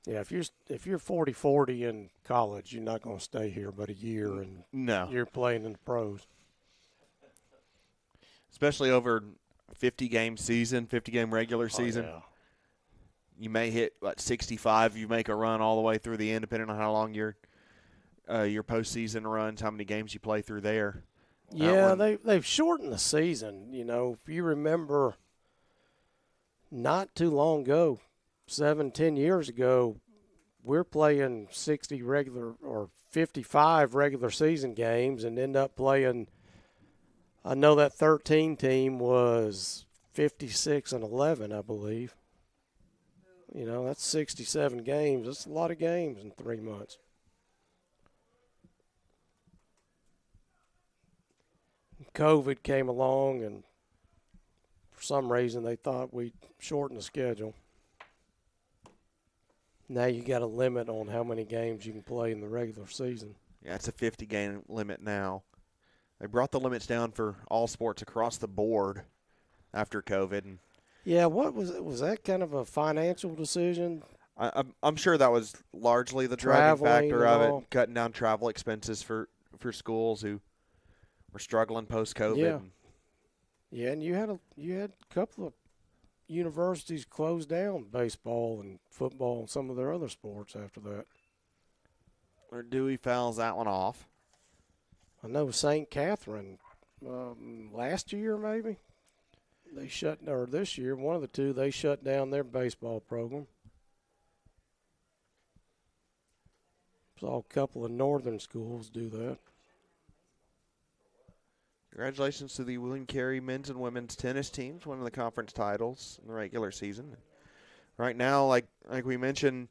B: Yeah, if you're 40-40 in college, you're not going to stay here but a year, and you're playing in the pros.
A: Especially over 50-game season, 50-game regular season.
B: Yeah.
A: You may hit 65. You make a run all the way through the end, depending on how long your postseason runs, how many games you play through there.
B: Yeah, they've shortened the season. If you remember, not too long ago, 7-10 years ago, we're playing 60 regular or 55 regular season games and end up playing. I know that 13 team was 56-11, I believe. That's 67 games. That's a lot of games in 3 months. COVID came along, and for some reason they thought we'd shorten the schedule. Now you got a limit on how many games you can play in the regular season.
A: Yeah, it's a 50-game limit now. They brought the limits down for all sports across the board after COVID. And
B: yeah, what was it? Was that kind of a financial decision?
A: I'm sure that was largely the driving factor of it, cutting down travel expenses for schools who were struggling post-COVID.
B: Yeah, and you had a couple of universities closed down baseball and football and some of their other sports after that.
A: Or Dewey fouls that one off.
B: I know St. Catherine last year maybe. This year, one of the two, they shut down their baseball program. Saw a couple of northern schools do that.
A: Congratulations to the William Carey men's and women's tennis teams winning the conference titles in the regular season. Right now, like we mentioned,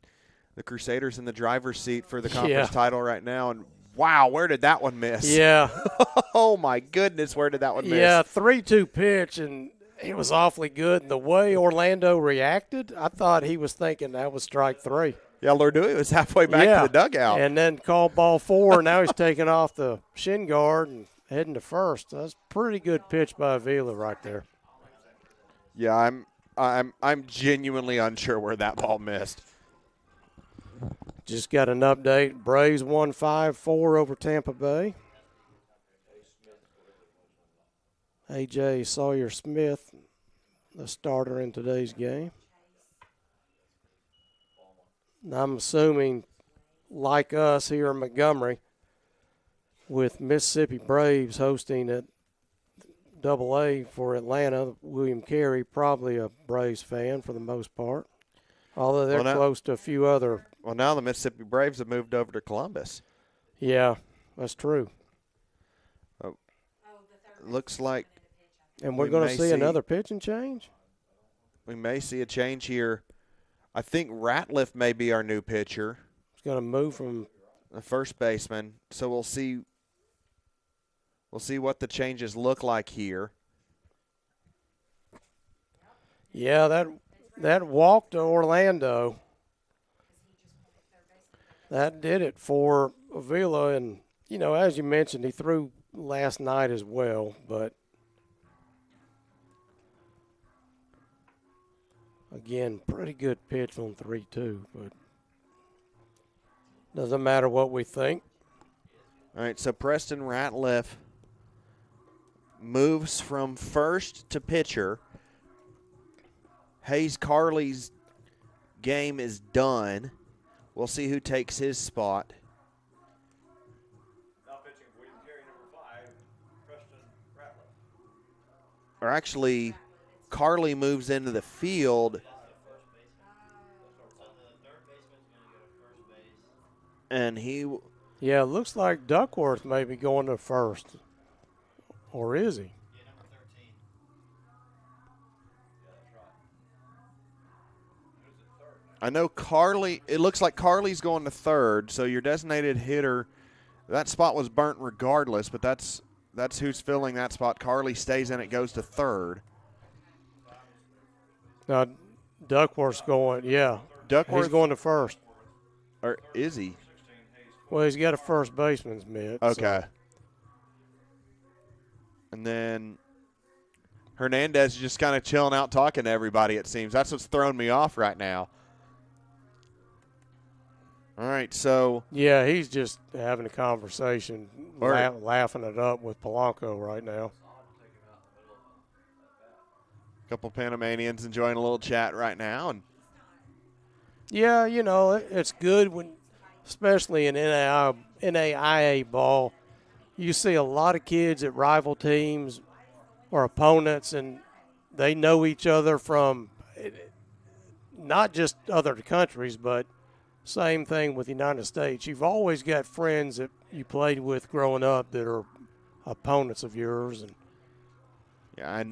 A: the Crusaders in the driver's seat for the conference title right now. And, wow, where did that one miss?
B: Yeah.
A: Oh, my goodness, where did that one miss?
B: Yeah, 3-2 pitch, and it was awfully good. And the way Orlando reacted, I thought he was thinking that was strike 3.
A: Yeah, Lord Dewey was halfway back to the dugout.
B: And then called ball 4. Now he's taking off the shin guard and heading to first. That's a pretty good pitch by Avila right there.
A: Yeah, I'm genuinely unsure where that ball missed.
B: Just got an update. Braves won 5-4 over Tampa Bay. A.J. Sawyer-Smith, the starter in today's game. I'm assuming, like us here in Montgomery, with Mississippi Braves hosting at AA for Atlanta, William Carey probably a Braves fan for the most part, although they're close to a few other.
A: Well, now the Mississippi Braves have moved over to Columbus.
B: Yeah, that's true.
A: Looks like.
B: And we're going to see another pitching change?
A: We may see a change here. I think Ratliff may be our new pitcher.
B: He's going to move from
A: the first baseman. So we'll see We'll see what the changes look like here.
B: Yeah, that walk to Orlando, that did it for Avila. And, you know, as you mentioned, he threw last night as well, but again, pretty good pitch on 3-2, but doesn't matter what we think.
A: All right, so Preston Ratliff moves from first to pitcher. Hayes Carley's game is done. We'll see who takes his spot.
C: Now pitching William Carey, number 5, Preston Ratliff.
A: Or actually, Carley moves into the field. And
B: Yeah, it looks like Duckworth may be going to first. Or is he?
C: Yeah, number 13. Yeah, that's right. Who's at third?
A: I know Carley, it looks like Carley's going to third, so your designated hitter, that spot was burnt regardless, but that's who's filling that spot. Carley stays in it, goes to third.
B: Now, Duckworth's going, yeah.
A: Duckworth,
B: He's going to first.
A: or is he?
B: Well, he's got a first baseman's mitt.
A: Okay.
B: So.
A: And then Hernandez is just kind of chilling out talking to everybody, it seems. That's what's throwing me off right now. All right, so.
B: Yeah, he's just having a conversation,
A: Or-
B: laughing it up with Polanco right now.
A: A couple Panamanians enjoying a little chat right now. And
B: Yeah, you know, it's good when, especially in NAIA ball, you see a lot of kids at rival teams or opponents, and they know each other from not just other countries, but same thing with the United States. You've always got friends that you played with growing up that are opponents of yours. And
A: yeah,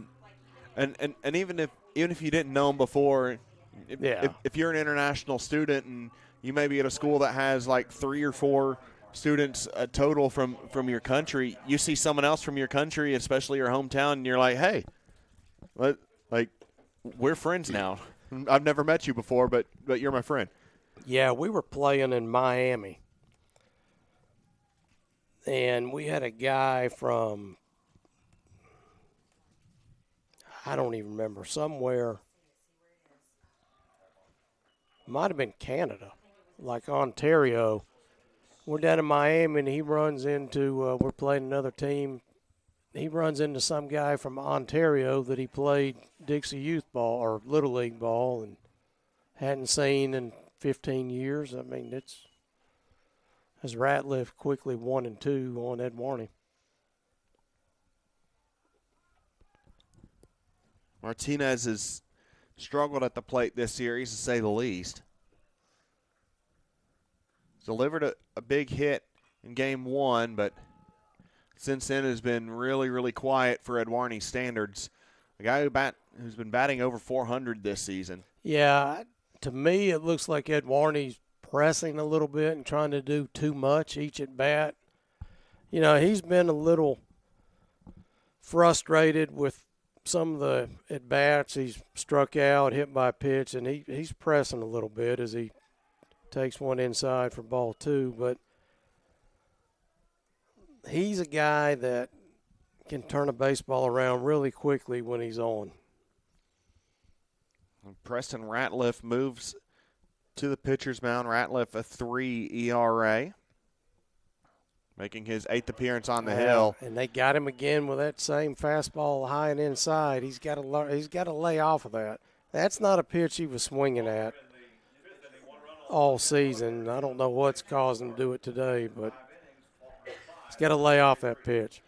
A: and even if you didn't know them before, if you're an international student and you may be at a school that has like 3 or 4 students total from your country, you see someone else from your country, especially your hometown, and you're like, hey, like we're friends now. I've never met you before, but you're my friend.
B: yeah, we were playing in Miami, and we had a guy from, I don't even remember, somewhere, might have been Canada, like Ontario. We're down in Miami, and he runs into, we're playing another team. He runs into some guy from Ontario that he played Dixie Youth ball or Little League ball and hadn't seen in 15 years. I mean, it's as Ratliff quickly 1-2 on Ed Warney.
A: Martinez has struggled at the plate this series, to say the least. Delivered a big hit in game 1, but since then has been really, really quiet for Ed Warney's standards. A guy who's been batting over 400 this season.
B: Yeah, to me it looks like Ed Warney's pressing a little bit and trying to do too much each at bat. You know, he's been a little frustrated with some of the at bats. He's struck out, hit by a pitch, and he's pressing a little bit as he takes one inside for ball 2. But he's a guy that can turn a baseball around really quickly when he's on.
A: Preston Ratliff moves to the pitcher's mound. Ratliff a 3 ERA, making his 8th appearance on the hill.
B: And they got him again with that same fastball high and inside. He's got to lay off of that. That's not a pitch he was swinging at all season. I don't know what's caused him to do it today, but he's got to lay off that pitch.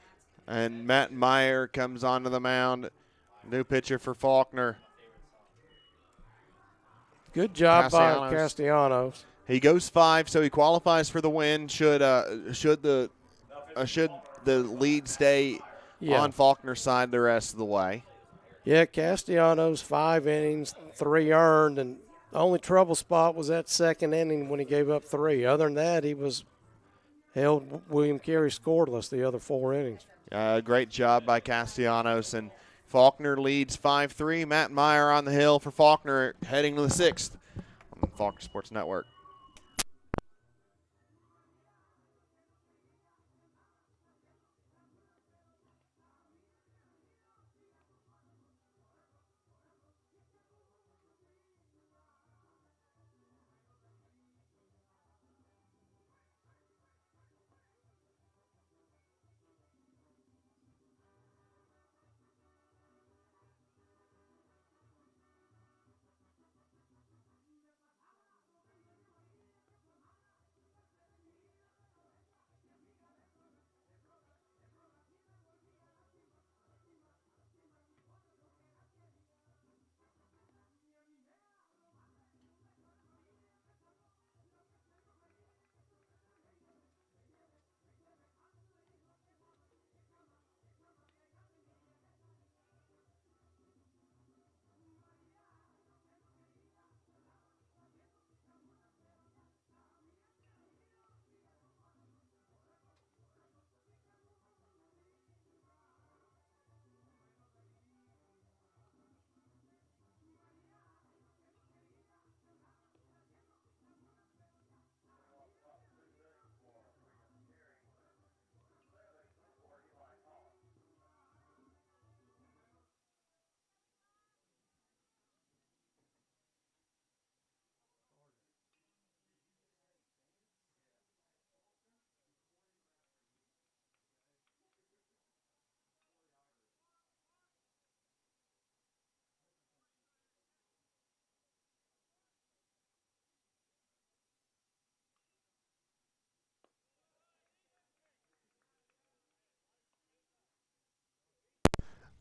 A: And Matt Meyer comes onto the mound, new pitcher for Faulkner.
B: Good job by Castellanos.
A: He goes 5, so he qualifies for the win. Should the lead stay on Faulkner's side the rest of the way?
B: Yeah, Castellanos 5 innings, 3 earned, and the only trouble spot was that second inning when he gave up 3. Other than that, he was held William Carey scoreless the other 4 innings.
A: Great job by Castellanos, and Faulkner leads 5-3. Matt Meyer on the hill for Faulkner, heading to the 6th on the Faulkner Sports Network.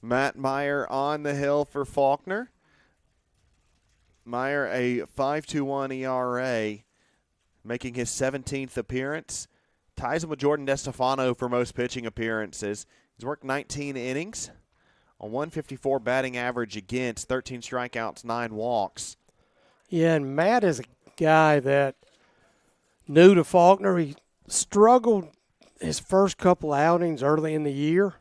A: Matt Meyer on the hill for Faulkner. Meyer, a 5.21 ERA, making his 17th appearance. Ties him with Jordan DeStefano for most pitching appearances. He's worked 19 innings, a 154 batting average against, 13 strikeouts, 9 walks.
B: Yeah, and Matt is a guy that new to Faulkner. He struggled his first couple outings early in the year.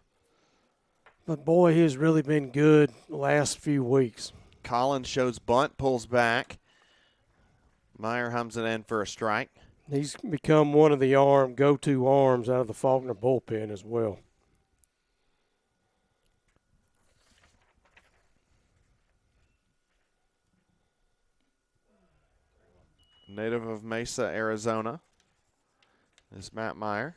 B: But, boy, he has really been good the last few weeks.
A: Collins shows bunt, pulls back. Meyer hums it in for a strike.
B: He's become one of the go-to arms out of the Faulkner bullpen as well.
A: Native of Mesa, Arizona, is Matt Meyer.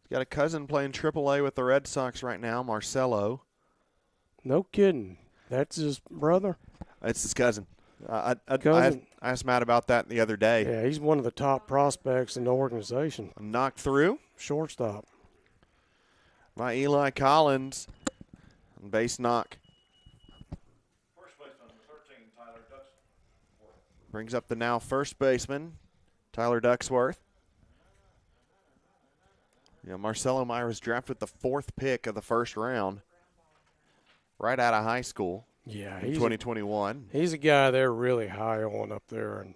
A: He's got a cousin playing AAA with the Red Sox right now, Marcelo.
B: No kidding. That's his brother?
A: It's his cousin. I asked Matt about that the other day.
B: Yeah, he's one of the top prospects in the organization.
A: Knocked through.
B: Shortstop.
A: By Eli Collins. Base knock.
C: First baseman, number 13, Tyler Ducksworth.
A: Brings up the now first baseman, Tyler Ducksworth. Yeah, Marcelo Meyer was drafted with the 4th pick of the first round, right out of high school.
B: Yeah,
A: in 2021.
B: He's a guy they're really high on up there, and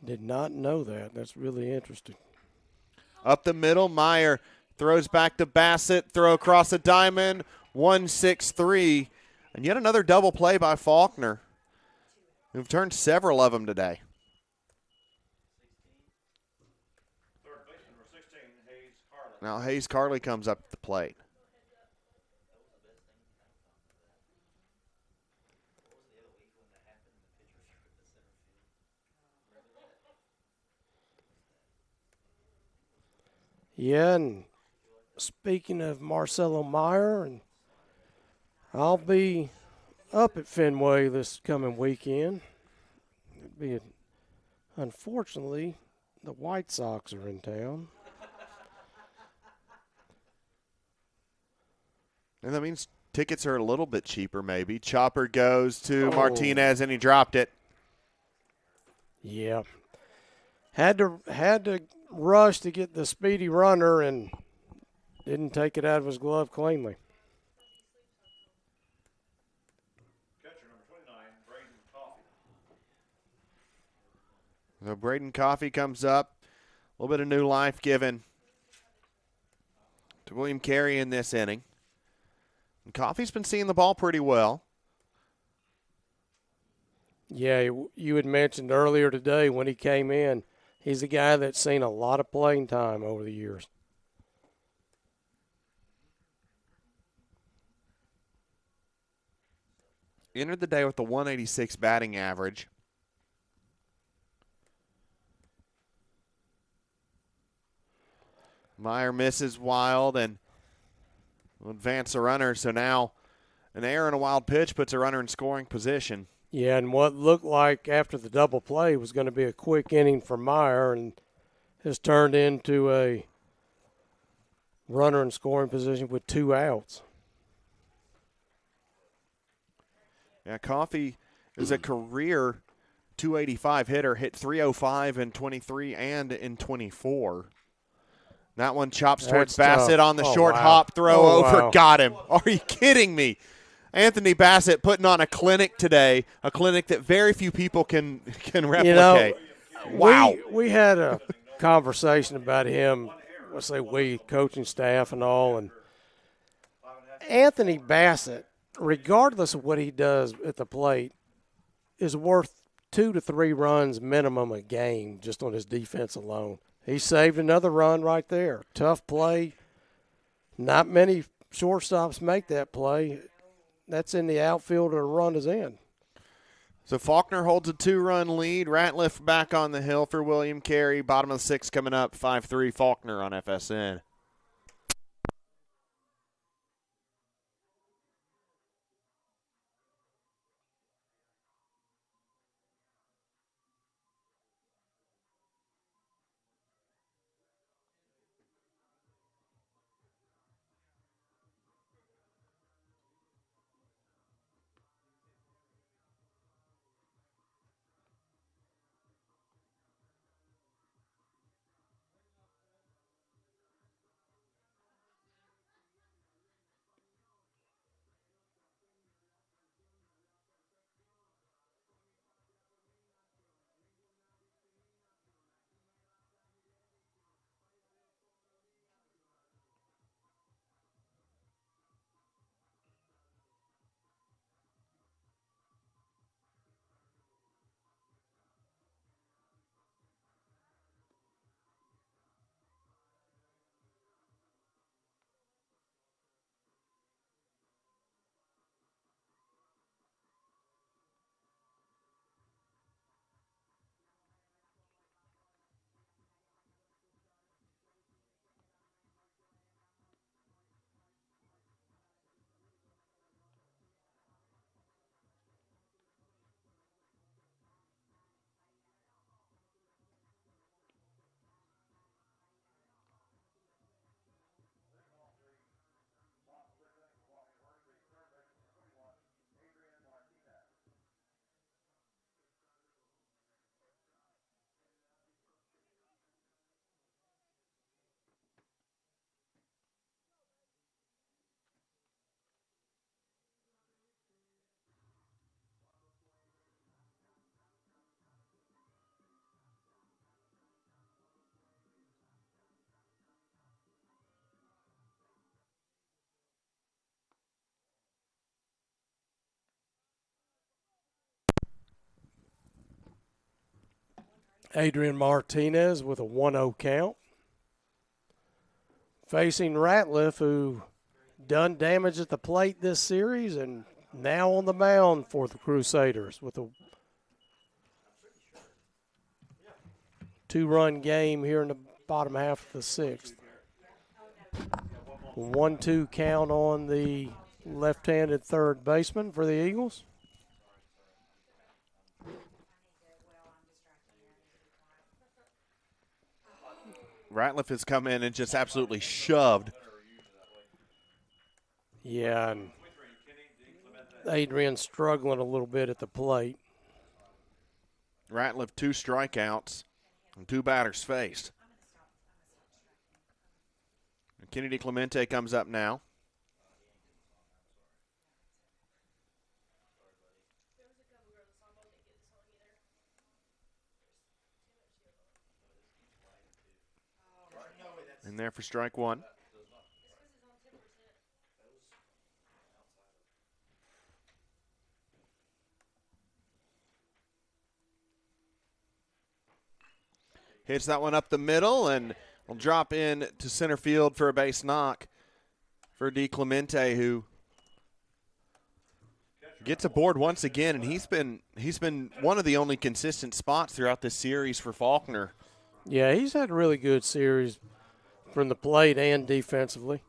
B: did not know that. That's really interesting.
A: Up the middle, Meyer throws back to Bassett, throw across the diamond, 1-6-3, and yet another double play by Faulkner. We've turned several of them today.
C: Third baseman, number 16, Hayes Carley.
A: Now Hayes Carley comes up to the plate.
B: Yeah, and speaking of Marcelo Meyer, and I'll be up at Fenway this coming weekend. Unfortunately, the White Sox are in town.
A: And that means tickets are a little bit cheaper maybe. Chopper goes to Martinez, and he dropped it.
B: Yeah. Had to rush to get the speedy runner and didn't take it out of his glove cleanly.
C: Catcher, number 29, Braden Coffey.
A: So Braden Coffey comes up. A little bit of new life given to William Carey in this inning. And Coffey's been seeing the ball pretty well.
B: Yeah, you had mentioned earlier today when he came in, he's a guy that's seen a lot of playing time over the years.
A: Entered the day with a 186 batting average. Meyer misses wild and will advance a runner. So now an error and a wild pitch puts a runner in scoring position.
B: Yeah, and what looked like after the double play was going to be a quick inning for Meyer and has turned into a runner in scoring position with 2 outs.
A: Yeah, Coffey is a career 285 hitter, hit 305 in 23 and in 24. That one chops towards Bassett
B: tough.
A: on the short hop throw over.
B: Wow.
A: Got him. Are you kidding me? Anthony Bassett putting on a clinic today, a clinic that very few people can replicate.
B: You know,
A: wow.
B: We had a conversation about him, let's say we, coaching staff and all, and Anthony Bassett, regardless of what he does at the plate, is worth 2 to 3 runs minimum a game just on his defense alone. He saved another run right there. Tough play. Not many shortstops make that play. That's in the outfield or a run is in.
A: So Faulkner holds a 2-run lead. Ratliff back on the hill for William Carey. Bottom of the 6th coming up, 5-3 Faulkner on FSN.
B: Adrian Martinez with a 1-0 count. Facing Ratliff, who done damage at the plate this series and now on the mound for the Crusaders with a 2-run game here in the bottom half of the 6th. 1-2 count on the left-handed third baseman for the Eagles.
A: Ratliff has come in and just absolutely shoved.
B: Yeah, and Adrian's struggling a little bit at the plate.
A: Ratliff 2 strikeouts and 2 batters faced. Kennedy Clemente comes up now. In there for strike one. Hits that one up the middle and will drop in to center field for a base knock for DiClemente, who gets aboard once again, and he's been one of the only consistent spots throughout this series for Faulkner.
B: Yeah, he's had a really good series from the plate and defensively.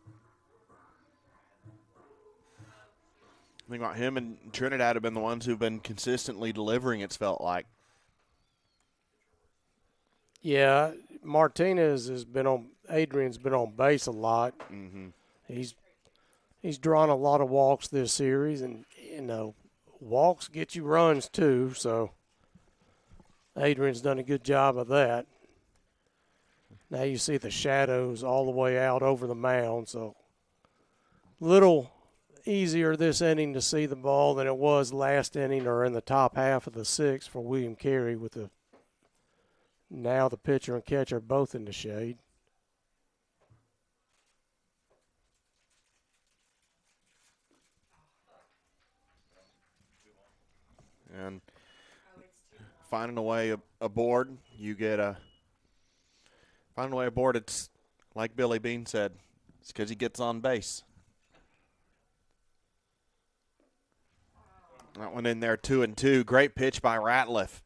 A: I think about him and Trinidad have been the ones who've been consistently delivering, it's felt like.
B: Yeah, Adrian's been on base a lot.
A: Mm-hmm.
B: He's drawn a lot of walks this series, and, walks get you runs too, so Adrian's done a good job of that. Now you see the shadows all the way out over the mound, so little easier this inning to see the ball than it was last inning or in the top half of the sixth for William Carey with now the pitcher and catcher both in the shade.
A: And finding a way aboard, finding a way aboard, it's like Billy Bean said, it's because he gets on base. That one in there, 2-2. Great pitch by Ratliff.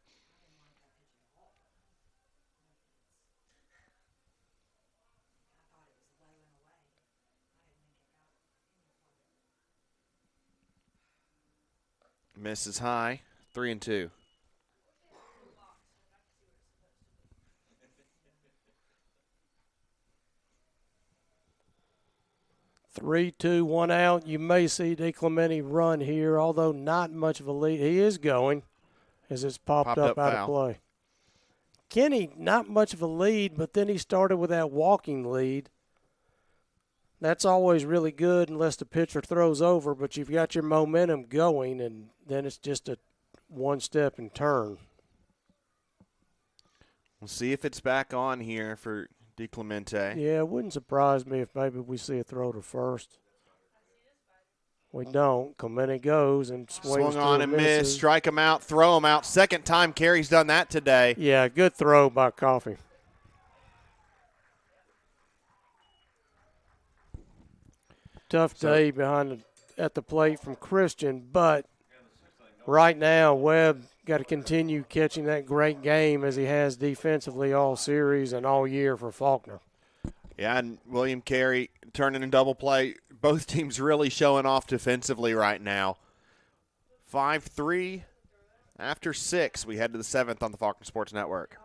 A: Misses high, 3-2.
B: 3-2, 1 out. You may see DiClemente run here, although not much of a lead. He is going as it's popped up out
A: foul.
B: of play. Kenny, not much of a lead, but then he started with that walking lead. That's always really good unless the pitcher throws over, but you've got your momentum going, and then it's just a one-step and turn.
A: We'll see if it's back on here for DiClemente.
B: Yeah, it wouldn't surprise me if maybe we see a throw to first. We don't. Clemente goes and swings.
A: Swung on and
B: misses.
A: missed. Strike him out, throw him out. Second time Carey's done that today.
B: Yeah, good throw by Coffey. Tough day at the plate from Christian, but right now Webb got to continue catching that great game as he has defensively all series and all year for Faulkner.
A: Yeah, and William Carey turning in double play. Both teams really showing off defensively right now. 5-3 after 6. We head to the 7th on the Faulkner Sports Network.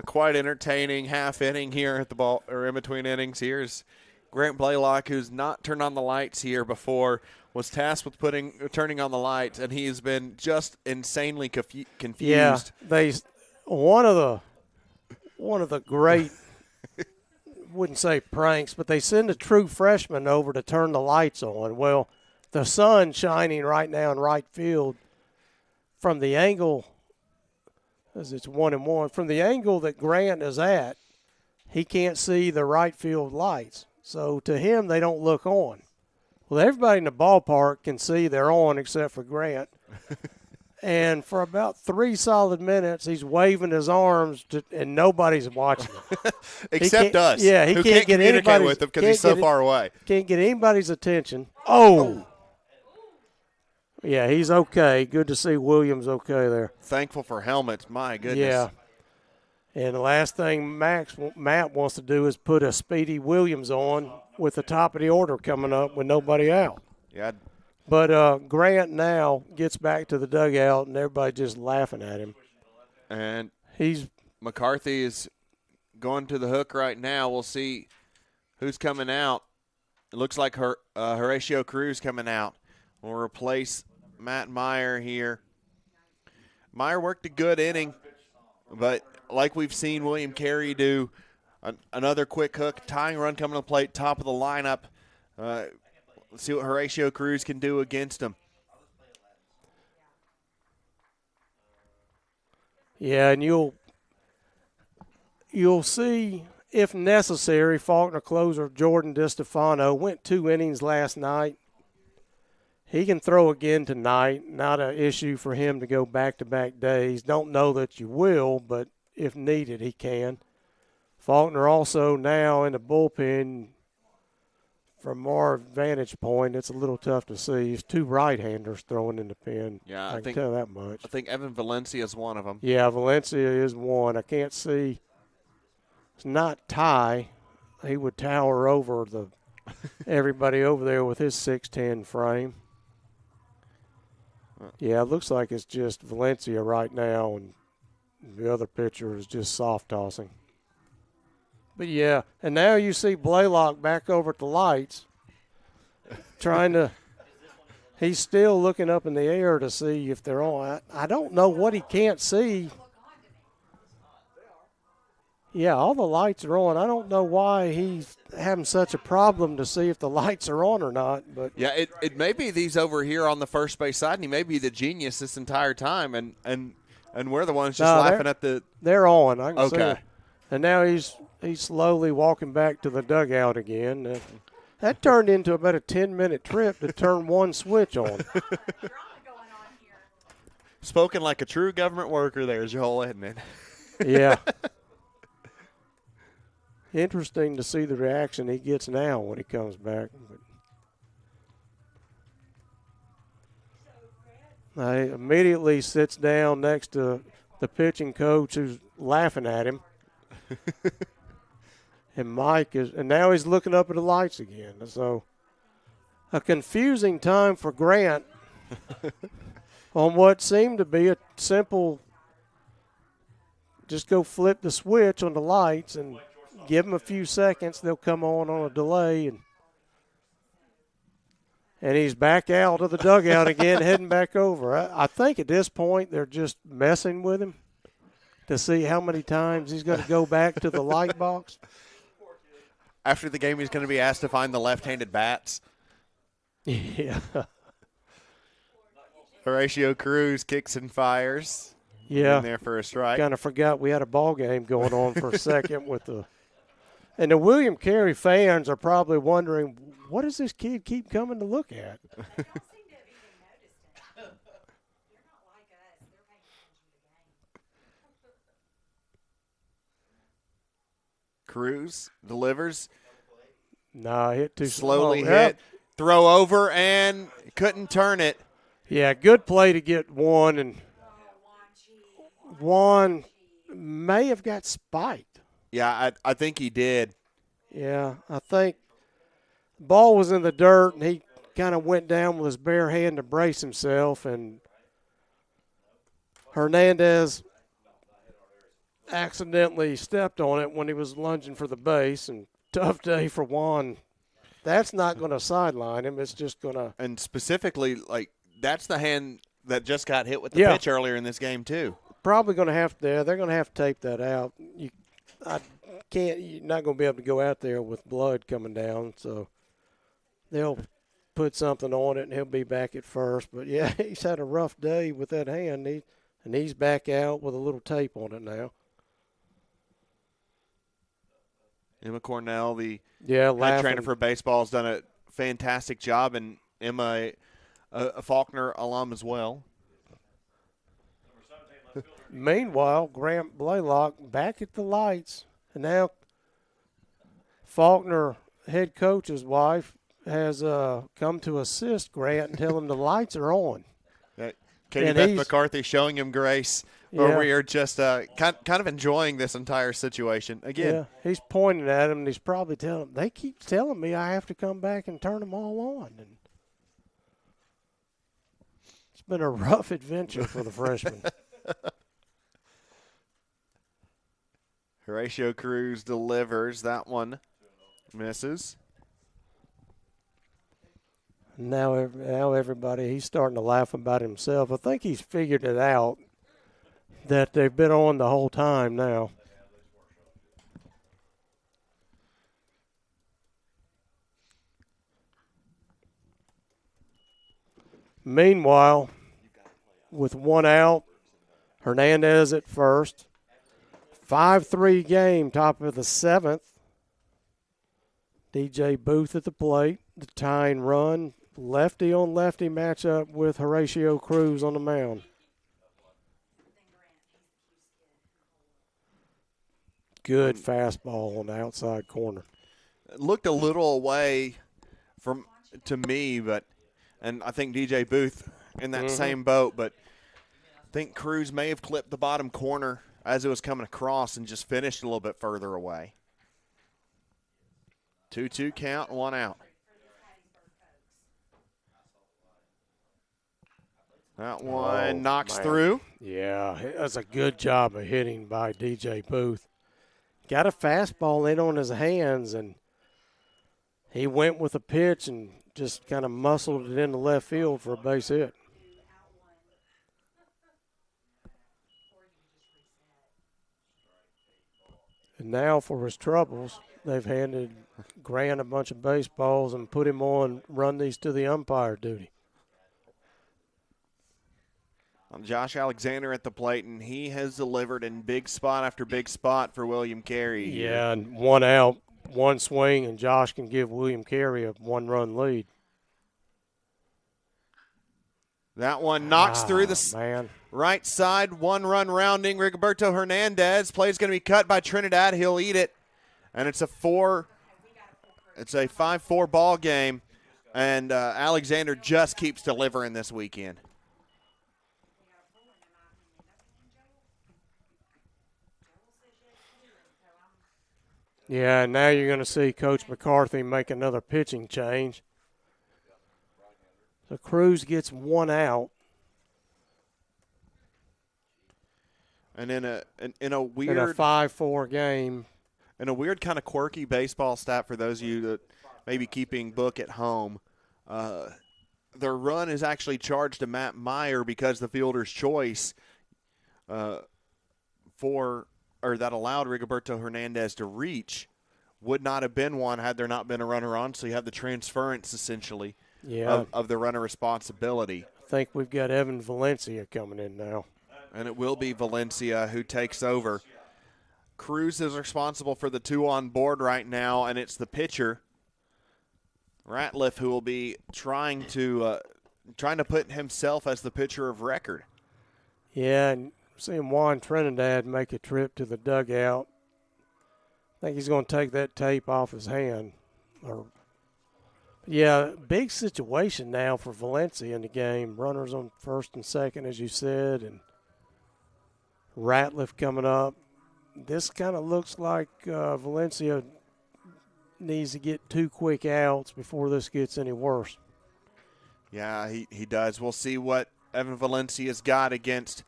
A: quite entertaining half inning here at the ball, or in between innings. Here's Grant Blaylock, who's not turned on the lights here before, was tasked with turning on the lights, and he has been just insanely confused.
B: Yeah, one of the great wouldn't say pranks, but they send a true freshman over to turn the lights on. Well, the sun's shining right now in right field from the angle, as it's 1-1, from the angle that Grant is at, he can't see the right field lights. So to him, they don't look on. Well, everybody in the ballpark can see they're on except for Grant. And for about 3 solid minutes, he's waving his arms, and nobody's watching him.
A: Except us.
B: Yeah, he
A: who
B: can't get
A: communicate
B: anybody's
A: with him because he's so far away.
B: Can't get anybody's attention. Oh! Yeah, he's okay. Good to see Williams okay there.
A: Thankful for helmets. My goodness.
B: Yeah. And the last thing Matt wants to do is put a Speedy Williams on with the top of the order coming up with nobody out.
A: Yeah.
B: But Grant now gets back to the dugout, and everybody just laughing at him.
A: And McCarthy is going to the hook right now. We'll see who's coming out. It looks like Horatio Cruz coming out. We'll replace Matt Meyer here. Meyer worked a good inning, but like we've seen William Carey do, another quick hook, tying run coming to the plate, top of the lineup. Let's see what Horatio Cruz can do against him.
B: Yeah, and you'll see, if necessary, Faulkner closer Jordan DiStefano went 2 innings last night. He can throw again tonight. Not an issue for him to go back-to-back days. Don't know that you will, but if needed, he can. Faulkner also now in the bullpen. From our vantage point, it's a little tough to see. There's 2 right-handers throwing in the pen.
A: Yeah,
B: I can tell that much.
A: I think Evan Valencia is one of them.
B: Yeah, Valencia is one. I can't see. It's not Ty. He would tower over everybody over there with his 6'10" frame. Yeah, it looks like it's just Valencia right now, and the other pitcher is just soft tossing. But, yeah, and now you see Blaylock back over at the lights he's still looking up in the air to see if they're on. I don't know what he can't see. Yeah, all the lights are on. I don't know why he's having such a problem to see if the lights are on or not. But
A: yeah, it may be these over here on the first base side, and he may be the genius this entire time, and we're the ones just laughing at the –
B: They're on. I can see
A: okay.
B: it. And now he's slowly walking back to the dugout again. That turned into about a 10-minute trip to turn one switch on.
A: Spoken like a true government worker there, Joel, isn't it?
B: Yeah. Interesting to see the reaction he gets now when he comes back. He immediately sits down next to the pitching coach who's laughing at him. And Mike and now he's looking up at the lights again. So a confusing time for Grant on what seemed to be a simple, just go flip the switch on the lights and give them a few seconds. They'll come on a delay. And he's back out of the dugout again, heading back over. I think at this point they're just messing with him to see how many times he's going to go back to the light box.
A: After the game, he's going to be asked to find the left-handed bats.
B: Yeah.
A: Horatio Cruz kicks and fires.
B: Yeah.
A: In there for a strike.
B: Kind of forgot we had a ball game going on for a second with the – and the William Carey fans are probably wondering, what does this kid keep coming to look at?
A: Cruz delivers.
B: No, hit too
A: slowly
B: slow.
A: hit.
B: Yep.
A: Throw over and couldn't turn it.
B: Yeah, good play to get one, and Juan may have got spiked.
A: Yeah, I think he did.
B: Yeah, I think the ball was in the dirt, and he kind of went down with his bare hand to brace himself, and Hernandez accidentally stepped on it when he was lunging for the base, and tough day for Juan. That's not going to sideline him. It's just going to.
A: And specifically, like, that's the hand that just got hit with the
B: Yeah.
A: pitch earlier in this game, too.
B: Probably going to have to. They're going to have to tape that out. You're not going to be able to go out there with blood coming down. So they'll put something on it, and he'll be back at first. But yeah, he's had a rough day with that hand, and he's back out with a little tape on it now.
A: Emma Cornell, the
B: Yeah,
A: head trainer for baseball, has done a fantastic job, and Emma, a Faulkner alum as well.
B: Meanwhile, Grant Blaylock back at the lights, and now Faulkner, head coach's wife, has come to assist Grant and tell him the lights are on.
A: Katie
B: And
A: Beth
B: he's-
A: McCarthy showing him grace, where
B: Yeah.
A: we are just kind of enjoying this entire situation. Again,
B: Yeah, he's pointing at him, and he's probably telling him, they keep telling me I have to come back and turn them all on. And it's been a rough adventure for the freshman.
A: Horatio Cruz delivers. That one misses.
B: Now everybody, he's starting to laugh about himself. I think he's figured it out that they've been on the whole time now. Meanwhile, with one out, Hernandez at first. 5-3 game, top of the seventh. DJ Booth at the plate. The tying run. Lefty on lefty matchup with Horatio Cruz on the mound. Good fastball on the outside corner.
A: It looked a little away from to me, and I think DJ Booth in that same boat, but I think Cruz may have clipped the bottom corner as it was coming across and just finished a little bit further away. 2-2 count, one out. That one knocks through.
B: Yeah, that's a good job of hitting by DJ Booth. Got a fastball in on his hands, and he went with a pitch and just kind of muscled it into left field for a base hit. And now for his troubles, they've handed Grant a bunch of baseballs and put him on run these to the umpire duty.
A: Josh Alexander at the plate, and he has delivered in big spot after big spot for William Carey.
B: Yeah, and one out, one swing, and Josh can give William Carey a one-run lead.
A: That one knocks through the right side, one-run rounding. Rigoberto Hernandez. Play's going to be cut by Trinidad. He'll eat it, and it's a 5-4 ball game, and Alexander just keeps delivering this weekend.
B: Yeah, now you're going to see Coach McCarthy make another pitching change. So Cruz gets one out.
A: And in a weird
B: In a 5-4 game.
A: in a weird kind of quirky baseball stat for those of you that may be keeping book at home, their run is actually charged to Matt Meyer because the fielder's choice that allowed Rigoberto Hernandez to reach would not have been one had there not been a runner on. So you have the transference essentially of the runner responsibility.
B: I think we've got Evan Valencia coming in now.
A: And it will be Valencia who takes over. Cruz is responsible for the two on board right now, and it's the pitcher, Ratliff, who will be trying to put himself as the pitcher of record.
B: Yeah, and seeing Juan Trinidad make a trip to the dugout. I think he's going to take that tape off his hand. Yeah, big situation now for Valencia in the game. Runners on first and second, as you said, and Ratliff coming up. This kind of looks like Valencia needs to get 2 quick outs before this gets any worse.
A: Yeah, he does. We'll see what Evan Valencia's got against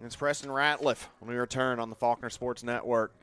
A: It's Preston Ratliff when we return on the Faulkner Sports Network.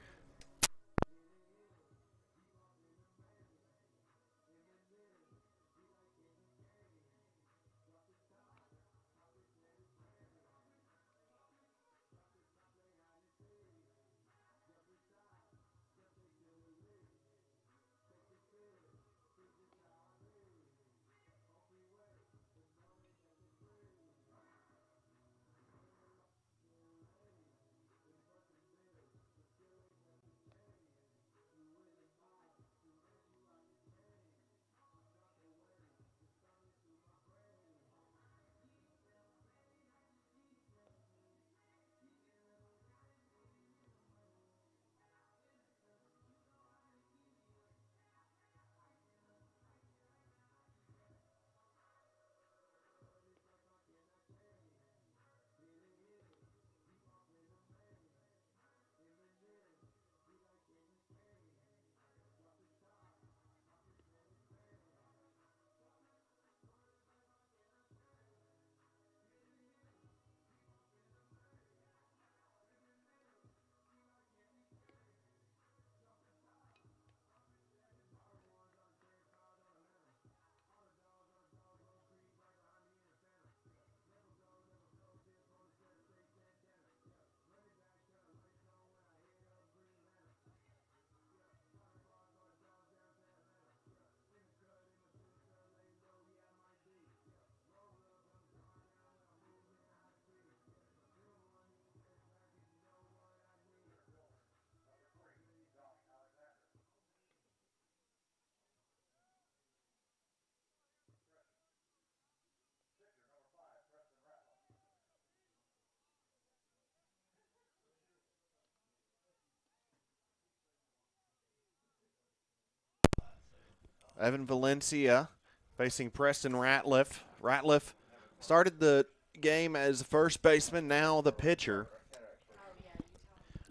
A: Evan Valencia facing Preston Ratliff. Ratliff started the game as the first baseman, now the pitcher.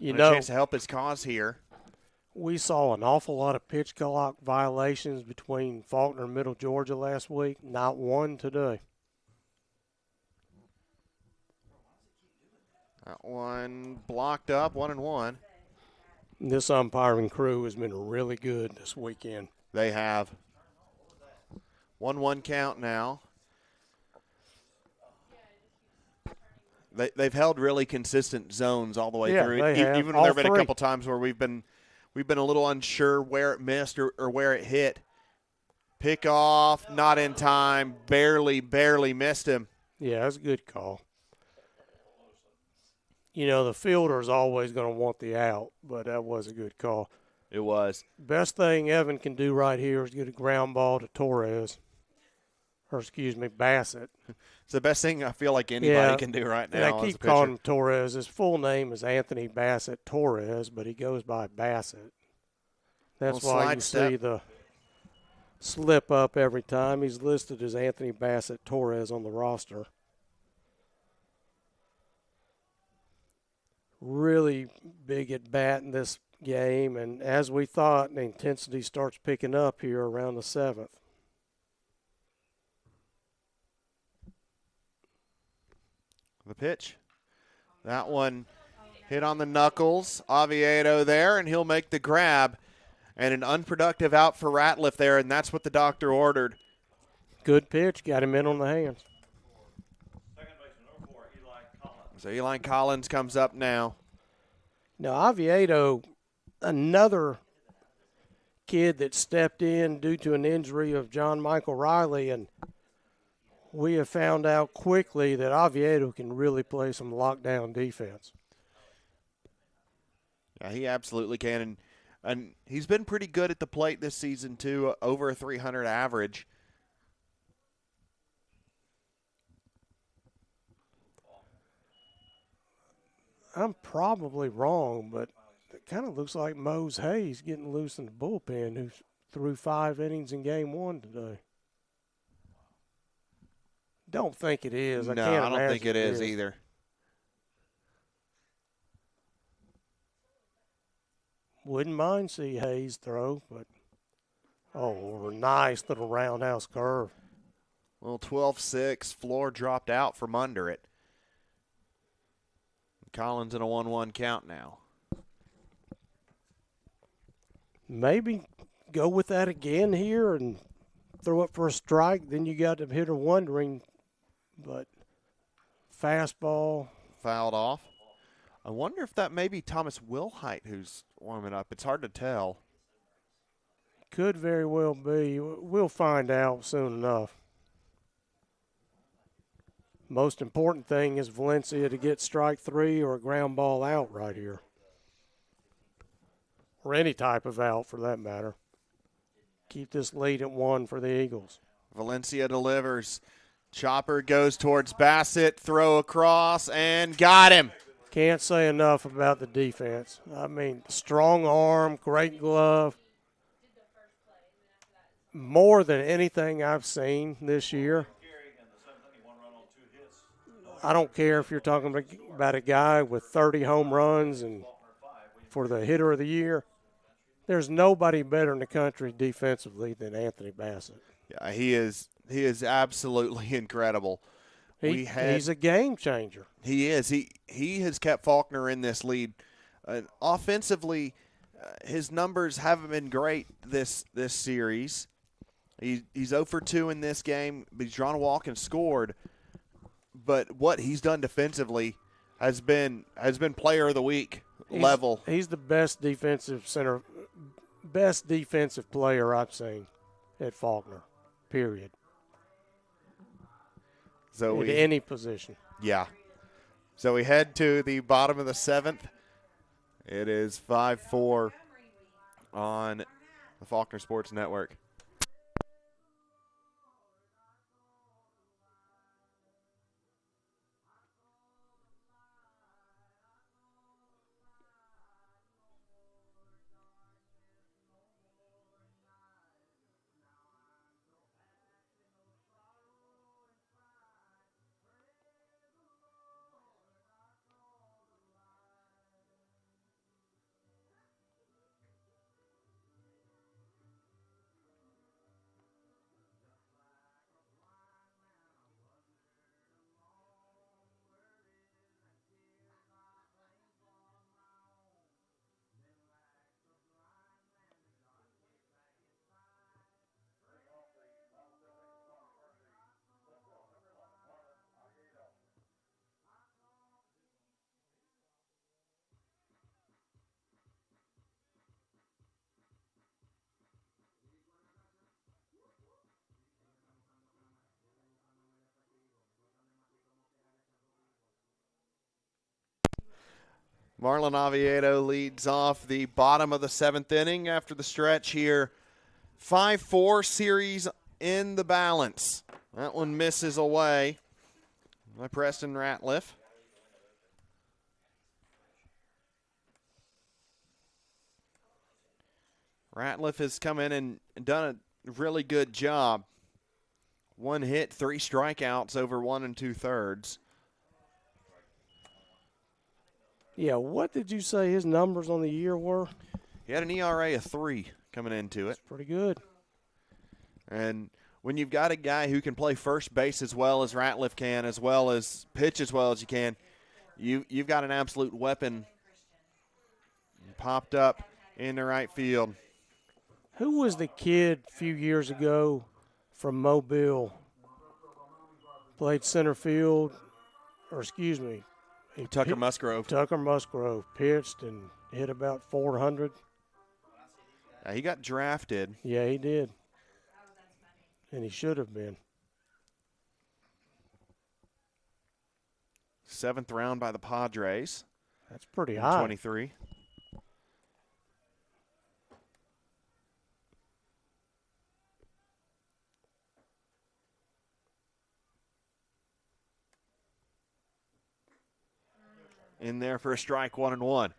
B: You
A: A
B: know,
A: chance to help his cause here.
B: we saw an awful lot of pitch clock violations between Faulkner and Middle Georgia last week. Not one today.
A: That one blocked up, 1-1.
B: This umpiring crew has been really good this weekend.
A: They have. 1-1 count now. They've held really consistent zones all the way
B: Yeah,
A: through.
B: they have.
A: Even
B: All
A: there have been a
B: three.
A: couple times where we've been a little unsure where it missed or where it hit. Pick off, not in time, barely missed him.
B: Yeah, that's a good call. You know, the fielder is always going to want the out, but that was a good call.
A: It was.
B: Best thing Evan can do right here is get a ground ball to Torres. Or, excuse me, Bassett.
A: It's the best thing I feel like anybody can do right now.
B: And I
A: as a
B: keep calling
A: pitcher.
B: him Torres. His full name is Anthony Bassett Torres, but he goes by Bassett. That's
A: Little
B: why
A: slide
B: you
A: step.
B: see the slip up every time. He's listed as Anthony Bassett Torres on the roster. Really big at bat in this game, and as we thought, the intensity starts picking up here around the 7th.
A: The pitch. That one hit on the knuckles. Oviedo there, and he'll make the grab. And an unproductive out for Ratliff there, and that's what the doctor ordered.
B: Good pitch, got him in on the hands.
C: Second baseman, number 4, Eli Collins.
A: So Eli Collins comes up now.
B: Now, Oviedo, another kid that stepped in due to an injury of John Michael Riley, and we have found out quickly that Oviedo can really play some lockdown defense.
A: Yeah, he absolutely can. And he's been pretty good at the plate this season, too, over a 300 average.
B: I'm probably wrong, but it kind of looks like Mose Hayes getting loose in the bullpen, who threw 5 innings in game 1 today. Don't think it is.
A: No,
B: I can't
A: I don't think
B: imagine
A: it is either.
B: Wouldn't mind see Hayes throw, but nice little roundhouse curve.
A: Well, 12-6, floor dropped out from under it. Collins in a 1-1 count now.
B: Maybe go with that again here and throw it for a strike. Then you got the hitter wondering, but fastball.
A: Fouled off. I wonder if that may be Thomas Wilhite who's warming up. It's hard to tell.
B: Could very well be. We'll find out soon enough. Most important thing is Valencia to get strike 3 or a ground ball out right here. Or any type of out for that matter. Keep this lead at 1 for the Eagles.
A: Valencia delivers. Chopper goes towards Bassett. Throw across and got him.
B: Can't say enough about the defense. I mean, strong arm, great glove. More than anything I've seen this year. I don't care if you're talking about a guy with 30 home runs and for the hitter of the year. There's nobody better in the country defensively than Anthony Bassett.
A: Yeah, he is absolutely incredible.
B: He's a game changer.
A: He is. He has kept Faulkner in this lead. Offensively, his numbers haven't been great this series. He's 0 for 2 in this game, but he's drawn a walk and scored. But what he's done defensively has been player of the week level.
B: He's the best defensive player I've seen at Faulkner, period.
A: So
B: at any position.
A: Yeah. So we head to the bottom of the 7th. It is 5-4 on the Faulkner Sports Network. Marlon Oviedo leads off the bottom of the 7th inning after the stretch here. 5-4 series in the balance. That one misses away by Preston Ratliff. Ratliff has come in and done a really good job. 1 hit, 3 strikeouts over 1 2/3.
B: Yeah, what did you say his numbers on the year were?
A: He had an ERA of 3 coming into it.
B: That's pretty good.
A: And when you've got a guy who can play first base as well as Ratliff can, as well as pitch as well as you can, you've got an absolute weapon popped up in the right field.
B: Who was the kid a few years ago from Mobile? Played center field, or excuse me.
A: Tucker Musgrove.
B: Tucker Musgrove pitched and hit about 400.
A: He got drafted.
B: Yeah, he did. And he should have been.
A: 7th round by the Padres.
B: That's pretty high.
A: 23. In there for a strike, 1-1.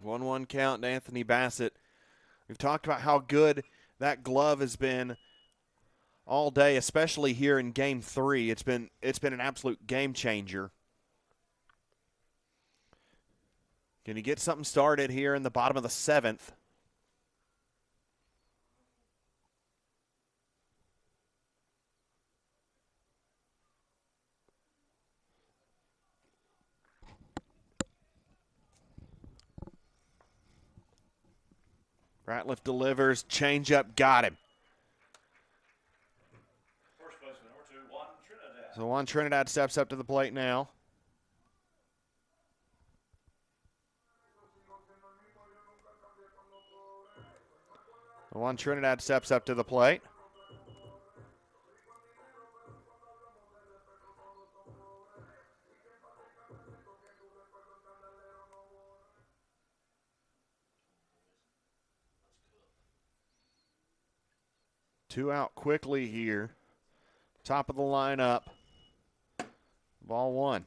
A: One count to Anthony Bassett. We've talked about how good that glove has been all day, especially here in Game 3. It's been an absolute game changer. Can he get something started here in the bottom of the 7th? Ratliff delivers, changeup, got him.
C: First baseman number 2, Juan Trinidad.
A: So Juan Trinidad steps up to the plate now. Juan Trinidad steps up to the plate. Two out quickly here. Top of the lineup. Ball 1.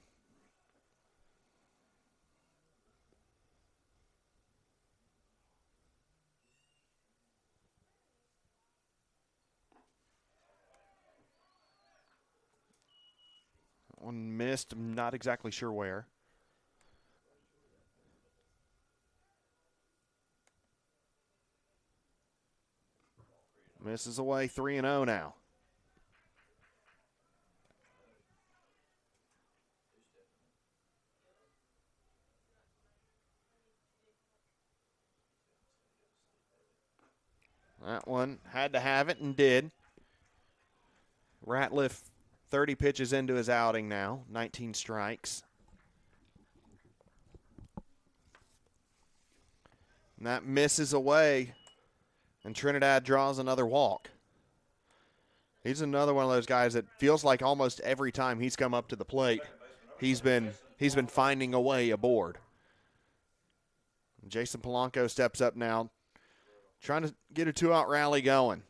A: One missed. I'm not exactly sure where. Misses away 3-0 now. That one had to have it and did. Ratliff 30 pitches into his outing now, 19 strikes. And that misses away, and Trinidad draws another walk. He's another one of those guys that feels like almost every time he's come up to the plate, he's been finding a way aboard. Jason Polanco steps up now, trying to get a 2-out rally going.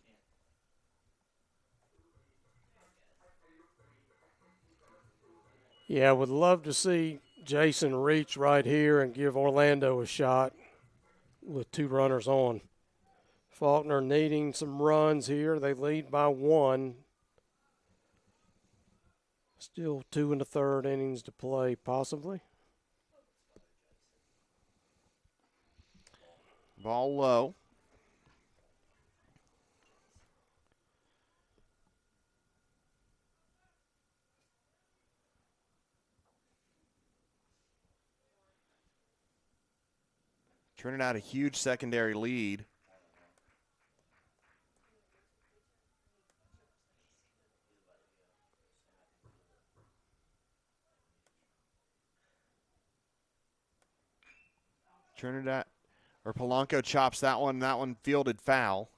B: Yeah, would love to see Jason reach right here and give Orlando a shot with 2 runners on. Faulkner needing some runs here. They lead by 1. Still 2 1/3 innings to play, possibly.
A: Ball low. Trinidad a huge secondary lead. Trinidad or Polanco chops that one fielded foul.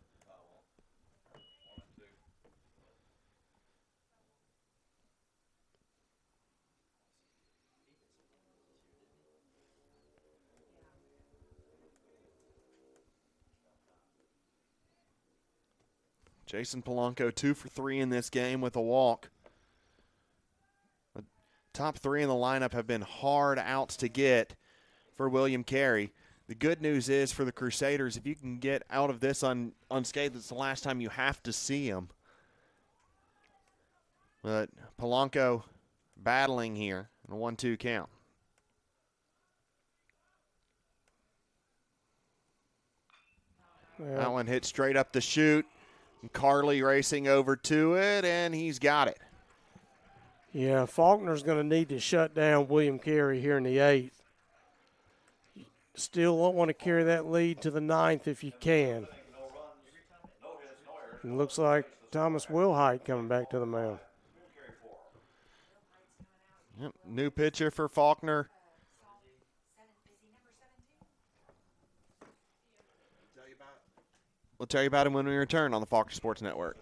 A: Jason Polanco 2 for 3 in this game with a walk. The top 3 in the lineup have been hard outs to get for William Carey. The good news is for the Crusaders, if you can get out of this unscathed, it's the last time you have to see him. But Polanco battling here in a 1-2 count.
B: Yeah.
A: That one hit straight up the chute. And Carey racing over to it, and he's got it.
B: Yeah, Faulkner's going to need to shut down William Carey here in the 8th. Still won't want to carry that lead to the 9th if you can. It looks like Thomas Wilhite coming back to the mound.
A: Yep. New pitcher for Faulkner. We'll tell you about him when we return on the Faulkner Sports Network.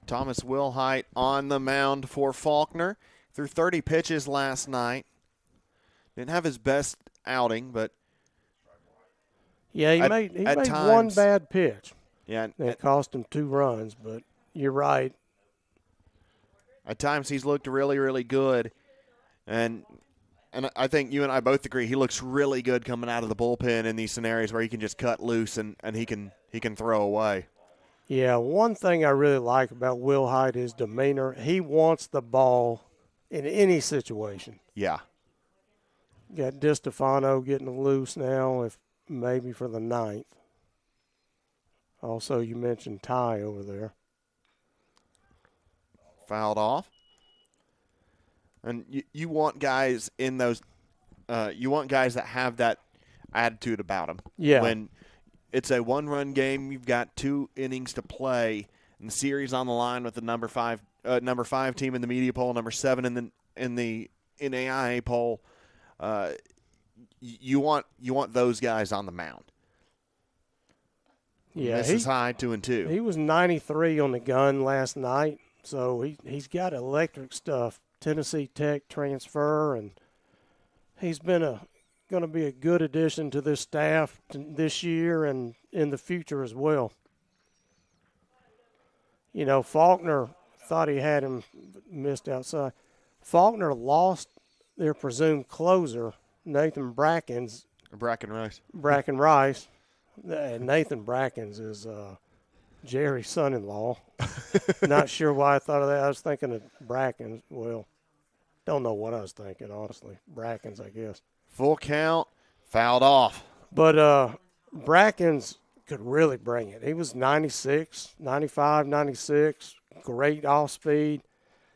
A: Thomas Wilhite on the mound for Faulkner. Threw 30 pitches last night. Didn't have his best outing, but
B: yeah, he made one bad pitch.
A: Yeah,
B: That cost him 2 runs, but you're right.
A: At times he's looked really, really good. And I think you and I both agree he looks really good coming out of the bullpen in these scenarios where he can just cut loose and he can throw away.
B: Yeah, one thing I really like about Will Hyde is demeanor. He wants the ball in any situation.
A: Yeah.
B: Got DiStefano getting loose now, if maybe for the 9th. Also, you mentioned Ty over there.
A: Fouled off. And you want guys in those you want guys that have that attitude about them.
B: Yeah.
A: When it's a 1-run game, you've got 2 innings to play, and the series on the line with the number 5 team in the media poll, number 7 in the NAIA poll. You want those guys on the mound.
B: Yeah,
A: Misses high 2-2.
B: He was 93 on the gun last night, so he's got electric stuff. Tennessee Tech transfer, and he's been going to be a good addition to this staff this year and in the future as well. You know, Faulkner thought he had him missed outside. Faulkner lost their presumed closer, Nathan
A: Bracken Rice.
B: Nathan Brackens is Jerry's son-in-law. Not sure why I thought of that. I was thinking of Brackens. Well, don't know what I was thinking, honestly. Brackens, I guess.
A: Full count, fouled off.
B: But Brackens could really bring it. He was 96, 95, 96, great off-speed.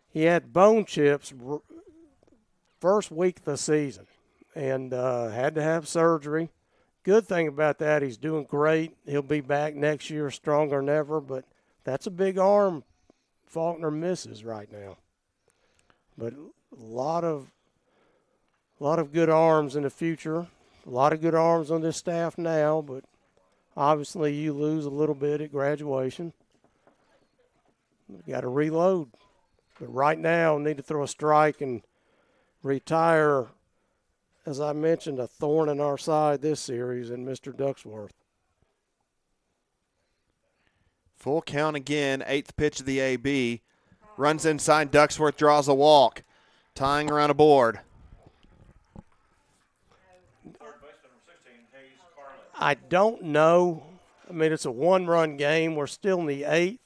B: He had bone chips first week of the season and had to have surgery. Good thing about that, he's doing great. He'll be back next year stronger than ever, but that's a big arm Faulkner misses right now. But a lot of good arms in the future. A lot of good arms on this staff now, but obviously you lose a little bit at graduation. Got to reload. But right now, need to throw a strike and retire, as I mentioned, a thorn in our side this series in Mr. Ducksworth.
A: Full count again, 8th pitch of the AB. Runs inside, Ducksworth draws a walk. Tying around a board.
B: I don't know. I mean, it's a 1-run game. We're still in the 8th.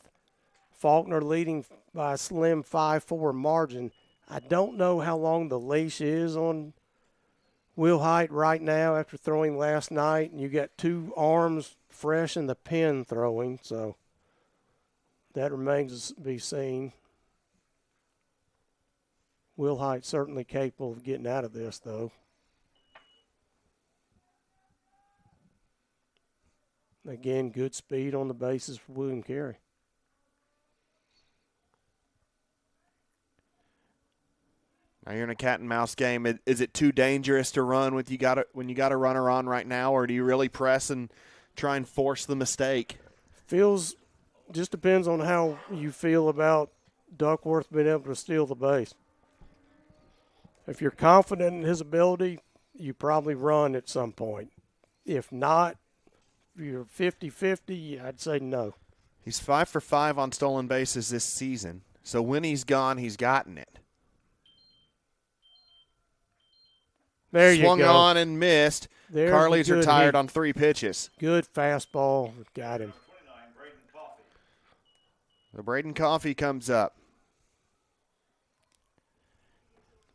B: Faulkner leading by a slim 5-4 margin. I don't know how long the leash is on Will Hyde right now after throwing last night. And you got 2 arms fresh in the pen throwing, so that remains to be seen. Will Hyde certainly capable of getting out of this, though. Again, good speed on the bases for William Carey.
A: Now you're in a cat and mouse game. Is it too dangerous to run when you got a runner on right now, or do you really press and try and force the mistake?
B: Just depends on how you feel about Duckworth being able to steal the base. If you're confident in his ability, you probably run at some point. If not, if you're 50-50, I'd say no.
A: He's 5 for 5 on stolen bases this season. So when he's gone, he's gotten it.
B: There you go.
A: Swung on and missed. Carley's retired on 3 pitches.
B: Good fastball. Got him.
A: The Braden Coffey comes up.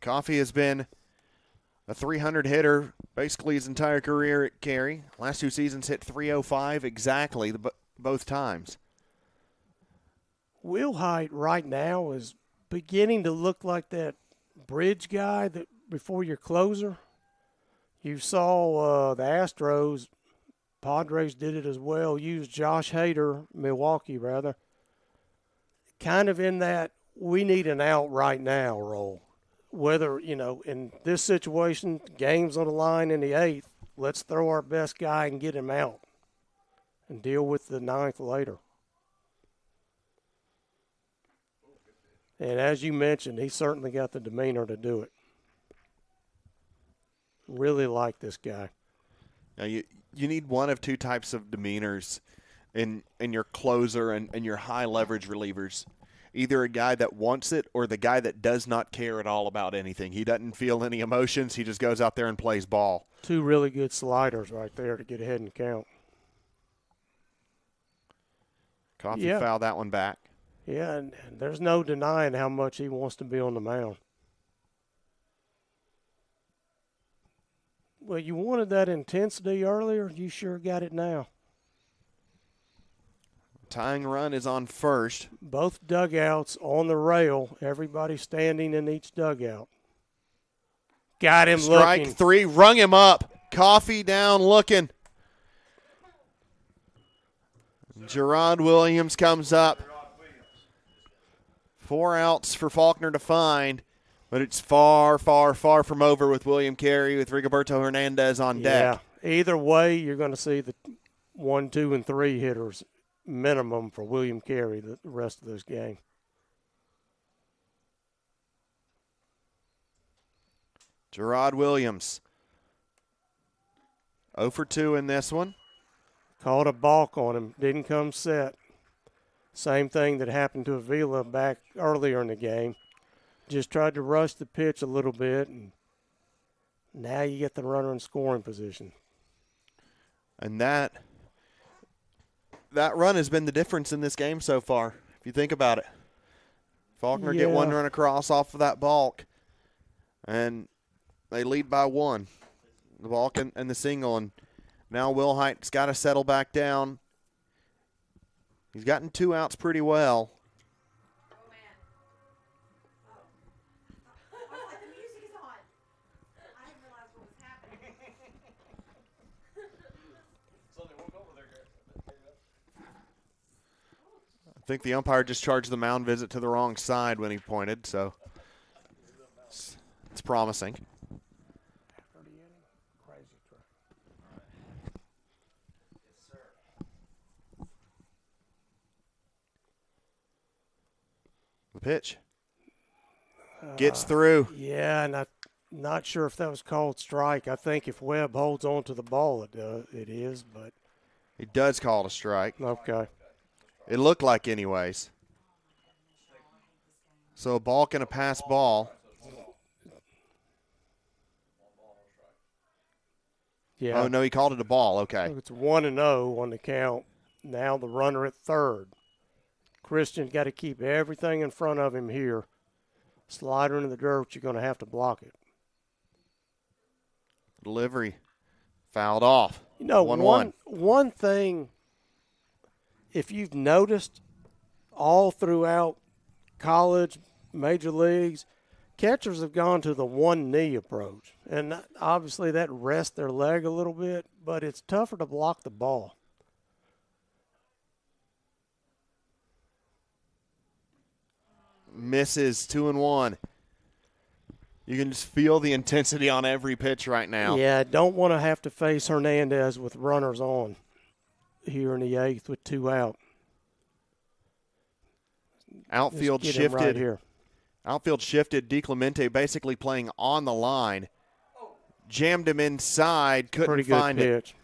A: Coffey has been a 300 hitter basically his entire career at Carey. Last 2 seasons hit 305 exactly both times.
B: Will Hyde right now is beginning to look like that bridge guy that before your closer. You saw the Astros, Padres did it as well, used Josh Hader, Milwaukee rather, kind of in that we need an out right now role. Whether, in this situation, game's on the line in the 8th, let's throw our best guy and get him out and deal with the 9th later. And as you mentioned, he certainly got the demeanor to do it. Really like this guy.
A: Now you need one of two types of demeanors in your closer and your high leverage relievers. Either a guy that wants it or the guy that does not care at all about anything. He doesn't feel any emotions. He just goes out there and plays ball.
B: Two really good sliders right there to get ahead and count.
A: Coffee fouled that one back.
B: Yeah, and there's no denying how much he wants to be on the mound. Well, you wanted that intensity earlier. You sure got it now.
A: Tying run is on first.
B: Both dugouts on the rail. Everybody standing in each dugout. Got him
A: Strike
B: looking.
A: 3, rung him up. Coffee down looking. Gerard Williams comes up. 4 outs for Faulkner to find, but it's far, far, far from over with William Carey, with Rigoberto Hernandez on deck.
B: Yeah, either way, you're going to see the 1, 2, and 3 hitters minimum for William Carey the rest of this game.
A: Gerard Williams, 0 for 2 in this one.
B: Caught a balk on him, didn't come set. Same thing that happened to Avila back earlier in the game. Just tried to rush the pitch a little bit, and now you get the runner in scoring position.
A: And that run has been the difference in this game so far, if you think about it. Faulkner get one run across off of that balk, and they lead by 1. The balk and the single, and now Will Height's got to settle back down. He's gotten 2 outs pretty well.
D: Oh, man. Oh. I was like, the music is on. I didn't realize what was happening.
C: Suddenly woke up with her.
A: I think the umpire just charged the mound visit to the wrong side when he pointed, so it's promising. The pitch gets through.
B: Yeah, and I'm not sure if that was called strike. I think if Webb holds on to the ball, it is, but.
A: He does call it a strike.
B: Okay.
A: It looked like anyways. So a balk and a pass ball.
B: Yeah.
A: Oh, no, he called it a ball. Okay.
B: It's 1-0 on the count. Now the runner at third. Christian's got to keep everything in front of him here. Slider into the dirt, you're going to have to block it.
A: Delivery fouled off.
B: You know,
A: 1-1.
B: One thing, if you've noticed all throughout college, major leagues, catchers have gone to the one knee approach. And obviously that rests their leg a little bit, but it's tougher to block the ball.
A: Misses 2-1. You can just feel the intensity on every pitch right now.
B: Yeah, don't want to have to face Hernandez with runners on here in the 8th with 2 out.
A: Outfield
B: Just get him
A: shifted.
B: right here.
A: Outfield shifted. DiClemente basically playing on the line. Jammed him inside. Couldn't
B: Pretty good
A: find it.
B: pitch.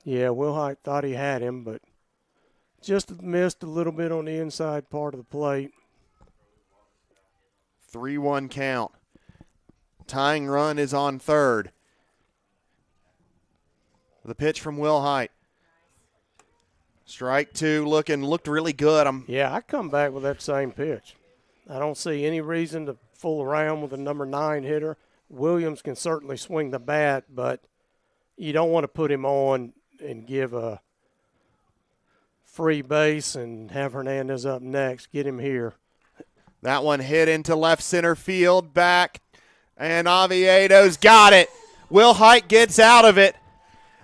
B: Yeah, Will Height thought he had him, but just missed a little bit on the inside part of the plate.
A: 3-1 count. Tying run is on third. The pitch from Will Height. Strike 2 looked really good.
B: Yeah, I come back with that same pitch. I don't see any reason to fool around with a number 9 hitter. Williams can certainly swing the bat, but you don't want to put him on and give a free base and have Hernandez up next. Get him here.
A: That one hit into left center field, back, and Oviedo's got it. Will Height gets out of it,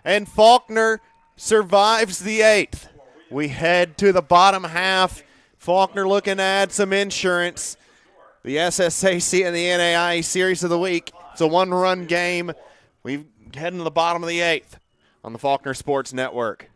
A: and Faulkner survives the 8th. We head to the bottom half. Faulkner looking to add some insurance. The SSAC and the NAIA Series of the Week. It's a 1-run game. We head into the bottom of the 8th on the Faulkner Sports Network.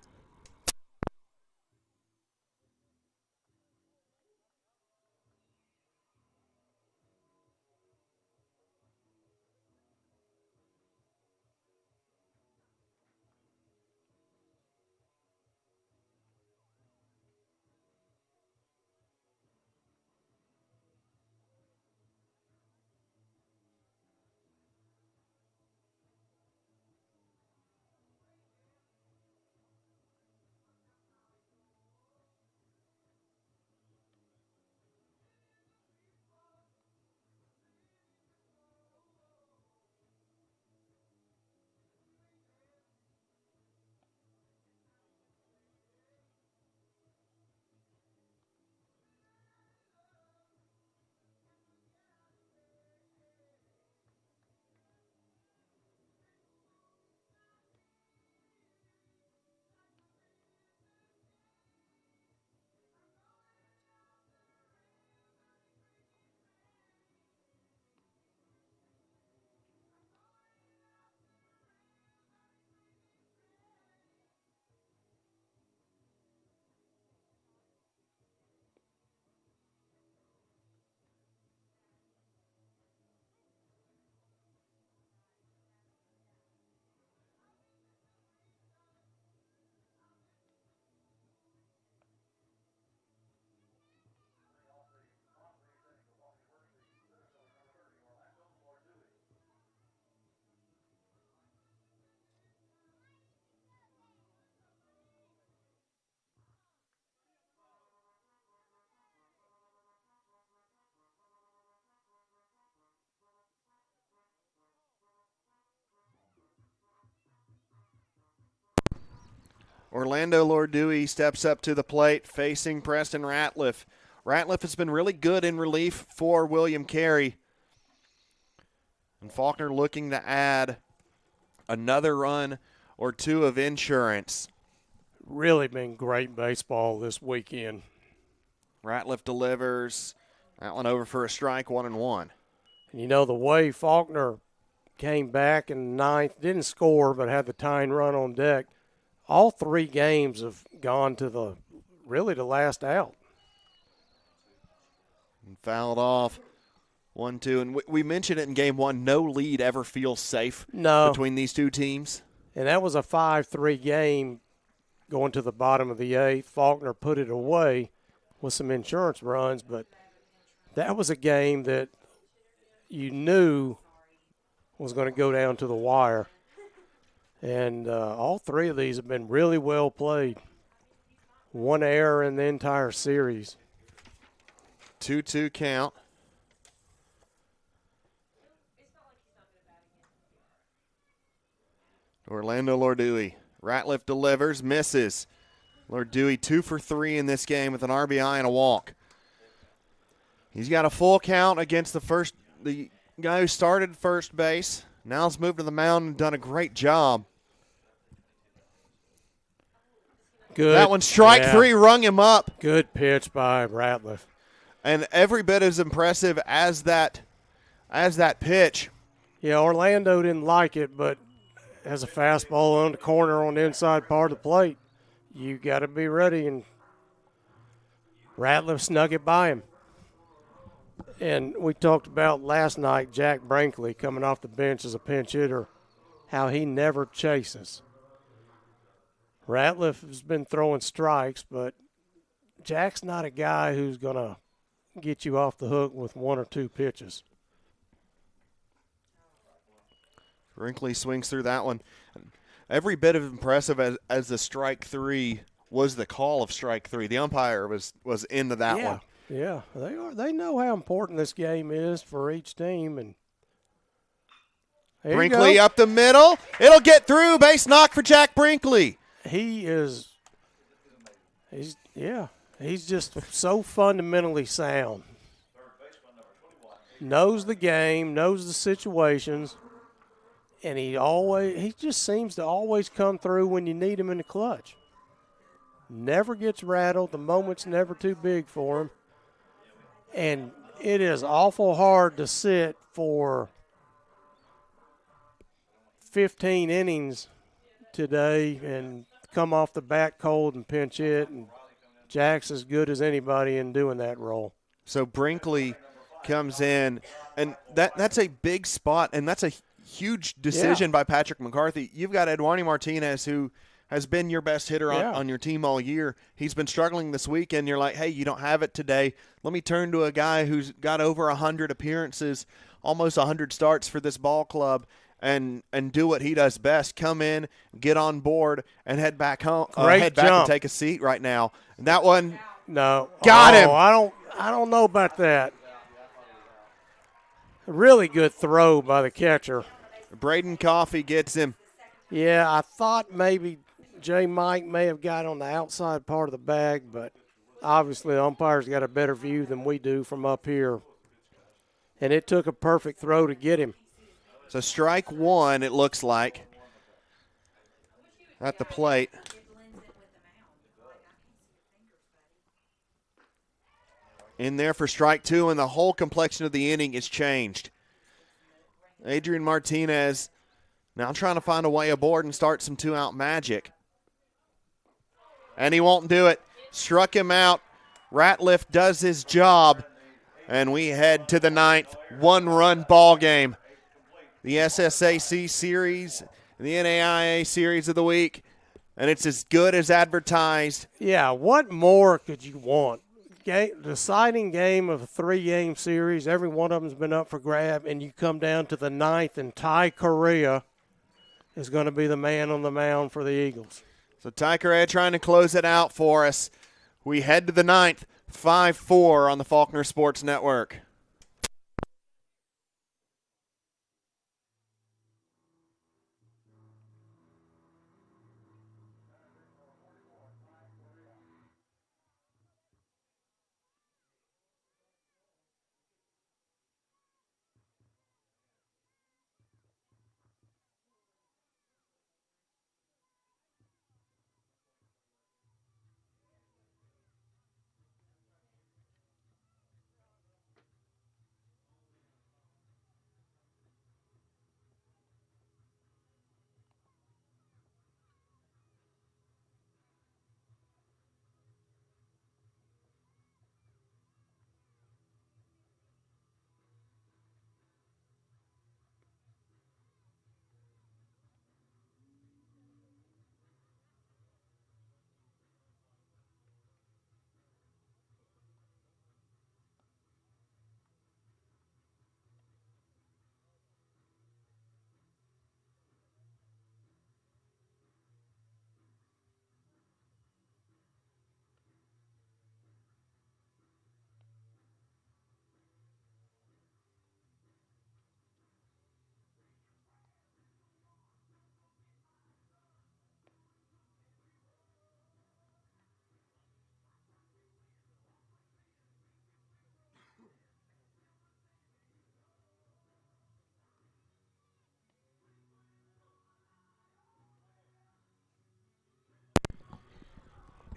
A: Orlando Lordui steps up to the plate facing Preston Ratliff. Ratliff has been really good in relief for William Carey. And Faulkner looking to add another run or two of insurance.
B: Really been great baseball this weekend.
A: Ratliff delivers. That one over for a strike, 1-1.
B: And you know, the way Faulkner came back in the ninth, didn't score, but had the tying run on deck, all 3 games have gone to the last out.
A: And fouled off. 1-2. And we mentioned it in game 1. No lead ever feels safe between these two teams.
B: And that was a 5-3 game going to the bottom of the 8th. Faulkner put it away with some insurance runs, but that was a game that you knew was going to go down to the wire. And all 3 of these have been really well played. 1 error in the entire series.
A: 2-2 count. Orlando Lordui. Ratliff delivers, misses. Lordui 2 for 3 in this game with an RBI and a walk. He's got a full count against the guy who started first base. Now he's moved to the mound and done a great job.
B: Good.
A: That one, strike 3, rung him up.
B: Good pitch by Ratliff.
A: And every bit as impressive as that pitch.
B: Yeah, Orlando didn't like it, but has a fastball on the corner on the inside part of the plate. You got to be ready, and Ratliff snuck it by him. And we talked about last night Jack Brinkley coming off the bench as a pinch hitter, how he never chases. Ratliff has been throwing strikes, but Jack's not a guy who's going to get you off the hook with 1 or 2 pitches.
A: Brinkley swings through that one. Every bit of impressive as the strike 3 was the call of strike 3. The umpire was into that one.
B: Yeah, they are. They know how important this game is for each team. And
A: Brinkley up the middle. It'll get through. Base knock for Jack Brinkley.
B: He's just so fundamentally sound. Knows the game, knows the situations, and he just seems to always come through when you need him in the clutch. Never gets rattled. The moment's never too big for him. And it is awful hard to sit for 15 innings today and come off the bat cold and pinch hit, and Jack's as good as anybody in doing that role.
A: So Brinkley comes in, and that's a big spot, and that's a huge decision by Patrick McCarthy. You've got Eduardo Martinez, who has been your best hitter on your team all year. He's been struggling this week, and you're like, hey, you don't have it today. Let me turn to a guy who's got over 100 appearances, almost 100 starts for this ball club, and do what he does best. Come in, get on board, and head back home. Head back and take a seat right now. And that one, got him.
B: I don't know about that. A really good throw by the catcher.
A: Braden Coffey gets him.
B: Yeah, I thought maybe J. Mike may have got on the outside part of the bag, but obviously the umpire's got a better view than we do from up here. And it took a perfect throw to get him.
A: So strike 1, it looks like, at the plate. In there for strike 2, and the whole complexion of the inning is changed. Adrian Martinez now trying to find a way aboard and start some 2-out magic. And he won't do it. Struck him out. Ratliff does his job. And we head to the 9th. 1-run ball game. The SSAC series, the NAIA series of the week. And it's as good as advertised.
B: Yeah, what more could you want? Deciding game of a 3-game series. Every one of them's been up for grab. And you come down to the 9th, and Ty Correa is going to be the man on the mound for the Eagles.
A: So Ty Correa trying to close it out for us. We head to the 9th, 5-4 on the Faulkner Sports Network.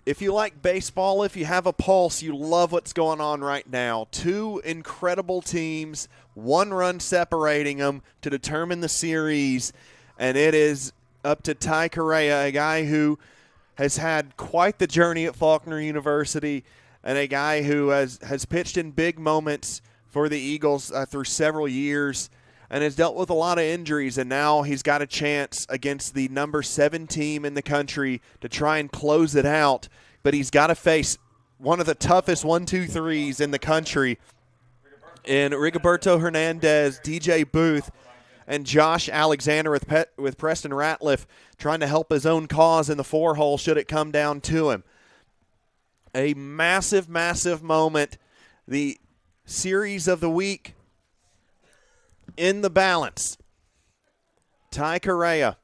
A: if you like baseball, if you have a pulse, you love what's going on right now. Two incredible teams, 1 run separating them to determine the series, and it is up to Ty Correa, a guy who has had quite the journey at Faulkner University and a guy who has pitched in big moments for the Eagles through several years and has dealt with a lot of injuries, and now he's got a chance against the number 7 team in the country to try and close it out, but he's got to face one of the toughest 1-2-3s in the country in Rigoberto Hernandez, DJ Booth, and Josh Alexander with Preston Ratliff trying to help his own cause in the 4-hole should it come down to him. A massive, massive moment. The series of the week in the balance. Ty Correa,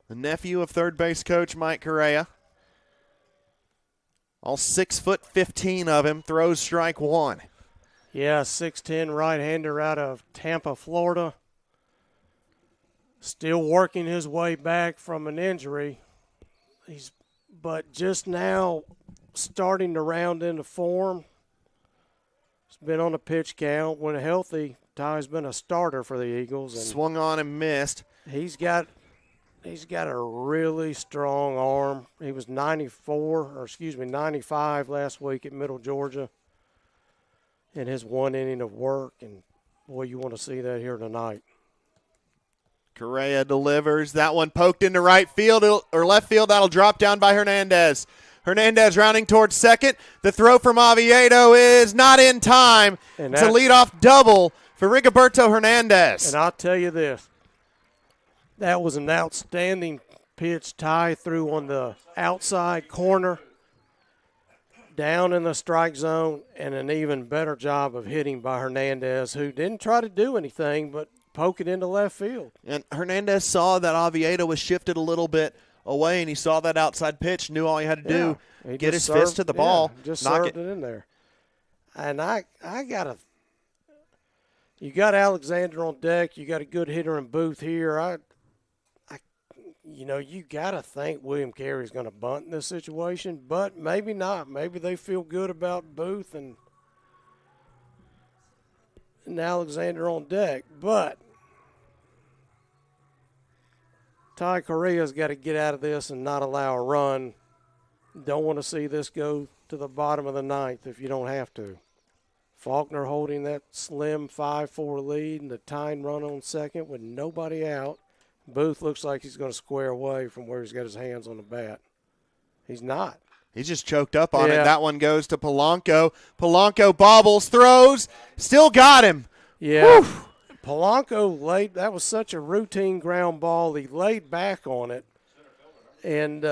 A: the nephew of third base coach Mike Correa. All 6'15" of him, throws strike 1.
B: Yeah, 6'10" right-hander out of Tampa, Florida. Still working his way back from an injury. But just now starting to round into form. He's been on a pitch count. When healthy, Ty's been a starter for the Eagles. And
A: swung on and missed.
B: He's got a really strong arm. He was 95 last week at Middle Georgia in his 1 inning of work. And, boy, you want to see that here tonight.
A: Correa delivers. That one poked into right field or left field. That'll drop down by Hernandez. Hernandez rounding towards second. The throw from Oviedo is not in time. It's a leadoff double for Rigoberto Hernandez.
B: And I'll tell you this. That was an outstanding pitch Ty threw on the outside corner, down in the strike zone, and an even better job of hitting by Hernandez, who didn't try to do anything but poke it into left field.
A: And Hernandez saw that Oviedo was shifted a little bit away, and he saw that outside pitch, knew all he had to do, get his fist to the ball,
B: just
A: knock
B: served it in there. And you got Alexander on deck, you got a good hitter in Booth here. You got to think William Carey's going to bunt in this situation, but maybe not. Maybe they feel good about Booth and Alexander on deck. But Ty Correa's got to get out of this and not allow a run. Don't want to see this go to the bottom of the 9th if you don't have to. Faulkner holding that slim 5-4 lead and the tying run on second with nobody out. Booth looks like he's going to square away from where he's got his hands on the bat. He's not.
A: He's just choked up on it. That one goes to Polanco. Polanco bobbles, throws, still got him.
B: Yeah. Whew. Polanco that was such a routine ground ball. He laid back on it and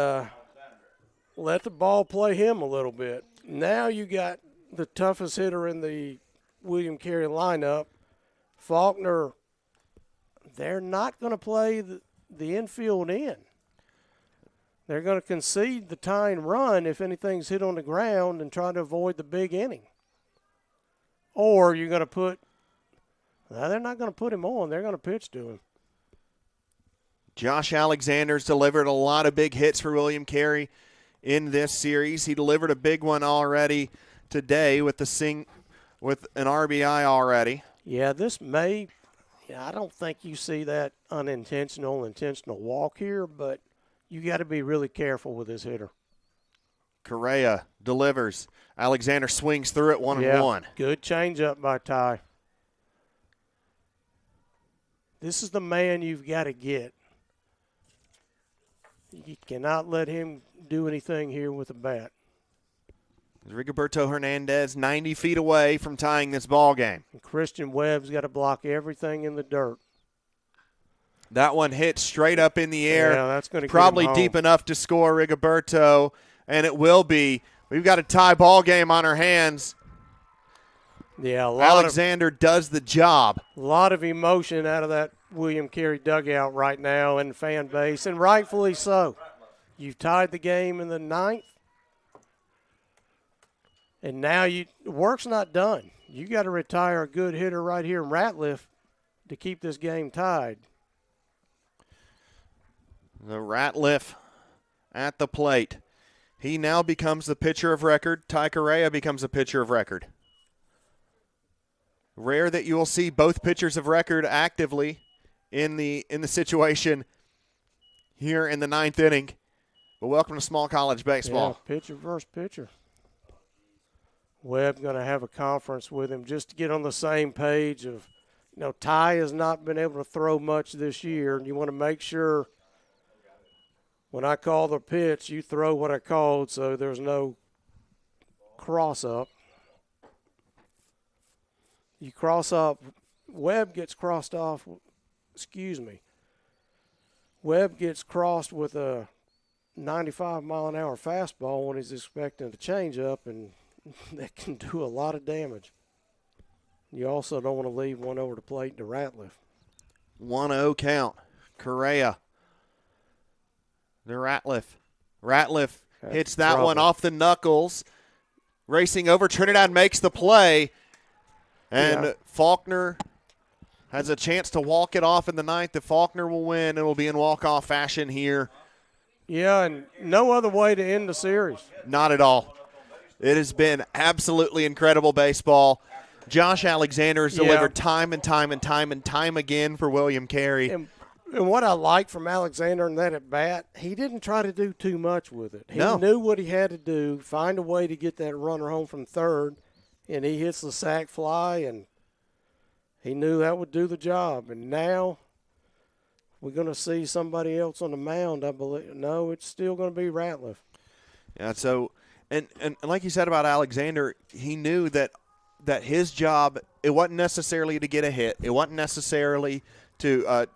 B: let the ball play him a little bit. Now you got the toughest hitter in the William Carey lineup, Faulkner. They're not going to play the infield in. They're going to concede the tying run if anything's hit on the ground and try to avoid the big inning. Or you're going to they're not going to put him on. They're going to pitch to him.
A: Josh Alexander's delivered a lot of big hits for William Carey in this series. He delivered a big one already today with an RBI already.
B: Yeah, I don't think you see that intentional walk here, but you got to be really careful with this hitter.
A: Correa delivers. Alexander swings through it 1-1.
B: Good changeup by Ty. This is the man you've got to get. You cannot let him do anything here with the bat.
A: Rigoberto Hernandez 90 feet away from tying this ball game.
B: And Christian Webb's got to block everything in the dirt.
A: That one hit straight up in the air.
B: Yeah, that's going to
A: probably deep enough to score Rigoberto, and it will be. We've got a tie ball game on our hands.
B: Yeah,
A: Alexander does the job.
B: A lot of emotion out of that William Carey dugout right now and fan base, and rightfully so. You've tied the game in the 9th. And now work's not done. You got to retire a good hitter right here in Ratliff to keep this game tied.
A: The Ratliff at the plate. He now becomes the pitcher of record. Ty Carey becomes a pitcher of record. Rare that you will see both pitchers of record actively in the situation here in the 9th inning. But welcome to small college baseball.
B: Yeah, pitcher versus pitcher. Webb going to have a conference with him just to get on the same page of, Ty has not been able to throw much this year, and you want to make sure when I call the pitch, you throw what I called so there's no cross-up. You cross up, Webb gets crossed off, Webb gets crossed with a 95-mile-an-hour fastball when he's expecting to change up, and that can do a lot of damage. You also don't want to leave one over the plate to Ratliff.
A: 1-0 count. Correa. The Ratliff. Ratliff hits that one off the knuckles. Racing over, Trinidad makes the play. And Faulkner has a chance to walk it off in the 9th. If Faulkner will win, it will be in walk-off fashion here.
B: Yeah, and no other way to end the series.
A: Not at all. It has been absolutely incredible baseball. Josh Alexander has delivered time and time and time and time again for William Carey.
B: And what I like from Alexander in that at-bat, he didn't try to do too much with it. He knew what he had to do, find a way to get that runner home from third, and he hits the sac fly, and he knew that would do the job. And now we're going to see somebody else on the mound, I believe. No, it's still going to be Ratliff.
A: Yeah, so and like you said about Alexander, he knew that his job, it wasn't necessarily to get a hit. It wasn't necessarily to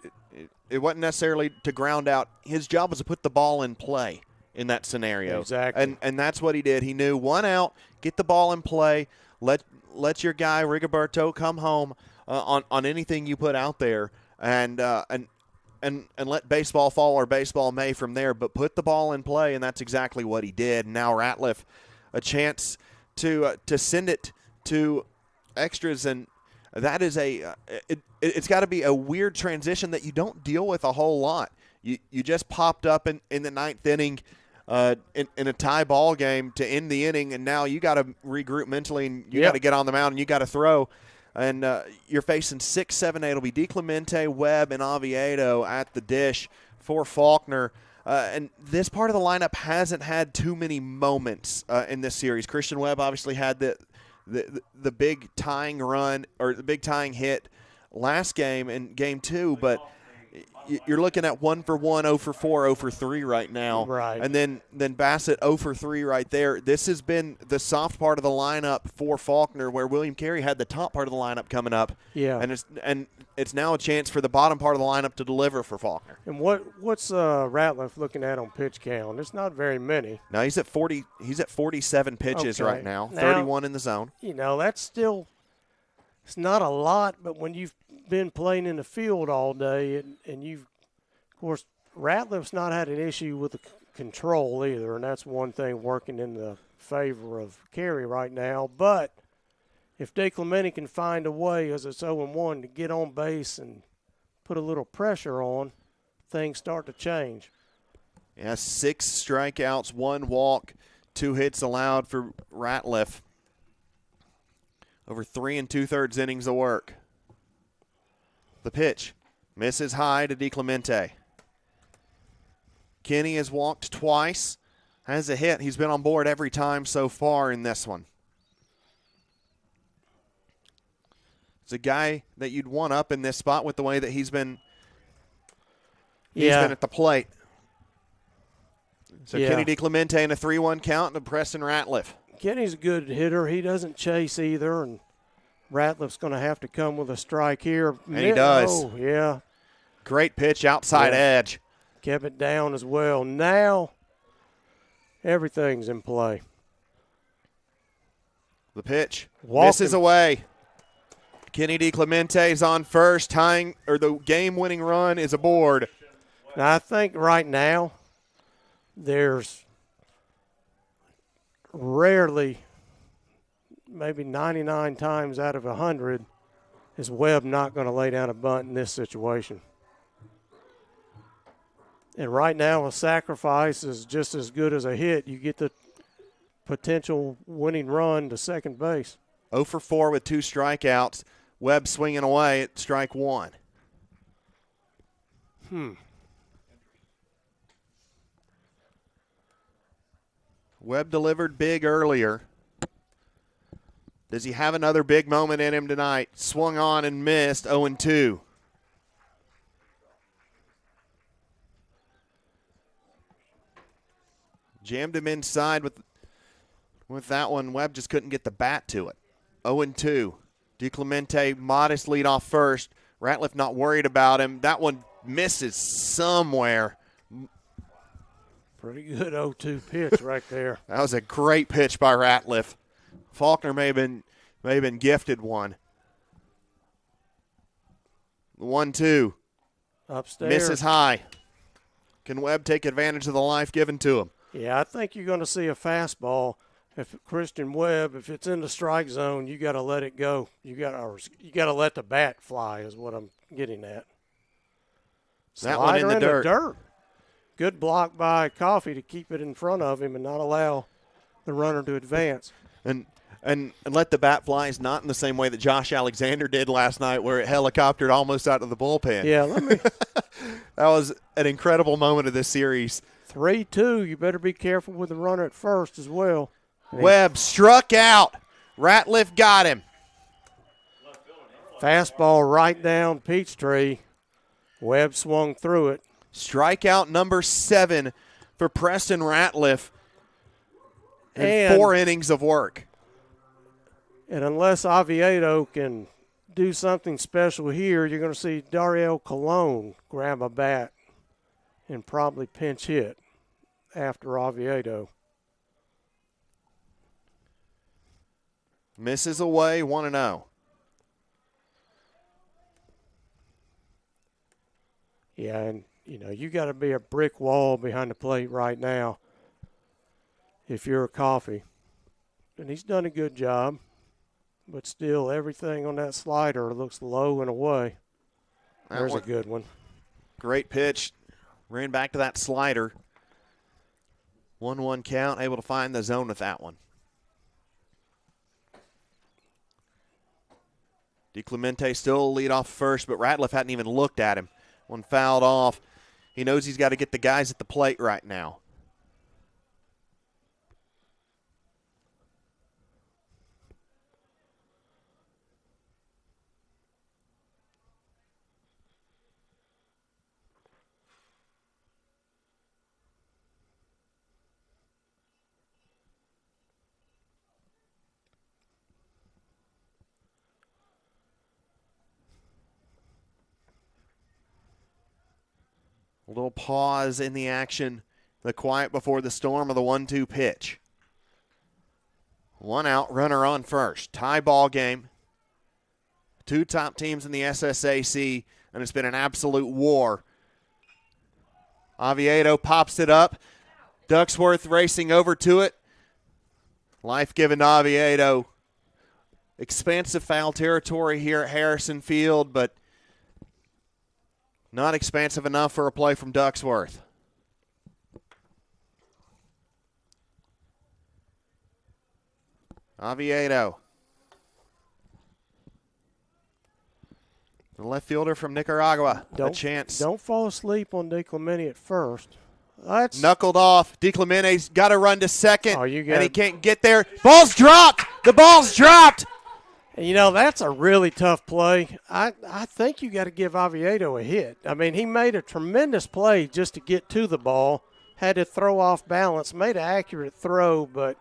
A: ground out. His job was to put the ball in play in that scenario.
B: Exactly.
A: And that's what he did. He knew 1 out, get the ball in play, let your guy Rigoberto come home on anything you put out there, and let baseball fall where baseball may from there. But put the ball in play, and that's exactly what he did. Now Ratliff, a chance to send it to extras, and that is it's got to be a weird transition that you don't deal with a whole lot. You just popped up in the 9th inning in a tie ball game to end the inning, and now you got to regroup mentally, and you got to get on the mound, and you got to throw. And you're facing 6, 7, 8. It'll be DiClemente, Webb, and Oviedo at the dish for Faulkner. And this part of the lineup hasn't had too many moments in this series. Christian Webb obviously had the big tying run or the big tying hit last game in Game 2, but you're looking at 1 for 1, 0 for 4, 0 for 3 right now.
B: Right.
A: And then Bassett 0 for 3 right there. This has been the soft part of the lineup for Faulkner, where William Carey had the top part of the lineup coming up.
B: Yeah.
A: And it's now a chance for the bottom part of the lineup to deliver for Faulkner.
B: And what's Ratliff looking at on pitch count? It's not very many.
A: Now he's at 40. He's at 47 pitches right now. 31 in the zone.
B: That's still, it's not a lot, but when you've been playing in the field all day, and you've, of course, Ratliff's not had an issue with the control either, and that's one thing working in the favor of Carey right now. But if DiClemente can find a way, as it's 0-1, to get on base and put a little pressure on, things start to change.
A: Yeah, 6 strikeouts, 1 walk, 2 hits allowed for Ratliff. Over 3 2/3 innings of work. The pitch misses high to DiClemente. Kenny has walked twice, has a hit. He's been on board every time so far in this one. It's a guy that you'd want up in this spot with the way that he's been at the plate. So Kenny DiClemente in a 3-1 count to Preston Ratliff.
B: Kenny's a good hitter. He doesn't chase either, and Ratliff's going to have to come with a strike here.
A: And he does.
B: Oh, yeah.
A: Great pitch, outside edge.
B: Kept it down as well. Now everything's in play.
A: The pitch misses away. Kenny DiClemente is on first, tying, or the game-winning run is aboard.
B: Now, I think right now there's rarely, maybe 99 times out of 100, is Webb not going to lay down a bunt in this situation. And right now, a sacrifice is just as good as a hit. You get the potential winning run to second base.
A: 0 for 4 with 2 strikeouts. Webb swinging away at strike 1. Webb delivered big earlier. Does he have another big moment in him tonight? Swung on and missed, 0-2. Jammed him inside with that one. Webb just couldn't get the bat to it. 0-2. DiClemente modest lead off first. Ratliff not worried about him. That one misses somewhere.
B: Pretty good 0-2 pitch right there.
A: That was a great pitch by Ratliff. Faulkner may have been gifted one. 1-2.
B: Upstairs.
A: Misses high. Can Webb take advantage of the life given to him?
B: Yeah, I think you're going to see a fastball. If Christian Webb, if it's in the strike zone, you got to let it go. You got to let the bat fly is what I'm getting at.
A: That one in the dirt.
B: Good block by Coffey to keep it in front of him and not allow the runner to advance.
A: And let the bat fly is not in the same way that Josh Alexander did last night where it helicoptered almost out of the bullpen.
B: Yeah,
A: That was an incredible moment of this series.
B: 3-2. You better be careful with the runner at first as well.
A: Webb struck out. Ratliff got him.
B: Fastball right down Peachtree. Webb swung through it.
A: Strikeout number 7 for Preston Ratliff in
B: And
A: 4 innings of work.
B: And unless Oviedo can do something special here, you're going to see Dariel Colon grab a bat and probably pinch hit after Oviedo.
A: Misses away, 1-0.
B: Yeah, and, you got to be a brick wall behind the plate right now if you're a Coffey. And he's done a good job, but still everything on that slider looks low and away. There's a good one.
A: Great pitch. Ran back to that slider. 1-1 count, able to find the zone with that one. DiClemente still lead off first, but Ratliff hadn't even looked at him. One fouled off. He knows he's got to get the guys at the plate right now. A little pause in the action, the quiet before the storm of the 1-2 pitch. 1 out, runner on first. Tie ball game. 2 top teams in the SSAC, and it's been an absolute war. Oviedo pops it up. Ducksworth racing over to it. Life given to Oviedo. Expansive foul territory here at Harrison Field, but not expansive enough for a play from Ducksworth. Oviedo. The left fielder from Nicaragua. A chance.
B: Don't fall asleep on DiClemente at first. That's
A: knuckled off. DiClemente's got to run to second,
B: and
A: he can't get there. Ball's dropped. The ball's dropped.
B: That's a really tough play. I think you got to give Oviedo a hit. I mean, he made a tremendous play just to get to the ball, had to throw off balance, made an accurate throw, but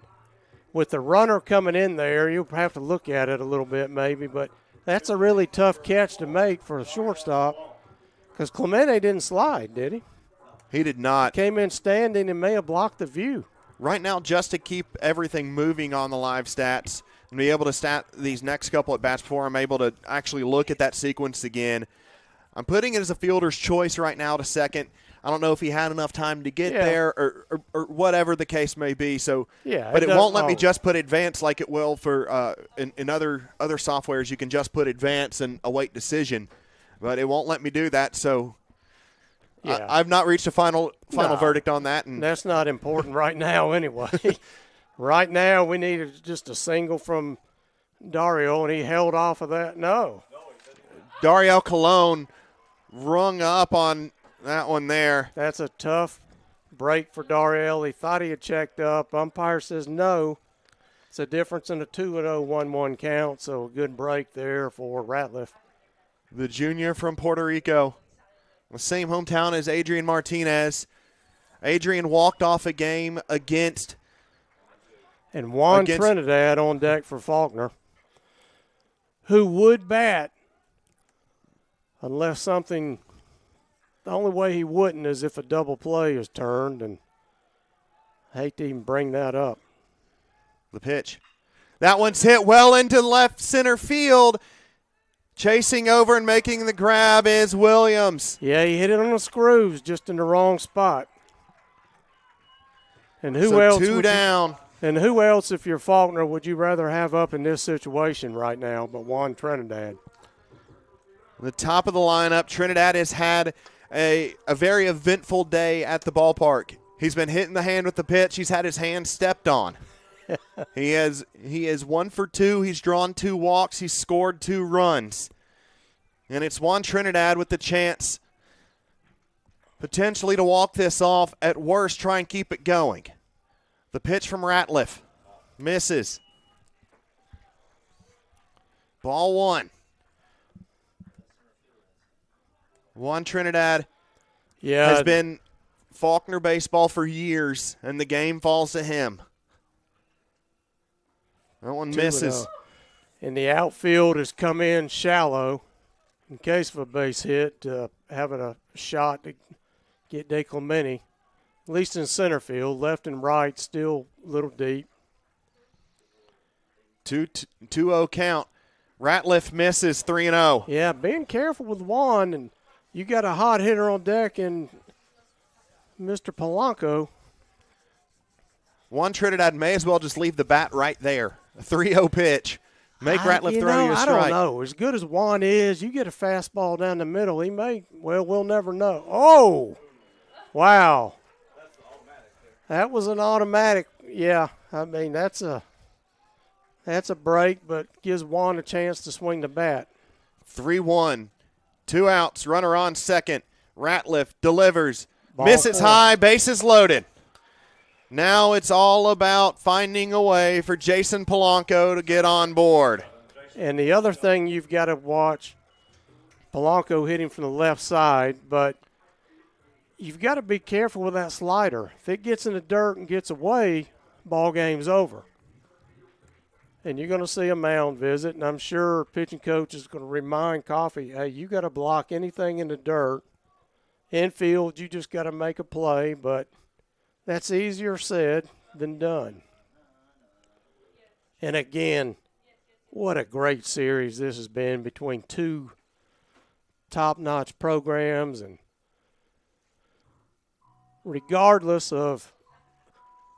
B: with the runner coming in there, you'll have to look at it a little bit maybe, but that's a really tough catch to make for a shortstop because Clemente didn't slide, did he?
A: He did not.
B: Came in standing and may have blocked the view.
A: Right now, just to keep everything moving on the live stats, and be able to stat these next couple at bats before I'm able to actually look at that sequence again. I'm putting it as a fielder's choice right now to second. I don't know if he had enough time to get there or whatever the case may be. So, but it won't let me just put advance like it will for in other softwares. You can just put advance and await decision, but it won't let me do that. So
B: Yeah.
A: I've not reached a final
B: No.
A: verdict on that. And
B: That's not important right now anyway. Right now we needed just a single from Dario, and he held off of that. No.
A: Dario Colon rung up on that one there.
B: That's a tough break for Dario. He thought he had checked up. Umpire says no. It's a difference in a 2-0, 1-1 count, so a good break there for Ratliff.
A: The junior from Puerto Rico, the same hometown as Adrian Martinez. Adrian walked off a game against
B: And Juan Trinidad on deck for Faulkner, who would bat unless something – the only way he wouldn't is if a double play is turned, and I hate to even bring that up.
A: the pitch. That one's hit well into left center field. Chasing over and making the grab is Williams.
B: Yeah, he hit it on the screws, just in the wrong spot. And who else?
A: Two down.
B: And who else, if you're Faulkner, would you rather have up in this situation right now but Juan Trinidad?
A: The top of the lineup, Trinidad has had a very eventful day at the ballpark. He's been hit in the hand with the pitch. He's had his hand stepped on. He is 1 for 2. He's drawn 2 walks. He's scored 2 runs. And it's Juan Trinidad with the chance potentially to walk this off. At worst, try and keep it going. The pitch from Ratliff misses. Ball 1. Juan Trinidad has been Faulkner baseball for years, and the game falls to him. That one misses.
B: And the outfield has come in shallow in case of a base hit, having a shot to get DeClemente. At least in center field, left and right, still a little deep.
A: 2-0 count. Ratliff misses 3-0.
B: Yeah, being careful with Juan, and you got a hot hitter on deck in Mr. Polanco.
A: Juan Trinidad may as well just leave the bat right there. A 3-0 pitch. Make Ratliff throw you a strike.
B: I don't know. As good as Juan is, you get a fastball down the middle, he may, well, we'll never know. Oh, wow. That was an automatic. Yeah, I mean, that's a break, but gives Juan a chance to swing the bat.
A: 3-1. 2 outs. Runner on second. Ratliff delivers.
B: Ball
A: Misses
B: 4.
A: high. Bases loaded. Now it's all about finding a way for Jason Polanco to get on board.
B: And the other thing you've got to watch, Polanco hitting from the left side, but you've got to be careful with that slider. If it gets in the dirt and gets away, ball game's over. And you're going to see a mound visit, and I'm sure pitching coach is going to remind Coffey, hey, you got to block anything in the dirt. Infield, you just got to make a play, but that's easier said than done. And again, what a great series this has been between 2 top-notch programs, and regardless of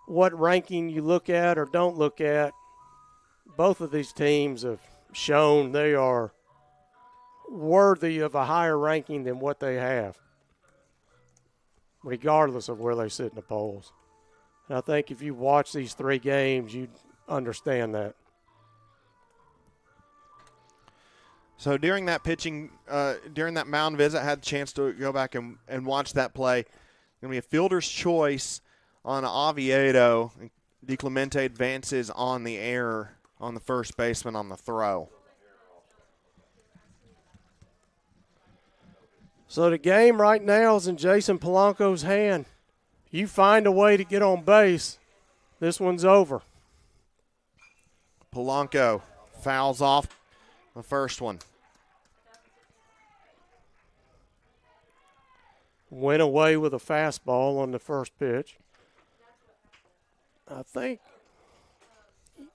B: what ranking you look at or don't look at, both of these teams have shown they are worthy of a higher ranking than what they have, regardless of where they sit in the polls. And I think if you watch these 3 games, you'd understand that.
A: So during that during that mound visit, I had a chance to go back and watch that play. Going to be a fielder's choice on Oviedo. DeClemente advances on the error on the first baseman on the throw.
B: So the game right now is in Jason Polanco's hand. You find a way to get on base, this one's over.
A: Polanco fouls off the first one.
B: Went away with a fastball on the first pitch. I think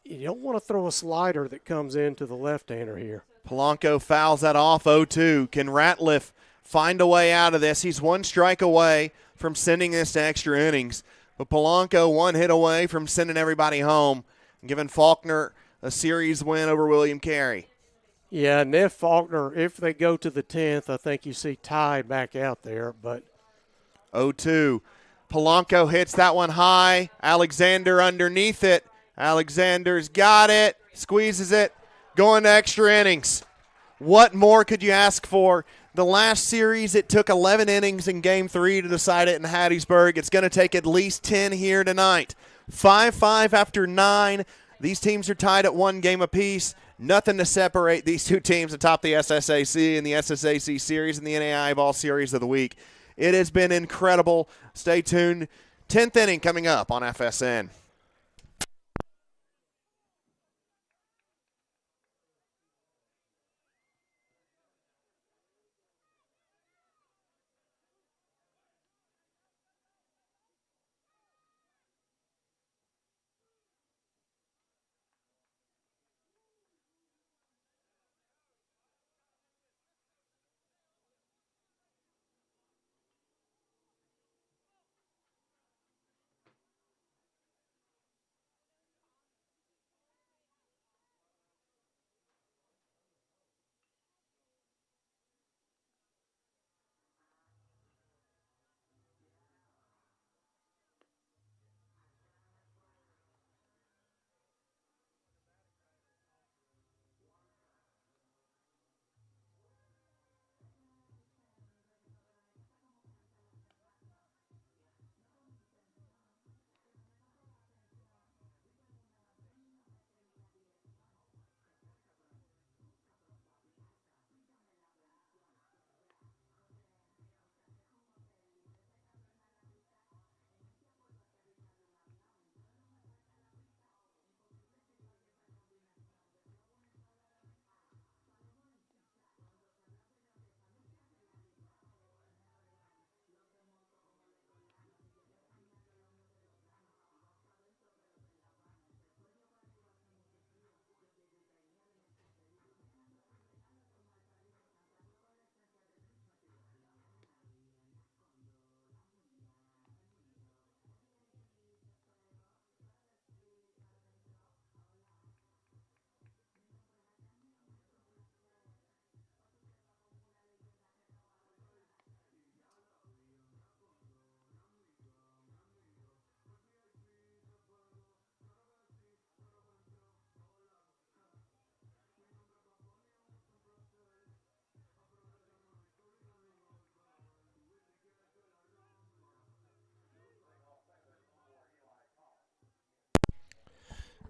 B: you don't want to throw a slider that comes into the left-hander here.
A: Polanco fouls that off 0-2. Can Ratliff find a way out of this? He's 1 strike away from sending this to extra innings. But Polanco 1 hit away from sending everybody home and giving Faulkner a series win over William Carey.
B: Yeah, and if Faulkner, if they go to the 10th, I think you see Ty back out there. But
A: 0-2. Polanco hits that one high. Alexander underneath it. Alexander's got it, squeezes it, going to extra innings. What more could you ask for? The last series, it took 11 innings in Game 3 to decide it in Hattiesburg. It's going to take at least 10 here tonight. 5-5 after 9. These teams are tied at 1 game apiece. Nothing to separate these two teams atop the SSAC and the SSAC series and the NAIA Ball Series of the week. It has been incredible. Stay tuned. 10th inning coming up on FSN.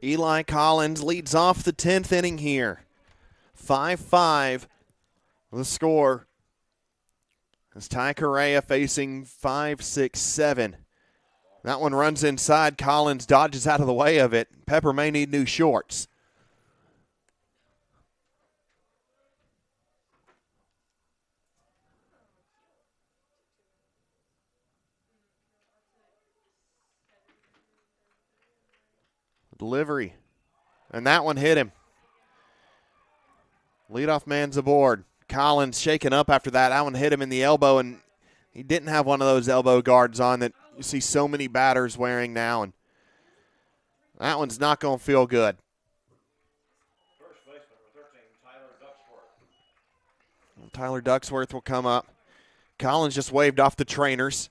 A: Eli Collins leads off the 10th inning here. 5-5 the score. As Ty Correa facing 5-6-7. That one runs inside. Collins dodges out of the way of it. Pepper may need new shorts. Delivery. And that one hit him. Leadoff man's aboard. Collins shaken up after that. That one hit him in the elbow, and he didn't have one of those elbow guards on that you see so many batters wearing now, and that one's not going to feel good.
C: First baseman number 13, Tyler Ducksworth.
A: Tyler Ducksworth will come up. Collins just waved off the trainers.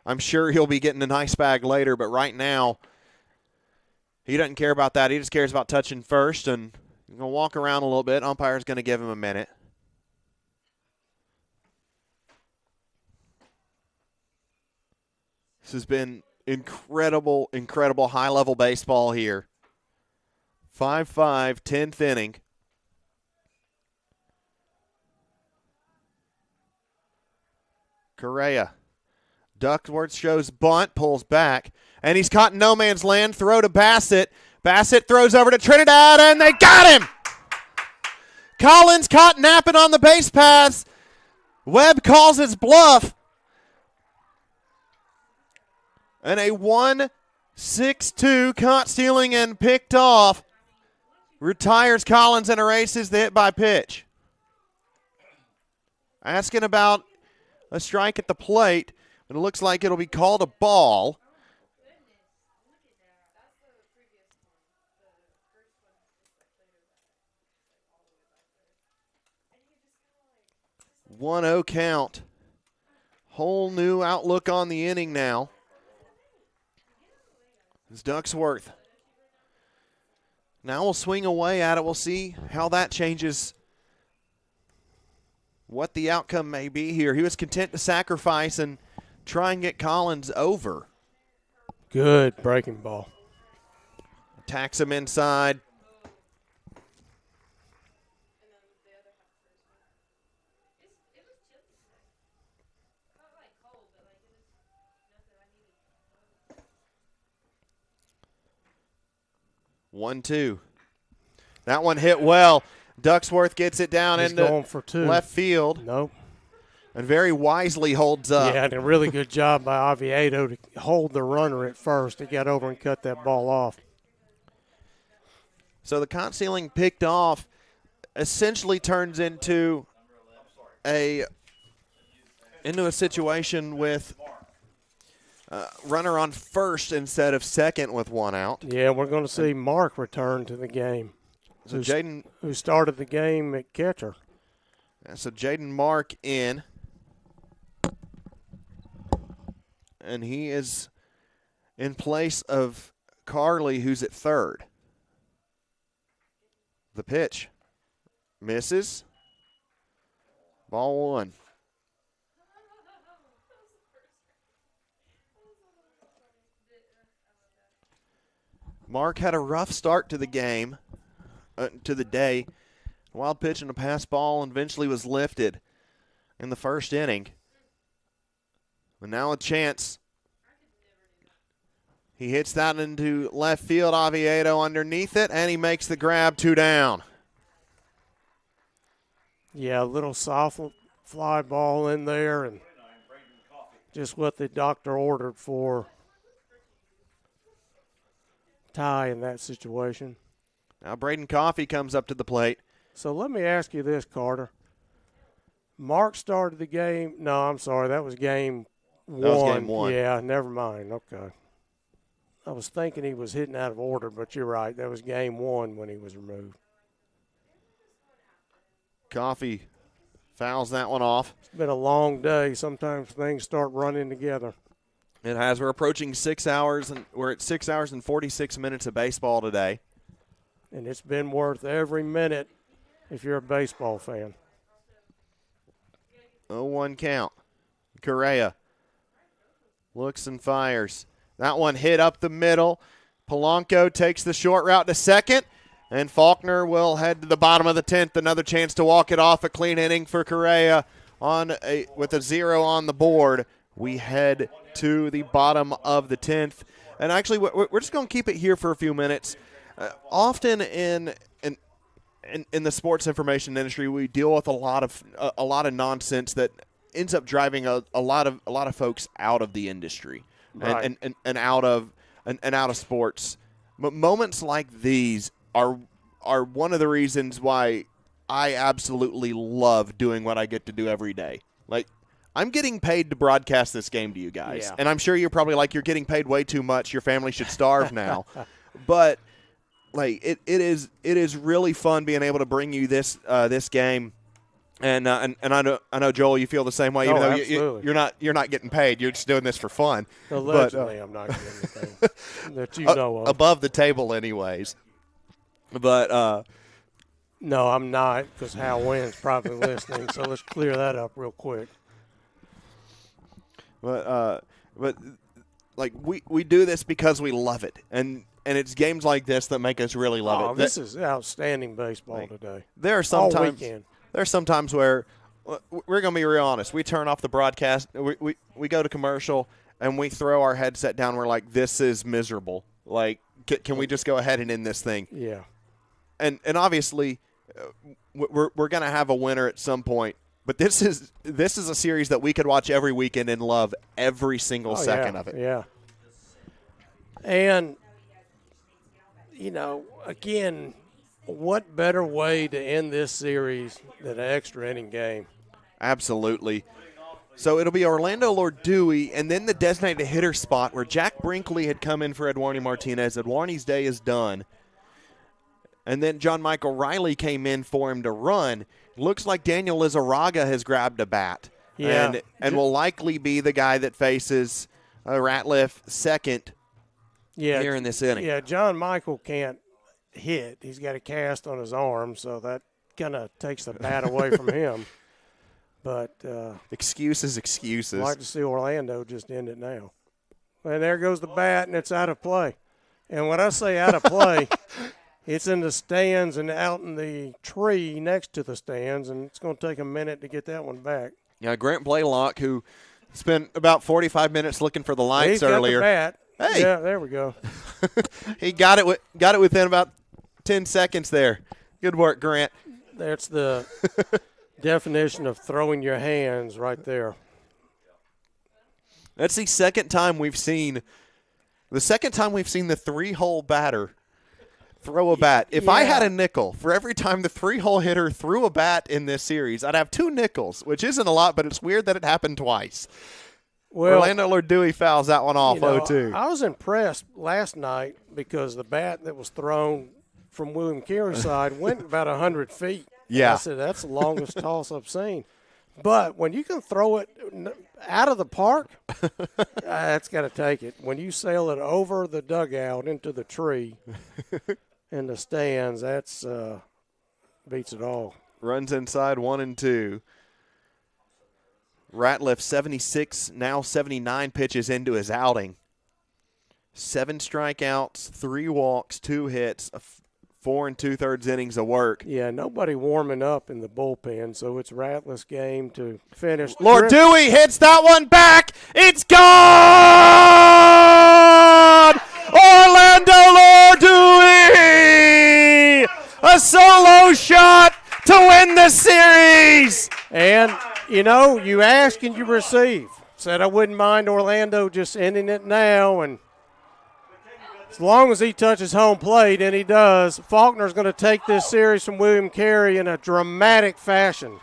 A: I'm sure he'll be getting a nice bag later, but right now he doesn't care about that. He just cares about touching first, and he's going to walk around a little bit. Umpire's going to give him a minute. This has been incredible, incredible high-level baseball here. 5-5, 10th inning. Correa. Duckworth shows bunt, pulls back, and he's caught in no man's land. Throw to Bassett. Bassett throws over to Trinidad, and they got him! Collins caught napping on the base paths. Webb calls his bluff. And a 1-6-2 caught stealing and picked off. Retires Collins and erases the hit by pitch. Asking about a strike at the plate, but it looks like it'll be called a ball. One 1-0 count. whole new outlook on the inning now. It's Ducksworth. Now we'll swing away at it. We'll see how that changes what the outcome may be here. He was content to sacrifice and try and get Collins over.
B: Good breaking ball.
A: Attacks him inside. One, two. That one hit well. Ducksworth gets it down
B: He's
A: into
B: going for two.
A: left field.
B: Nope.
A: And very wisely holds up.
B: Yeah, and a really good job by Oviedo to hold the runner at first. He got over and cut that ball off.
A: So the concealing picked off essentially turns into a situation with runner on first instead of second with one out.
B: Yeah, we're going to see Mark return to the game.
A: So Jaden,
B: who started the game at catcher.
A: So Jaden Mark in, and he is in place of Carey, who's at third. The pitch misses. Ball one. Mark had a rough start to the game, to the day. Wild pitch and a pass ball and eventually was lifted in the first inning. But now a chance. He hits that into left field. Oviedo underneath it, and he makes the grab, 2 down.
B: Yeah, a little soft fly ball in there, and just what the doctor ordered for Ty in that situation.
A: Now Braden Coffey comes up to the plate.
B: So let me ask you this, Carter. Mark started the game. No, I'm sorry. That was game one.
A: That was game one.
B: Yeah, never mind. Okay. I was thinking he was hitting out of order, but you're right. That was game one when he was removed.
A: Coffey fouls that one off.
B: It's been a long day. Sometimes things start running together.
A: It has. We're approaching 6 hours, and we're at 6 hours and 46 minutes of baseball today.
B: And it's been worth every minute if you're a baseball fan.
A: 0-1 count. Correa looks and fires. That one hit up the middle. Polanco takes the short route to second, and Faulkner will head to the bottom of the 10th. Another chance to walk it off. A clean inning for Correa with a 0 on the board. We head to the bottom of the 10th. And actually, we're just going to keep it here for a few minutes. Often in the sports information industry, we deal with a lot of nonsense that ends up driving a lot of folks out of the industry,
B: right,
A: and out of sports. But moments like these are one of the reasons why I absolutely love doing what I get to do every day. Like, I'm getting paid to broadcast this game to you guys,
B: yeah,
A: and I'm sure you're probably like, you're getting paid way too much. Your family should starve now, but. Like it is really fun being able to bring you this game, and I know Joel, you feel the same way. Even though you're not getting paid, you're just doing this for fun.
B: Allegedly, I'm not getting anything that you know of.
A: Above the table, anyways. But
B: no, I'm not, because Hal Wynn's probably listening. So let's clear that up real quick.
A: But like we do this because we love it, and it's games like this that make us really love it.
B: This is outstanding baseball today.
A: There are sometimes where we're going to be real honest. We turn off the broadcast, we go to commercial, and we throw our headset down. We're like, this is miserable. Like, can we just go ahead and end this thing?
B: Yeah.
A: And obviously, we're going to have a winner at some point. But this is a series that we could watch every weekend and love every single second of it.
B: Yeah. And again, what better way to end this series than an extra inning game?
A: Absolutely. So it'll be Orlando Lord Dewey, and then the designated hitter spot where Jack Brinkley had come in for Edwarney Martinez. Edwarney's day is done. And then John Michael Riley came in for him to run. Looks like Daniel Lizarraga has grabbed a bat.
B: Yeah.
A: and will likely be the guy that faces Ratliff second here in this inning.
B: Yeah, John Michael can't hit. He's got a cast on his arm, so that kind of takes the bat away from him. But
A: excuses.
B: I'd like to see Orlando just end it now. And there goes the bat, and it's out of play. And when I say out of play, it's in the stands and out in the tree next to the stands, and it's going to take a minute to get that one back.
A: Yeah, Grant Blaylock, who spent about 45 minutes looking for the lights earlier.
B: Got the bat.
A: Hey,
B: yeah, there we go.
A: He got it within about 10 seconds there. Good work, Grant.
B: That's the definition of throwing your hands right there.
A: That's the second time we've seen the three-hole batter throw a bat. If I had a nickel for every time the three-hole hitter threw a bat in this series, I'd have 2 nickels, which isn't a lot, but it's weird that it happened twice. Well, Orlando Lord-Dewey fouls that one off 0-2.
B: I was impressed last night because the bat that was thrown from William Carey's side went about 100 feet.
A: Yeah.
B: I said, that's the longest toss I've seen. But when you can throw it out of the park, that's got to take it. When you sail it over the dugout into the tree in the stands, that's beats it all.
A: Runs inside 1-2. Ratliff 76, now 79 pitches into his outing. 7 strikeouts, 3 walks, 2 hits, 4 2/3 innings of work.
B: Yeah, nobody warming up in the bullpen, so it's Ratliff's game to finish.
A: Lord-Dewey hits that one back. It's gone! Orlando Lord-Dewey! A solo shot to win the series!
B: And, you ask and you receive. Said I wouldn't mind Orlando just ending it now, and as long as he touches home plate, and he does, Faulkner's going to take this series from William Carey in a dramatic fashion.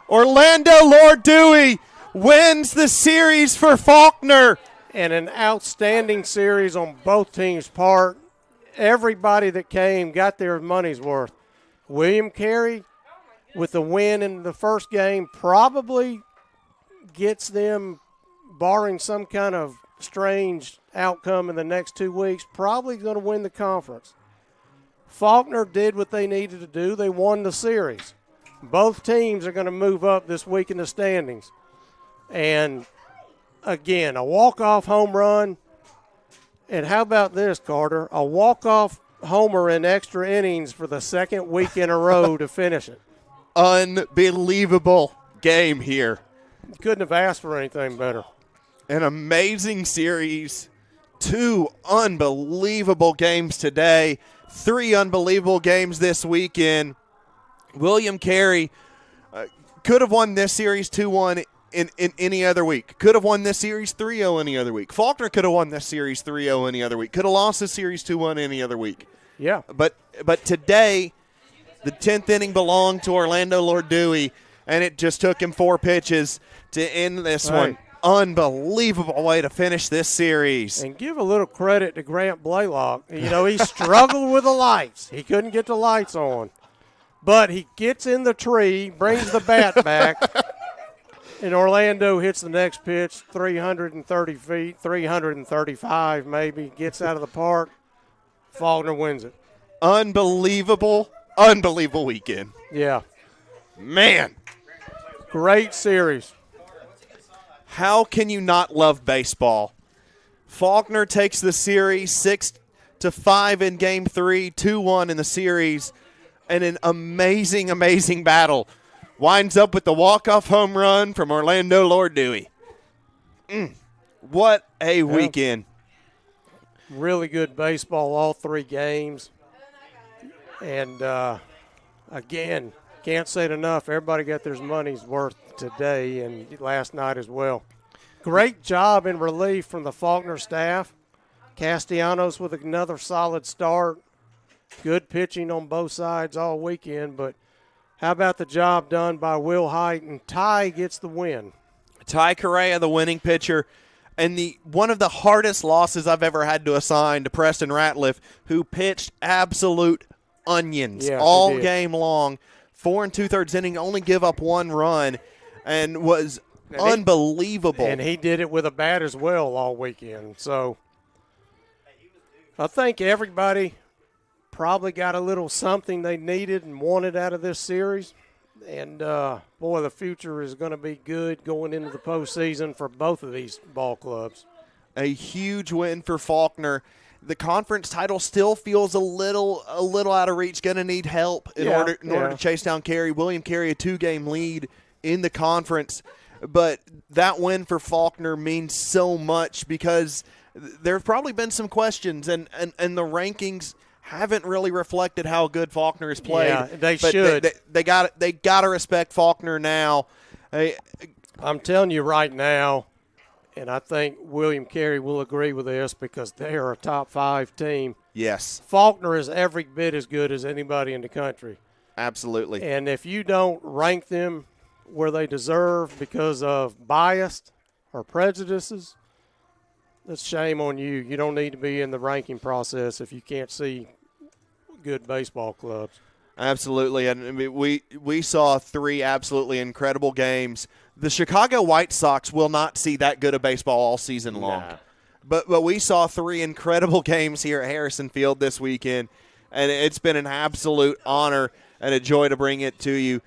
A: Orlando Lord-Dewey wins the series for Faulkner.
B: And an outstanding series on both teams' part. Everybody that came got their money's worth. William Carey, with the win in the first game, probably gets them, barring some kind of strange outcome in the next 2 weeks, probably going to win the conference. Faulkner did what they needed to do. They won the series. Both teams are going to move up this week in the standings. And, again, a walk-off home run. And how about this, Carter? A walk-off homer in extra innings for the second week in a row to finish it.
A: Unbelievable game here.
B: Couldn't have asked for anything better.
A: An amazing series. 2 unbelievable games today. 3 unbelievable games this weekend. William Carey could have won this series 2-1 in any other week. Could have won this series 3-0 any other week. Faulkner could have won this series 3-0 any other week. Could have lost this series 2-1 any other week.
B: Yeah.
A: But today, the 10th inning belonged to Orlando Lord-Dewey, and it just took him 4 pitches to end this one. Unbelievable way to finish this series.
B: And give a little credit to Grant Blaylock. He struggled with the lights. He couldn't get the lights on. But he gets in the tree, brings the bat back, and Orlando hits the next pitch 330 feet, 335 maybe, gets out of the park. Faulkner wins it.
A: Unbelievable weekend.
B: Yeah.
A: Man.
B: Great series.
A: How can you not love baseball? Faulkner takes the series 6-5 in Game 3, 2-1 in the series, and an amazing, amazing battle. Winds up with the walk-off home run from Orlando Lord-Dewey. What a weekend.
B: Really good baseball, all 3 games. And, again, can't say it enough. Everybody got their money's worth today and last night as well. Great job in relief from the Faulkner staff. Castellanos with another solid start. Good pitching on both sides all weekend, but how about the job done by Will Height? And Ty gets the win.
A: Ty Correa, the winning pitcher, and one of the hardest losses I've ever had to assign to Preston Ratliff, who pitched absolute onions all game long. 4 2/3 inning, only give up 1 run, and was unbelievable.
B: And he did it with a bat as well all weekend. So I think everybody probably got a little something they needed and wanted out of this series. And, boy, the future is going to be good going into the postseason for both of these ball clubs.
A: A huge win for Faulkner. The conference title still feels a little out of reach. Going to need help in order to chase down Carey. William Carey, a 2-game lead in the conference. But that win for Faulkner means so much because there have probably been some questions, and the rankings haven't really reflected how good Faulkner has played.
B: Yeah, they
A: but
B: should.
A: They got to respect Faulkner now.
B: I'm telling you right now, and I think William Carey will agree with this because they are a top 5 team.
A: Yes.
B: Faulkner is every bit as good as anybody in the country.
A: Absolutely.
B: And if you don't rank them where they deserve because of bias or prejudices, that's shame on you. You don't need to be in the ranking process if you can't see good baseball clubs.
A: Absolutely. And I mean, we saw 3 absolutely incredible games. The Chicago White Sox will not see that good a baseball all season long.
B: Nah.
A: But we saw 3 incredible games here at Harrison Field this weekend, and it's been an absolute honor and a joy to bring it to you.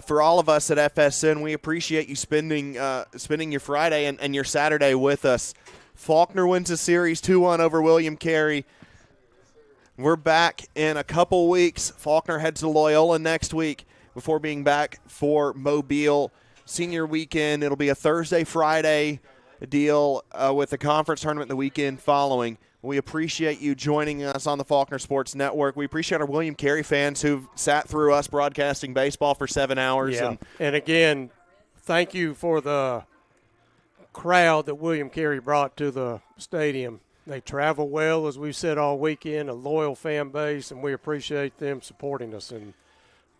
A: For all of us at FSN, we appreciate you spending your Friday and your Saturday with us. Faulkner wins the series 2-1 over William Carey. We're back in a couple weeks. Faulkner heads to Loyola next week before being back for Mobile Senior Weekend. It'll be a Thursday, Friday deal with the conference tournament the weekend following. We appreciate you joining us on the Faulkner Sports Network. We appreciate our William Carey fans who've sat through us broadcasting baseball for 7 hours.
B: Yeah. And again, thank you for the crowd that William Carey brought to the stadium. They travel well, as we've said all weekend, a loyal fan base, and we appreciate them supporting us and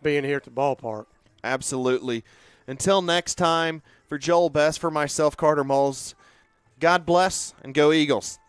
B: being here at the ballpark.
A: Absolutely. Until next time, for Joel Best, for myself, Carter Moles, God bless and go Eagles.